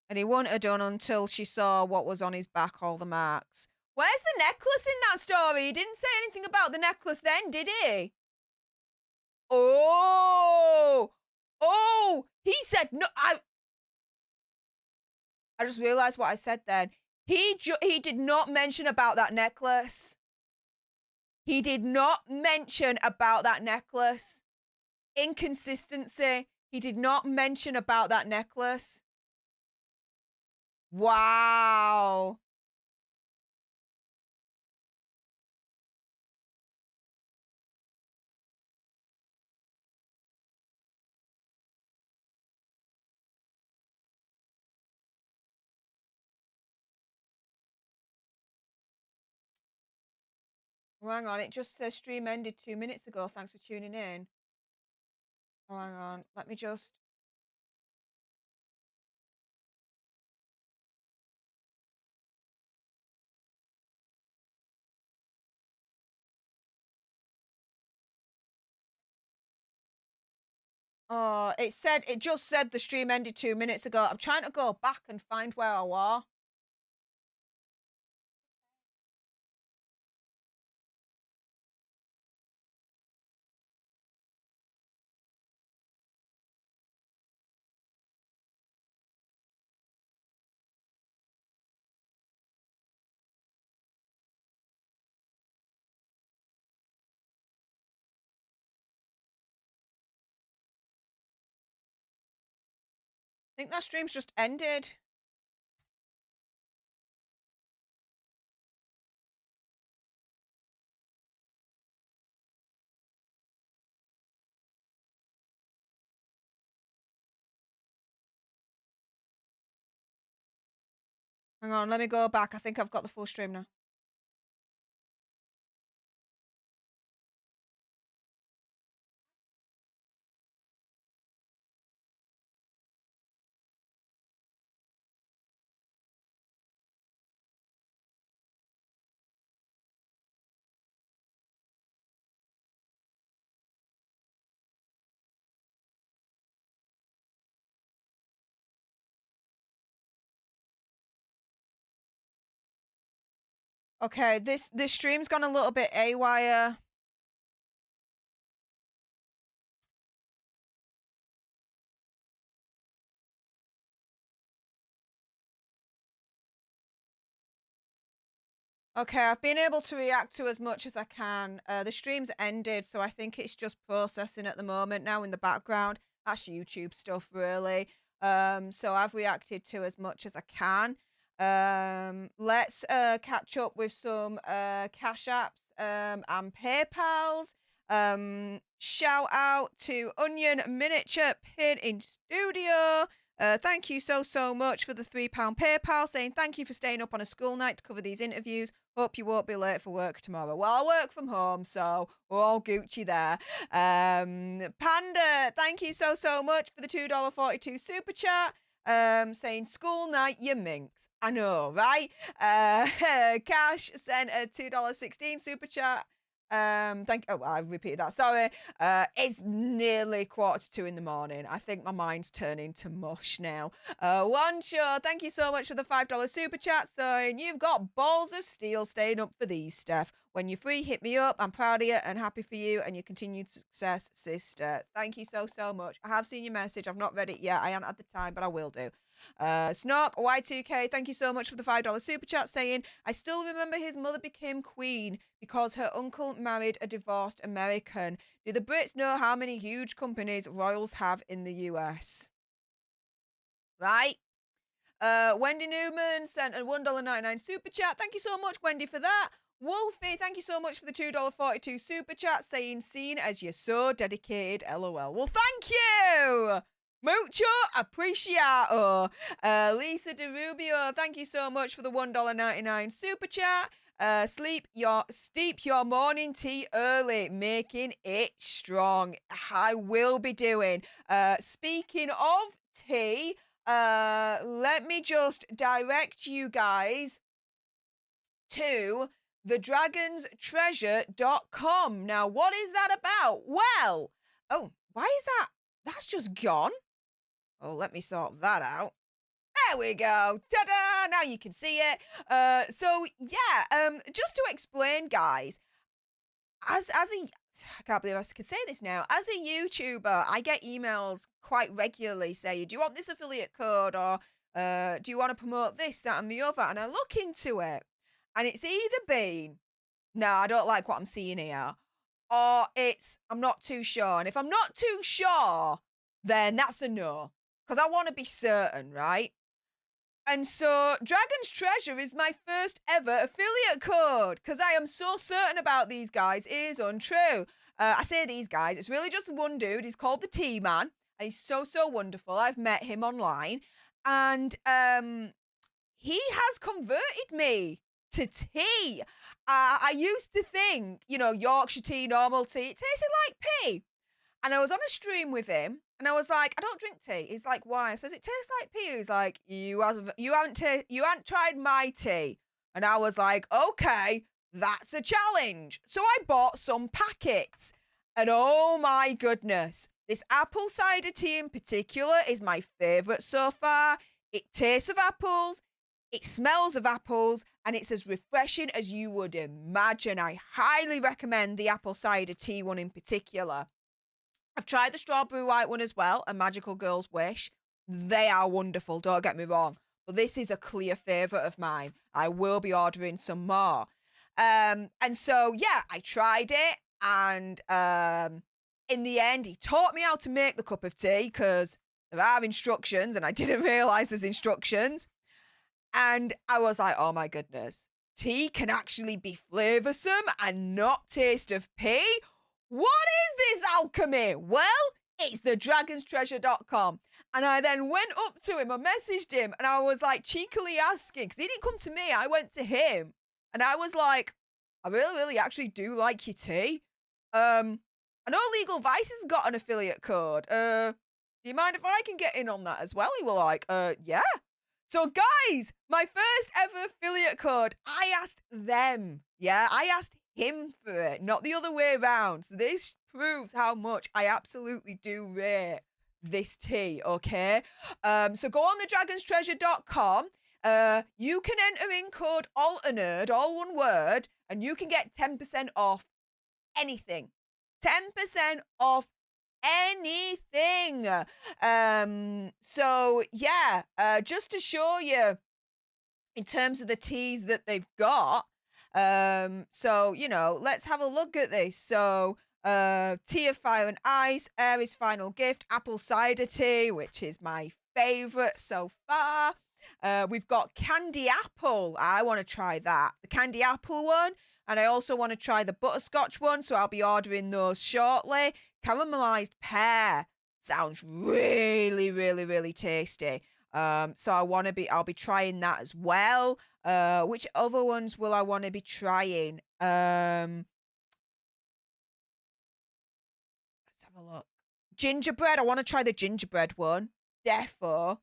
And he wouldn't have done until she saw what was on his back, all the marks. Where's the necklace in that story? He didn't say anything about the necklace then, did he? Oh, he said no. I just realized what I said then. He did not mention about that necklace. He did not mention about that necklace. Inconsistency. He did not mention about that necklace. Wow. Oh, hang on, it just says stream ended 2 minutes ago. Thanks for tuning in. Oh, hang on. Let me just... Oh, it just said the stream ended 2 minutes ago. I'm trying to go back and find where I was. I think that stream's just ended. Hang on, let me go back. I think I've got the full stream now. Okay, this stream's gone a little bit AWire. Okay, I've been able to react to as much as I can. The stream's ended, so I think it's just processing at the moment now in the background. That's YouTube stuff, really. So I've reacted to as much as I can. Let's catch up with some Cash Apps and PayPals. Shout out to Onion Miniature Pin in Studio. Thank you so much for the £3 PayPal, saying thank you for staying up on a school night to cover these interviews. Hope you won't be late for work tomorrow. Well, I work from home, so we're all Gucci there. Panda, thank you so much for the $2.42 super chat. Saying school night, you minx. I know, right? Cash sent a $2.16 super chat. I repeated that. Sorry. It's nearly 1:45 in the morning. I think my mind's turning to mush now. One Show, thank you so much for the $5 super chat, saying you've got balls of steel staying up for these, Steph. When you're free, hit me up. I'm proud of you and happy for you and your continued success, sister. Thank you so much. I have seen your message. I've not read it yet. I haven't had the time, but I will do. Snock Y2K, thank you so much for the $5 super chat, saying I still remember his mother became queen because her uncle married a divorced American. Do the Brits know how many huge companies royals have in the US? Right. Wendy Newman sent a $1.99 super chat. Thank you so much, Wendy, for that. Wolfie, thank you so much for the $2.42 super chat, saying seen as you're so dedicated, LOL. Well, thank you! Mucho appreciato. Lisa DeRubio, thank you so much for the $1.99 super chat. Steep your morning tea early, making it strong. I will be doing. Speaking of tea, let me just direct you guys to thedragonstreasure.com. Now, what is that about? Well, oh, why is that? That's just gone. Oh, let me sort that out. There we go. Ta-da! Now you can see it. So yeah, just to explain, guys, as a I can't believe I can say this now. As a YouTuber, I get emails quite regularly saying, do you want this affiliate code, or do you want to promote this, that, and the other? And I look into it, and it's either been, no, I don't like what I'm seeing here, or I'm not too sure. And if I'm not too sure, then that's a no. Because I want to be certain, right? And so Dragon's Treasure is my first ever affiliate code because I am so certain about these guys. It is untrue. I say these guys. It's really just one dude. He's called the T-Man. And he's so, so wonderful. I've met him online. And he has converted me to tea. I used to think, Yorkshire tea, normal tea, it tasted like pee. And I was on a stream with him, and I was like, I don't drink tea. He's like, why? I says, it tastes like pee. He's like, you haven't tried my tea. And I was like, okay, that's a challenge. So I bought some packets. And oh my goodness, this apple cider tea in particular is my favourite so far. It tastes of apples, it smells of apples, and it's as refreshing as you would imagine. I highly recommend the apple cider tea one in particular. I've tried the strawberry white one as well, a Magical Girl's Wish. They are wonderful, don't get me wrong. But this is a clear favourite of mine. I will be ordering some more. And so, yeah, I tried it. And in the end, he taught me how to make the cup of tea because there are instructions and I didn't realise there's instructions. And I was like, oh my goodness, tea can actually be flavoursome and not taste of pee? What is this alchemy? Well, it's the dragonstreasure.com. And I then went up to him, I messaged him, and I was like cheekily asking, because he didn't come to me, I went to him. And I was like, I really, really actually do like your tea. I know Legal Vice has got an affiliate code. Do you mind if I can get in on that as well? He was like, yeah. So guys, my first ever affiliate code, I asked them. Yeah, I asked him for it, not the other way around. So this proves how much I absolutely do rate this tea, okay? So go on the dragonstreasure.com. You can enter in code ALTERNERD, all one word, and you can get 10% off anything. 10% off anything. So yeah, just to show you in terms of the teas that they've got. So, let's have a look at this. So, tea of fire and ice, Aries final gift, apple cider tea, which is my favorite so far. We've got candy apple. I want to try that. The candy apple one. And I also want to try the butterscotch one. So I'll be ordering those shortly. Caramelized pear sounds really, really, really tasty. So I'll be trying that as well. Which other ones will I want to be trying? Let's have a look. Gingerbread. I want to try the gingerbread one. Defo.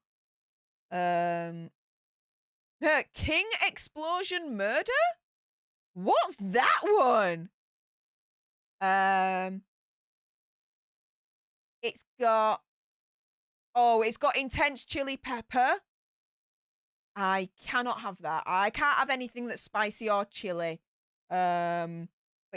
King Explosion Murder? What's that one? It's got intense chili pepper. I cannot have that. I can't have anything that's spicy or chili. But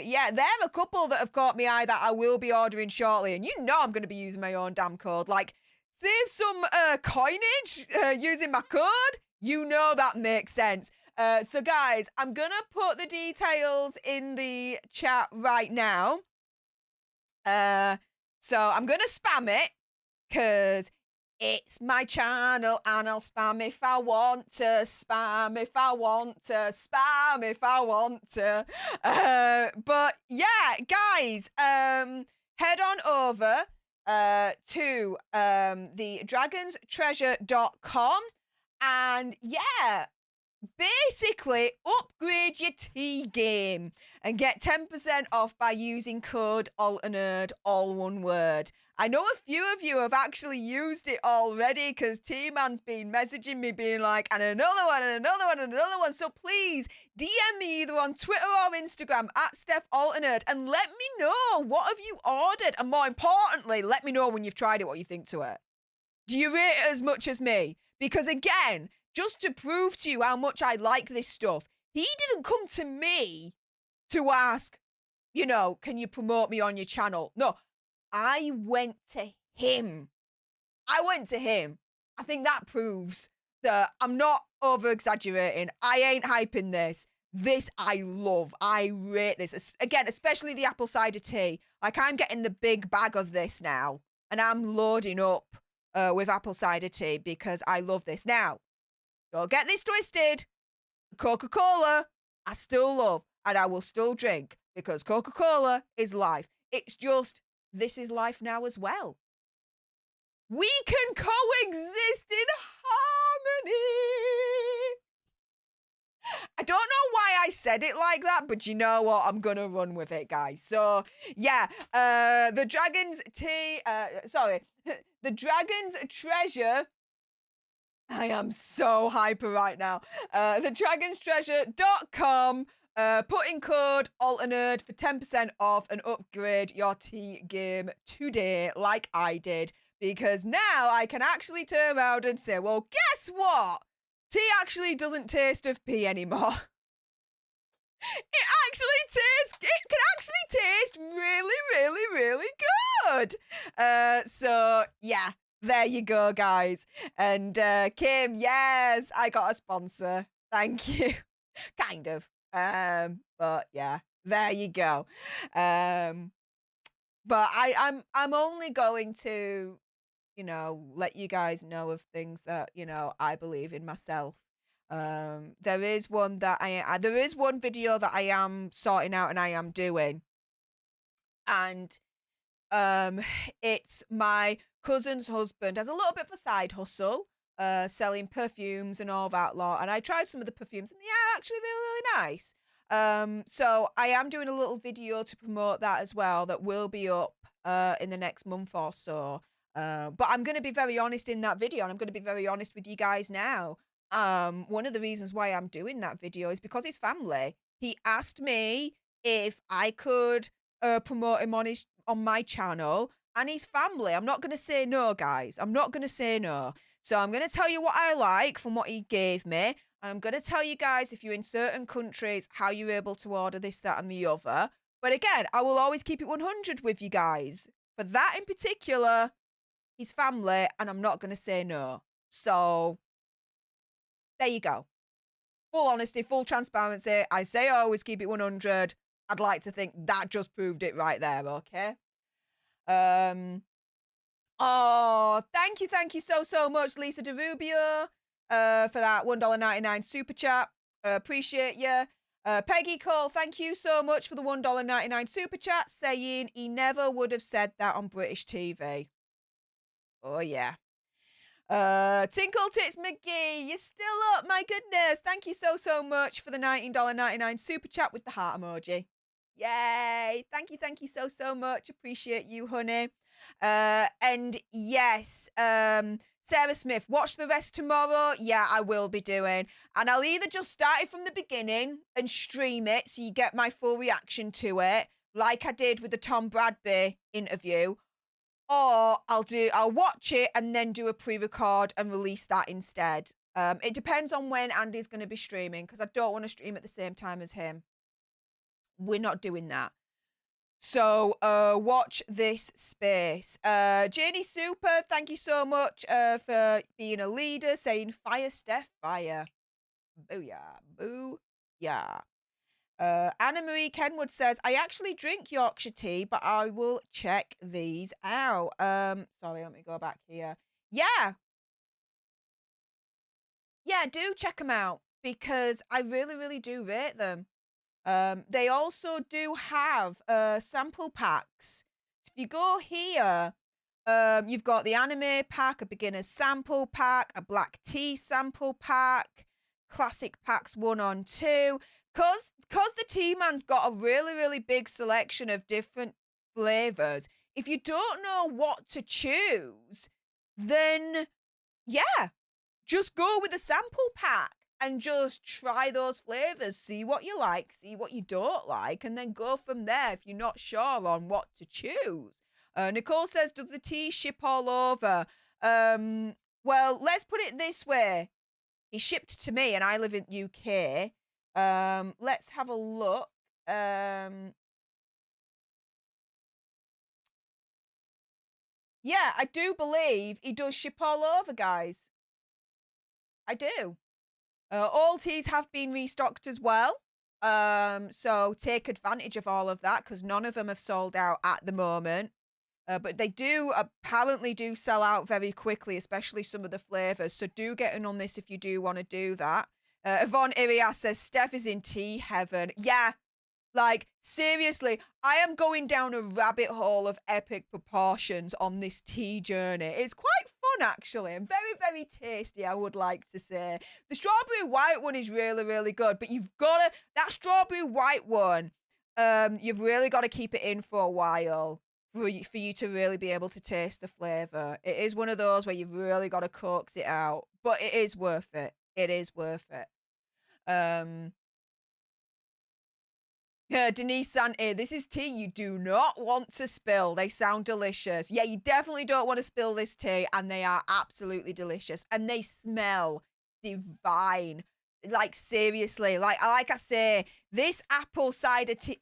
yeah, there are a couple that have caught me eye that I will be ordering shortly. And I'm going to be using my own damn code. Like, save some coinage using my code. That makes sense. So guys, I'm going to put the details in the chat right now. So I'm going to spam it because it's my channel and I'll spam if I want to, spam if I want to, spam if I want to. But yeah, guys, head on over to the dragonstreasure.com and yeah, basically upgrade your tea game and get 10% off by using code ALTERNERD, all one word. I know a few of you have actually used it already because T-Man's been messaging me being like, and another one, and another one, and another one. So please DM me either on Twitter or Instagram at Stef The Alter Nerd and let me know what have you ordered. And more importantly, let me know when you've tried it, what you think to it. Do you rate it as much as me? Because again, just to prove to you how much I like this stuff, he didn't come to me to ask, can you promote me on your channel? No, I went to him. I think that proves that I'm not over-exaggerating. I ain't hyping this. This I love. I rate this. Again, especially the apple cider tea. Like, I'm getting the big bag of this now. And I'm loading up with apple cider tea because I love this. Now, don't get this twisted. Coca-Cola, I still love. And I will still drink because Coca-Cola is life. It's just, this is life now as well. We can coexist in harmony. I don't know why I said it like that, but you know what? I'm going to run with it, guys. So, yeah, the Dragon's Tea, the Dragon's Treasure. I am so hyper right now. thedragonstreasure.com. Put in code ALTERNERD for 10% off and upgrade your tea game today like I did. Because now I can actually turn around and say, well, guess what? Tea actually doesn't taste of pee anymore. It can actually taste really, really, really good. So, yeah, there you go, guys. And Kim, yes, I got a sponsor. Thank you. Kind of. But yeah, there you go. But I'm only going to, let you guys know of things that, I believe in myself. There is one video that I am sorting out and I am doing. And it's my cousin's husband has a little bit of a side hustle, selling perfumes and all that lot. And I tried some of the perfumes and they are actually really, really nice. So I am doing a little video to promote that as well that will be up in the next month or so. But I'm going to be very honest in that video, and I'm going to be very honest with you guys now. One of the reasons why I'm doing that video is because his family. He asked me if I could promote him on my channel, and his family. I'm not going to say no, guys. I'm not going to say no. So I'm going to tell you what I like from what he gave me, and I'm going to tell you guys, if you're in certain countries, how you're able to order this, that, and the other. But again, I will always keep it 100 with you guys. For that in particular, his family, and I'm not going to say no. So, there you go. Full honesty, full transparency. I say I always keep it 100. I'd like to think that just proved it right there, okay? Oh, thank you so much, Lisa DeRubio, for that $1.99 super chat. Appreciate you. Peggy Cole, thank you so much for the $1.99 super chat, saying he never would have said that on British TV. Oh, yeah. Tinkle Tits McGee, you're still up, my goodness. Thank you so much for the $19.99 super chat with the heart emoji. Yay. Thank you so much. Appreciate you, honey. And yes, Sarah Smith, watch the rest tomorrow. Yeah, I will be doing. And I'll either just start it from the beginning and stream it so you get my full reaction to it, like I did with the Tom Bradby interview, or I'll watch it and then do a pre-record and release that instead. It depends on when Andy's going to be streaming, because I don't want to stream at the same time as him. We're not doing that. So watch this space. Janie Super, thank you so much for being a leader, saying fire, Steph, fire. Booyah, booyah. Anna Marie Kenwood says, I actually drink Yorkshire tea, but I will check these out. Sorry, let me go back here. Yeah, do check them out, because I really, really do rate them. They also do have sample packs. So if you go here, you've got the anime pack, a beginner's sample pack, a black tea sample pack, classic packs 1 on 2. Because the tea man's got a really, really big selection of different flavors. If you don't know what to choose, then yeah, just go with the sample pack and just try those flavors. See what you like, see what you don't like, and then go from there if you're not sure on what to choose. Nicole says, does the tea ship all over? Well, let's put it this way. He shipped to me and I live in UK. Let's have a look. Yeah, I do believe he does ship all over, guys. I do. All teas have been restocked as well. So take advantage of all of that because none of them have sold out at the moment. But they do apparently do sell out very quickly, especially some of the flavors. So do get in on this if you do want to do that. Yvonne Irias says, Steph is in tea heaven. Yeah, like, seriously, I am going down a rabbit hole of epic proportions on this tea journey. It's quite fun, actually, and very, very tasty, I would like to say. The strawberry white one is really, really good, but you've got to, that strawberry white one, you've really got to keep it in for a while for you to really be able to taste the flavor. It is one of those where you've really got to coax it out, but it is worth it. It is worth it. Denise Sante, this is tea you do not want to spill. They sound delicious. Yeah, you definitely don't want to spill this tea, and they are absolutely delicious. And they smell divine. Like, seriously. Like I say, this apple cider tea,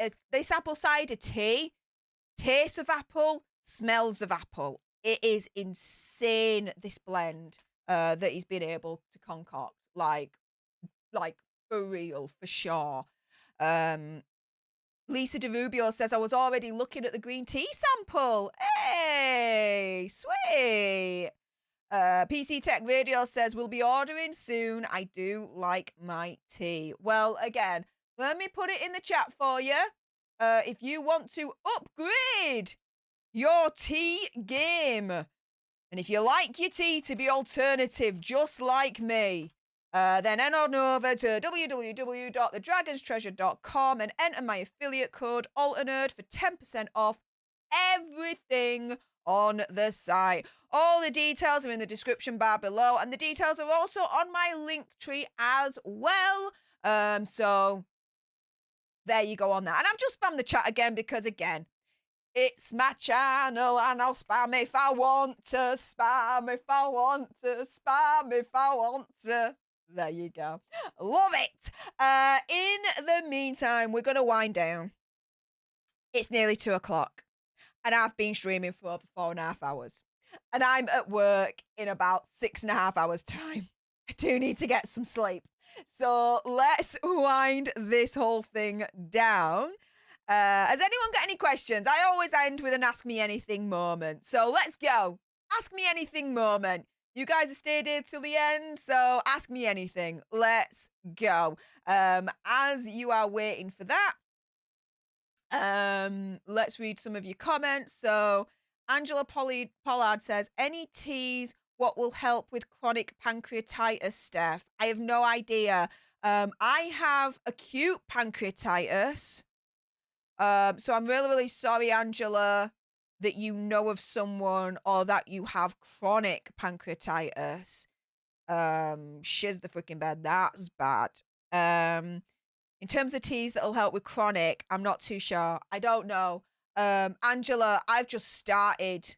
tastes of apple, smells of apple. It is insane, this blend that he's been able to concoct. Like for real, for sure. Lisa DeRubio says, I was already looking at the green tea sample. Hey, sweet. PC Tech Radio says, we'll be ordering soon. I do like my tea. Well, again, let me put it in the chat for you. If you want to upgrade your tea game, and if you like your tea to be alternative just like me, then head on over to www.thedragonstreasure.com and enter my affiliate code ALTERNERD for 10% off everything on the site. All the details are in the description bar below, and the details are also on my link tree as well. So there you go on that. And I've just spammed the chat again because, again, it's my channel and I'll spam if I want to, spam if I want to, spam if I want to. There you go. Love it. In the meantime, we're going to wind down. It's nearly 2 o'clock and I've been streaming for over 4.5 hours and I'm at work in about 6.5 hours time. I do need to get some sleep. So let's wind this whole thing down. Has anyone got any questions? I always end with an Ask Me Anything moment. So let's go. Ask Me Anything moment. You guys have stayed here till the end, so ask me anything. Let's go. As you are waiting for that, let's read some of your comments. So Angela Pollard says, any teas what will help with chronic pancreatitis, Steph? I have no idea. I have acute pancreatitis. So I'm really, really sorry, Angela, that you know of someone or that you have chronic pancreatitis. Shiz the freaking bed. That's bad. In terms of teas that'll help with chronic, I'm not too sure. I don't know. Angela, I've just started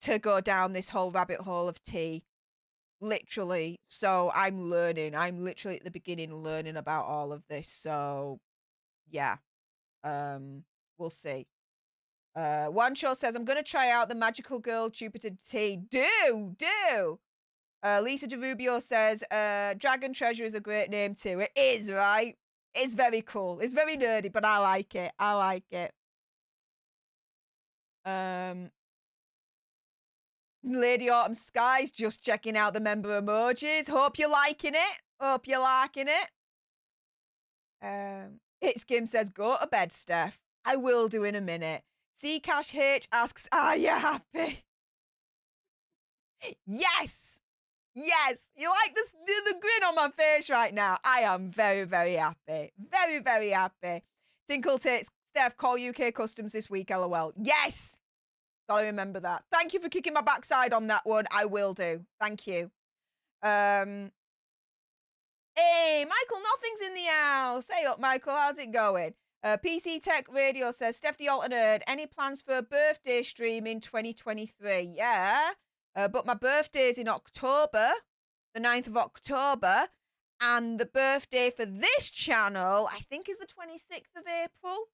to go down this whole rabbit hole of tea. Literally. So I'm learning. I'm literally at the beginning learning about all of this. So yeah. We'll see. One show says, I'm going to try out the Magical Girl Jupiter tea. Do. Lisa DeRubio says, Dragon Treasure is a great name too. It is, right? It's very cool. It's very nerdy, but I like it. Lady Autumn Skies just checking out the member emojis. Hope you're liking it. It's Kim says, go to bed, Steph. I will do in a minute. Cash H asks, are you happy? Yes. You like this, the grin on my face right now? I am very, very happy. Very, very happy. Tinkle takes Steph, call UK Customs this week, LOL. Yes. Gotta remember that. Thank you for kicking my backside on that one. I will do. Thank you. Hey, Michael, nothing's in the house. Hey up, Michael. How's it going? PC Tech Radio says, Stef The Alter Nerd, any plans for a birthday stream in 2023? Yeah. But my birthday's in October, the 9th of October. And the birthday for this channel, I think, is the 26th of April.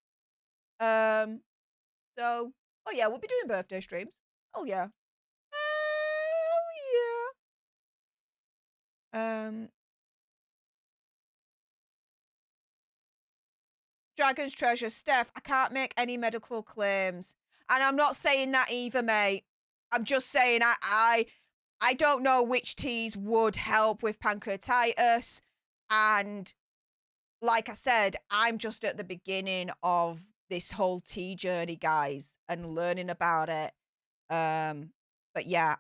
So, oh yeah, we'll be doing birthday streams. Oh yeah. Hell yeah. Dragon's Treasure, Steph, I can't make any medical claims. And I'm not saying that either, mate. I'm just saying I don't know which teas would help with pancreatitis. And like I said, I'm just at the beginning of this whole tea journey, guys, and learning about it. But yeah,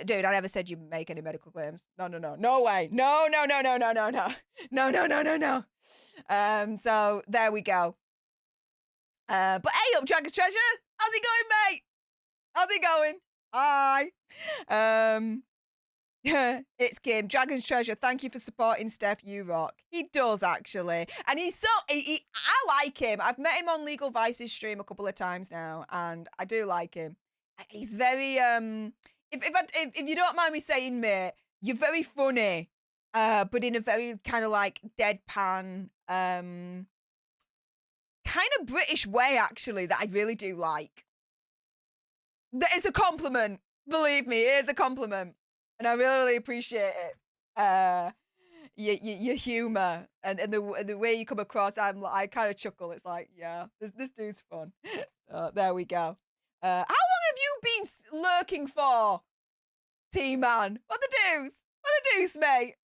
dude, I never said you make any medical claims. No way. No. So there we go. But hey up, Dragon's Treasure. How's it going, mate? How's it going? Hi. It's Kim. Dragon's Treasure. Thank you for supporting Steph. You rock. He does, actually. And he's so... I like him. I've met him on Legal Vice's stream a couple of times now, and I do like him. He's very... If you don't mind me saying, mate, you're very funny, but in a very kind of like deadpan, kind of British way, actually, that I really do like. That is a compliment. Believe me, it is a compliment. And I really appreciate it. Your humor and the way you come across, I kind of chuckle. It's like, yeah, this dude's fun. So there we go. How long have you been lurking for, T-Man? What the deuce? What the deuce, mate?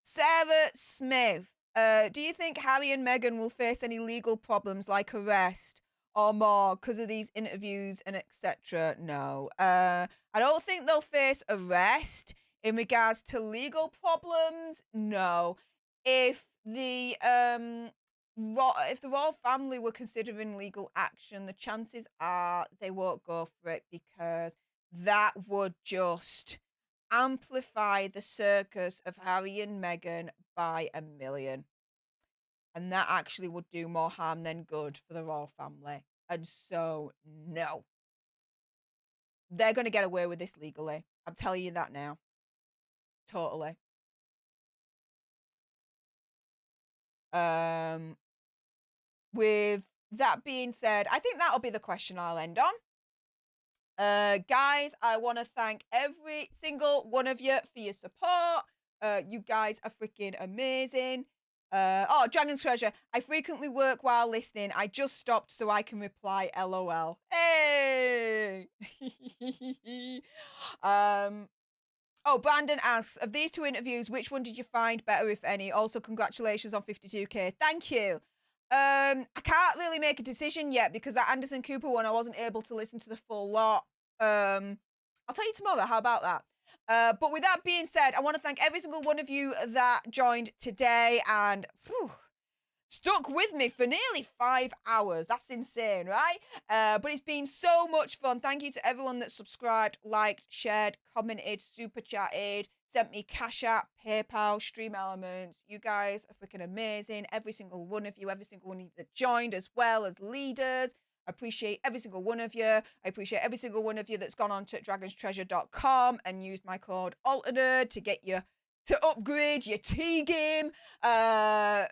Sarah Smith. Do you think Harry and Meghan will face any legal problems like arrest or more because of these interviews and etc.? No. I don't think they'll face arrest. In regards to legal problems, no. If the royal family were considering legal action, the chances are they won't go for it because that would just amplify the circus of Harry and Meghan by a million. And that actually would do more harm than good for the royal family. And so, no. They're going to get away with this legally. I'm telling you that now. Totally. With that being said, I think that'll be the question I'll end on. Guys, I want to thank every single one of you for your support. You guys are freaking amazing. Oh, Dragon's Treasure. I frequently work while listening. I just stopped so I can reply LOL. Hey! Oh, Brandon asks, of these two interviews, which one did you find better, if any? Also, congratulations on 52K. Thank you. I can't really make a decision yet because that Anderson Cooper one, I wasn't able to listen to the full lot. I'll tell you tomorrow. How about that? But with that being said, I want to thank every single one of you that joined today and stuck with me for nearly 5 hours. That's insane, right? But it's been so much fun. Thank you to everyone that subscribed, liked, shared, commented, super chatted, sent me Cash App, PayPal, Stream Elements. You guys are freaking amazing. Every single one of you that joined, as well as leaders. I appreciate every single one of you. I appreciate every single one of you that's gone on to dragonstreasure.com and used my code ALTERNERD to get you to upgrade your tea game. Or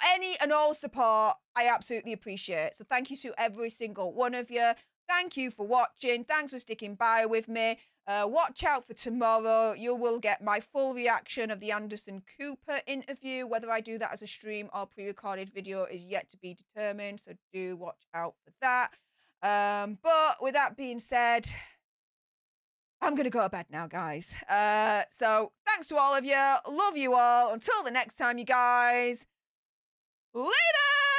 any and all support, I absolutely appreciate. So thank you to every single one of you. Thank you for watching. Thanks for sticking by with me. Watch out for tomorrow. You will get my full reaction of the Anderson Cooper interview. Whether I do that as a stream or pre-recorded video is yet to be determined, so do watch out for that. But with that being said, I'm going to go to bed now, guys. So thanks to all of you. Love you all. Until the next time, you guys. Later!